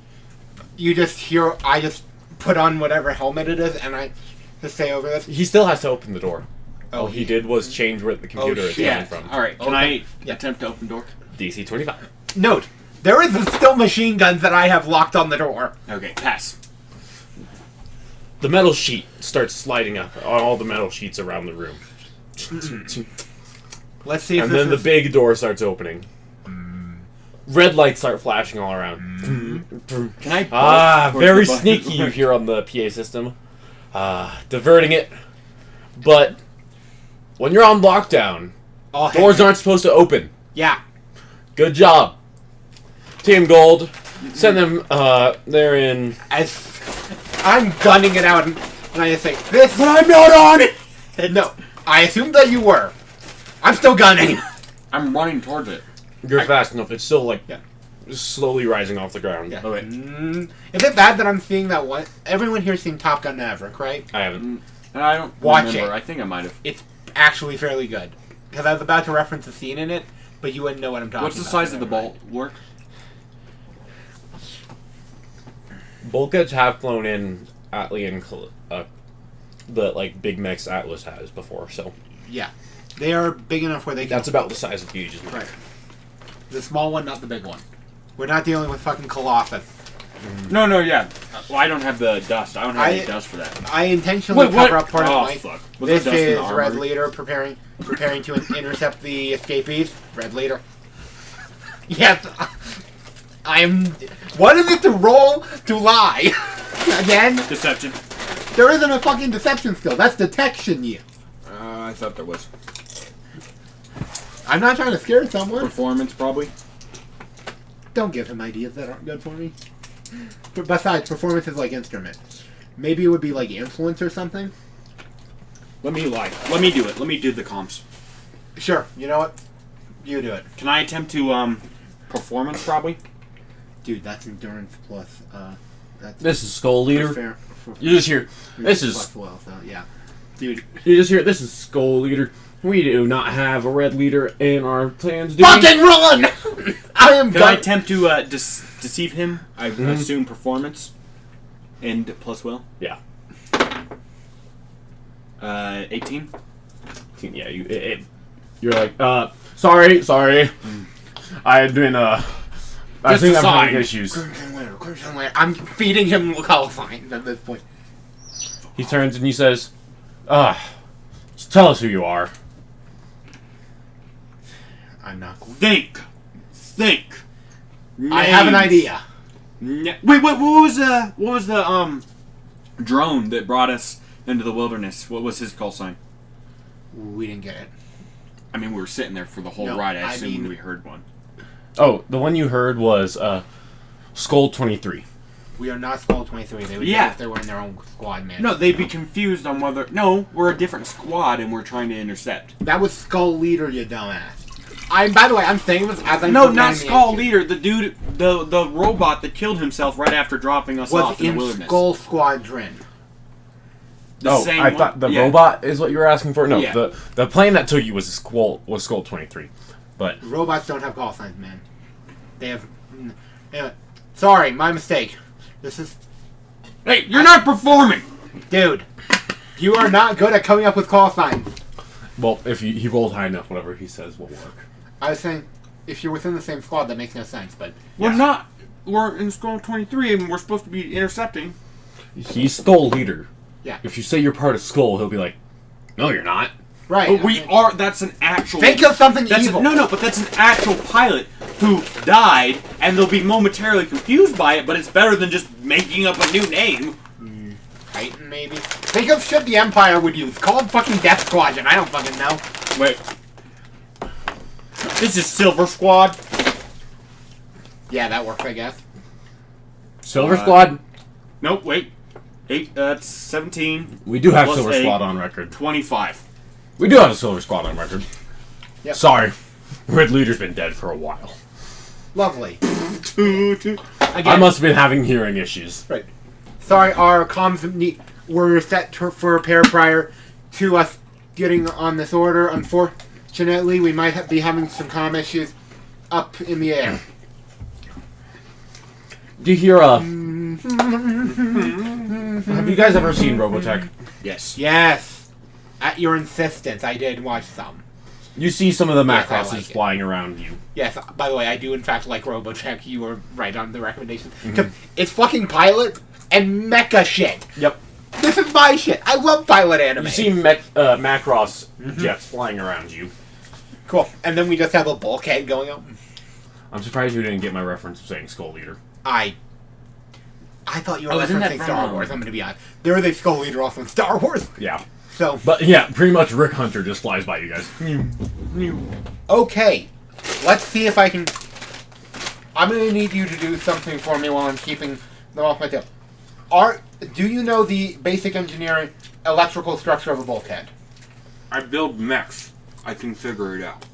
you just hear... I just put on whatever helmet it is, and I just say over this... He still has to open the door. Oh, All he did was change where the computer is coming Yeah. from. Alright, can I attempt to open door? DC 25. Note, there is still machine guns that I have locked on the door. Okay, pass. the metal sheet starts sliding up. All the metal sheets around the room. Let's see if And this then the is... big door starts opening. Red lights start flashing all around. Can I? Very sneaky you hear on the PA system. Diverting it. But when you're on lockdown, Oh, hey. doors aren't supposed to open. Yeah. Good job. Team Gold. Send them, they're in... As I'm gunning it out, and I just say, this... But I'm not on it. No, I assumed that you were. I'm still gunning. I'm running towards it. You're fast enough. It's still, like, Yeah. slowly rising off the ground. Yeah. Okay. Is it bad that I'm seeing that one? Everyone here's seen Top Gun Maverick, right? I haven't. I don't Watch remember. it. I think I might have. It's actually fairly good. Because I was about to reference a scene in it, but you wouldn't know what I'm talking about. What's the size of the bulwark? Bulkheads have flown in Atlee and the, like, Big Mex Atlas has before, so... Yeah. They are big enough where they can... That's about the size of Huge's. Right. The small one, not the big one. We're not dealing with fucking Colossus. No, yeah. Well, I don't have the dust. I don't have any dust for that. I intentionally cover up part of my... fuck. Was This there dust in is the Red armory? Leader preparing to intercept the escapees. Red Leader. Yes. I'm... What is it to roll to lie? Again? Deception. There isn't a fucking deception skill. That's detection, you. I thought there was. I'm not trying to scare someone. Performance, probably. Don't give him ideas that aren't good for me. But besides, performance is like instrument. Maybe it would be like influence or something. Let me lie. Let me do it. Let me do the comps. Sure. You know what? You do it. Can I attempt to, performance, probably? Dude, that's endurance plus, that's... This is Skull Leader. fair. You just hear, this is... Plus well, so, yeah. Dude. You just hear, this is Skull Leader. We do not have a Red Leader in our plans. Fucking run! I am Can I gun- attempt to, deceive him? I assume performance. And plus will? Yeah. 18? Yeah, you're like, sorry. I've been, I Just think a I'm having sign. issues. I'm feeding him call signs at this point. He turns and he says, just tell us who you are. I'm not going. Think. I have an Names. idea. Wait, what was the drone that brought us into the wilderness? What was his call sign? We didn't get it. I mean, we were sitting there for the whole No, ride. I I assumed mean- we heard one. Oh, the one you heard was, Skull 23. We are not Skull 23. They would Yeah. get if they were in their own squad, man. No, they'd be confused on whether... No, we're a different squad and we're trying to intercept. That was Skull Leader, you dumbass. By the way, I'm saying this as I'm No, preparing not the Skull engine. Leader. The dude, the robot that killed himself right after dropping us Was off in the in wilderness. Skull Squadron. The same I one? thought the Yeah. robot is what you were asking for? No, Yeah. the plane that took you was Skull 23. But Robots don't have call signs, man. They have... Anyway, sorry, my mistake. This is... Hey, you're not performing! Dude, you are not good at coming up with call signs. well, if he rolled high enough, whatever he says will work. I was saying, if you're within the same squad, that makes no sense, but... We're not. We're in Skull 23 and we're supposed to be intercepting. He's Skull Leader. Yeah. If you say you're part of Skull, he'll be like, no, you're not. Right. But we are. That's an actual. Think of something That's evil. but that's an actual pilot who died, and they'll be momentarily confused by it. But it's better than just making up a new name. Titan, maybe? Think of shit the Empire would use. Call it fucking Death Squadron. I don't fucking know. Wait. This is Silver Squad. Yeah, that works, I guess. Silver Squad? Nope. Wait. 8. That's 17. We do have plus Silver 8. Squad on record. 25. We do have a Silver Squad on record. Yep. Sorry. Red Leader's been dead for a while. Lovely. Again. I must have been having hearing issues. Right. Sorry, our comms were set for repair prior to us getting on this order. Unfortunately, we might be having some comm issues up in the air. Do you hear have you guys ever seen Robotech? Yes. Yes. At your insistence, I did watch some. You see some of the Yes, I Macrosses like it. flying around you. Yes, by the way, I do in fact like Robotech. You were right on the recommendation. 'Cause it's fucking pilot and mecha shit. Yep. This is my shit. I love pilot anime. You see Macross jets flying around you. Cool. And then we just have a bulkhead going up. I'm surprised you didn't get my reference of saying Skull Leader. I thought you were isn't that referencing from, Star Wars. I'm going to be honest. There is a Skull Leader also in Star Wars. Yeah. So, But yeah, pretty much Rick Hunter just flies by you guys. okay. Let's see if I can... I'm going to need you to do something for me while I'm keeping them off my tail. Do you know the basic engineering electrical structure of a bulkhead? I build mechs. I can figure it out.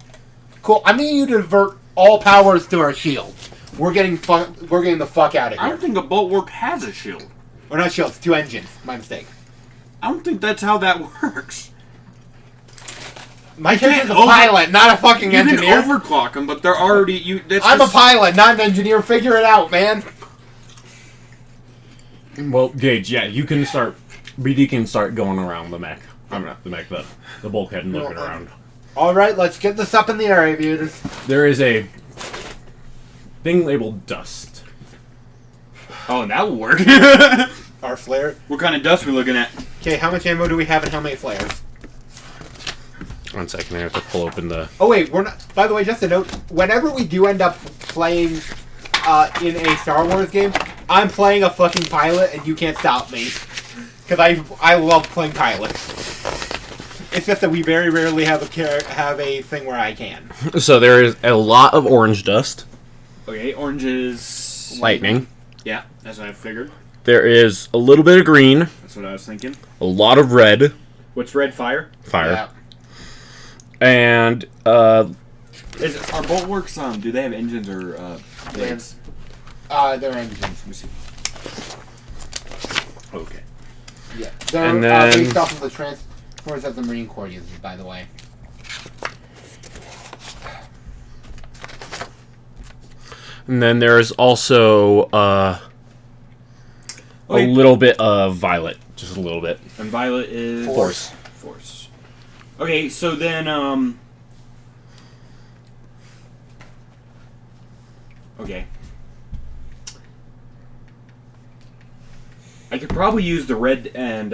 Cool. I need you to divert all powers to our shields. We're getting the fuck out of I here. don't think a bulwark has a shield. Or not shields, 2 engines. My mistake. I don't think that's how that works. My character's a over- pilot, not a fucking You engineer. can overclock them, but they're already... I'm a pilot, not an engineer. Figure it out, man. Well, Gage, yeah, you can start... BD can start going around the mech. I'm not the mech, the bulkhead and looking around. Alright, let's get this up in the area, viewers. There is a thing labeled dust. Oh, that will work. Our flare. What kind of dust are we looking at? Okay, how much ammo do we have and how many flares? 1 second, I have to pull open the... Oh wait, we're not... By the way, just a note. Whenever we do end up playing in a Star Wars game, I'm playing a fucking pilot and you can't stop me. Because I love playing pilots. It's just that we very rarely have a thing where I can. So there is a lot of orange dust. Okay, oranges... Lightning. Yeah, that's what I figured. There is a little bit of green. That's what I was thinking. A lot of red. What's red? Fire? Fire. Yeah. And, Are bulwarks, do they have engines or, blades? They're engines. Let me see. Okay. Yeah. They're And then- based off of the transformers that the Marine Corps uses, by the way. And then there's also a little bit of violet. Just a little bit. And violet is... Force. Force. Okay, so then, okay. I could probably use the red and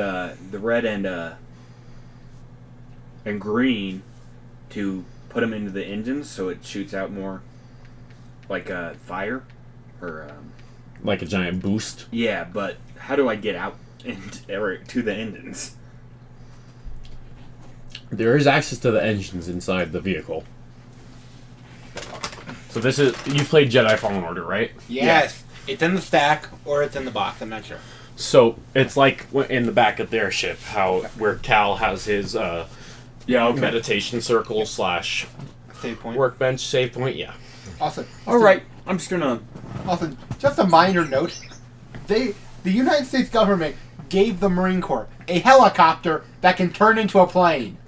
green to put them into the engines so it shoots out more like fire or Like a giant boost. yeah, but how do I get out to the engines? There is access to the engines inside the vehicle. So this is... You played Jedi Fallen Order, right? Yes. It's in the stack or it's in the box. I'm not sure. So it's like in the back of their ship, where Cal has his meditation circle / Save point. workbench save point. Yeah. Also, Alright, I'm just gonna... Also, just a minor note. The United States government gave the Marine Corps a helicopter that can turn into a plane.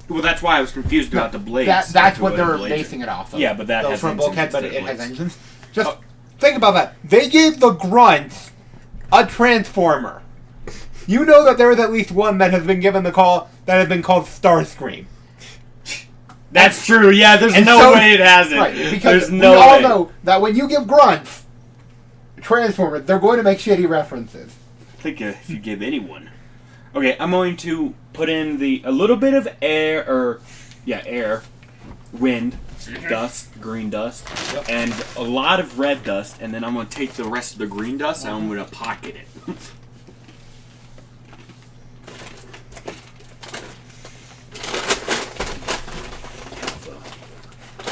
Well, that's why I was confused about the blades. That's what they're basing it off of. Yeah, but that has for a engines bulkhead, but instead it of has blades. engines. Just think about that. They gave the grunts a transformer. You know that there is at least one that has been given the call that has been called Starscream. That's true, yeah, there's And no so- way it hasn't. Right, because There's no we all way. know that when you give grunts Transformers, they're going to make shitty references. I think if you give anyone. Okay, I'm going to put in a little bit of air, wind, dust, green dust, and a lot of red dust, and then I'm going to take the rest of the green dust and I'm going to pocket it.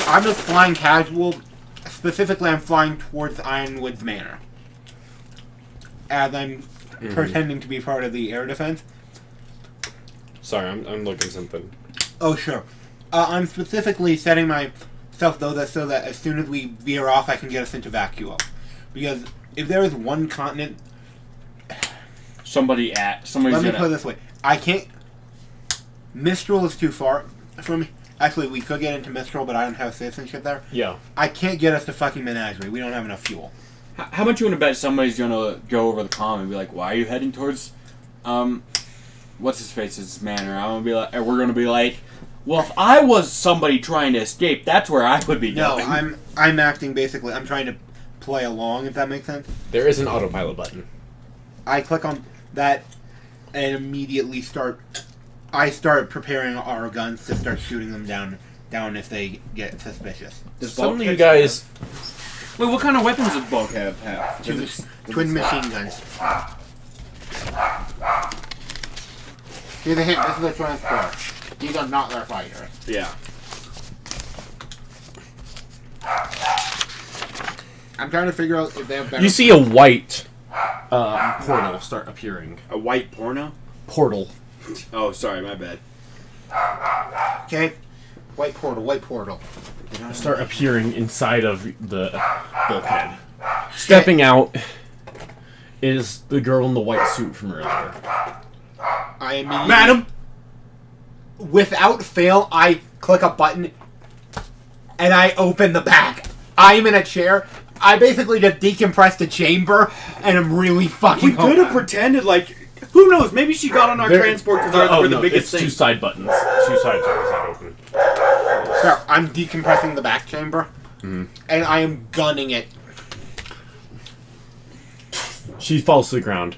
I'm just flying casual. Specifically, I'm flying towards Ironwood's Manor. As I'm pretending to be part of the air defense. Sorry, I'm looking something. Oh, sure. I'm specifically setting myself, though, so that as soon as we veer off, I can get us into vacuum. Because if there is one continent... Somebody's Let me put it this way. I can't... Mistral is too far from me. Actually, we could get into Mistral, but I don't have citizenship there. Yeah. I can't get us to fucking Menagerie. We don't have enough fuel. How much you want to bet somebody's going to go over the comm and be like, why are you heading towards, what's his face's manor? I'm gonna be like, and we're going to be like, well, if I was somebody trying to escape, that's where I would be No, going. I'm acting basically. I'm trying to play along, if that makes sense. There is an autopilot button. I click on that, and immediately start preparing our guns to start shooting them down if they get suspicious. Some of you guys... Wait, what kind of weapons does Bulk have? Twin machine guns. Here's a hint. This is a transport. These are not their fighters. Yeah. I'm trying to figure out if they have better... You see a white portal start appearing. A white porno? Portal. Oh, sorry, my bad. Okay. White portal. Start appearing inside of the bulkhead. Stepping out is the girl in the white suit from earlier. I immediately... Madam! Without fail, I click a button and I open the back. I'm in a chair. I basically just decompressed the chamber and I'm really fucking... We could have pretended like... Who knows? Maybe she got on our transport because we're the biggest it's thing. two side buttons. Two side doors that open. So I'm decompressing the back chamber and I am gunning it. She falls to the ground.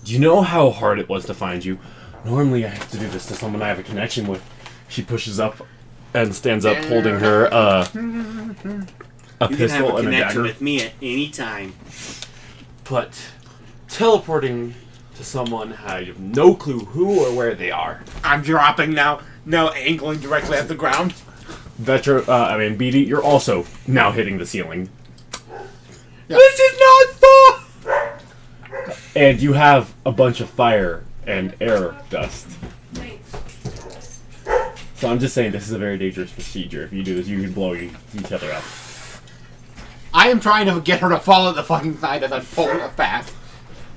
Do you know how hard it was to find you? Normally I have to do this to someone I have a connection with. She pushes up and stands up holding her a You can have pistol a and a connection dagger. with me at any time. But teleporting to someone, I have no clue who or where they are. I'm dropping now angling directly at the ground. BD, you're also now hitting the ceiling. Yeah. This is not fun! And you have a bunch of fire and air dust. So I'm just saying this is a very dangerous procedure. If you do this, you can blow each other up. I am trying to get her to fall at the fucking side as I'm pulling it fast.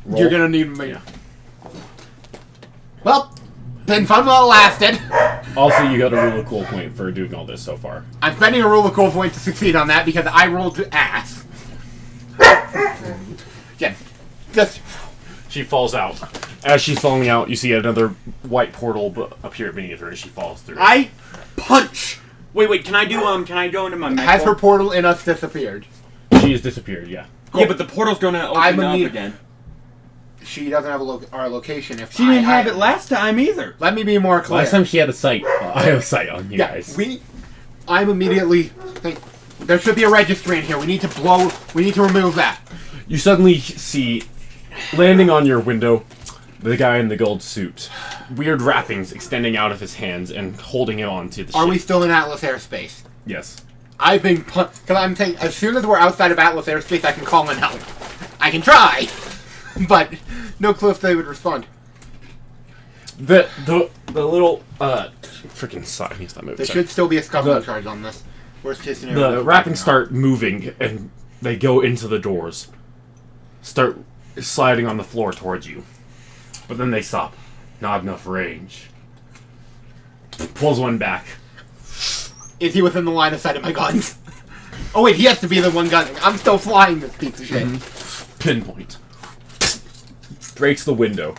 Roll. You're gonna need me. Yeah. Well, been fun while it lasted. Also, you got a really cool point for doing all this so far. I'm spending a really cool point to succeed on that because I rolled ass. Yeah. Just... She falls out. As she's falling out, you see another white portal appear beneath her as she falls through. I punch. Wait. Can I go into my? Has her portal in us disappeared? She has disappeared. Yeah. Yeah, but the portal's gonna open up again. She doesn't have our location. If She didn't have it last time either. Let me be more clear. Last time she had a sight. I have a sight on you guys. I'm immediately there should be a registry in here. We need to remove that. You suddenly see, landing on your window, the guy in the gold suit. Weird wrappings extending out of his hands and holding him onto the ship. Are we still in Atlas airspace? Yes. I've been because I'm saying as soon as we're outside of Atlas airspace, I can call in help. I can try, but no clue if they would respond. The little freaking sign needs to move. There should still be a scuffling charge on this. Worst case scenario. The wrappings start moving and they go into the doors. Start sliding on the floor towards you. But then they stop. Not enough range. Pulls one back. Is he within the line of sight of my guns? Oh wait, he has to be the one gunning. I'm still flying this piece of shit. Pinpoint. Breaks the window.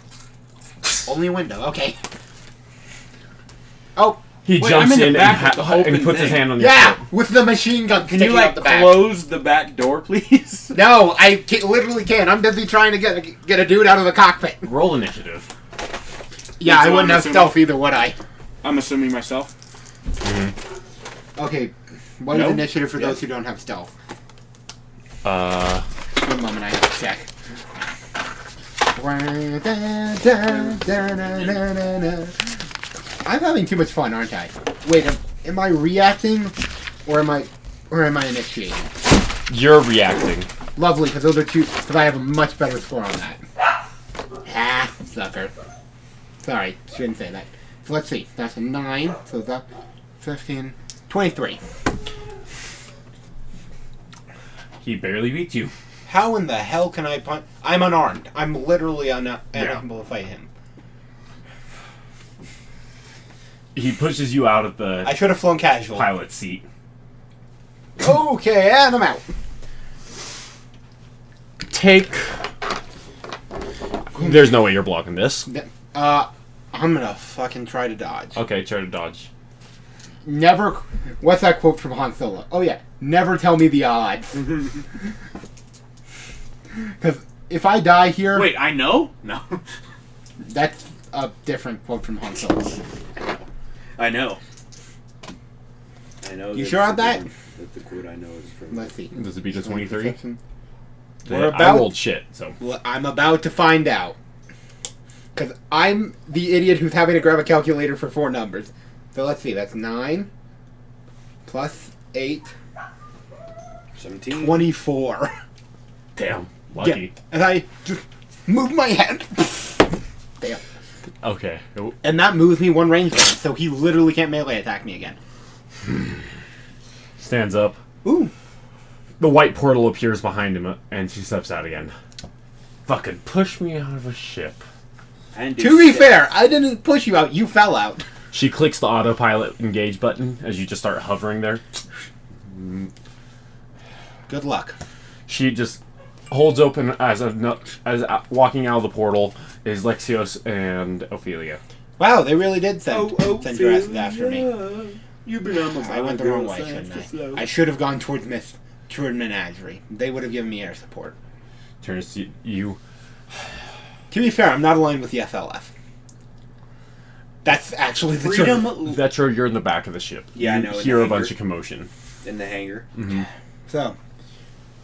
Only a window, okay. Oh. He jumps in and puts his hand on your foot. foot. With the machine gun. Can you out the back. close the back door, please? No, I literally can't. I'm busy trying to get a dude out of the cockpit. Roll initiative. Yeah, I wouldn't have stealth either, would I? I'm assuming myself. Okay, what is initiative for those who don't have stealth? One moment, I have to check. I'm having too much fun, aren't I? Wait, am I reacting, or am I initiating? You're reacting. Lovely, because those are two. Because I have a much better score on that. Ah, sucker. Sorry, shouldn't say that. So let's see. That's a 9. So that's 15, 23. He barely beats you. How in the hell can I punch? I'm unarmed. I'm literally unable to fight him. He pushes you out of the I should have flown casual. pilot seat. Okay, and I'm out. There's no way you're blocking this. I'm gonna fucking try to dodge. Okay, try to dodge. Never. What's that quote from Han Solo? Oh yeah, never tell me the odds. Because if I die here, Wait, I know? No. that's a different quote from Han Solo. I know. I know. You sure about that? That's the quote I know is from. Let's see. Does it beat a 23? We're I about- rolled shit, so. Well, I'm about to find out. Because I'm the idiot who's having to grab a calculator for 4 numbers. So let's see, that's 9 plus 8, 17. 24. Damn. Lucky. Yeah. And I just move my hand. Damn. Okay. Oh, And that moves me 1 range down, so he literally can't melee attack me again. stands up. Ooh. The white portal appears behind him, and she steps out again. Fucking push me out of a ship. And To be fair, I didn't push you out, you fell out. She clicks the autopilot engage button as you just start hovering there. Good luck. She just holds open as walking out of the portal is Lexios and Ophelia. Wow, they really did send your asses after me. You've been on my I went the wrong way, shouldn't I? I should have gone towards Menagerie. They would have given me air support. Turns to you. To be fair, I'm not aligned with the FLF. That's actually the Freedom truth. Vetro, you're in the back of the ship. Yeah, I You know, in hear the a bunch hangar. of commotion. in the hangar. Mm-hmm. So,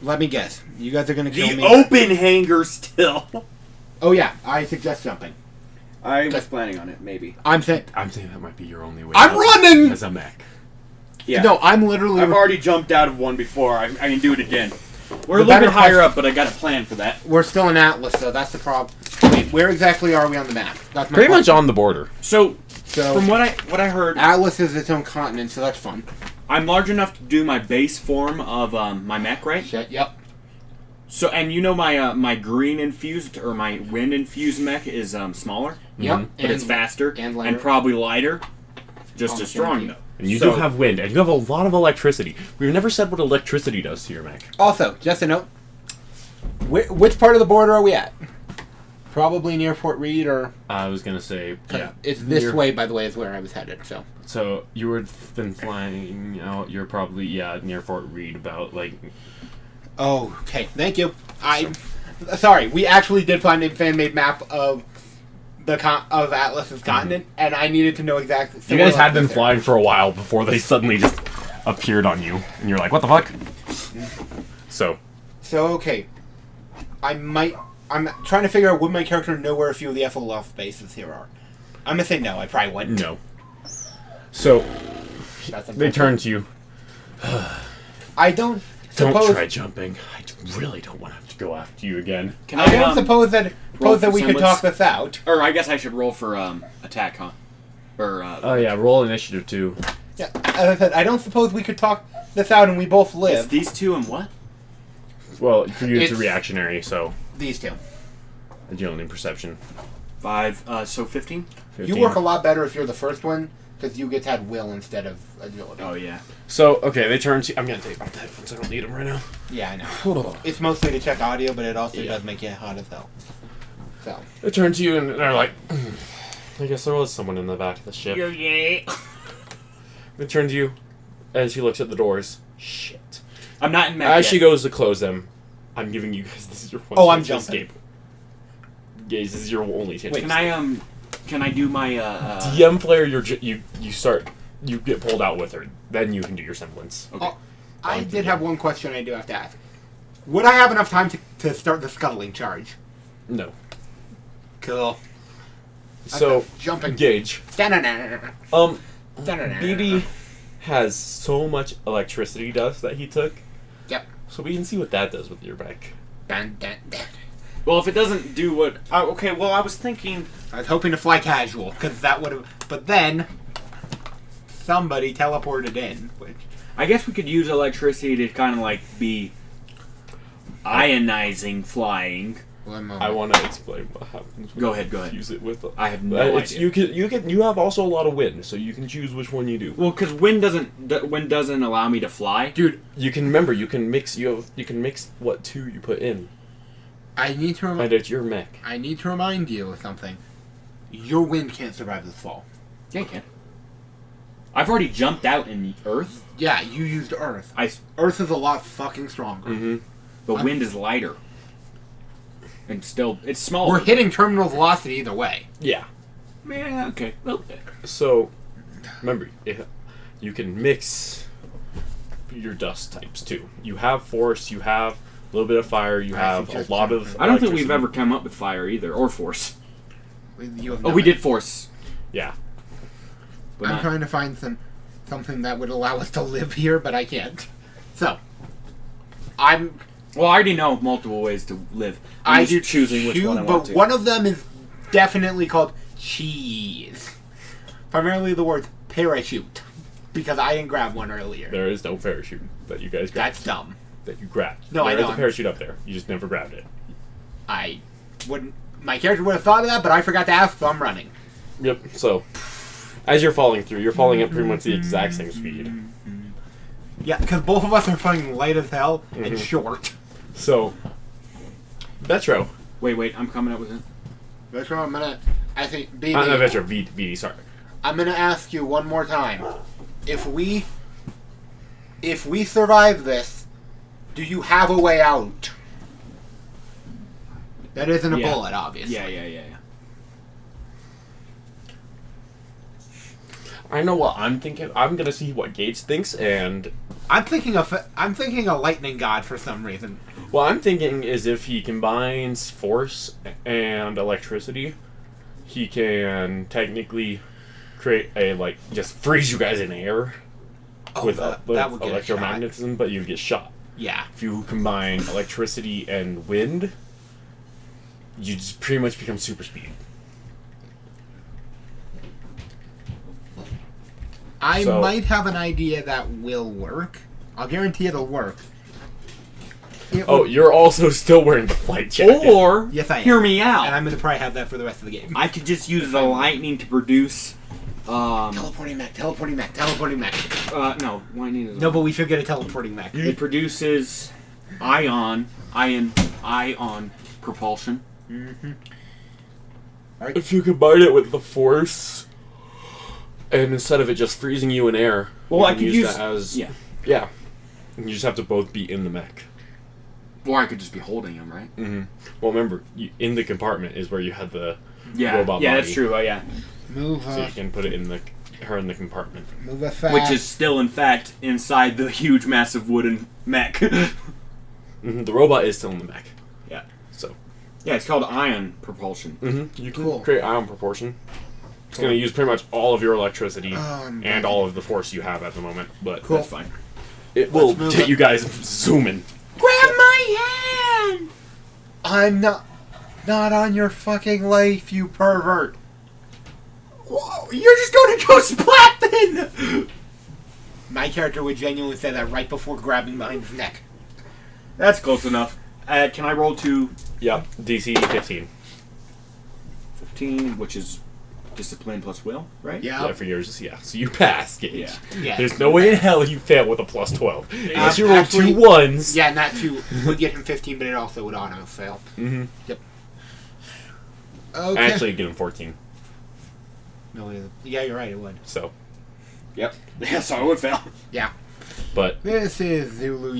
let me guess. You guys are going to kill The me? open hangar still. Oh yeah, I suggest jumping. I was planning on it, maybe. I'm saying... I'm saying that might be your only way. I'm out running! as a mech. Yeah. No, I'm literally... I've already jumped out of one before. I can do it again. We're a The little bit better higher question- up, but I got a plan for that. We're still in Atlas, so that's the problem. Wait, where exactly are we on the map? That's my Pretty much question. on the border. So, So, from what I heard, Atlas is its own continent, so that's fun. I'm large enough to do my base form of my mech, right? Shit, yep. So, and you know my my green infused or my wind infused mech is smaller, Yep. but it's faster and lighter. probably lighter, just Oh, as strong thank you. though. And you So- do have wind, and you have a lot of electricity. We've never said what electricity does to your mech. Also, just a note. Which part of the border are we at? Probably near Fort Reed, or... I was gonna say, yeah. It's this Near- way, by the way, is where I was headed, so... So you were then flying out. You're probably near Fort Reed, about like. Oh, okay. Thank you. Sorry, we actually did find a fan-made map of of Atlas's continent, and I needed to know exactly... You guys had been flying for a while before they suddenly just appeared on you, and you're like, "What the fuck?" So So, okay. I'm trying to figure out, would my character know where a few of the FLF bases here are? I'm gonna say no, I probably wouldn't. no. So That's they turn to you. I don't Don't suppose... try jumping. I really don't want to have to go after you again. Can I don't suppose that roll we for could talk semblance? this out. Or I guess I should roll for attack, huh? Or Oh yeah, roll initiative too. Yeah, as I said, I don't suppose we could talk this out and we both it's live. these two and what? Well, for you it's a It's- reactionary, so These two. agility and perception. 5, so 15? 15. You work a lot better if you're the first one, because you get to have will instead of agility. Oh yeah. So okay, they turn to. I'm gonna take off the headphones. I don't need them right now. Yeah, I know. Hold on. It's mostly to check audio, but it also Yeah. does make you hot as hell. So. They turn to you and they're like, I guess there was someone in the back of the ship. Yeah. They turn to you as she looks at the doors. Shit. I'm not in mech As yet. she goes to close them, I'm giving you guys, this is your one Oh, I'm chance to jumping. escape. Guys, this is your only chance. Wait, to Can I do my DM flare, you get pulled out with her. Then you can do your semblance. Okay. Oh, I did have one question I do have to ask. Would I have enough time to start the scuttling charge? No. Cool. So, Jumping. Gage. Da-na-na-na-na. Da-na-na-na-na. BD has so much electricity dust that he took. Yep. So we can see what that does with your back. Dun, dun, dun. Well, if it doesn't do what... okay, well, I was thinking... I was hoping to fly casual, because that would have... But then, somebody teleported in, which... I guess we could use electricity to kind of, like, be ionizing flying. I want to explain what happens. When Go ahead, go ahead. Use it with. I have no it's, idea. You have also a lot of wind, so you can choose which one you do. Well, because wind doesn't allow me to fly. Dude, You can remember you can mix what two you put in, I need to and remind... it's your mech. I need to remind you of something. Your wind can't survive this fall. Yeah, you can. I've already jumped out in Earth. Yeah, you used Earth. I Earth is a lot fucking stronger. Mm-hmm. the wind is lighter. And still, it's smaller. We're hitting terminal velocity either way. Yeah. Yeah, okay. Well, So, remember, you can mix your dust types too. You have force, you have a little bit of fire, you have a lot of. I don't think we've electricity. ever come up with fire either, or force. You have Oh, we did force. Yeah. But I'm not- trying to find something that would allow us to live here, but I can't. So, Well, I already know multiple ways to live. I'm just choosing which one I want but to. one of them is definitely called cheese. Primarily the word parachute, because I didn't grab one earlier. There is no parachute that you guys grabbed. That's dumb. That you grabbed. No, I There is know. a parachute up there. You just never grabbed it. I wouldn't. My character would have thought of that, but I forgot to ask, so I'm running. Yep. So, as you're falling through, you're falling at pretty much the exact same speed. Yeah, because both of us are fucking light as hell and Mhm. short. So, Vetro. Wait, I'm coming up with it. That's what I'm gonna. I think, BB. Not Vetro, VD, sorry. I'm gonna ask you one more time. If we survive this, do you have a way out? That isn't a Yeah. bullet, obviously. Yeah. I know what I'm thinking. I'm gonna see what Gage thinks, and I'm thinking a lightning god for some reason. what I'm thinking is if he combines force and electricity, he can technically create a just freeze you guys in air with that would get a electromagnetism, but you get shot. Yeah. If you combine electricity and wind, you just pretty much become super speed. I So- might have an idea that will work. I'll guarantee it'll work. Oh, you're also still wearing the flight jacket. Or, Yes, I am. hear me out. And I'm gonna probably have that for the rest of the game. I could just use the lightning to produce. Teleporting mech. No, lightning is. No, but we should get a teleporting mech. It produces ion propulsion. If you combine it with the force, and instead of it just freezing you in air, Well, you I can could use use- that as yeah. You just have to both be in the mech. Or I could just be holding him, right? Mm-hmm. Well, remember, in the compartment is where you had the Yeah, robot yeah, body. that's true. Yeah, Move So you can put it in her in the compartment. Move us fast. which is still, in fact, inside the huge, massive wooden mech. The robot is still in the mech. Yeah. So. Yeah, it's called ion propulsion. You can Cool. create ion propulsion. It's going to use pretty much all of your electricity I'm and all of the force you have at the moment, but Cool. That's fine. it will move get it. you guys zooming. Grab my hand! I'm not on your fucking life, you pervert. Whoa, you're just going to go splat then! My character would genuinely say that right before grabbing behind his neck. That's close enough. Can I roll to Yep, DC 15. 15, which is discipline plus will, right? Yeah, for yours, yeah. So you pass, Gage. Yeah. Yeah. There's no way in hell you fail with a plus 12. Unless you roll actually- 2 ones. Yeah, not two would get him 15, but it also would auto fail. Mm-hmm. Yep. Okay. Actually, get him 14. No, yeah, you're right. It would. So, Yep. Yeah, so I would fail. Yeah. but This is Zulu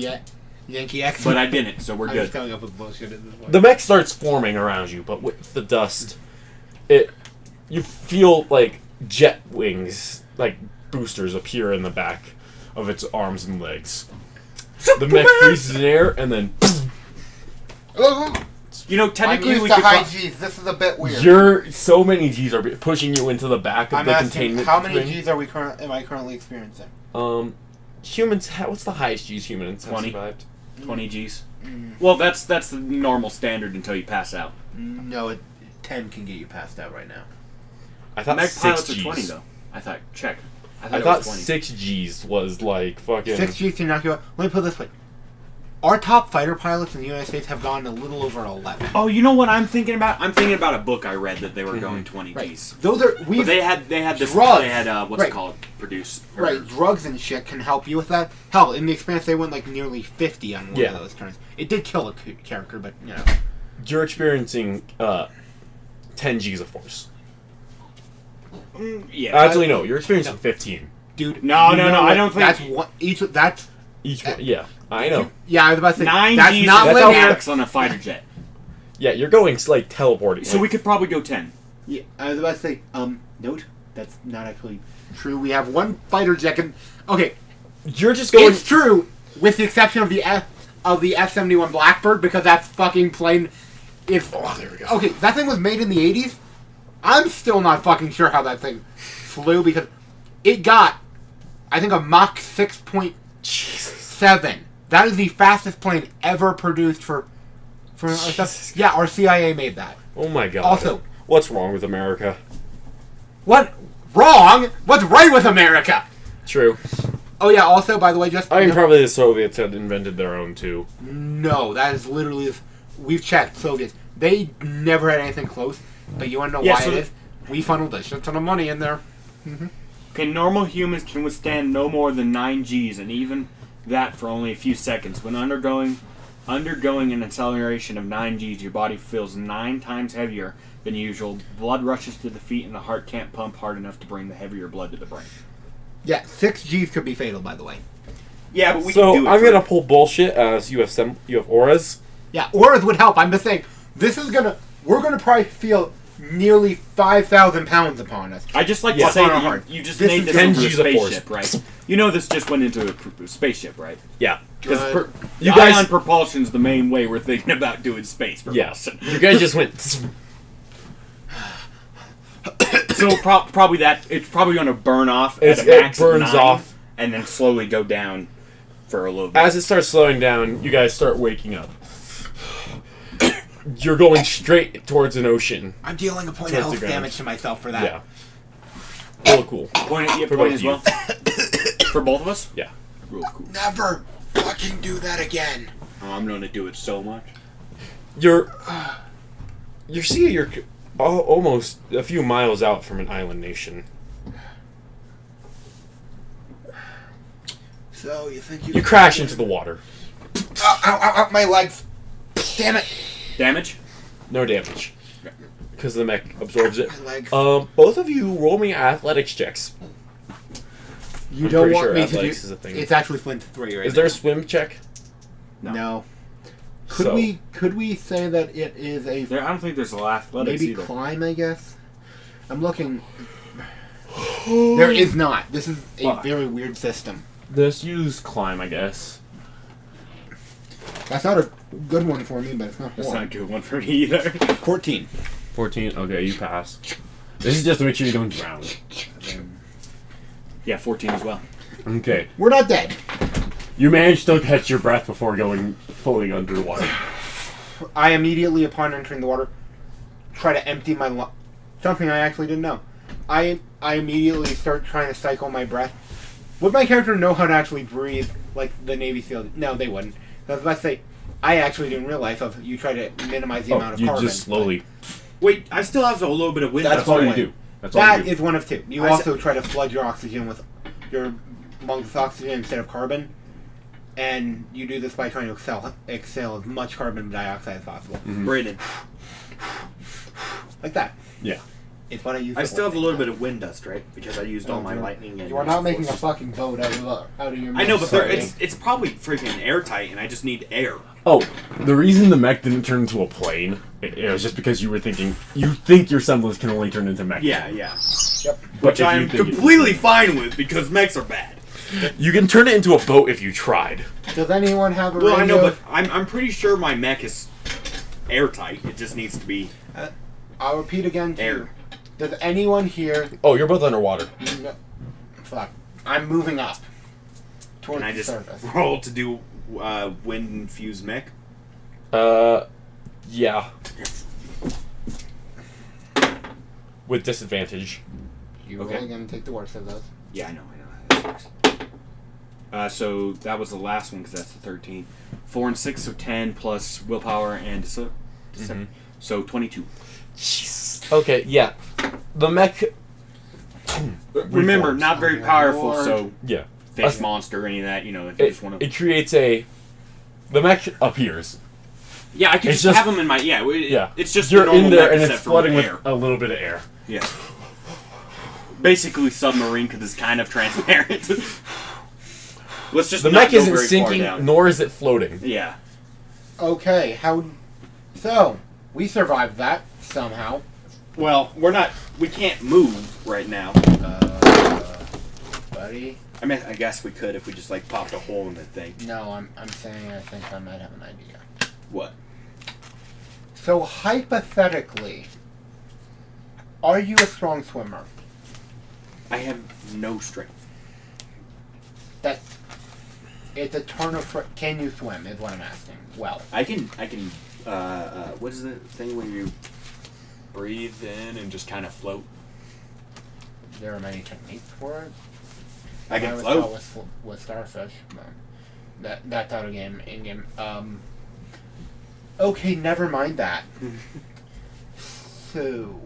Yankee X. But I didn't, so we're I'm just good. coming up with bullshit at this point. the mech starts forming around you, but with the dust, you feel like jet wings, like boosters, appear in the back of its arms and legs. The mech freezes in air, and then You know, I'm technically used we to could... high G's. This is a bit weird. so many G's are pushing you into the back of I'm the asking, containment. how many ring. G's are am I currently experiencing? Humans, what's the highest G's humans have 20. survived? 20 Gs. Well, that's the normal standard until you pass out. No, 10 can get you passed out right now. I thought Mech 6 pilots G's. are 20, though. I thought, check. I it thought was 20. 6 G's was like fucking. 6 G's can knock you out. Let me put it this way. Our top fighter pilots in the United States have gone a little over 11. Oh, you know what I'm thinking about? I'm thinking about a book I read that they were going 20 Right. Gs. Those are But we've they had this. drugs. They had what's Right. it called? Produce. or- right. Drugs and shit can help you with that. Hell, in the Expanse they went like nearly 50 on one Yeah. of those turns. It did kill a character, but you know. You're experiencing 10 G's of force. Yeah. Actually, no, you're experiencing 15. Dude, No, you no, know no, I what? don't think- that's one each. That's Each one, yeah, I know. yeah. I was about to say 9 that's Gs not is linear. max on a fighter jet. Yeah, you're going like teleporting. So we could probably go 10. Yeah, I was about to say, note, that's not actually true. We have one fighter jet can... Okay, You're just going... it's true, with the exception of the F-71 Blackbird, because that fucking plane is... Oh, there we go. Okay, that thing was made in the 80s. I'm still not fucking sure how that thing flew, because it got, I think, a Mach 6.7. That is the fastest plane ever produced for our stuff. Yeah, our CIA made that. Oh my god. Also... What's wrong with America? What? Wrong? What's right with America? True. Oh yeah, also, by the way, just... I mean, probably the Soviets had invented their own, too. No, that is literally... We've checked, Soviets. They never had anything close, but you want to know why it is? We funneled a shit ton of money in there. Okay, normal humans can withstand no more than 9 Gs, and even that for only a few seconds. When undergoing an acceleration of 9 Gs, your body feels 9 times heavier than usual. Blood rushes to the feet, and the heart can't pump hard enough to bring the heavier blood to the brain. Yeah, 6 Gs could be fatal, by the way. Yeah, but we so can do it. I'm gonna pull bullshit as you have auras. Yeah, auras would help. I'm just saying, we're gonna probably feel nearly 5,000 pounds upon us. I just like Yeah. to say Upon our that heart. you just This made is this 10 into a Gs of force. spaceship, right? You know this just went into a spaceship, right? Yeah. Because Good. You ion guys- propulsion's the main way we're thinking about doing space Yes. propulsion. You guys just went... So probably it's probably going to burn off It at a max of burns 9, off. and then slowly go down for a little bit. As it starts slowing down, you guys start waking up. You're going straight towards an ocean. I'm dealing a point Towards of the health ground. damage to myself for that. Yeah. Real cool. Point, yeah, For point both as of you. well. For both of us? Yeah. Real cool. Never fucking do that again. Oh, I'm going to do it so much. You're almost a few miles out from an island nation. So, you think You crash into the water. Ow, ow, ow, ow, my legs. Damn it. Damage? No damage. Because the mech absorbs it. My legs. Both of you roll me athletics checks. You I'm don't pretty want sure me to do... athletics is a thing. It's actually Flint 3 right Is there now. a swim check? No. So- Could we say that it is a... I don't think there's a athletics Maybe either. climb, I guess? I'm looking... There is not. This is a Fuck. very weird system. Let's use climb, I guess. That's not a good one for me, but it's not That's horrible. not a good one for me either. 14. 14. Okay, you pass. This is just to make sure you don't drown. Yeah, 14 as well. Okay. We're not dead. You managed to catch your breath before going fully underwater. I immediately, upon entering the water, try to empty my lungs. Something I actually didn't know. I immediately start trying to cycle my breath. Would my character know how to actually breathe like the Navy SEAL? No, they wouldn't. I was about to say, I actually didn't realize how you try to minimize the amount of you carbon. just slowly. Wait, I still have a little bit of wind. That's That's all one you way. do. That's all That you do. is one of two. You I also try to flood your oxygen with your lungs with oxygen instead of carbon, and you do this by trying to exhale as much carbon dioxide as possible, Brayden. like that. Yeah. It's what I use. I for still have a one little thing. bit of wind dust, right? Because I used all my you're- lightning and... You are not making a force. fucking boat out of your. I know, but Sorry. it's probably freaking airtight, and I just need air. Oh, the reason the mech didn't turn into a plane, it was just because you were thinking, you think your semblance can only turn into mech. Yeah, yeah. Yep. But Which if I'm you think completely fine with, because mechs are bad. you can turn it into a boat if you tried. Does anyone have a Well, radio? I know, but I'm pretty sure my mech is airtight. It just needs to be I'll repeat again. To air. you. Does anyone here? Oh, you're both underwater. No, fuck. I'm moving up towards Can I the just surface. roll to do wind-infused mech? Yeah. With disadvantage. You're Okay. only gonna take the worst of those. Yeah, I know how this works. So that was the last one because that's the 13. 4 and 6, so 10 plus willpower and so 22. Jesus. Okay, yeah. The mech. Remember, not very powerful, Lord. so Yeah. fish monster or any of that. You know, if you just want to. It creates a. The mech appears. Yeah, I can it's just just- have them in my Yeah. It's just You're the normal in there mech and except it's for flooding with air. a little bit of air. Yeah. Basically submarine because it's kind of transparent. Let's just The not mech go isn't very far sinking, down. nor is it floating. Yeah. Okay, how? So We survived that somehow. Well, we can't move right now. Buddy. I mean, I guess we could if we just like popped a hole in the thing. No, I'm saying I think I might have an idea. What? So hypothetically, are you a strong swimmer? I have no strength. That it's a turn of can you swim is what I'm asking. Well, I can. What is the thing when you breathe in and just kind of float? there are many techniques for it. I can was float. taught with starfish. No. That's out of game. In game. Okay, never mind that. So,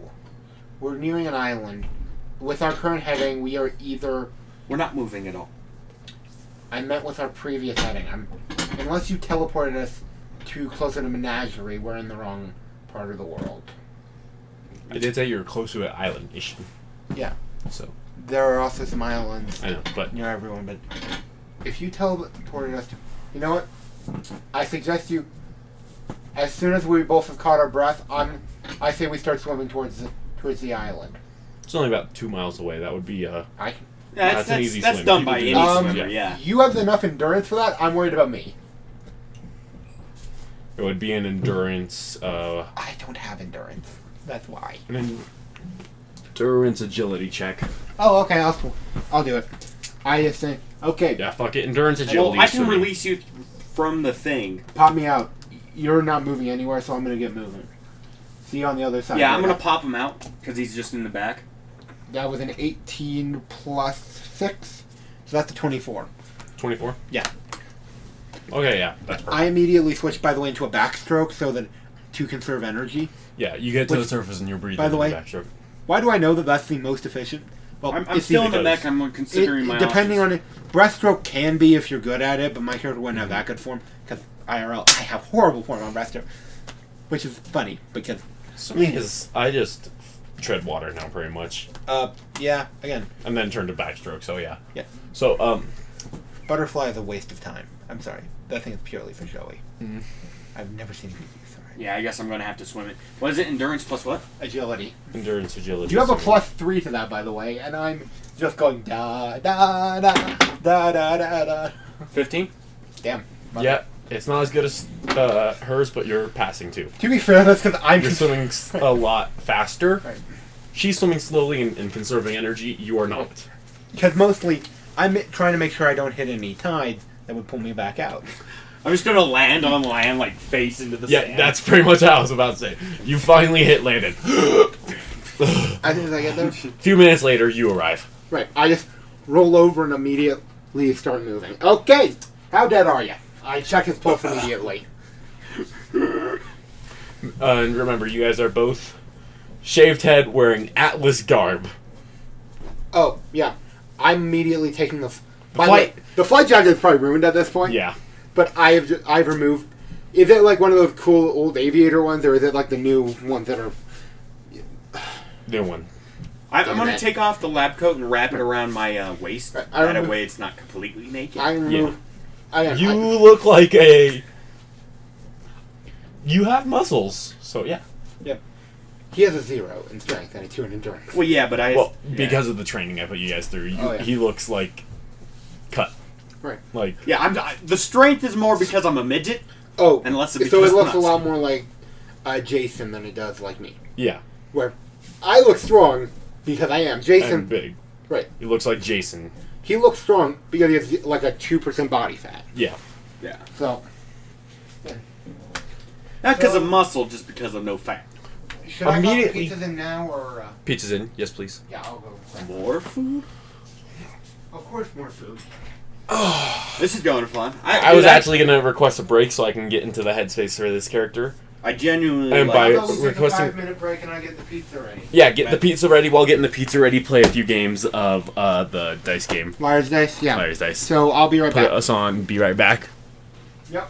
we're nearing an island. With our current heading, we are either. We're not moving at all. I meant with our previous heading. Unless you teleported us to closer to Menagerie, we're in the wrong part of the world. I did say you're close to an island nation. Yeah. So. There are also some islands I know, but near everyone, but if you teleported us to... You know what? I suggest you... As soon as we both have caught our breath, I say we start swimming towards the island. it's only about 2 miles away. That would be I can... Yeah, That's an easy that's swim. done People by do any that. swimmer. Yeah. You have enough endurance for that? I'm worried about me. it would be an endurance I don't have endurance. That's why. an endurance agility check. Oh, okay, I'll do it. I just think... Okay, Yeah, fuck it. Endurance Well, agility. I can swimming. release you from the thing. pop me out. You're not moving anywhere, so I'm going to get moving. See you on the other side. Yeah, I'm gonna pop him out because he's just in the back. That was an 18 plus 6, so that's a 24. 24. Yeah. Okay, yeah, that's perfect. I immediately switched, by the way, into a backstroke so that to conserve energy. Yeah, you get to Which- the surface and you're breathing. by the in way, backstroke. Why do I know that that's the most efficient? Well, I'm it's still in the because back. I'm considering my depending options. on it. Breaststroke can be if you're good at it, but my character wouldn't have that good form because IRL I have horrible form on breaststroke, which is funny because Swimming is I just tread water now pretty much, yeah, again, and then turn to backstroke. So yeah. Yeah. So butterfly is a waste of time. I'm sorry, that thing is purely for showy. Mhm. I've never seen it used. Sorry. Yeah, I guess I'm gonna have to swim it. What is it? Endurance plus what? Agility. endurance agility. You have a swimming. +3 to that, by the way, and I'm just going da da da da da da da. 15. Damn. Yeah, it's not as good as hers, but you're passing too. To be fair, that's because I'm You're swimming a lot faster. Right. She's swimming slowly and conserving energy. You are not. Because mostly I'm trying to make sure I don't hit any tides that would pull me back out. I'm just gonna land on land, like face into the Yeah, sand. that's pretty much how I was about to say. You finally hit landed. As soon as I get there, A few minutes later, you arrive. right, I just roll over and immediately start moving. Okay, how dead are you? I check his pulse immediately. And remember, you guys are both shaved head wearing Atlas garb. Oh, yeah. I'm immediately taking the by flight- the flight jacket is probably ruined at this point. Yeah. But I've removed. Is it like one of those cool old aviator ones, or is it like the new ones that are? New one. I'm Damn gonna it. take off the lab coat and wrap it around my waist. Right, I That remove- way, it's not completely naked. I remove. You look like a... You have muscles. So, yeah. He has a 0 in strength and a 2 in endurance. Well, yeah, but Well, because of the training I put you guys through, Oh, yeah. he looks like... cut. Right. Like... yeah, the strength is more because I'm a midget, Oh, and less so because it I'm looks not a lot more like Jason than it does like me. Yeah. Where I look strong because I am. Jason, And big. right. He looks like Jason. He looks strong because he has like a 2% body fat. Yeah. Yeah. So, Not because So- of muscle, just because of no fat. should I Immediately- go pizzas in now or? Pizza's in. Yes, please. Yeah, I'll go. More food? Of course, more food. This is going fun. I was actually going to request a break so I can get into the headspace for this character. I genuinely And like by- I'll go take requesting- a 5-minute break and I get the pizza ready. Yeah, get the pizza ready. While getting the pizza ready, play a few games of the dice game. Liar's dice. Yeah. Liar's Dice. So I'll be right Put back. us on. Be right back. Yep.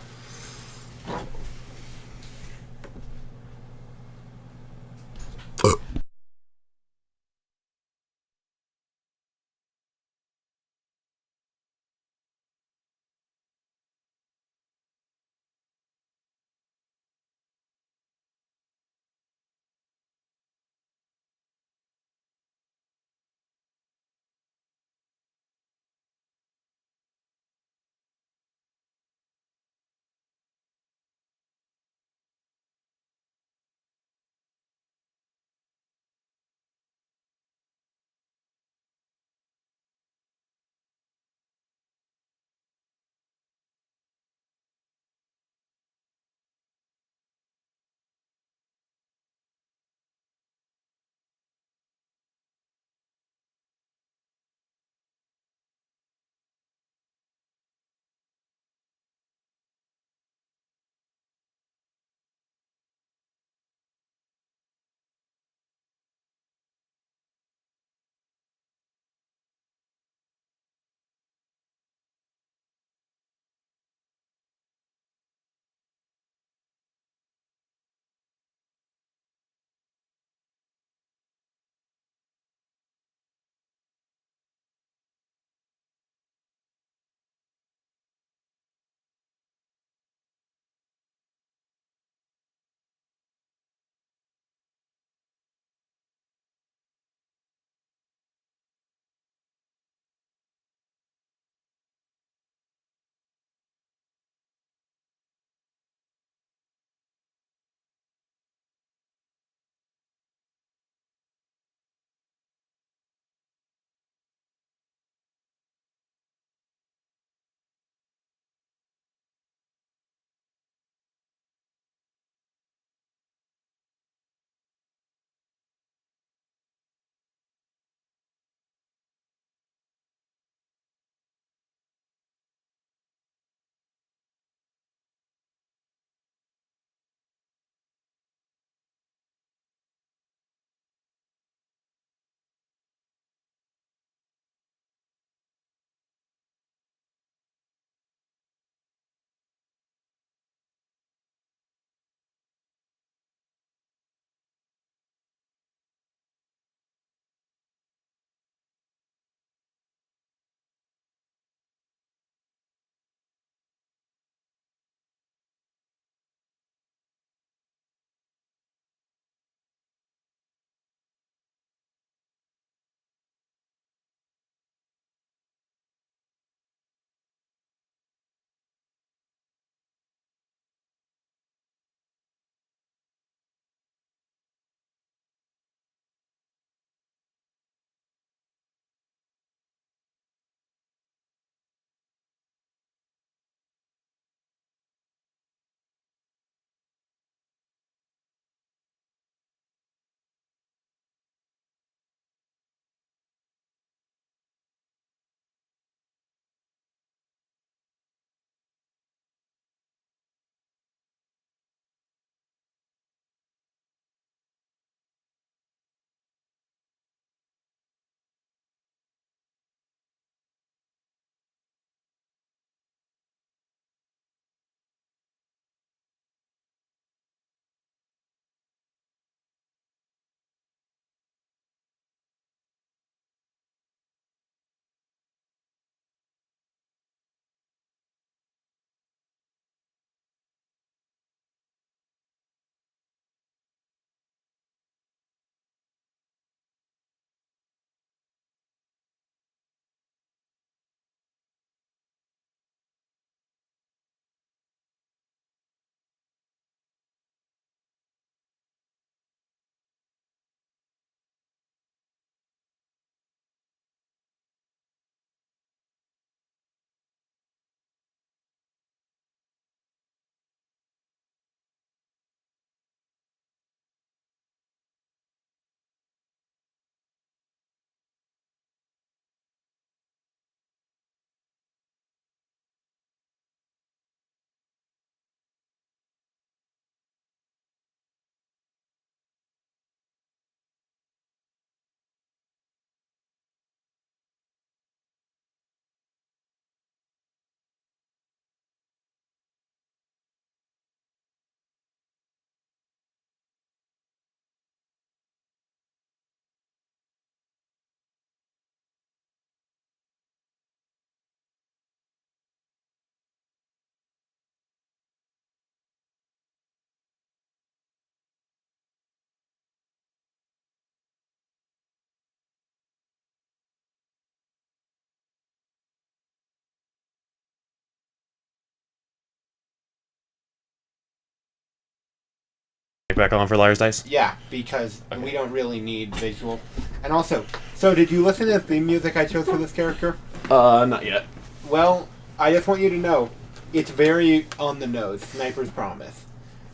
back on for Liar's Dice? Yeah, because we don't really need visual. And also, so did you listen to the theme music I chose for this character? Not yet. Well, I just want you to know, it's very on the nose, Sniper's Promise.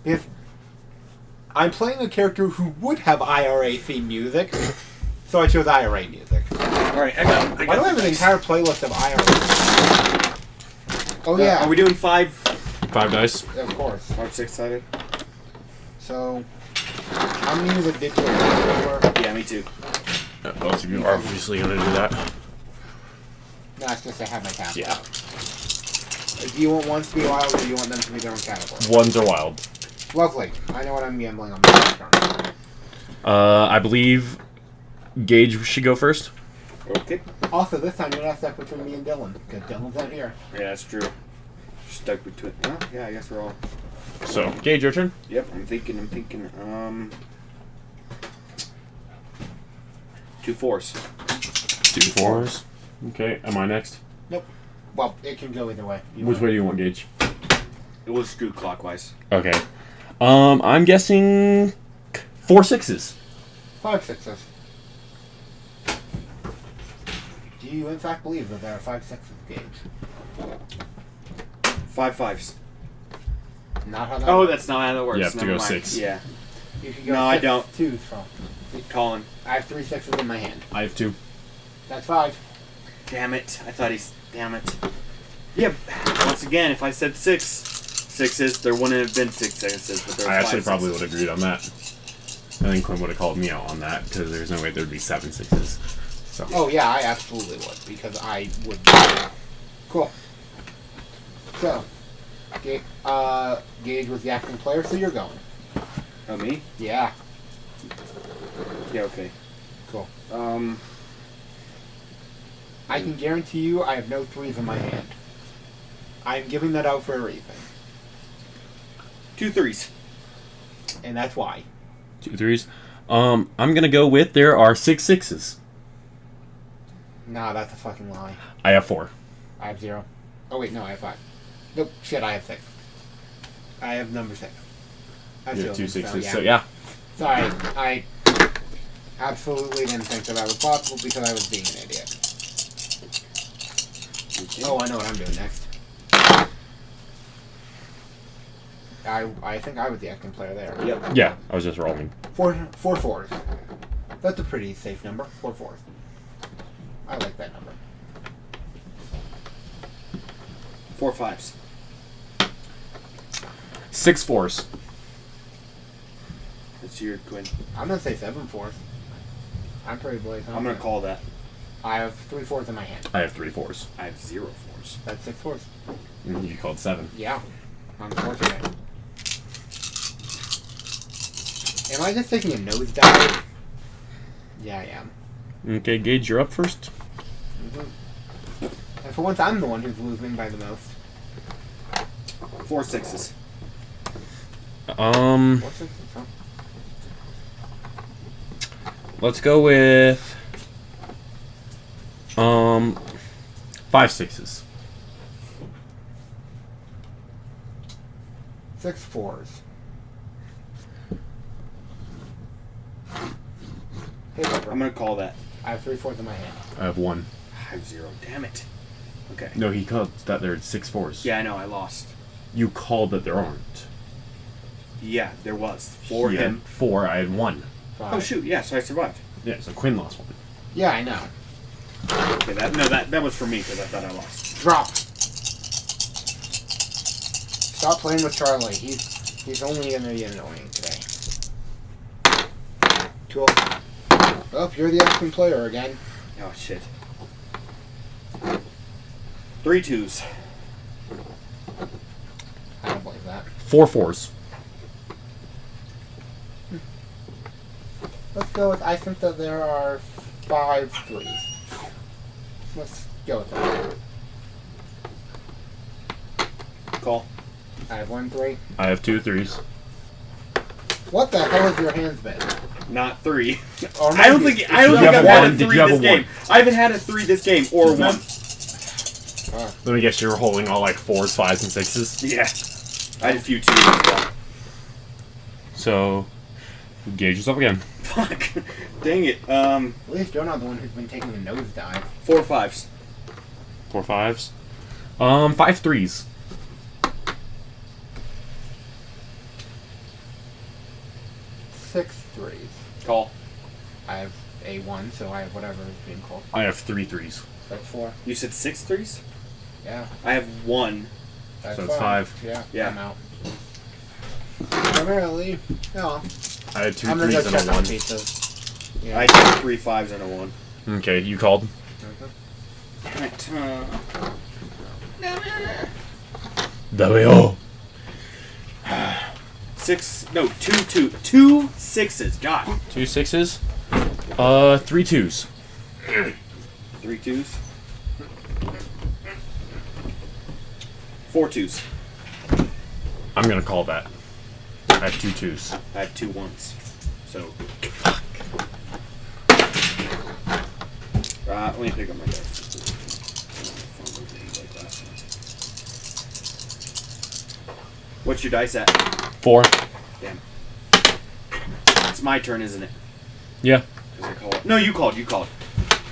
Because I'm playing a character who would have IRA theme music, so I chose IRA music. Alright, I got Why do I have an entire playlist of IRA? Oh yeah. Are we doing 5? 5 dice. Of course. 5, 6 sided? So, how many of the digital dice were? Yeah, me too. Both of you are obviously going to do that. No, it's just I have my tab. Yeah. Do you want ones to be wild, or do you want them to be their own category? Ones are wild. Lovely. I know what I'm gambling on my turn. I believe Gage should go first. Okay. Also, this time you're not stuck between me and Dylan, because Dylan's not here. Yeah, that's true. Stuck between. Oh, yeah, I guess we're all. So, Gage, your turn. Yep, I'm thinking. 2 4s. 2 4s. Okay, am I next? Nope. Well, it can go either way. Which way do you want, Gage? It was screw clockwise. Okay. I'm guessing 4 6s. 5 6s. Do you in fact believe that there are 5 6s, Gage? 5 5s. Not how that Oh, works. that's not how that works. You have to Never go mind. 6. Yeah. You should go No, I 6 don't. 2s from. Colin. I have 3 6s in my hand. I have 2. That's 5. Damn it. I thought he's. Damn it. Yeah. Once again, if I said 6 6s, there wouldn't have been 6 6s, but there I were actually 5 probably 6s. would have agreed on that. I think Quinn would have called me out on that, because there's no way there'd be 7 6s. So. Oh yeah, I absolutely would, because I would. Cool. So, Gage was the acting player, so you're going. Oh, me? Yeah. Yeah, okay. Cool. I I can guarantee you I have no 3s in my hand. I'm giving that out for a reason. 2 3s. And that's why. 2 3s. I'm gonna go with there are 6 6s. Nah, that's a fucking lie. I have 4. I have 0. Oh wait, no, I have 5. Nope, shit, I have 6. I have number 6. I have You have 2 so, 6s. yeah. So yeah. Sorry, I absolutely didn't think that was possible because I was being an idiot. Oh, I know what I'm doing next. I think I was the acting player there. Yep. Yeah, I was just rolling. 4 4s. That's a pretty safe number. 4 4s. I like that number. 4 5s. 6 4s. That's your Quinn. I'm gonna say 7 4s. I'm pretty blatant. I'm gonna call that. I have 3 4s in my hand. I have 3 4s. I have 0 4s. That's 6 4s. You called 7. Yeah. Unfortunate. Am I just taking a nosedive? Yeah, I am. Okay, Gage, you're up first. And for once, I'm the one who's losing by the most. 4 6s. 4 6s, huh? Let's go with 5 6s. 6 4s. Hey, Pepper. I'm gonna call that. I have 3 4s in my hand. I have 1. I have 0. Damn it. Okay. No, he called that there are 6 4s. Yeah, I know. I lost. You called that there aren't. Yeah, there was. For He had him. 4, I had 1. 5. Oh shoot! Yeah, so I survived. Yeah, so Quinn lost 1. Yeah, I know. Okay, that was for me because I thought I lost. Drop. Stop playing with Charlie. He's only gonna be annoying today. Cool. Oh, you're the acting player again. Oh shit. 3 2s. I don't believe that. 4 4s. Let's go with, I think that there are 5 3s. Let's go with that. Call. I have 1 3. I have 2 3s. What the hell has your hands been? Not 3. Or I don't think I've have had one? a Did 3 you have this a game. one? I haven't had a 3 this game or 1. Let me guess, you were holding all like 4s, 5s, and 6s? Yeah. I had a few 2s as well. So, gauge yourself again. Fuck. Dang it. At least you're not the one who's been taking a nosedive. 4 5s. 4 5s. 5 3s. 6 3s. Call. I have a 1, so I have whatever is being called. I have 3 3s. That's 4. You said 6 3s? Yeah. I have 1. That's So it's 5. Yeah. Yeah. I'm out. Primarily, no. I had 2 I'm gonna 3s go and check a on 1. pizzas. Yeah. I took 3 5s and a 1. Okay, you called? Right. W. 6. No, 2 6s. God. 2 6s. 3 2s. 3 2s. 4 2s. I'm gonna call that. I have 2 2s. I have 2 1s. So. Let me pick up my dice. What's your dice at? 4. Damn. It's my turn, isn't it? Yeah. 'Cause I called. No, you called. You called.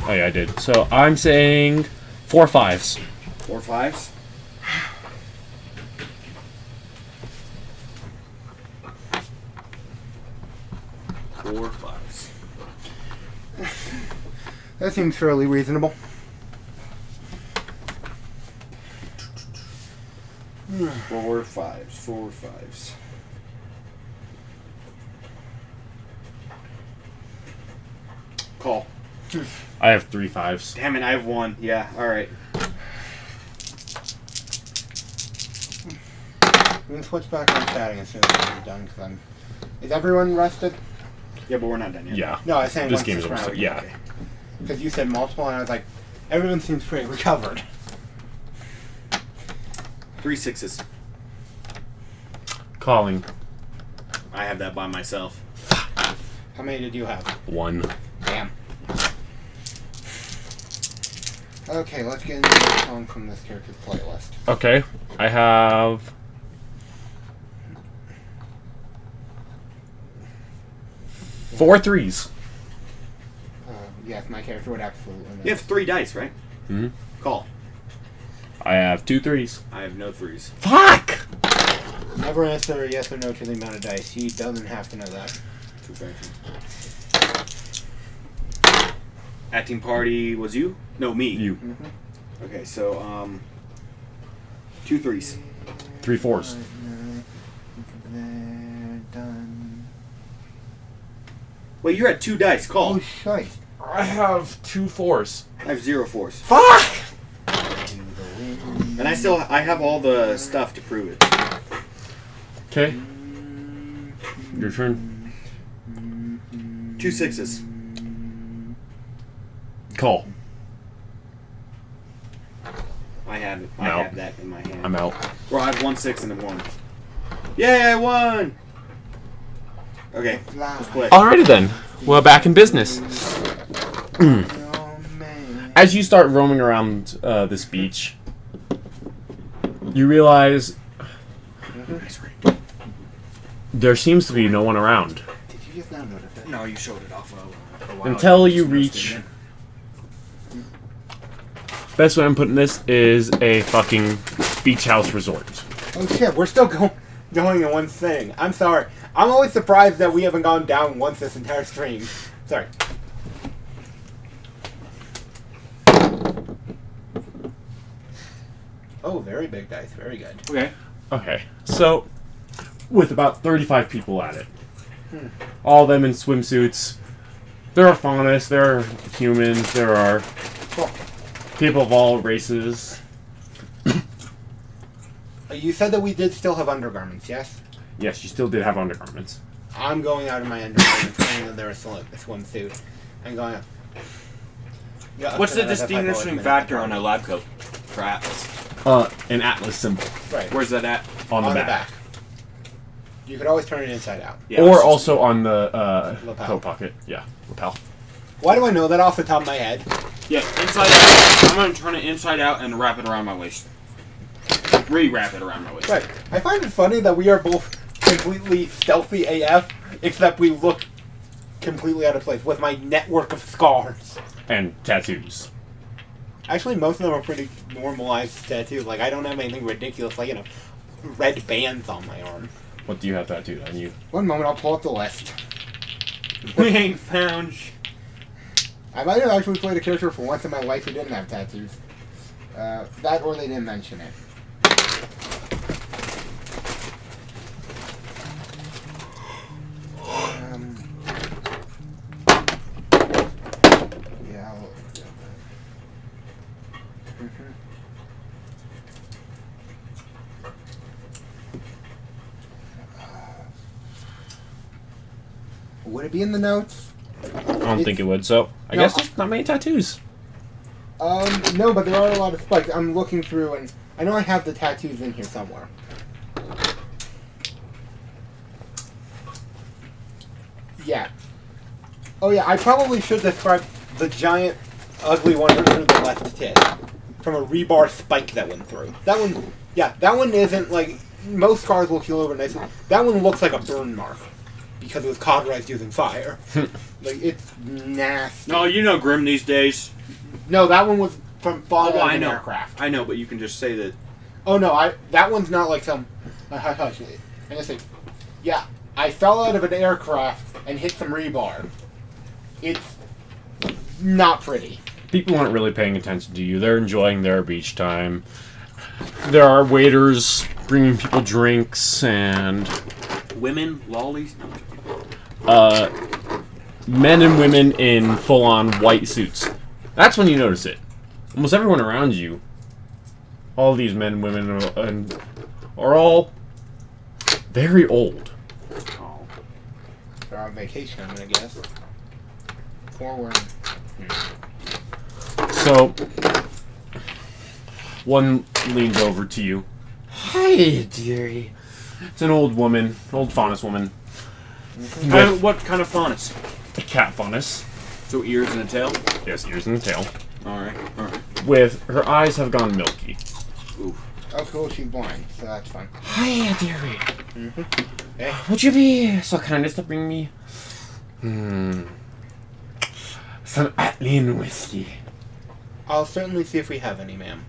Oh yeah, I did. So I'm saying 4 5s. 4 5s. Four 5s. That seems fairly reasonable. 4 5s. 4 5s. Call. I have 3 5s. Damn it, I have 1. Yeah, alright. We can switch back on chatting as soon as this is done, because I'm... Is everyone rested? Yeah, but we're not done yet. Yeah. No, I was saying This once game's this round. almost yeah. Because you said multiple, and I was like, everyone seems pretty recovered. 3 6s. Calling. I have that by myself. How many did you have? 1. Damn. Okay, let's get into the song from this character's playlist. Okay. I have 4 3s. Yes, my character would absolutely know. You have 3 dice, right? Mhm. Call. I have 2 3s. I have no 3s. Fuck! Never answer yes or no to the amount of dice. He doesn't have to know that. Too bad. Acting party was you? No, me. You. Okay, so 2 3s. 3 4s. They're done. Wait, you're at 2 dice. Call. Oh, shite. I have 2 4s. I have 0 4s. Fuck! And I have all the stuff to prove it. Okay. Your turn. 2 6s. Call. I have No. that in my hand. I'm out. Well, I have 1 6 and a 1. Yay, I won! Okay, let's play. Alrighty then. We're back in business. As you start roaming around this beach, you realize there seems to be no one around. Did you just now notice that? No, you showed it off a while Until ago. you Just noticed reach- it again. Best way I'm putting this is a fucking beach house resort. Oh shit, we're still going in one thing. I'm sorry. I'm always surprised that we haven't gone down once this entire stream. Sorry. Oh, very big dice. Very good. Okay. Okay, so with about 35 people at it, all of them in swimsuits. There are faunists, there are humans, there are people of all races. You said that we did still have undergarments, yes? Yes, you still did have undergarments. I'm going out of my undergarments, saying that they're a swimsuit. I'm going. Yeah, What's the that's a typo, distinguishing it's a factor minute. on a lab coat for Atlas? An Atlas symbol Right. Where's that at? on the back. You could always turn it inside out. Yeah, Or it's just- also on the Lapel. coat pocket. Yeah, lapel. Why do I know that off the top of my head? Yeah, inside out. I'm gonna turn it inside out and wrap it around my waist. Re-wrap it around my waist. Right. I find it funny that we are both completely stealthy AF, except we look completely out of place with my network of scars. And tattoos. Actually, most of them are pretty normalized tattoos. Like, I don't have anything ridiculous, like, red bands on my arm. What do you have tattooed on you? One moment, I'll pull up the list. We ain't found. I might have actually played a character for once in my life who didn't have tattoos. That or they didn't mention it. Yeah, I'll look at that. Would it be in the notes? I don't think it would, so I guess there's not many tattoos. No, but there are a lot of spikes. I'm looking through, and I know I have the tattoos in here somewhere. Yeah. Oh yeah, I probably should describe the giant, ugly one under the left tit. From a rebar spike that went through. That one, yeah, that one isn't like, most scars will heal over nicely. That one looks like a burn mark. Because it was cauterized using fire. Like, it's nasty. No, you know Grim these days. No, that one was from falling out of I an know. aircraft. I know, but you can just say that. Oh no, that one's not like some. I'm gonna say, yeah, I fell out of an aircraft and hit some rebar. It's not pretty. People aren't really paying attention to you. They're enjoying their beach time. There are waiters bringing people drinks and Women, lollies. men and women in full-on white suits. That's when you notice it. Almost everyone around you, all these men and women are all very old. Oh. They're on vacation, I'm gonna guess. Forward. So, one leans over to you. Hi, dearie. It's an old woman, old faunus woman. What kind of faunus? A cat faunus. So ears and a tail? Yes, ears and a tail. Alright. With her eyes have gone milky. Ooh. Oh cool, she's blind, so that's fun. Hi, dearie. Hey. Would you be so kind as to bring me some Atlin whiskey? I'll certainly see if we have any, ma'am.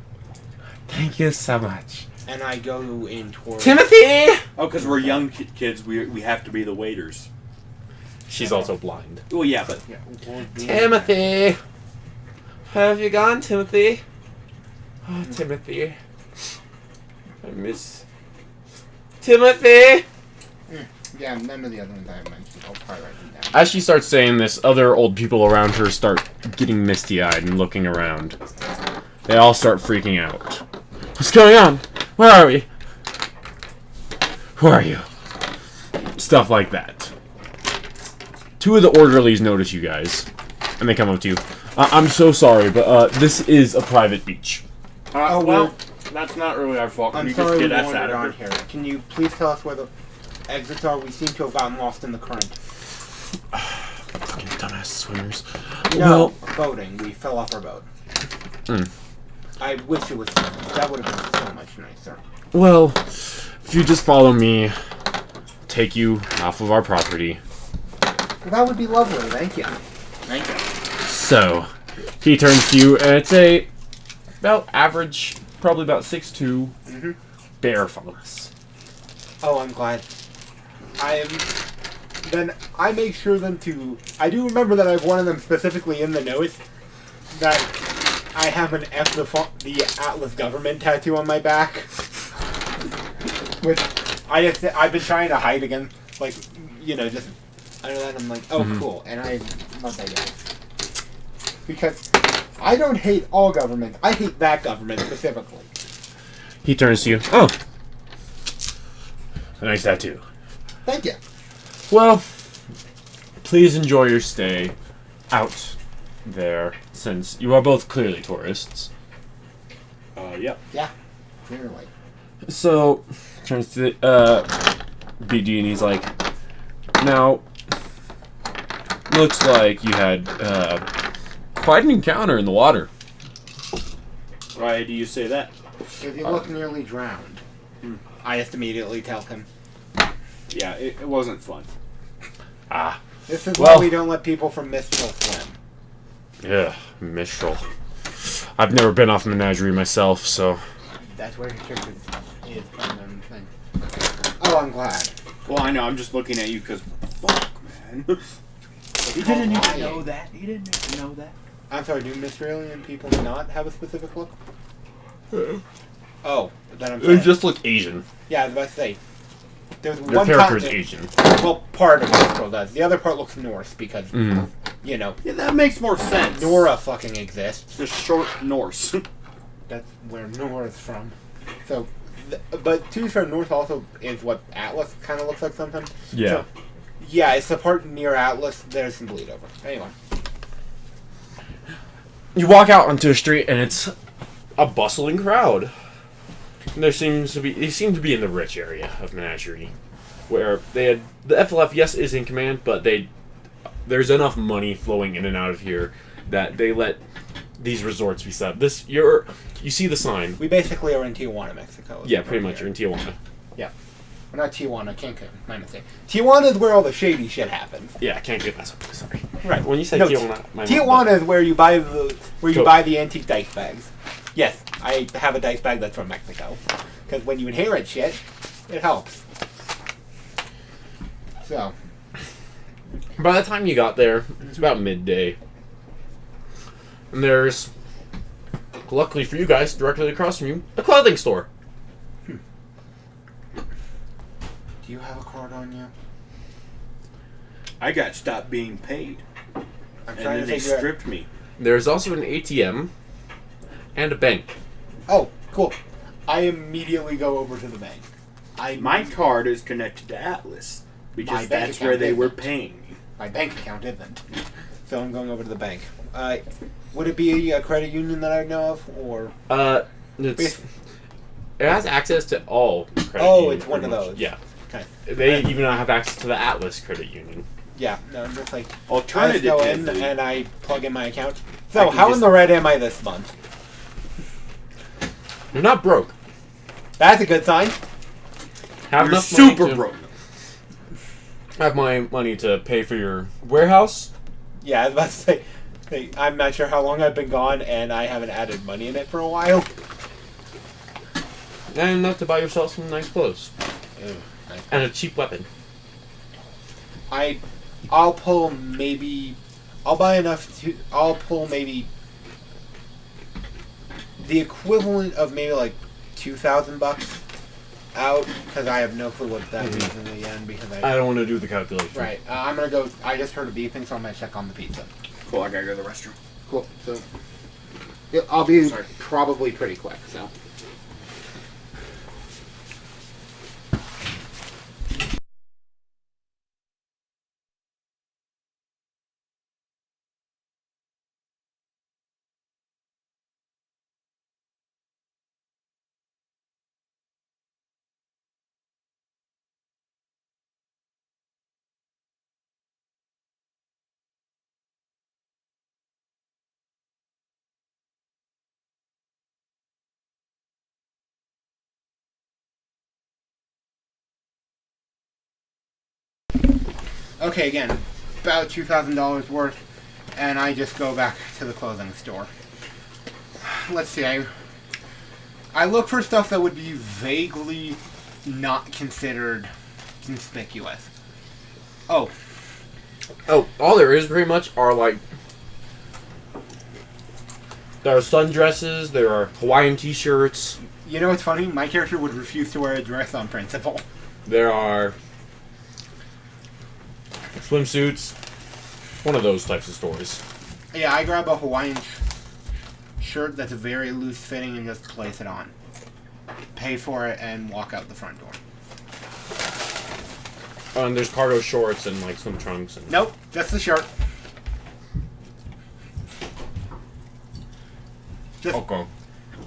Thank you so much. And I go in towards... Timothy! Oh, because we're young kids, we have to be the waiters. She's also blind. Well, yeah, but... Yeah, Timothy! Where have you gone, Timothy? Oh, Timothy. I miss... Timothy! Yeah, none of the other ones I have mentioned. I'll probably write them down. As she starts saying this, other old people around her start getting misty-eyed and looking around. They all start freaking out. What's going on? Where are we? Who are you? Stuff like that. Two of the orderlies notice you guys, and they come up to you. I'm so sorry, but this is a private beach. well, that's not really our fault. I'm You sorry just we get us wandered out on of here. here. Can you please tell us where the exits are? We seem to have gotten lost in the current. Fucking dumbass swimmers. No, boating. We fell off our boat. Hmm. I wish it was... That would have been so much nicer. Well, if you just follow me, take you off of our property. Well, that would be lovely. Thank you. Thank you. So, he turns to you, and it's about average, probably about 6'2", bear faunus. Oh, I'm glad. Then I make sure then to... I do remember that I have one of them specifically in the notes that I have an the Atlas government tattoo on my back. Which I've been trying to hide again. Like, just under that I'm like, oh, cool. And I love that guy. Because I don't hate all governments. I hate that government specifically. He turns to you. Oh. A nice tattoo. Thank you. Well, please enjoy your stay out there, since you are both clearly tourists. Yep. Yeah, clearly. So, turns to BD and he's like, now, looks like you had quite an encounter in the water. Why do you say that? If you look nearly drowned, I just immediately tell him. Yeah, it wasn't fun. Ah. This is Well- why we don't let people from Mistral swim. Yeah, Mistral. I've never been off Menagerie myself, so... That's where your character is from them thing. Oh, I'm glad. Well, I know. I'm just looking at you because, fuck, man. He didn't even know that. He didn't even know that. I'm sorry, do Mystralian people not have a specific look? Oh, then I'm They sorry. just look Asian. Yeah, I was about to say. There's Their one character is continent- Asian. Well, part of Mistral does. The other part looks Norse because, you know, Yeah, that makes more sense. Nora fucking exists. The short Norse. That's where Nora's from. So, but to be fair, North also is what Atlas kind of looks like sometimes. Yeah. So, yeah, it's the part near Atlas. There's some bleed over. Anyway. You walk out onto a street and it's a bustling crowd. And they seem to be in the rich area of Menagerie, where they had the FLF. Yes, is in command, but there's enough money flowing in and out of here that they let these resorts be set up. You see the sign. We basically are in Tijuana, Mexico. Yeah, pretty much. You're in Tijuana. Yeah. We're not Tijuana, Cancun. My mistake. Tijuana is where all the shady shit happens. Yeah, I can't get that. Sorry. Right. When you say No, Tijuana, Tijuana is where you buy Go. the antique dice bags. Yes, I have a dice bag that's from Mexico. Because when you inherit shit, it helps. So, By the time you got there, it's about midday. And there's, luckily for you guys, directly across from you, a clothing store. do you have a card on you? I got stopped being paid. I'm And trying then to they figure out. stripped me. There's also an ATM and a bank. Oh, cool. I immediately go over to the bank. My card is connected to Atlas. My Because bank that's where account they were isn't. paying me. My bank account isn't. So I'm going over to the bank. Would it be a credit union that I know of, or It has access to all credit Oh, unions, it's one pretty of much. those. Yeah. okay? They even have access to the Atlas credit union. Yeah, no, I'm just like I just Alternatively, go in and I plug in my account. I So can how in just- the red am I this month? You're not broke. That's a good sign. Have you're enough super money to broke. have my money to pay for your warehouse. Yeah, I was about to say, I'm not sure how long I've been gone, and I haven't added money in it for a while. And enough to buy yourself some nice clothes. Nice. And a cheap weapon. I'll pull maybe. I'll buy enough to. I'll pull maybe the equivalent of maybe like $2,000 out because I have no clue what that means in the end because I don't want to do the calculation. Right. I'm gonna go. I just heard a beeping, so I'm gonna check on the pizza. Cool, I gotta go to the restroom. Cool. So I'll be Sorry. probably pretty quick. So. Okay, again, about $2,000 worth, and I just go back to the clothing store. Let's see, I look for stuff that would be vaguely not considered conspicuous. Oh, Oh, all there is pretty much are like there are sundresses, there are Hawaiian t-shirts, you know what's funny? My character would refuse to wear a dress on principle. there are swimsuits, one of those types of stores. Yeah, I grab a Hawaiian shirt that's very loose fitting and just place it on. Pay for it and walk out the front door. And there's cargo shorts and like swim trunks. And Nope, just the shirt. Just, okay.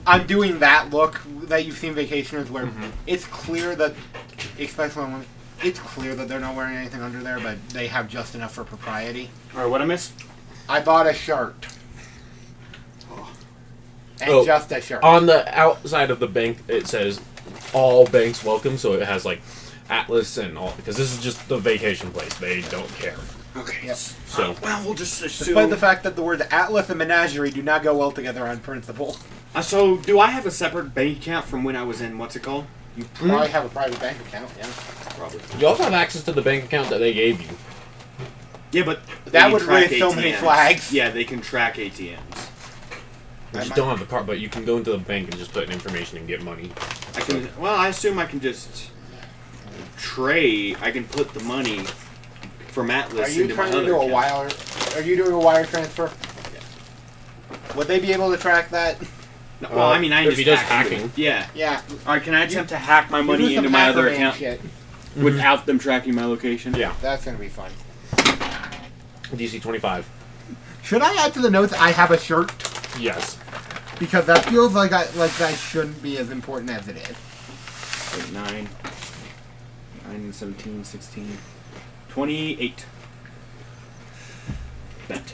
I'm doing that look that you've seen Vacationers where it's clear that, especially on women, it's clear that they're not wearing anything under there, but they have just enough for propriety. Alright, what I miss? I bought a shirt. And Oh, just a shirt. On the outside of the bank, it says "All banks welcome," so it has like Atlas and all, because this is just the vacation place. They don't care. Okay. Yep. So Well, we'll just assume. Despite the fact that the word Atlas and menagerie do not go well together on principle. So, do I have a separate bank account from when I was in what's it called? You probably have a private bank account, yeah. Probably. you also have access to the bank account that they gave you. Yeah, but That they would track raise so many ATMs. flags. Yeah, they can track ATMs. You just don't have the card, but you can go into the bank and just put in information and get money. I can. Well, I assume I can just trade. I can put the money from Atlas Are you into my trying to other do a account. wire? Are you doing a wire transfer? Would they be able to track that? No, well, I mean, I if just he does hacked hacking. it. Yeah. Yeah. All right. Can I attempt to hack my You do money some into my other Ackerman account shit. without them tracking my location? Yeah. That's gonna be fun. DC 25. Should I add to the notes I have a shirt? Yes. Because that feels like that shouldn't be as important as it is. Wait, 9, 17, 16, 28. Bet.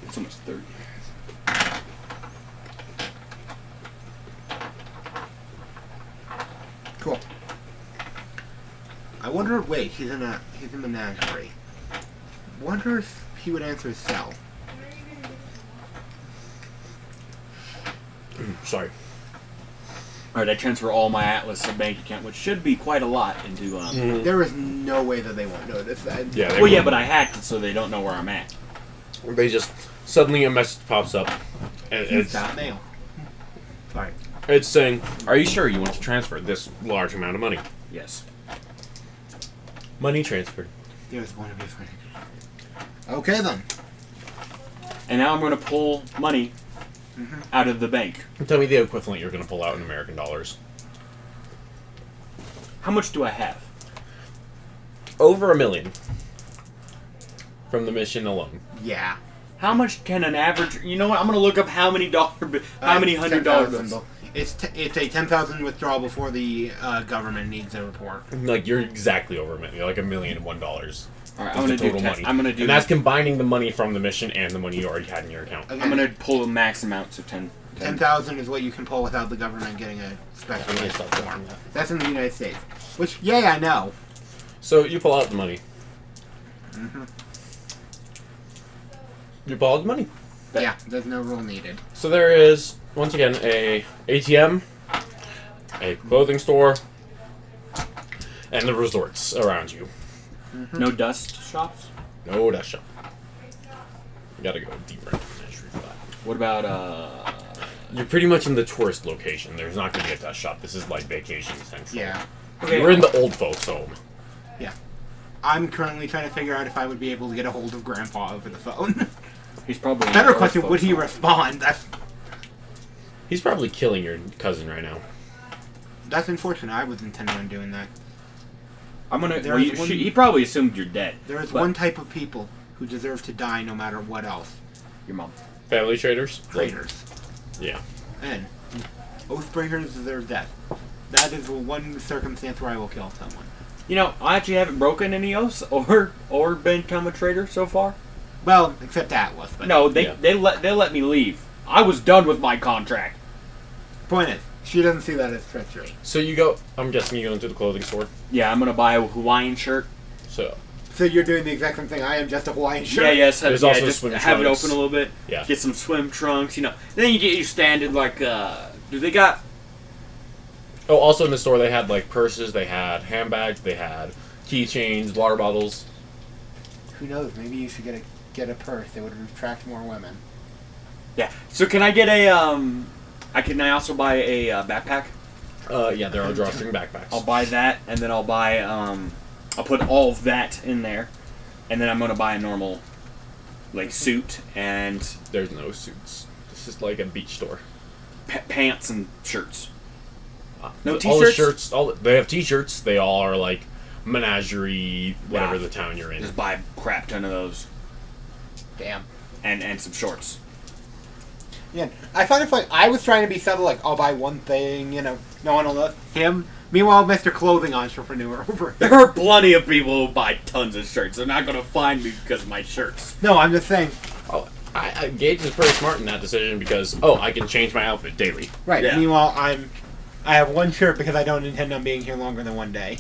It's almost 30. Cool. I wonder. Wait, he's in the menagerie. Wonder if he would answer his cell. Sorry. Alright, I transfer all my Atlas bank account, which should be quite a lot, into. There is no way that they won't notice that. Yeah. Well, yeah, but I hacked it so they don't know where I'm at. They just suddenly a message pops up, and He's got mail. Sorry. it's saying, "Are you sure you want to transfer this large amount of money?" Yes. Money transferred. There's one of his. Okay then. And now I'm going to pull money out of the bank. Tell me the equivalent you're going to pull out in American dollars. How much do I have? Over $1 million from the mission alone. Yeah. How much can an average? You know what? I'm going to look up how many $100 bills. It's a 10,000 withdrawal before the government needs a report. Like you're exactly over $1 million, like $1,001. All right, I'm going to do. I'm going to do. And that's combining the money from the mission and the money you already had in your account. Okay. I'm going to pull the max amount, so 10. 10,000 is what you can pull without the government getting a special I'm gonna list stop form. doing that. That's in the United States. Which, yeah, I know. So you pull out the money. You pull out the money. Yeah, there's no rule needed. So there is, once again, a ATM, a clothing store, and the resorts around you. No dust shops. No dash shop. You gotta go deeper into the menagerie for that. What about You're pretty much in the tourist location. There's not gonna be a dust shop. This is like vacation central. Yeah. We're in the old folks' home. Yeah. I'm currently trying to figure out if I would be able to get a hold of Grandpa over the phone. He's probably in Better the question, old would he folks' respond? He's probably killing your cousin right now. That's unfortunate. I was intending on doing that. I'm gonna. There Well, is one- he probably assumed you're dead. There is but- one type of people who deserve to die no matter what else. Your mom. Family traders? Traitors. Yeah. And oathbreakers deserve death. That is the one circumstance where I will kill someone. You know, I actually haven't broken any oaths or become a traitor so far. Well, except Atlas. But No, Yeah. they let me leave. I was done with my contract. Point is, she doesn't see that as treachery. So you go, I'm guessing you go into the clothing store. Yeah, I'm gonna buy a Hawaiian shirt. So, So you're doing the exact same thing. I am just a Hawaiian shirt. Yeah, yes. There's Yeah, also just swim have trunks. it open a little bit. Yeah. Get some swim trunks. You know. Then you get your standard like. Do they got? oh, also in the store they had like purses, they had handbags, they had keychains, water bottles. Who knows? Maybe you should get a purse. It would attract more women. Yeah. So can I get a Can I also buy a backpack? Yeah, there are drawstring backpacks. I'll buy that, and then I'll buy I'll put all of that in there, and then I'm gonna buy a normal, like suit and There's no suits. This is like a beach store. pants and shirts. No All the t-shirts? shirts, they have t-shirts. They all are like menagerie, whatever Yeah. the town you're in. Just buy a crap ton of those, Damn. and some shorts. Yeah, I find it like I was trying to be subtle, like I'll buy one thing, no one will know him. Meanwhile, Mr. Clothing Entrepreneur over here. There are plenty of people who buy tons of shirts. They're not gonna find me because of my shirts. No, I'm just saying. Oh, Gage is pretty smart in that decision because I can change my outfit daily. Right. Yeah. Meanwhile, I'm I have one shirt because I don't intend on being here longer than one day.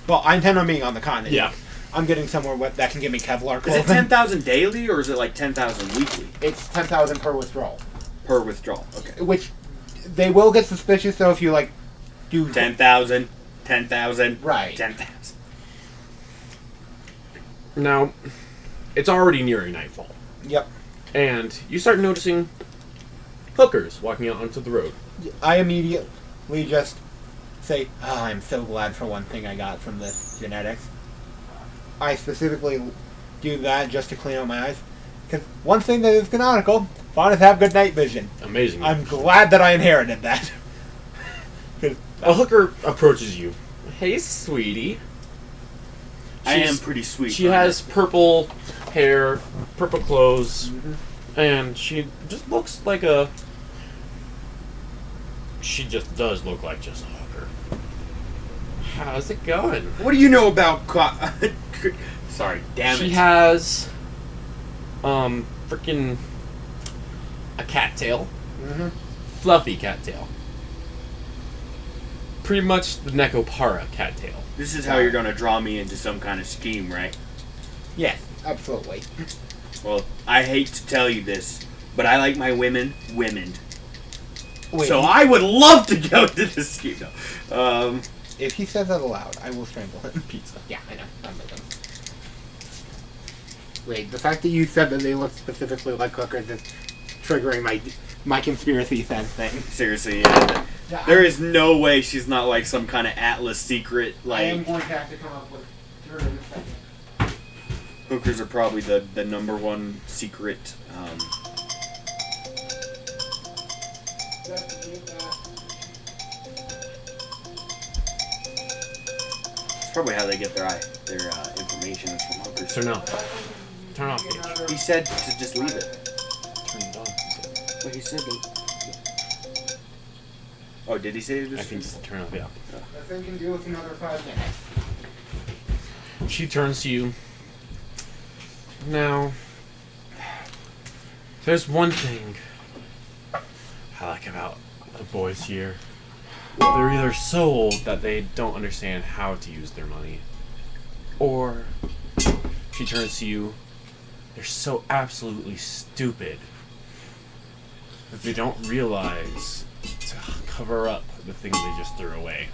Well, I intend on being on the continent. Yeah. I'm getting somewhere that can give me Kevlar Is clothing. it 10,000 daily or is it like 10,000 weekly? It's 10,000 per withdrawal. Per withdrawal. Okay. Which, they will get suspicious though if you like, do... 10,000. 10,000. Right. 10,000. Now, it's already nearing nightfall. Yep. And you start noticing hookers walking out onto the road. I immediately just say, oh, I'm so glad for one thing I got from this genetics. I specifically do that just to clean out my eyes. Because one thing that is canonical, fauna have good night vision. Amazing. I'm glad that I inherited that. A hooker approaches you. Hey, sweetie. I am pretty sweet. She has purple hair, purple clothes, and she just looks like a... She just does look like just a hooker. How's it going? What do you know about... Sorry, damn it. She has... freaking... a cattail. Fluffy cattail. Pretty much the Necopara cattail. This is how you're going to draw me into some kind of scheme, right? Yes, absolutely. Well, I hate to tell you this, but I like my women womened. Wait, So I would love to go to this scheme. No. if he says that aloud, I will strangle him. Pizza. Yeah, I know. I'm with him. Wait, the fact that you said that they look specifically like hookers is triggering my conspiracy sense thing. Seriously, yeah. There is no way she's not like some kind of Atlas secret. I am Like going to have to come up with her in a second. hookers are probably the number one secret. It's probably how they get their information is from hookers. Turn off. Turn off page. He said to just leave it. Turn it on. But he said. Oh, did he say to I just? think just turn off, yeah. That thing can do with another 5 minutes. She turns to you. Now, there's one thing I like about the boys here. They're either so old that they don't understand how to use their money, or she turns to you, they're so absolutely stupid that they don't realize to cover up the things they just threw away.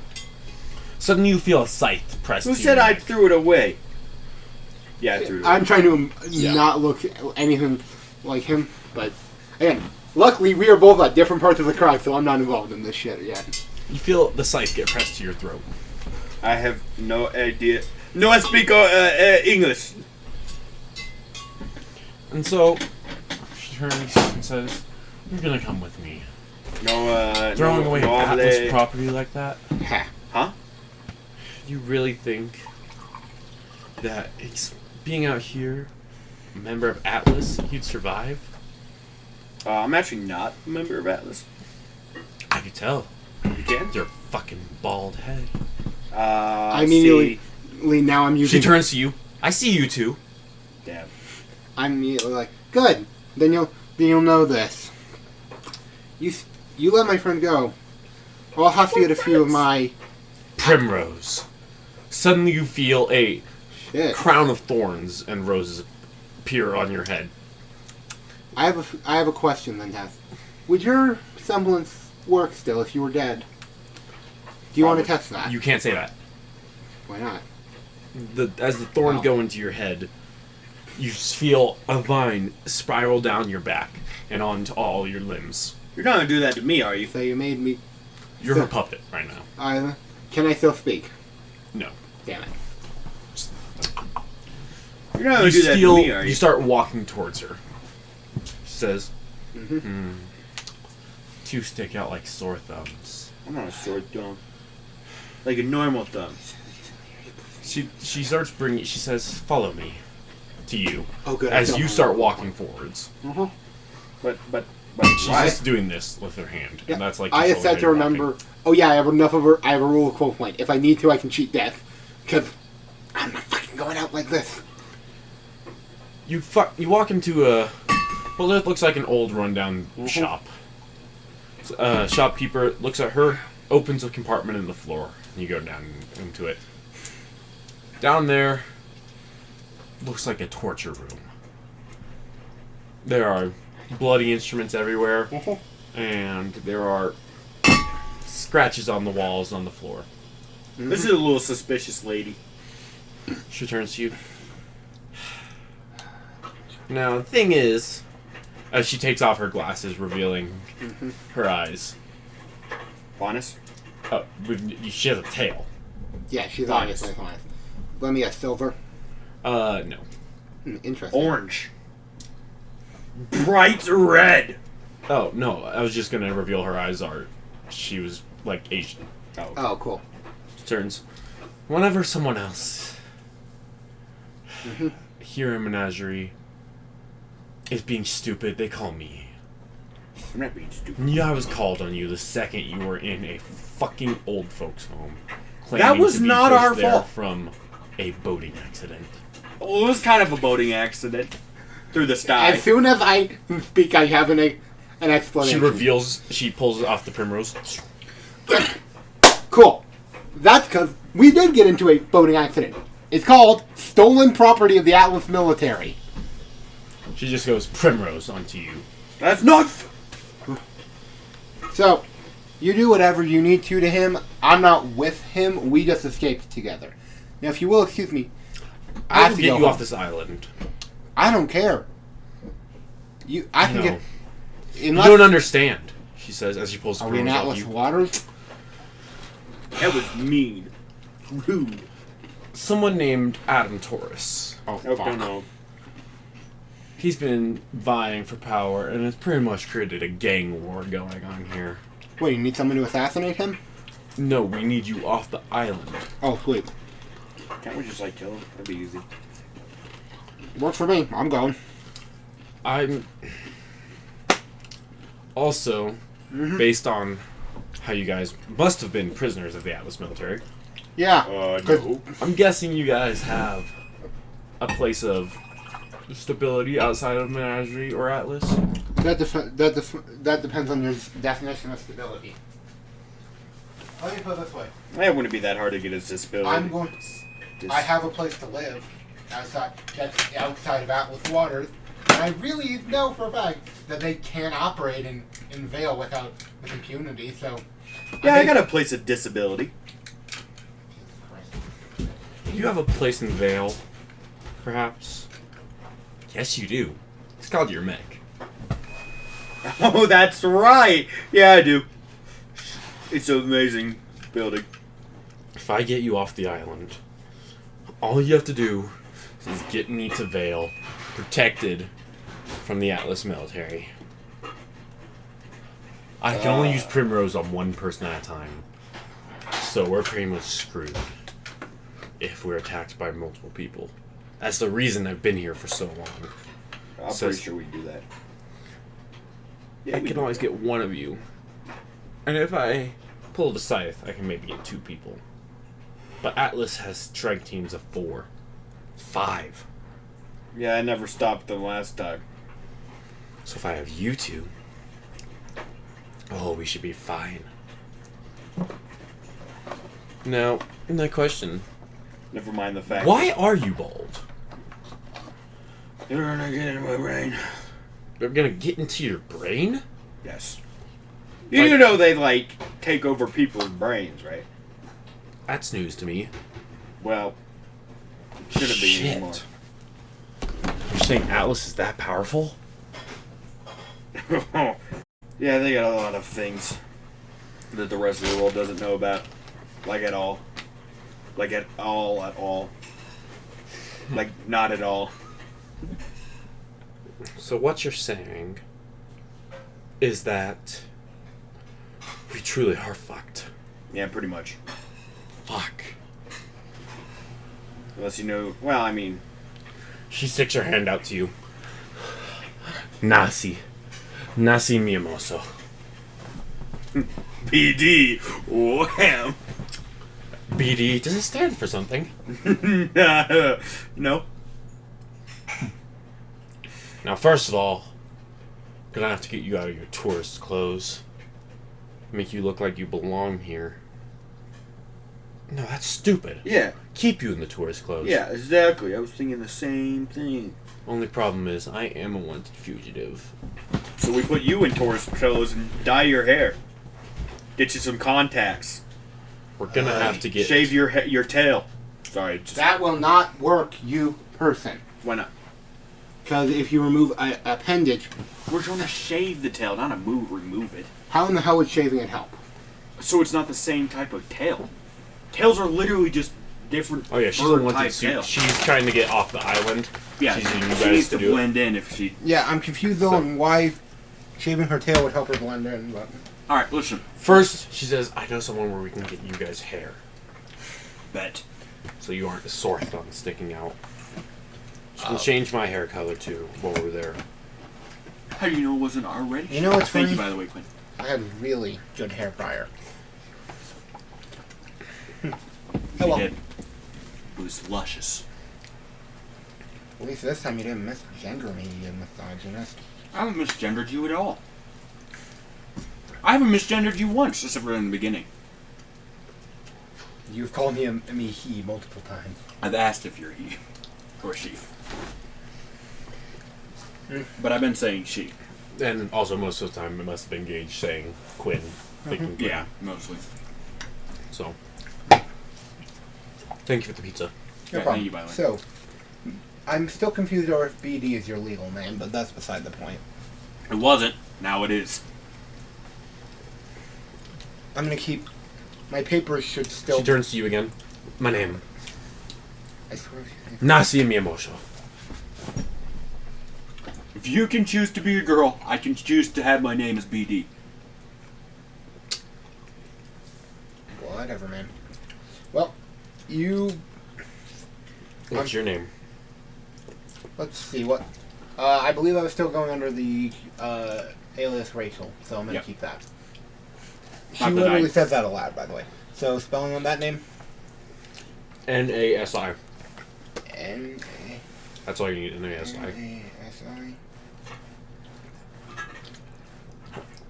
Suddenly you feel a scythe pressed Who to said your I neck. threw it away? Yeah, I threw it away. I'm trying to Yeah. not look anything like him, but again, luckily we are both at different parts of the crowd, so I'm not involved in this shit yet. You feel the scythe get pressed to your throat. I have no idea. No, I speak English. And so, she turns and says, "You're gonna come with me." No, Throwing away no Atlas hable. property like that? Ha. Huh? You really think that being out here, a member of Atlas, you'd survive? I'm actually not a member of Atlas. I could tell. You can? Your fucking bald head. I immediately now I'm She using. turns to you. I see you two. Damn. I'm immediately like, good. Then you'll know this. You let my friend go. I'll have to get a few of my Primrose. Suddenly you feel a shit. crown of thorns and roses appear on your head. I have a question then, Tess. Would your semblance work still if you were dead? Do you want to test that? You can't say that. Why not? As the thorns Wow. go into your head, you feel a vine spiral down your back and onto all your limbs. You're not gonna do that to me, are you? So you made me. You're her puppet right now. Can I still speak? No. Damn it. You're not gonna do that to me, are you? You start walking towards her. She says, Mm-hmm. two stick out like sore thumbs. I'm not a sword thumb. Like a normal thumb. She starts bringing. She says, "Follow me," to you Oh, good. as you start walking forwards. Uh-huh. But She's why? just doing this with her hand, Yeah. and that's like. I have controlling said how to you're remember. walking. Oh yeah, I have enough of her. I have a rule of quote point. If I need to, I can cheat death. Because I'm not fucking going out like this. You walk into a. Well, it looks like an old rundown shop. It's Shopkeeper looks at her, opens a compartment in the floor, and you go down into it. Down there, looks like a torture room. There are bloody instruments everywhere, and there are scratches on the walls and on the floor. This is a little suspicious, lady. She turns to you. Now, the thing is, as she takes off her glasses, revealing her eyes. Honest? Oh, she has a tail. Yeah, she's Honest. obviously honest. Let me guess, silver. No. Interesting. Orange. Bright red. Oh, no, I was just gonna reveal her eyes are. She was, like, Asian. Oh, cool. She turns. Whenever someone else here in Menagerie is being stupid, they call me. I'm not being stupid. Yeah, I was called on you the second you were in a fucking old folks' home. That was claiming to be not pushed our there fault. From a boating accident. Well, it was kind of a boating accident. Through the sky. As soon as I speak, I have an explanation. She pulls off the primrose. Cool. That's because we did get into a boating accident. It's called Stolen Property of the Atlas Military. She just goes primrose onto you. That's not... So, you do whatever you need to him. I'm not with him. We just escaped together. Now, if you will excuse me, I have will to get go you home. off this island. I don't care. I can No. get. You Unless, don't understand, she says as she pulls the Are we in primrose off Atlas you. waters? That was mean. Rude. Someone named Adam Taurus. Oh, Nope, fuck. don't know. He's been vying for power and has pretty much created a gang war going on here. Wait, you need someone to assassinate him? No, we need you off the island. Oh, sweet. Can't we just, like, kill him? That'd be easy. Works for me. I'm going. I'm also, based on how you guys must have been prisoners of the Atlas military, Yeah. No. I'm guessing you guys have a place of stability outside of Menagerie or Atlas. That depends on your definition of stability. Let me put it this way. It wouldn't be that hard to get his disability. I'm going. I have a place to live that's outside of Atlas waters, and I really know for a fact that they can't operate in Vale with impunity. So. Yeah, I got a place of disability. You have a place in Vale, perhaps? Yes, you do. It's called your mech. Oh, that's right. Yeah, I do. It's an amazing building. If I get you off the island, all you have to do is get me to Vale, protected from the Atlas military. I can only use Primrose on one person at a time, so we're pretty much screwed if we're attacked by multiple people. That's the reason I've been here for so long. I'm pretty sure we can do that. Yeah, I we can always get one of you. And if I pull the scythe, I can maybe get 2 people. But Atlas has strike teams of 4. 5. Yeah, I never stopped them last time. So if I have you 2, oh, we should be fine. Now, my question. Never mind the fact. Why are you bald? You're gonna get in my brain. They're gonna get into your brain? Yes. You know they, like, take over people's brains, right? That's news to me. Well, shouldn't be Shit. anymore. You're saying Atlas is that powerful? Yeah, they got a lot of things that the rest of the world doesn't know about. Like at all. Like at all. Like not at all. So what you're saying is that we truly are fucked. Yeah, pretty much. Fuck. Unless you know, well, I mean, She sticks her hand out to you. Nasi mi hermoso. PD. Wham. BD, does it stand for something? No. Now, first of all, I'm gonna have to get you out of your tourist clothes. Make you look like you belong here. No, that's stupid. Yeah. Keep you in the tourist clothes. Yeah, exactly. I was thinking the same thing. Only problem is, I am a wanted fugitive. So we put you in tourist clothes and dye your hair. Get you some contacts. We're gonna have to get... Shave your tail. Sorry. Just, That will not work, you person. why not? Because if you remove an appendage, We're trying to shave the tail, not remove it. how in the hell would shaving it help? So it's not the same type of tail. Tails are literally just different. Oh yeah, she's the bird one type that's... tail. She's trying to get off the island. Yeah, She's using you she guys needs to to do it. blend in if she... Yeah, I'm confused though on why shaving her tail would help her blend in. But Alright, listen. First, she says, I know someone where we can get you guys hair. Bet. So you aren't a sore thumb sticking out. She can change my hair color too while we're there. How do you know it wasn't already? You know what's Thank funny? you, by the way, Quinn. I had really good hair prior. She Oh well. did. It was luscious. At least this time you didn't misgender me, you misogynist. I haven't misgendered you at all. I haven't misgendered you once, except for in the beginning. You've called me he multiple times. I've asked if you're he or she. But I've been saying she. And also, most of the time, it must have been Gage saying Quinn. Thinking Quinn. Yeah, mostly. So, thank you for the pizza. No Yeah, problem. thank you, by the way. So, I'm still confused over if BD is your legal name, but that's beside the point. It wasn't. Now it is. I'm gonna keep... My papers should still... She turns to you again. My name, I swear... Nasi Miyamoto. If you can choose to be a girl, I can choose to have my name as BD. Whatever, man. Well, you... What's your name? Let's see, what... I believe I was still going under the alias Rachel, so I'm gonna Yep. keep that. She Not that literally I- says that aloud, by the way. So, spelling on that name? N-A-S-I. N-A... That's all you need, N-A-S-I. N-A-S-I...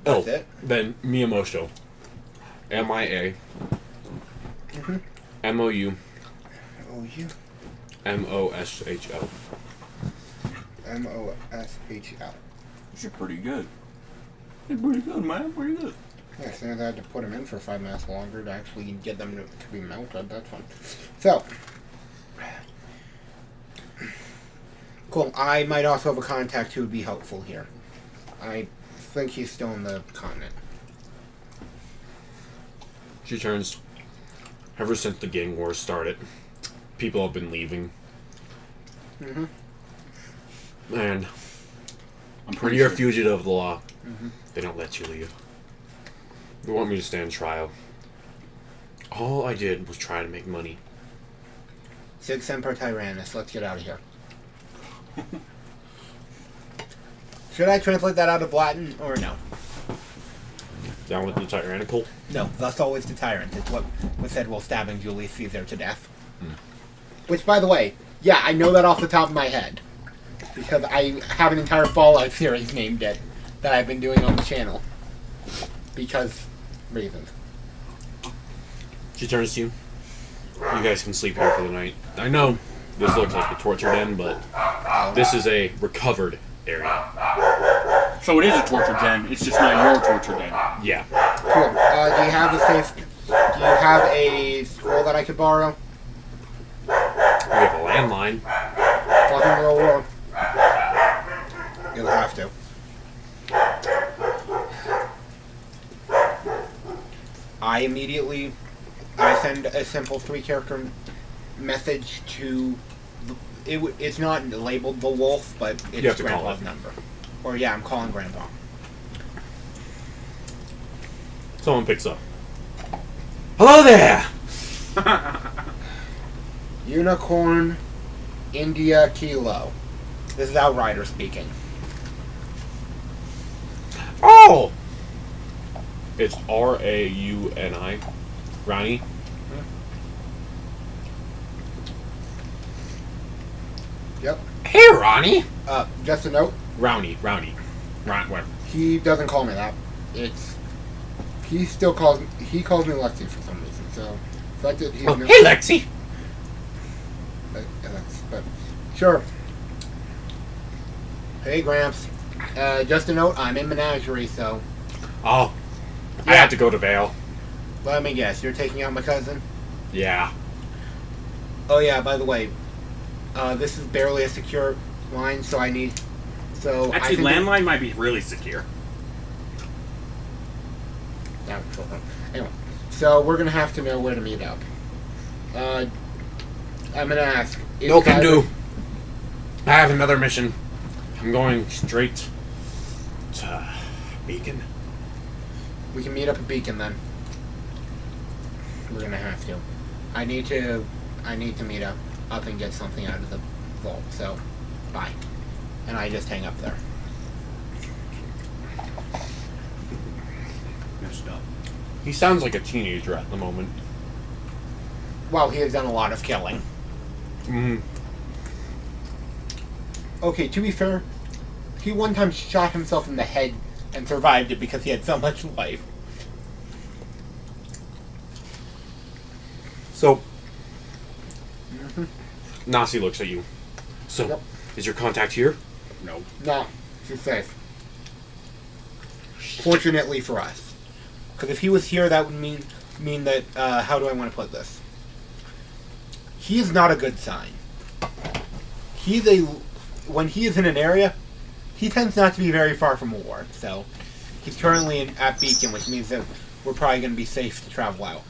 Oh, That's it? then Miyamoto. M-I-A. Mm-hmm. M-O-U. O-U... M-O-S-H-O. M-O-S-H-L. You're pretty good. You're pretty good, man. Pretty good. Yeah, since I had to put them in for 5 minutes longer to actually get them to be melted, that's fun. So... Cool. I might also have a contact who would be helpful here. I think he's still in the continent. She turns. Ever since the gang wars started, people have been leaving. Mm-hmm. And I'm when pretty you're sure. a fugitive of the law, Mm-hmm. they don't let you leave. They want me to stand trial. All I did was try to make money. Sig Semper Tyrannis. Let's get out of here. Should I translate that out of Latin, or no? Down with the tyrannical. No, thus always the tyrant is what was said while stabbing Julius Caesar to death. Hmm. Which, by the way, yeah, I know that off the top of my head. Because I have an entire Fallout series named it that I've been doing on the channel. Because reasons. She turns to you. You guys can sleep here for the night. I know this looks like a torture den, but this is a recovered area. So it is a torture den. It's just not your torture den. Yeah. Cool. Do you have a safe... Do you have a scroll that I could borrow? We have a landline. Fucking real war. You'll have to. I send a simple 3-character message to... It's not labeled the wolf, but You have it's to call Grandpa's it. number. Or yeah, I'm calling Grandpa. Someone picks up. Hello there! Unicorn India Kilo. This is Outrider speaking. Oh! It's R-A-U-N-I. Ronnie. Yep. Hey, Ronnie! Just a note. Rowney. Ron, whatever. He doesn't call me that. It's He still calls me Lexi for some reason. So the fact that he's Hey, Lexi. but sure. Hey, Gramps. Just a note, I'm in Menagerie, so Oh, I had to go to Vale. let me guess. You're taking out my cousin? Yeah. Oh yeah. By the way, this is barely a secure line, so I need. So Actually, landline might be really secure. Anyway, so we're gonna have to know where to meet up. I'm gonna ask. is No can Tyler- do. I have another mission. I'm going straight to Beacon. We can meet up at Beacon then. We're gonna have to. I need to meet up and get something out of the vault. So, bye. And I just hang up there. Messed up. He sounds like a teenager at the moment. Well, he has done a lot of killing. Mm. Okay, to be fair, he one time shot himself in the head and survived it because he had so much life. So, Nasi looks at you. So, Yep. is your contact here? No. No, she's safe. Fortunately for us. Because if he was here, that would mean that, how do I want to put this? He is not a good sign. When he is in an area, he tends not to be very far from a war. So, he's currently at Beacon, which means that we're probably going to be safe to travel out.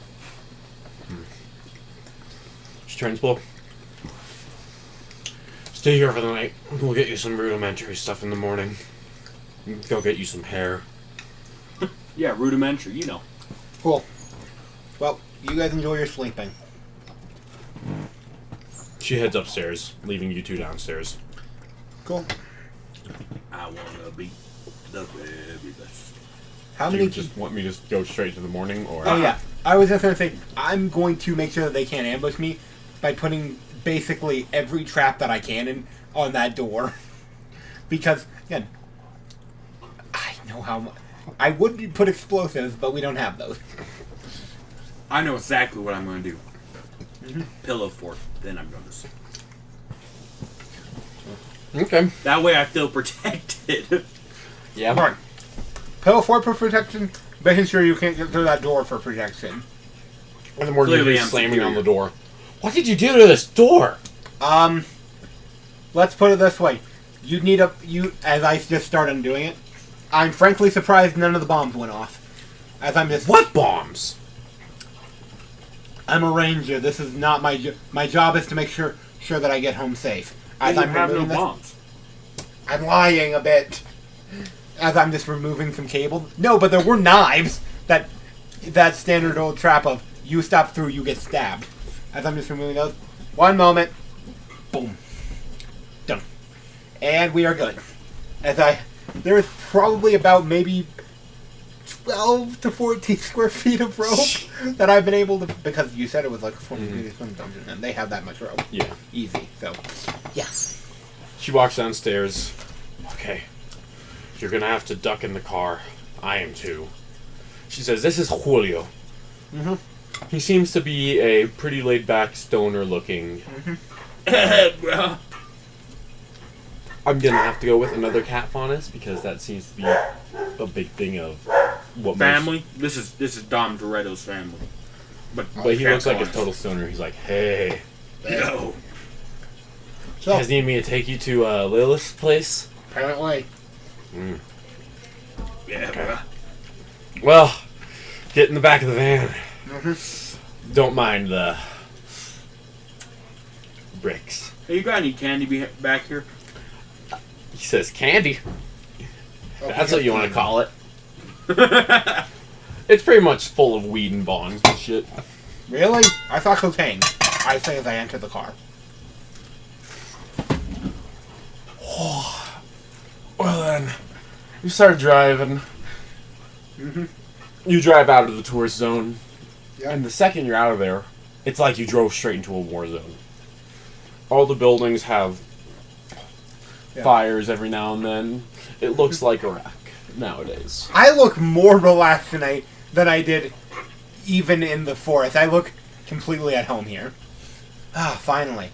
Transpo. Stay here for the night. We'll get you some rudimentary stuff in the morning. Go get you some hair. Yeah, rudimentary, you know. Cool. Well, you guys enjoy your sleeping. She heads upstairs, leaving you two downstairs. Cool. I wanna be the very best. How Do many you just want me to go straight to the morning, or? Oh yeah, I was just gonna say I'm going to make sure that they can't ambush me by putting basically every trap that I can in on that door, because again, I know how much. I would put explosives, but we don't have those. I know exactly what I'm gonna do. Pillow fort. Then I'm gonna sleep. Okay. That way I feel protected. Yeah. Alright. Pillow fort for protection, making sure you can't get through that door for protection. And then we're Clearly just I'm slamming superior. on the door. What did you do to this door? Let's put it this way. As I just started doing it, I'm frankly surprised none of the bombs went off. As I'm just... What bombs? I'm a ranger. This is not my job. My job is to make sure that I get home safe. As You I'm have no removing this- bombs. I'm lying a bit. As I'm just removing some cable. No, but there were knives. That standard old trap of you stop through, you get stabbed. As I'm just removing those. One moment. Boom. Done. And we are good. There is probably about maybe 12 to 14 square feet of rope that I've been able to, because you said it was like a 40 feet swim dungeon, and they have that much rope. Yeah. Easy. So, yes. She walks downstairs. Okay. You're gonna have to duck in the car. I am too. She says, "This is Julio. Mm-hmm. He seems to be a pretty laid-back stoner-looking." Bro. I'm gonna have to go with another cat faunus because that seems to be a big thing of what Family. This is Dom Toretto's family. But he looks like a total stoner. He's like, "Hey, Yo. So, you guys need me to take you to Lilith's place?" apparently. Yeah, Okay. bro. Well, get in the back of the van. Mm-hmm. Don't mind the bricks. Hey, you got any candy back here? He says, "Candy." That's what you want to call it. It's pretty much full of weed and bongs and shit. Really? I thought cocaine. I say as I enter the car. Well then, you start driving. Mm-hmm. You drive out of the tourist zone. Yeah. And the second you're out of there, it's like you drove straight into a war zone. All the buildings have fires every now and then. It looks like Iraq nowadays. I look more relaxed than I did even in the forest. I look completely at home here. Ah, finally.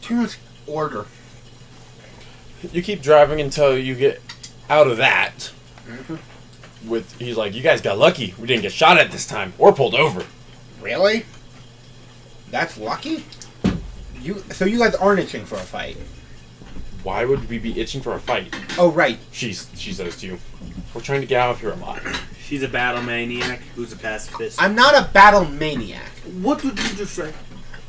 Too much order. You keep driving until you get out of that. He's like, you guys got lucky. We didn't get shot at this time or pulled over. Really? That's lucky? So you guys aren't itching for a fight? Why would we be itching for a fight? Oh, right. She says to you. We're trying to get out of here alive. She's a battle maniac who's a pacifist. I'm not a battle maniac. What did you just say?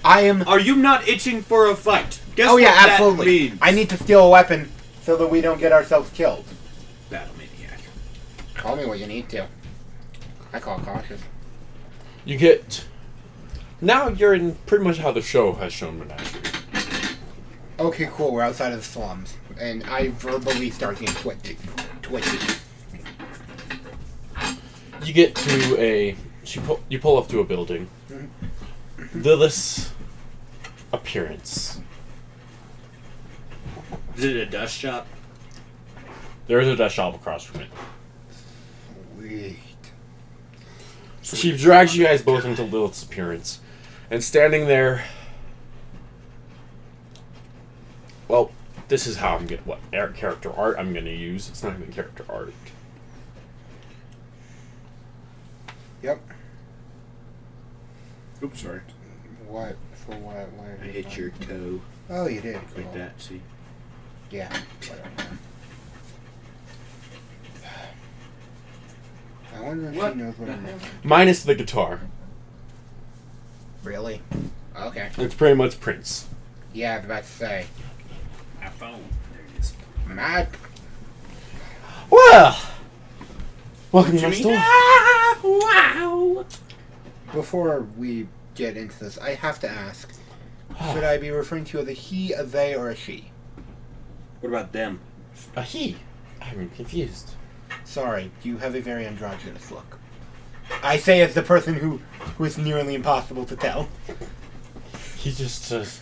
I am... Are you not itching for a fight? Guess oh, yeah, what absolutely. That means? I need to steal a weapon so that we don't get ourselves killed. Battle maniac. Call me what you need to. I call cautious. You get... Now you're in pretty much how the show has shown Menagerie. Okay, cool. We're outside of the slums. And I verbally start getting twitchy. You get to you pull up to a building. Lilith's appearance. Is it a dust shop? There is a dust shop across from it. Sweet. She drags you guys both into Lilith's appearance. And standing there... Well, this is how I'm going to... What character art I'm going to use. It's not even character art. Yep. Oops, sorry. What? For what? I hit your toe. Oh, you did. Like Cool. that, see? Yeah. Whatever. I wonder if she knows what I'm doing. Minus the guitar. Really? Okay. It's pretty much Prince. Yeah, I was about to say. My phone. There it is. Matt. Well! Welcome to my store. Wow! Before we get into this, I have to ask. Should I be referring to you as a he, a they, or a she? What about them? A he. I'm confused. Sorry, you have a very androgynous look. I say as the person who is nearly impossible to tell. He just says,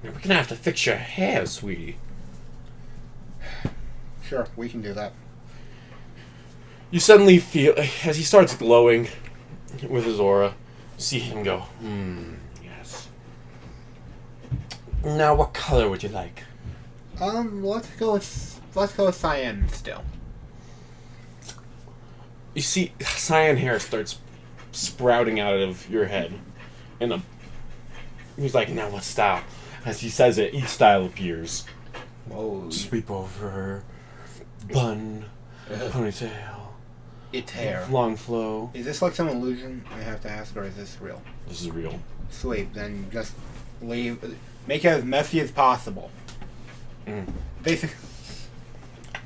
we're gonna have to fix your hair, sweetie. Sure, we can do that. You suddenly feel, as he starts glowing with his aura, see him go, yes. Now, what color would you like? Let's go with cyan still. You see, cyan hair starts sprouting out of your head. And he's like, now what style? As he says it, each style appears. Whoa. Sweep over, bun, ponytail, It's hair. long flow. Is this like some illusion, I have to ask, or is this real? This is real. Sweet, then just leave. Make it as messy as possible. Basically,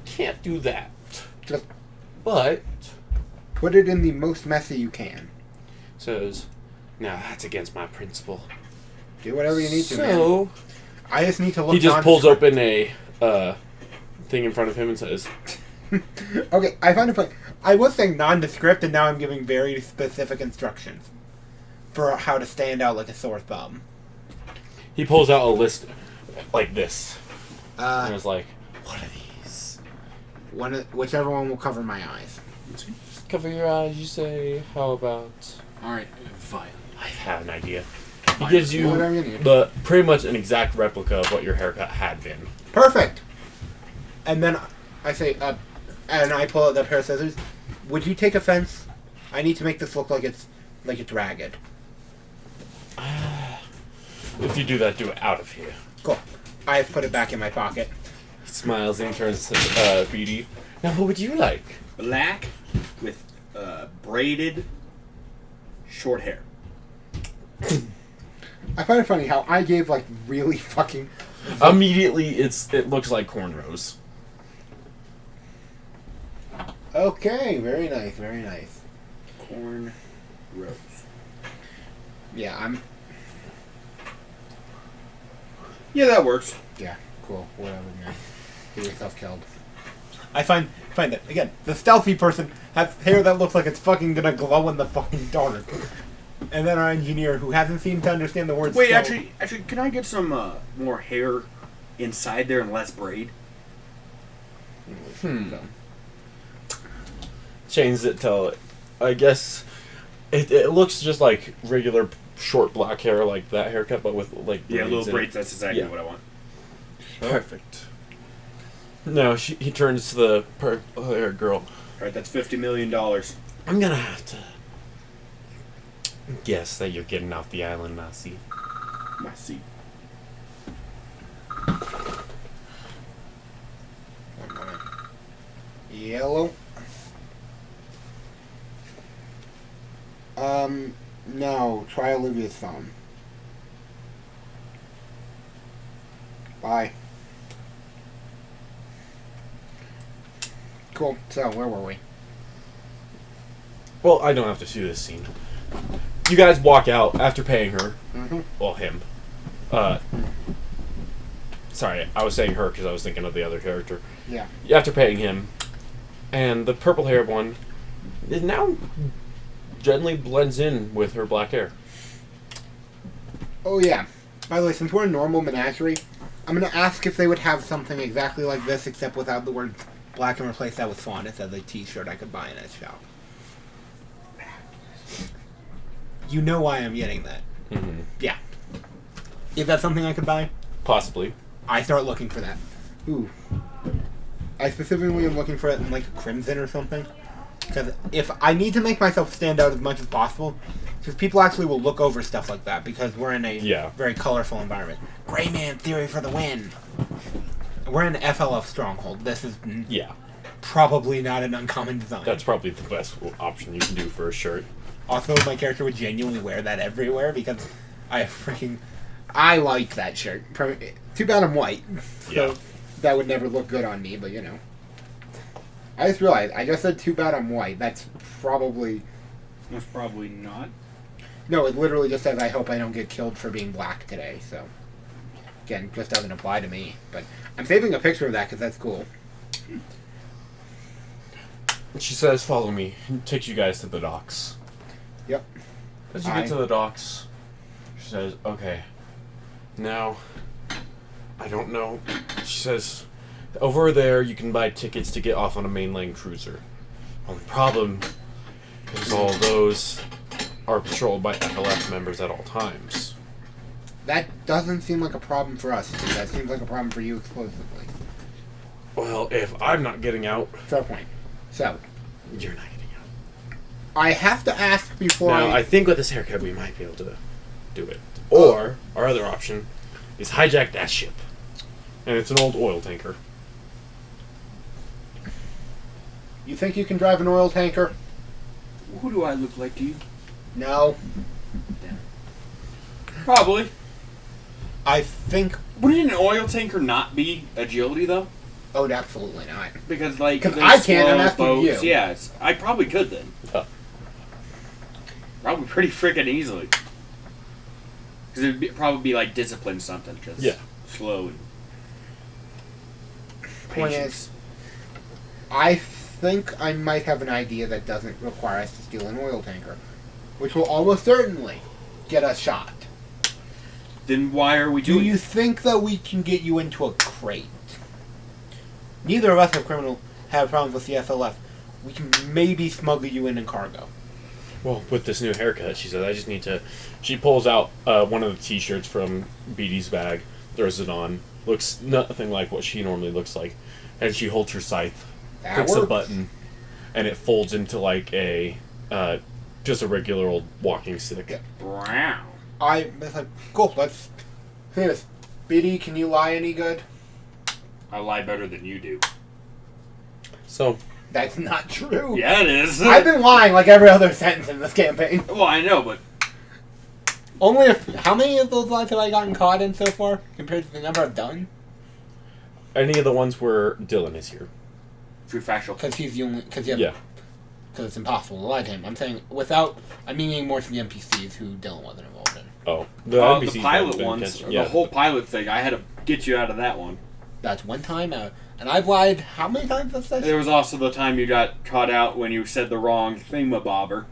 Can't do that. just But, put it in the most messy you can. says, now that's against my principle. Do whatever you need to, man. So, I just need to look. he just pulls nondescript. open a thing in front of him and says, Okay, I find it funny. I was saying nondescript, and now I'm giving very specific instructions for how to stand out like a sore thumb. he pulls out a list like this. And is like, what are these? Whichever one will cover my eyes. Cover your eyes, you say, how about... Alright, fine. I have an idea. He gives you Whatever you need. pretty much an exact replica of what your haircut had been. Perfect. And then I say, and I pull out that pair of scissors. Would you take offense? I need to make this look like it's ragged. If you do that, do it out of here. Cool. I put it back in my pocket. He smiles and turns to Beatty. Now, what would you like? Black with braided short hair. I find it funny how I gave like really fucking. Immediately, it looks like cornrows. Okay, very nice, very nice. Corn rose. Yeah, I'm. Yeah, that works. Yeah, cool. Whatever, man. Get yourself killed. I find that again. The stealthy person has hair that looks like it's fucking gonna glow in the fucking dark, and then our engineer who hasn't seemed to understand the word. Wait, stealth. actually, can I get some more hair inside there and less braid? Changes it till, I guess, It looks just like regular short black hair, like that haircut, but with like Yeah, braids little in braids. it. That's exactly Yeah. what I want. Perfect. No, he turns to the purple-haired girl. All right, that's $50 million. I'm gonna have to guess that you're getting off the island, Nasi. My seat. One moment. Yellow. No. Try Olivia's phone. Bye. Cool. So, where were we? Well, I don't have to see this scene. You guys walk out after paying her. Mm-hmm. Well, him. Sorry, I was saying her because I was thinking of the other character. Yeah. After paying him, and the purple-haired one is now gently blends in with her black hair. Oh, yeah. By the way, since we're a normal menagerie, I'm going to ask if they would have something exactly like this, except without the word black, and replace that with fondant as a t-shirt I could buy in a shop. You know why I'm getting that. Mm-hmm. Yeah. Is that something I could buy? Possibly. I start looking for that. Ooh. I specifically am looking for it in like a crimson or something. Because if I need to make myself stand out as much as possible, because people actually will look over stuff like that because we're in a very colorful environment. Gray Man theory for the win. We're in FLF Stronghold. This is probably not an uncommon design. That's probably the best option you can do for a shirt. Also, my character would genuinely wear that everywhere because I like that shirt. Too bad I'm white, so that would never look good on me, but you know. I just realized, I just said too bad I'm white. That's probably... That's probably not. No, it literally just says I hope I don't get killed for being black today, so... Again, just doesn't apply to me, but I'm saving a picture of that because that's cool. She says, follow me. Takes you guys to the docks. Yep. As you get to the docks, she says, okay, now, I don't know. She says, over there you can buy tickets to get off on a mainland cruiser. Only problem is all those are patrolled by FLF members at all times. That doesn't seem like a problem for us. That seems like a problem for you exclusively. Well, if I'm not getting out... Fair point. So... You're not getting out. I have to ask before Now, I think with this haircut we might be able to do it. Or, our other option is hijack that ship. And it's an old oil tanker. You think you can drive an oil tanker? Who do I look like to you? No. Probably. I think... Wouldn't an oil tanker not be agility, though? Oh, absolutely not. Because, like, Because there's I can't, I'm slow asking boats. you. Yeah, I probably could then. Probably pretty freaking easily. Because it would probably be, like, discipline something. Cause slow and Point is, I think I might have an idea that doesn't require us to steal an oil tanker. Which will almost certainly get us shot. Then why are we Do doing you think that we can get you into a crate? Neither of us have problems with the FLF. We can maybe smuggle you in cargo. Well, with this new haircut, she said, I just need to... She pulls out one of the t-shirts from Beatty's bag, throws it on. Looks nothing like what she normally looks like. And she holds her scythe, clicks a button, and it folds into like a... just a regular old walking stick. brown? I was like, cool, let's see this. Beatty, can you lie any good? I lie better than you do. So... That's not true. Yeah, it is. I've been lying like every other sentence in this campaign. Well, I know, but... Only how many of those lies have I gotten caught in so far, compared to the number I've done? Any of the ones where Dylan is here. True factual. Because he's the only... Because Yeah. it's impossible to lie to him. I'm saying without... I'm meaning more to the NPCs who Dylan wasn't involved in. Oh. The NPCs pilot haven't been ones, catching- the whole pilot thing, I had to get you out of that one. That's one time, and I've lied how many times this session? There was also the time you got caught out when you said the wrong thingamabobber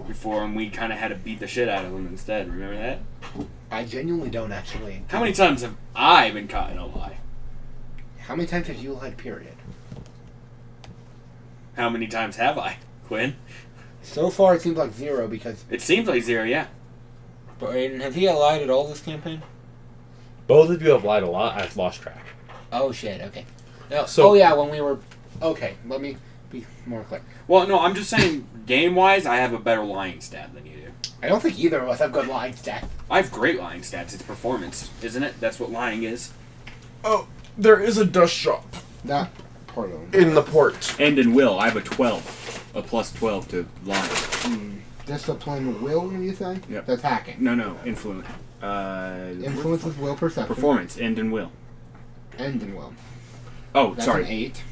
before, and we kind of had to beat the shit out of him instead. Remember that? I genuinely don't actually. How many times have I been caught in a lie? How many times have you lied, period? How many times have I, Quinn? So far, it seems like 0 because. It seems like 0, yeah. Brayden, has he lied at all this campaign? Both of you have lied a lot. I've lost track. Oh shit. Okay. No, So- oh yeah, when we were. Okay, let me be more clear. Well, no, I'm just saying, game-wise, I have a better lying stat than you do. I don't think either of us have good lying stats. I have great lying stats. It's performance, isn't it? That's what lying is. Oh, there is a dust shop Not part of them. in the port. And in will, I have a 12. A plus 12 to lying. Discipline will, you say? Yep. That's hacking. No, influence. Influence is will, perception. Performance, end in will. End in will. Oh, That's sorry. an 8.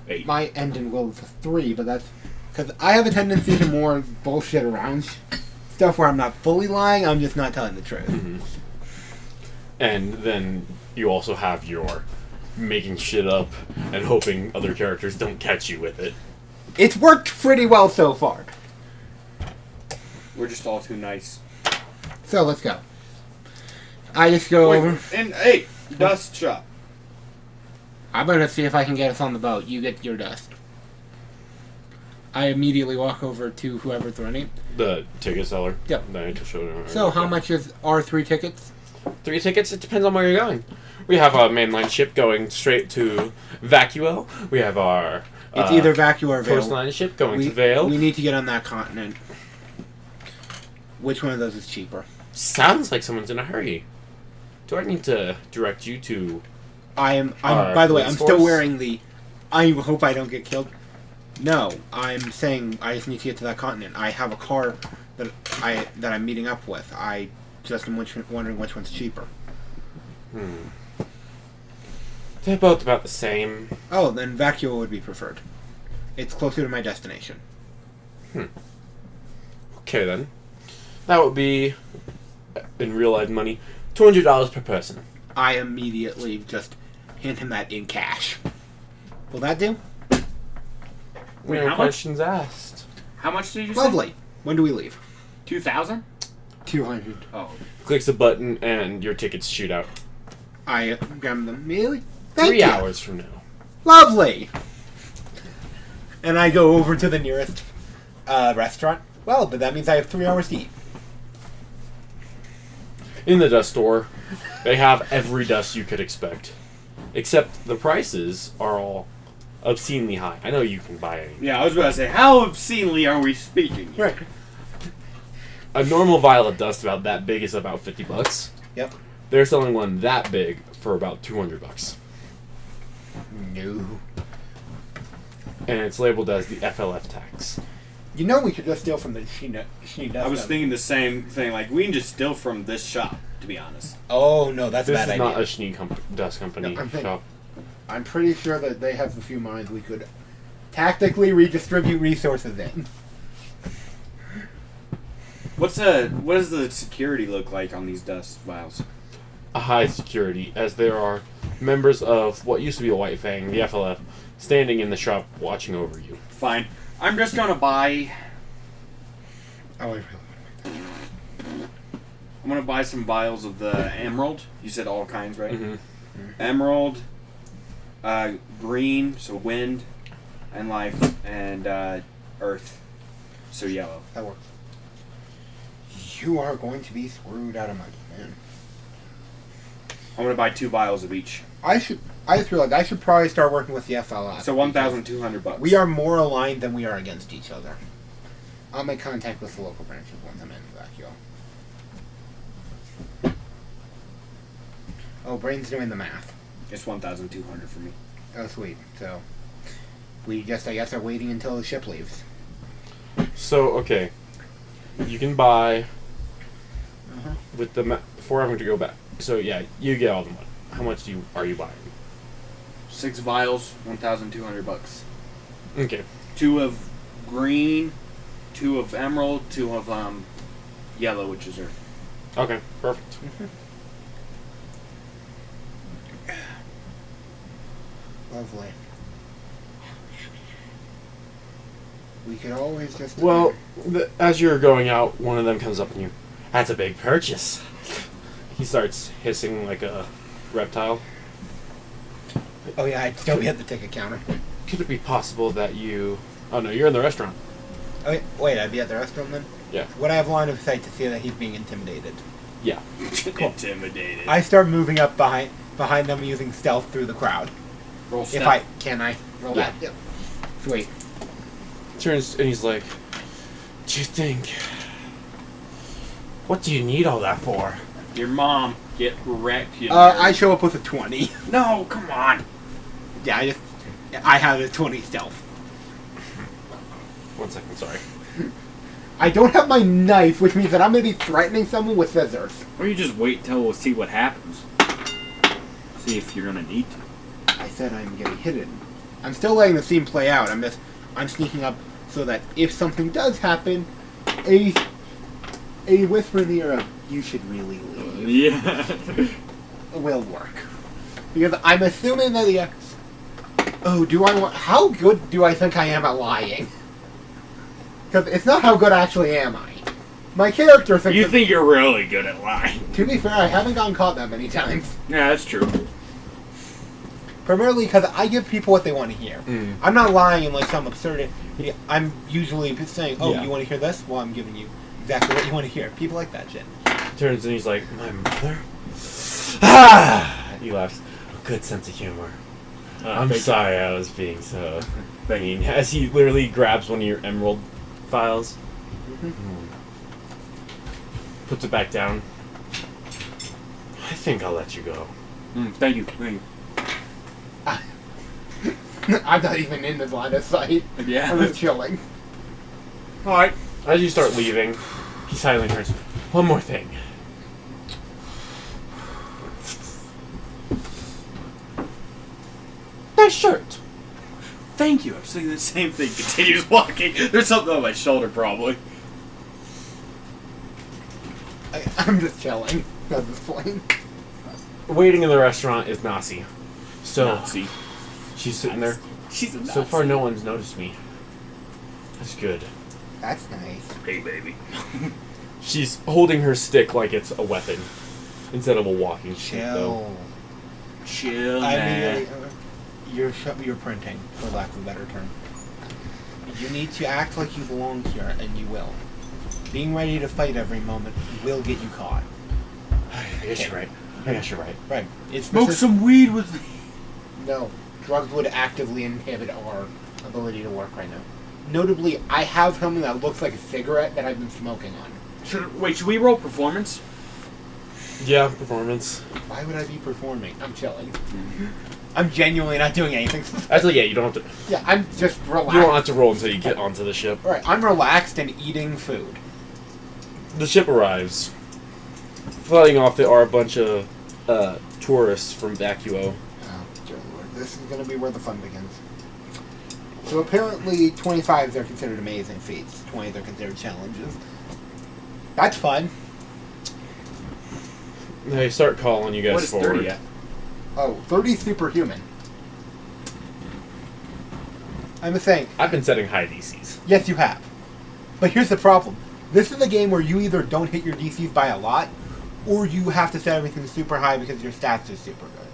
8. My end in will is a 3, but that's because I have a tendency to more bullshit around stuff where I'm not fully lying. I'm just not telling the truth. And then you also have your making shit up and hoping other characters don't catch you with it. It's worked pretty well so far. We're just all too nice. So let's go. I just go over. And, hey, dust shop. I'm gonna see if I can get us on the boat. You get your dust. I immediately walk over to whoever's running. The ticket seller. Yep. Then I just showed him. So how much is our 3 tickets? 3 tickets. It depends on where you're going. We have a mainline ship going straight to Vacuo. We have our. It's either Vacu or Vale. coastline ship going to Vale. We need to get on that continent. Which one of those is cheaper? Sounds like someone's in a hurry. Do I need to direct you to? I'm by the way, I'm police still force? wearing the I hope I don't get killed. No, I'm saying I just need to get to that continent. I have a car that I'm meeting up with. I just am wondering which one's cheaper. They're both about the same. Oh, then Vacuo would be preferred. It's closer to my destination. Okay then. That would be, in real life money, $200 per person. I immediately just hand him that in cash. Will that do? Wait, No how much? questions asked. How much did you say? Lovely. When do we leave? 2,000? 200. Oh. Clicks a button and your tickets shoot out. I grab them immediately. Thank 3 you. hours from now. Lovely. And I go over to the nearest restaurant. Well, but that means I have 3 hours to eat. In the dust store, they have every dust you could expect. Except the prices are all obscenely high. I know you can buy any. Yeah, I was about to say, how obscenely are we speaking? Right. A normal vial of dust about that big is about $50. Yep. They're selling one that big for about $200. No. And it's labeled as the FLF tax. You know we could just steal from the Sheena I was thinking the same thing. Like, we can just steal from this shop, to be honest. Oh, no, that's a This bad is idea. not a Schnee dust company No, I'm thinking- shop. I'm pretty sure that they have a few mines we could tactically redistribute resources in. What does the security look like on these dust vials? A high security, as there are members of what used to be a White Fang, the FLF, standing in the shop watching over you. Fine. I'm just gonna buy... Oh, I I'm gonna buy some vials of the emerald. You said all kinds, right? Mm-hmm. Emerald, green, so wind, and life, and earth, so yellow. That works. You are going to be screwed out of money, man. I'm gonna buy 2 vials of each. I just realized I should probably start working with the FLF. So $1,200. We are more aligned than we are against each other. I'll make contact with the local branches once I'm in Vacuo. Oh, Brain's doing the math. It's $1,200 for me. Oh, sweet. So, we just, I guess, are waiting until the ship leaves. So, okay. You can buy Uh-huh. with the before having to go back. So, yeah, you get all the money. How much are you buying? 6 vials, $1,200. Okay. 2 of green, 2 of emerald, 2 of yellow, which is earth. Okay, perfect. Lovely. We could always just... Well, as you're going out, one of them comes up and you. That's a big purchase. He starts hissing like a reptile. Oh yeah, I'd still be at the ticket counter. Could it be possible that you... Oh no, you're in the restaurant. Okay, wait, I'd be at the restroom then? Yeah. Would I have line of sight to see that he's being intimidated? Yeah. Cool. Intimidated. I start moving up behind them using stealth through the crowd. Roll If stealth. I can I roll Yeah. that? Yep. Sweet. Turns and he's like, "Do you think? What do you need all that for?" Your mom get wrecked. You I show up with a 20. No, come on. Yeah, I have a 20 stealth. 1 second, sorry. I don't have my knife, which means that I'm going to be threatening someone with scissors. Or you just wait till we'll see what happens. See if you're gonna need to. I said I'm getting hidden. I'm still letting the scene play out. I'm sneaking up so that if something does happen, a whisper in the ear of "you should really leave" Yeah. will work. Because I'm assuming that how good do I think I am at lying? Because it's not how good actually am I. My character thinks. You think you're really good at lying. To be fair, I haven't gotten caught that many times. Yeah, that's true. Primarily because I give people what they want to hear. Mm. I'm not lying in like some absurd. I'm usually saying, "Oh, Yeah. you want to hear this? Well, I'm giving you exactly what you want to hear." People like that shit. Turns and he's like, "My mother." Ah! He laughs. A good sense of humor. I'm sorry, I was being so mean. As he literally grabs one of your emerald files, puts it back down. I think I'll let you go. Thank you. Thank you. I'm not even in this line of sight. Yeah. I'm just chilling. Alright. As you start leaving, he silently turns. One more thing. Nice shirt. Thank you. I'm saying the same thing. Continues walking. There's something on my shoulder, probably. I'm just chilling at this point. Waiting in the restaurant is Nasi. So Nazi. she's sitting there. She's a Nazi. So far, no one's noticed me. That's good. That's nice. Hey, baby. She's holding her stick like it's a weapon instead of a walking stick, though. Chill. Chill, I man. mean, you're printing, for lack of a better term. You need to act like you belong here, and you will. Being ready to fight every moment will get you caught. I guess you're right. I guess you're right. Right. It's Smoke some weed with me. No. Drugs would actively inhibit our ability to work right now. Notably, I have something that looks like a cigarette that I've been smoking on. Should we roll performance? Yeah, performance. Why would I be performing? I'm chilling. I'm genuinely not doing anything. Actually, yeah, you don't have to. Yeah, I'm just relaxed. You don't have to roll until you get onto the ship. Right, I'm relaxed and eating food. The ship arrives. Flying off, there are a bunch of tourists from Vacuo. Oh, dear Lord. This is going to be where the fun begins. So apparently 25s are considered amazing feats. 20s are considered challenges. That's fun. They start calling you guys What is forward. 30 at? Oh, 30 superhuman. I'm just saying, I've been setting high DCs. yes, you have. But here's the problem. This is a game where you either don't hit your DCs by a lot, or you have to set everything super high because your stats are super good.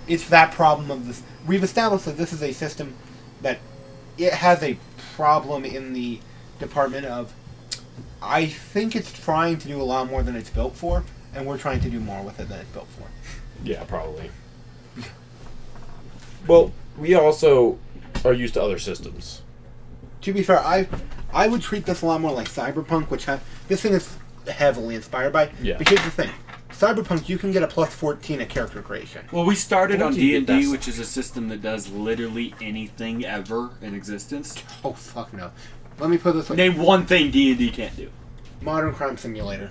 It's that problem of this. We've established that this is a system that it has a problem in the department of, I think it's trying to do a lot more than it's built for, and we're trying to do more with it than it's built for. Yeah, probably. Well, we also are used to other systems. To be fair, I would treat this a lot more like Cyberpunk, which this thing is heavily inspired by. Yeah. But here's the thing. Cyberpunk, you can get a plus 14 at character creation. Well, we started Why on don't you get D&D, that? which is a system that does literally anything ever in existence. Oh, fuck no. Let me put this way. Name one thing D&D can't do. Modern Crime Simulator.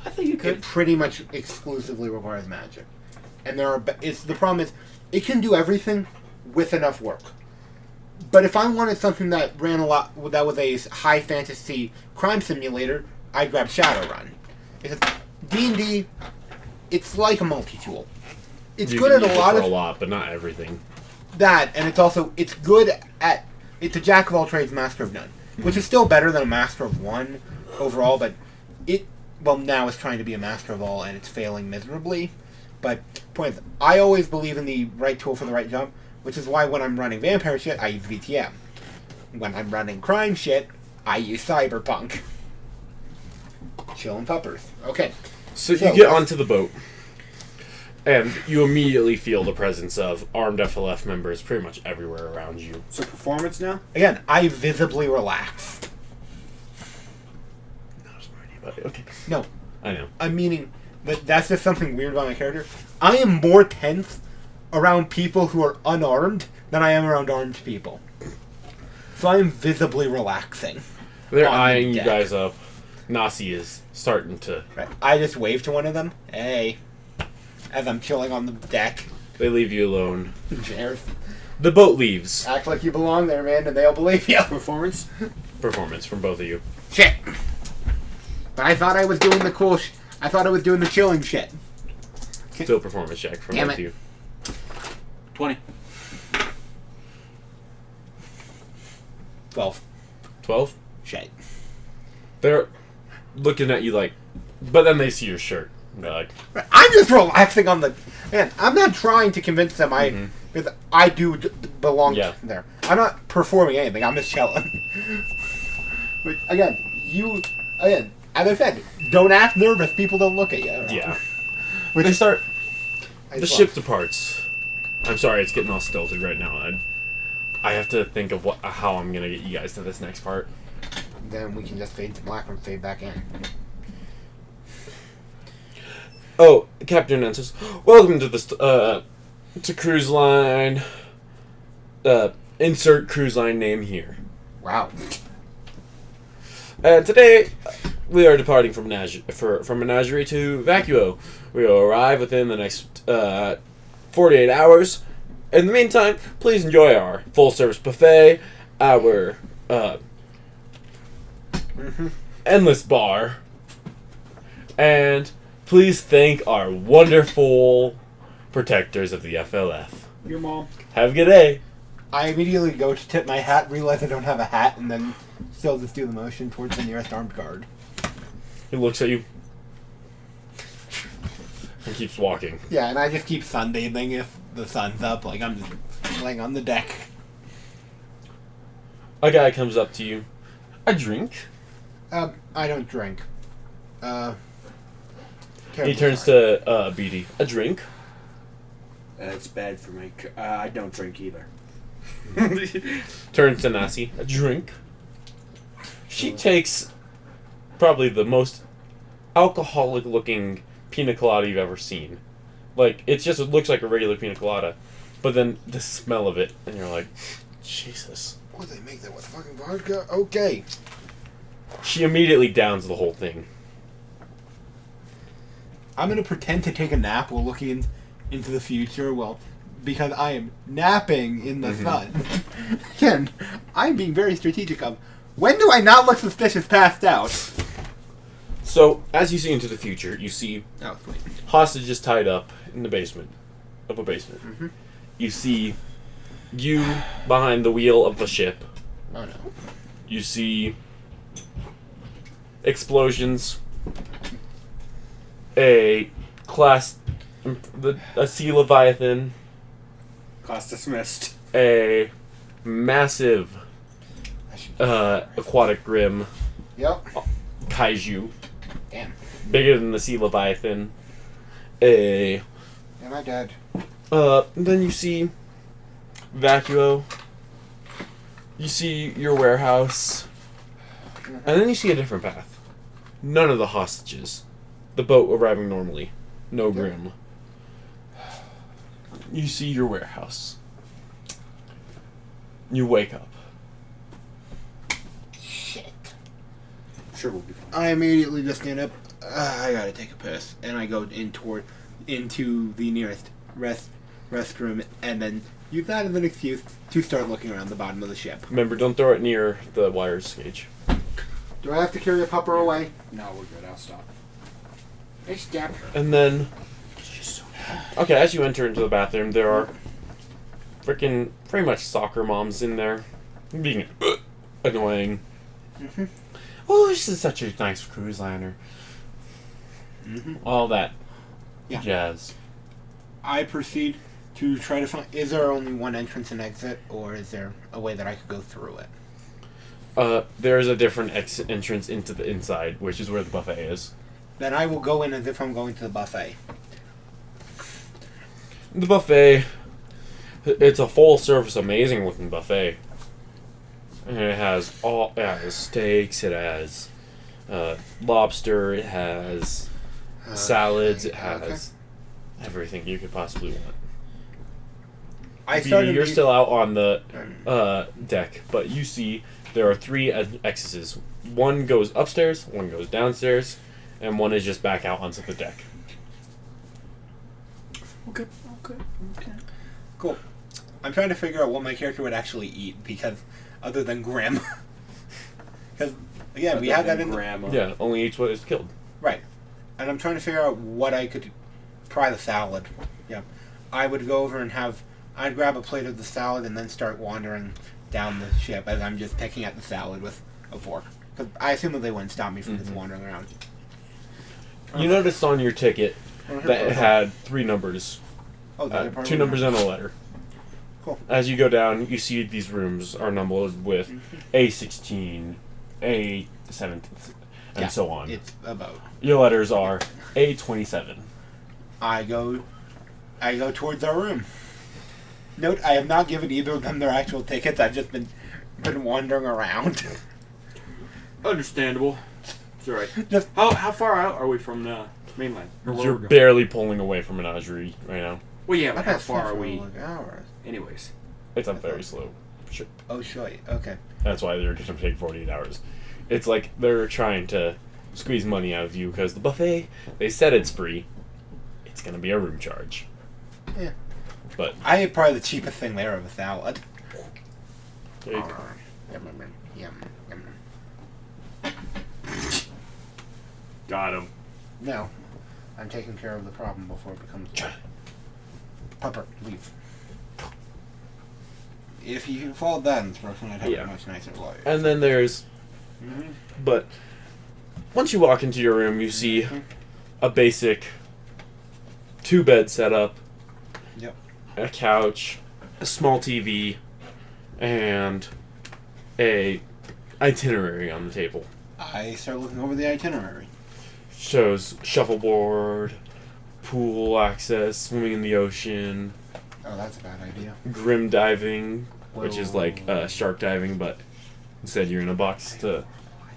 I think you It could. pretty much exclusively requires magic. And the problem is, it can do everything with enough work. But if I wanted something that ran a lot, that was a high fantasy crime simulator, I'd grab Shadowrun. Because D&D, it's like a multi-tool. It's You good can at use a it lot for of a lot, but not everything. that, and it's good at, it's a jack of all trades, master of none. Which is still better than a master of one overall, but now it's trying to be a master of all, and it's failing miserably. But, point is, I always believe in the right tool for the right job, which is why when I'm running vampire shit, I use VTM. when I'm running crime shit, I use cyberpunk. Chillin' puppers. Okay. So you get onto the boat, and you immediately feel the presence of armed FLF members pretty much everywhere around you. So performance now? Again, I visibly relax. Not as party, but okay. No, I know. I'm meaning that's just something weird about my character. I am more tense around people who are unarmed than I am around armed people. So I am visibly relaxing. They're on the eyeing you deck. guys up. Nasi is starting to... Right. I just wave to one of them. Hey. As I'm chilling on the deck. They leave you alone. Cheers. The boat leaves. Act like you belong there, man, and they'll believe you. Performance? Performance from both of you. Shit. But I thought I was doing the cool I thought I was doing the chilling shit. Still performance check from Damn both of it. you. 20. 12. 12? Shit. They're looking at you like... But then they see your shirt. And they're like... I'm just relaxing on the... Man, I'm not trying to convince them because I do belong there. I'm not performing anything. I'm just chilling. But again, as I said, don't act nervous. People don't look at you. Yeah. Which They start... I The just ship love. departs. I'm sorry, it's getting all stilted right now. I have to think of how I'm gonna get you guys to this next part. Then we can just fade to black and fade back in. Oh, Captain announces, welcome to this, to cruise line. Insert cruise line name here. Wow. Today, we are departing from Menagerie to Vacuo. We will arrive within the next 48 hours. In the meantime, please enjoy our full-service buffet, our endless bar, and please thank our wonderful protectors of the FLF. Your mom. Have a good day. I immediately go to tip my hat, realize I don't have a hat, and then still just do the motion towards the nearest armed guard. He looks at you and keeps walking. Yeah, and I just keep sunbathing if the sun's up, like I'm just laying on the deck. A guy comes up to you. A drink? I don't drink. He turns to BD. A drink? It's bad for me. I don't drink either. Turns to Nasi. A drink? She takes probably the most alcoholic looking pina colada you've ever seen. Like, it looks like a regular pina colada. But then the smell of it, and you're like, Jesus. What, they make that with fucking vodka? Okay. She immediately downs the whole thing. I'm gonna pretend to take a nap while looking into the future, because I am napping in the sun. Again, I'm being very strategic of, when do I not look suspicious passed out? So, as you see into the future, you see Oh, wait. hostages tied up in the basement of a basement. You see you behind the wheel of the ship. Oh no. You see explosions. A sea leviathan. Class dismissed. A massive aquatic grim Yep. kaiju, Damn. bigger than the sea leviathan. Am I dead? Then you see Vacuo. You see your warehouse. And then you see a different path. None of the hostages. The boat arriving normally. No Grim. You see your warehouse. You wake up. Shit. Sure, we'll be fine. I immediately just stand up. I gotta take a piss, and I go into the nearest restroom, and then use that as an excuse to start looking around the bottom of the ship. Remember, don't throw it near the wires, Gage. Do I have to carry a pupper away? No, we're good. I'll stop. I stabbed her. And then, okay, as you enter into the bathroom, there are freaking pretty much soccer moms in there, being annoying. Oh, this is such a nice cruise liner. All that jazz. I proceed to try to find. Is there only one entrance and exit, or is there a way that I could go through it? There's a different entrance into the inside, which is where the buffet is. Then I will go in as if I'm going to the buffet. The buffet, it's a full-service, amazing-looking buffet. And it has steaks, it has lobster, it has salads, it has everything you could possibly want. You're still out on the deck, but you see there are 3 X's. One goes upstairs, one goes downstairs, and one is just back out onto the deck. Okay. Cool. I'm trying to figure out what my character would actually eat, because other than Grim. Because, again, we have that in grandma. Yeah, only eats what is killed. Right. And I'm trying to figure out what I could... Try the salad. Yeah. I would go over and I'd grab a plate of the salad and then start wandering down the ship as I'm just picking at the salad with a fork. Because I assume that they wouldn't stop me from just wandering around. You noticed on your ticket that it had 3 numbers. Oh, 2 numbers and a letter. Cool. As you go down, you see these rooms are numbered with A16, A17, and so on. It's about. Your letters are A27. I go towards our room. Note, I have not given either of them their actual tickets. I've just been wandering around. Understandable. It's alright. Just How far out are we from the mainland? Or where You're we're going? barely pulling away from Menagerie right now. Well, yeah, but how That's far are for we? like hours. Anyways. It's a very slow ship. Oh, shit. Okay. That's why they're going to take 48 hours. It's like they're trying to squeeze money out of you because the buffet, they said it's free. It's going to be a room charge. Yeah. But I ate probably the cheapest thing there of a salad. there you go. Yum. Got him. No. I'm taking care of the problem before it becomes... Pupper, leave. If you followed that instruction, I'd have Yeah. a much nicer life. And then there's... But once you walk into your room, you see a basic 2-bed setup, Yep. a couch, a small TV, and a itinerary on the table. I start looking over the itinerary. Shows shuffleboard, pool access, swimming in the ocean, Oh, that's a bad idea. grim diving, which is like Whoa. shark diving, but instead you're in a box to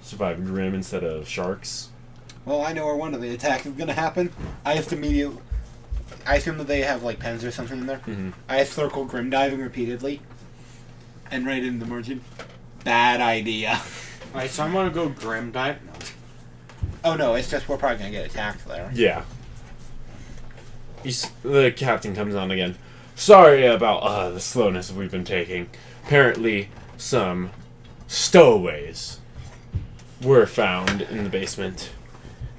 survive grim instead of sharks. Well, I know where one of the attacks is going to happen. I assume that they have like pens or something in there. Mm-hmm. I circle grim diving repeatedly, and write in the margin. Bad idea. Alright, so I'm gonna go grim dive. No. Oh no, it's just we're probably going to get attacked there. Yeah. The captain comes on again. Sorry about the slowness we've been taking. Apparently, some stowaways were found in the basement,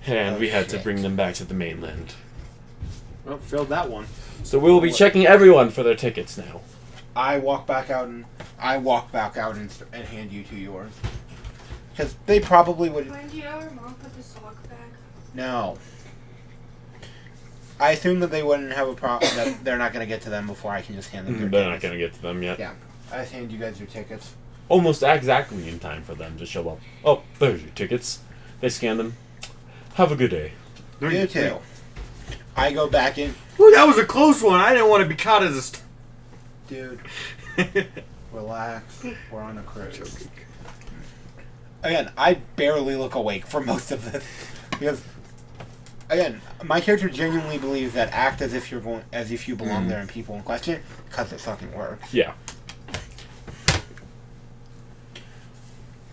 and we had to bring them back to the mainland. Well, filled that one. So we will be checking everyone for their tickets now. I walk back out and hand you 2 yours. Because they probably would... When do you know her mom put the sock back? No. I assume that they wouldn't have a problem, that they're not going to get to them before I can just hand them their They're tickets. not going to get to them yet. Yeah. I just hand you guys your tickets. Almost exactly in time for them to show up. Oh, there's your tickets. They scan them. Have a good day. You too. I go back in. Ooh, that was a close one. I didn't want to be caught as a... Dude, relax. We're on a cruise. Again, I barely look awake for most of this. Because, again, my character genuinely believes that act as if you belong there and people in question, because it fucking works. Yeah.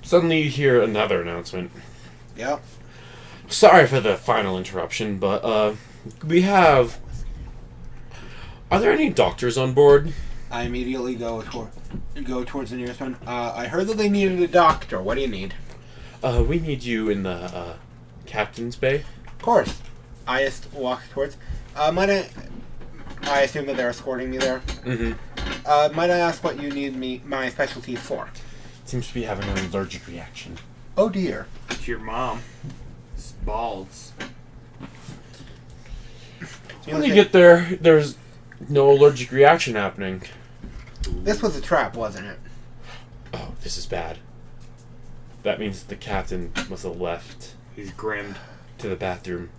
Suddenly you hear another announcement. Yep. Sorry for the final interruption, but we have... Are there any doctors on board? I immediately go towards the nearest one. I heard that they needed a doctor. What do you need? We need you in the captain's bay. Of course. I just walk towards. I assume that they're escorting me there. Mm-hmm. Might I ask what you need my specialties for? Seems to be having an allergic reaction. Oh dear. To your mom. It's balls. When you get there, there's no allergic reaction happening. This was a trap, wasn't it? Oh, this is bad. that means the captain must have left. He's grimmed. To the bathroom.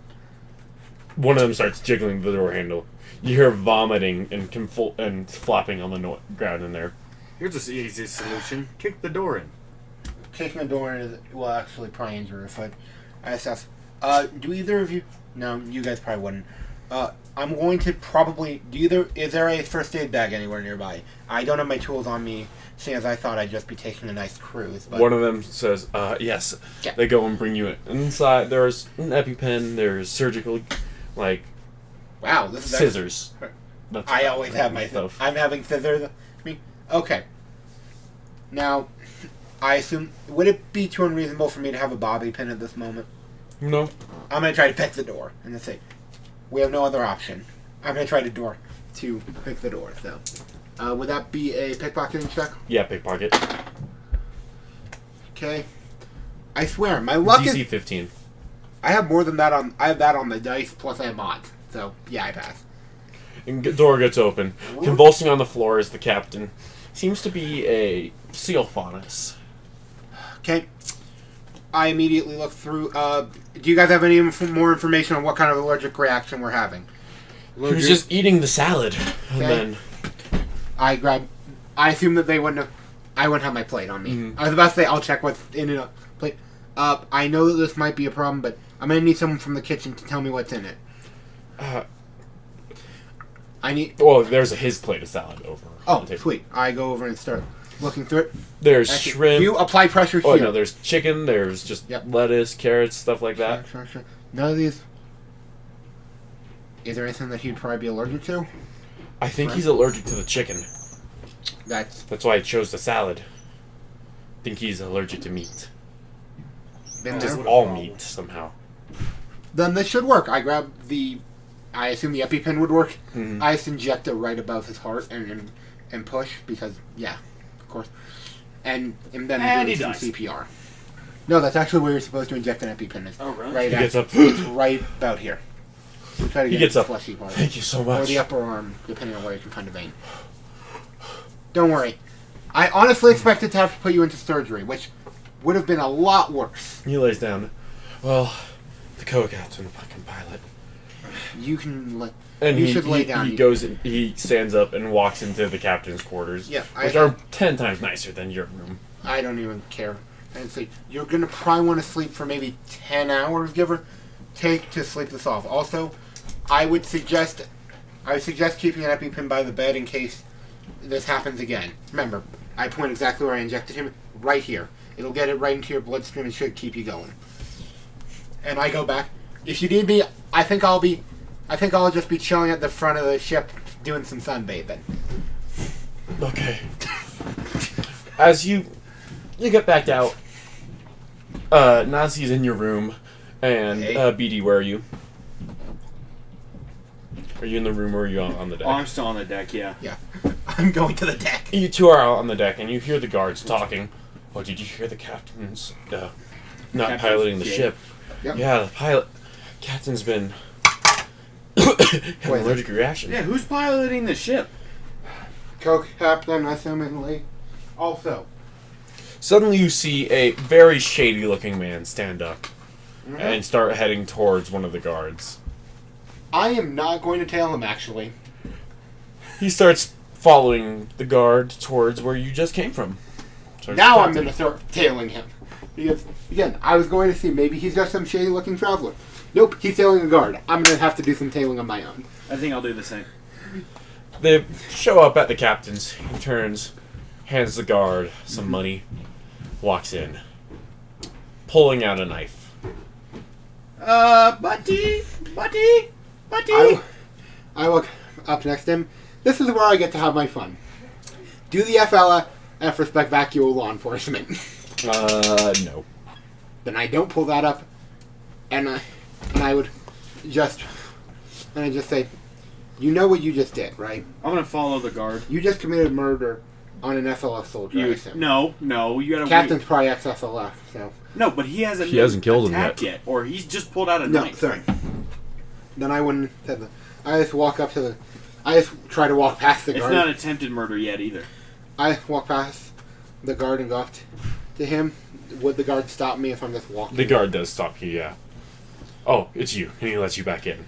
One of them starts jiggling the door handle. You hear vomiting and flopping on the ground in there. Here's the easiest solution. Kick the door in. Kicking the door in will actually probably injure if I assess. Do either of you... No, you guys probably wouldn't. I'm going to probably... Is there a first aid bag anywhere nearby? I don't have my tools on me, seeing as I thought I'd just be taking a nice cruise. But... One of them says, yes. Yeah. They go and bring you it. Inside, there's an EpiPen, there's surgical, like... Wow, this is... Scissors. That's I always have my stuff. I'm having scissors. Okay. Now, I assume... Would it be too unreasonable for me to have a bobby pin at this moment? No. I'm going to try to pick the door. And then say, we have no other option. I'm going to try to pick the door, so... would that be a pickpocketing check? Yeah, pickpocket. Okay. I swear, my luck DC is... 15. I have more than that on... I have that on the dice, plus I have mods. So, yeah, I pass. And the door gets open. Convulsing on the floor is the captain. Seems to be a seal faunus. Okay. I immediately look through... do you guys have any more information on what kind of allergic reaction we're having? He was just eating the salad. And then... I assume that they wouldn't have... I wouldn't have my plate on me. Mm-hmm. I was about to say, I'll check what's in a plate. I know that this might be a problem, but I'm going to need someone from the kitchen to tell me what's in it. I need... Well, there's his plate of salad over. Oh, sweet. I go over and start looking through it. There's Actually, shrimp. You apply pressure here. Oh, no, there's chicken, there's just lettuce, carrots, stuff like that. Sure. None of these... Is there anything that he'd probably be allergic to? I think he's allergic to the chicken. That's why I chose the salad. I think he's allergic to meat. been Just there. all meat, somehow. Then this should work. I grab the... I assume the EpiPen would work. Mm-hmm. I just inject it right above his heart and push, because, yeah, of course. And then do some CPR. No, that's actually where you're supposed to inject an EpiPen. Oh, really? Right He gets up. It's right about here. So try to He get gets the up. fleshy part. Thank you so Or much. the upper arm, depending on where you can find a vein. Don't worry. I honestly expected to have to put you into surgery, which would have been a lot worse. He lays down. Well, the co-captain, the fucking pilot. You can let... And you he, should lay down. he goes, he stands up and walks into the captain's quarters, Yeah, which are 10 times nicer than your room. I don't even care. And say, you're going to probably want to sleep for maybe 10 hours, give or take, to sleep this off. Also, I would suggest keeping an EpiPen by the bed in case this happens again. Remember, I point exactly where I injected him, right here. It'll get it right into your bloodstream and should keep you going. And I go back. If you need me, I think I'll just be chilling at the front of the ship doing some sunbathing. Okay. As you get back out, Nazi's in your room, and Hey. BD, where are you? Are you in the room or are you on the deck? Oh, I'm still on the deck, yeah. Yeah. I'm going to the deck. You two are out on the deck, and you hear the guards talking. Oh, did you hear the captain's not Captain's piloting the dead. ship? Yep. Yeah, the captain's been had an Wait. allergic reaction. Yeah, who's piloting the ship? Co-captain, assumingly. Also, Suddenly you see a very shady-looking man stand up and start heading towards one of the guards. I am not going to tail him, actually. He starts following the guard towards where you just came from. Now I'm going to start tailing him. Because, again, I was going to see maybe he's got some shady-looking traveler. Nope, he's tailing a guard. I'm going to have to do some tailing on my own. I think I'll do the same. They show up at the captain's. He turns, hands the guard some money, walks in, pulling out a knife. Buddy! I look up next to him. This is where I get to have my fun. Do the FLA, F respect vacuole law enforcement. No. Then I don't pull that up, and I would just, and I just say, you know what you just did, right? I'm gonna follow the guard. You just committed murder on an FLF soldier. I assume. No, you gotta Captain's probably ex-FLF, so. No, but he hasn't. He hasn't killed him attacked yet. or he's just pulled out a No, knife. sorry. Then I wouldn't say that. I just walk up to the. I just try to walk past the It's guard. not attempted murder yet either. I walk past the guard and go up to him. Would the guard stop me if I'm just walking? The guard does stop you, yeah. Oh, it's you. And he lets you back in.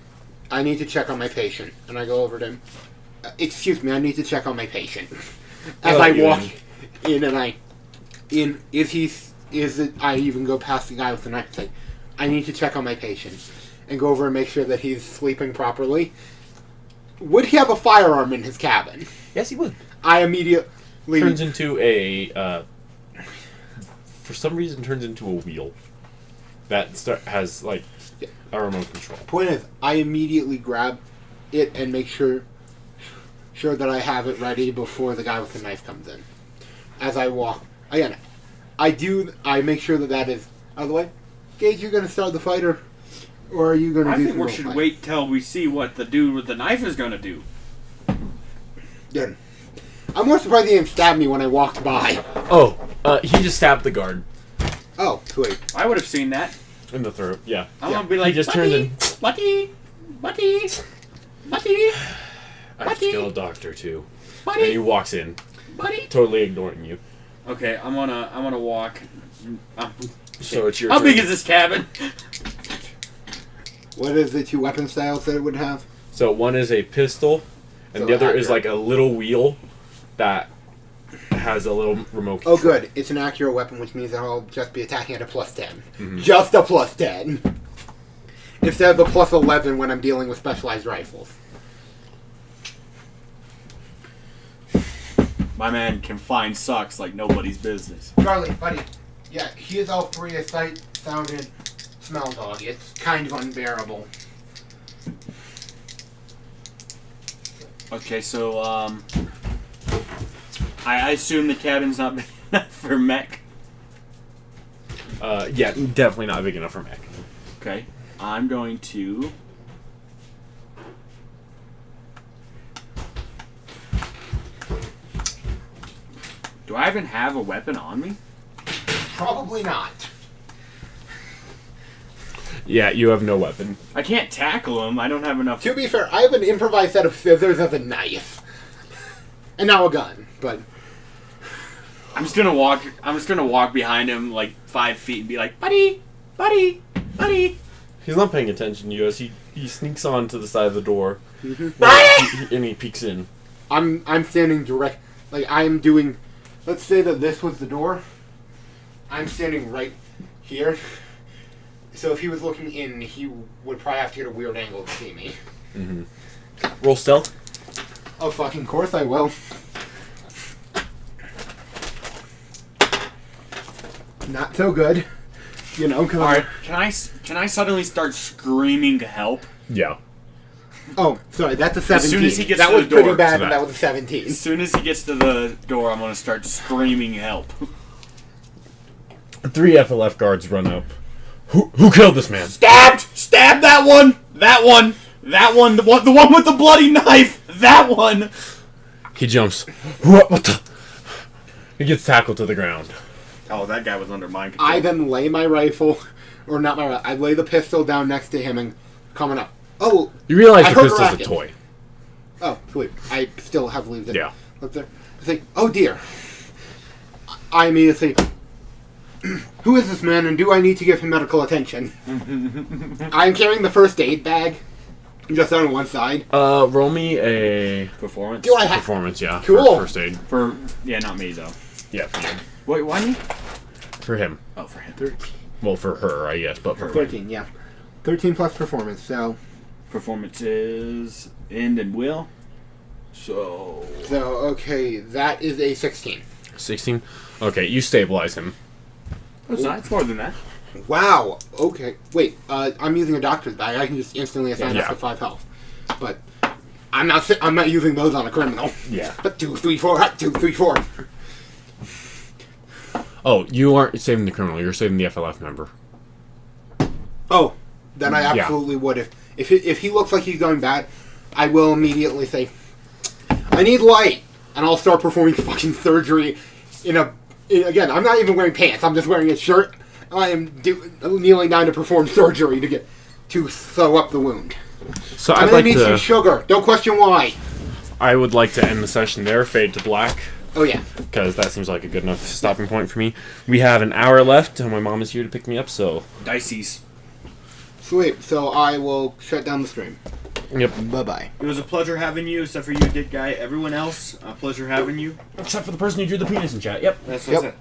I need to check on my patient. And I go over to him. Excuse me, I need to check on my patient. As I walk in and I even go past the guy with the knife and say, I need to check on my patient. And go over and make sure that he's sleeping properly. Would he have a firearm in his cabin? Yes, he would. I immediately... Turns into a... for some reason, turns into a wheel. That has, like, a remote control. Point is, I immediately grab it and make sure that I have it ready before the guy with the knife comes in. As I walk... Again, I make sure that is out of the way. Gage, you're going to start the fight, or are you going to do I think we should wait till we see what the dude with the knife is going to do. Good. I'm more surprised he didn't stab me when I walked by. Oh, he just stabbed the guard. Oh, sweet. I would have seen that. In the throat, yeah. I'm going to be like, he just turned in. Buddy! I kill a doctor, too. Buddy! And he walks in, Buddy! totally ignoring you. Okay, I'm gonna walk. So it's your How turn. big is this cabin? What is the 2 weapon styles that it would have? So one is a pistol, and So the other is accurate. like a little wheel that has a little remote Oh, control. good. It's an accurate weapon, which means that I'll just be attacking at a +10. Mm-hmm. Just a +10. Instead of the +11 when I'm dealing with specialized rifles. My man can find sucks like nobody's business. Charlie, buddy. Yeah, he is all 3 a sight, sound, and smell dog. It's kind of unbearable. Okay, so, I assume the cabin's not big enough for mech. Yeah, definitely not big enough for mech. Okay, I'm going to... Do I even have a weapon on me? Probably not. Yeah, you have no weapon. I can't tackle him. I don't have enough... To be fair, I have an improvised set of scissors as a knife. And now a gun, but... I'm just gonna walk behind him like 5 feet and be like, buddy! Buddy! Buddy! He's not paying attention to you as he sneaks on to the side of the door. And he peeks in. I'm standing direct... Like, I'm doing... Let's say that this was the door. I'm standing right here. So if he was looking in, he would probably have to get a weird angle to see me. Mm-hmm. Roll stealth. Oh, fucking course I will. Not so good. You know, because Alright, can I suddenly start screaming help? Yeah. Oh, sorry, that's a 17. As soon as he gets that to was the pretty door, bad, so and that was a 17. As soon as he gets to the door, I'm gonna start screaming help. 3 FLF guards run up. Who killed this man? Stabbed! Stabbed that one! That one! That one! The one with the bloody knife! That one! He jumps. What the? He gets tackled to the ground. Oh, that guy was under mind control. I then lay my rifle, or not my rifle, I lay the pistol down next to him and coming up. Oh, You realize I the heard a pistol's a racket. toy. Oh, sweet. I still have leaves it. Yeah. Up there. I think, oh dear. I immediately say, who is this man and do I need to give him medical attention? I'm carrying the first aid bag, just on one side. Roll me a Performance? Do I have... performance, yeah. Cool. For first aid. Yeah, not me, though. Yeah, for him. Wait, why me? For him. Oh, for him. 13. Well, for her, I guess, but for him. 13, yeah. 13 plus performance, so... Performance is end and will. So... So, okay, that is a 16. 16? Okay, you stabilize him. It's not. It's more than that. Wow, okay. Wait, I'm using a doctor's bag. I can just instantly assign Yeah. up to 5 health. But I'm not using those on a criminal. Yeah. But 2, 3, 4, 2, 3, 4. Oh, you aren't saving the criminal, you're saving the FLF member. Oh, then I Yeah. absolutely would. If he looks like he's going bad, I will immediately say, I need light, and I'll start performing fucking surgery again, I'm not even wearing pants. I'm just wearing a shirt. I am kneeling down to perform surgery to sew up the wound. So I'm I'd gonna like need some to... sugar. Don't question why. I would like to end the session there, fade to black. Oh yeah. because that seems like a good enough stopping point for me. We have an hour left, and my mom is here to pick me up, so... Dices. Sweet. So I will shut down the stream. Yep. Bye-bye. It was a pleasure having you, except for you, Dick Guy. Everyone else, a pleasure having you. Except for the person who drew the penis in chat, yep. That's what's it.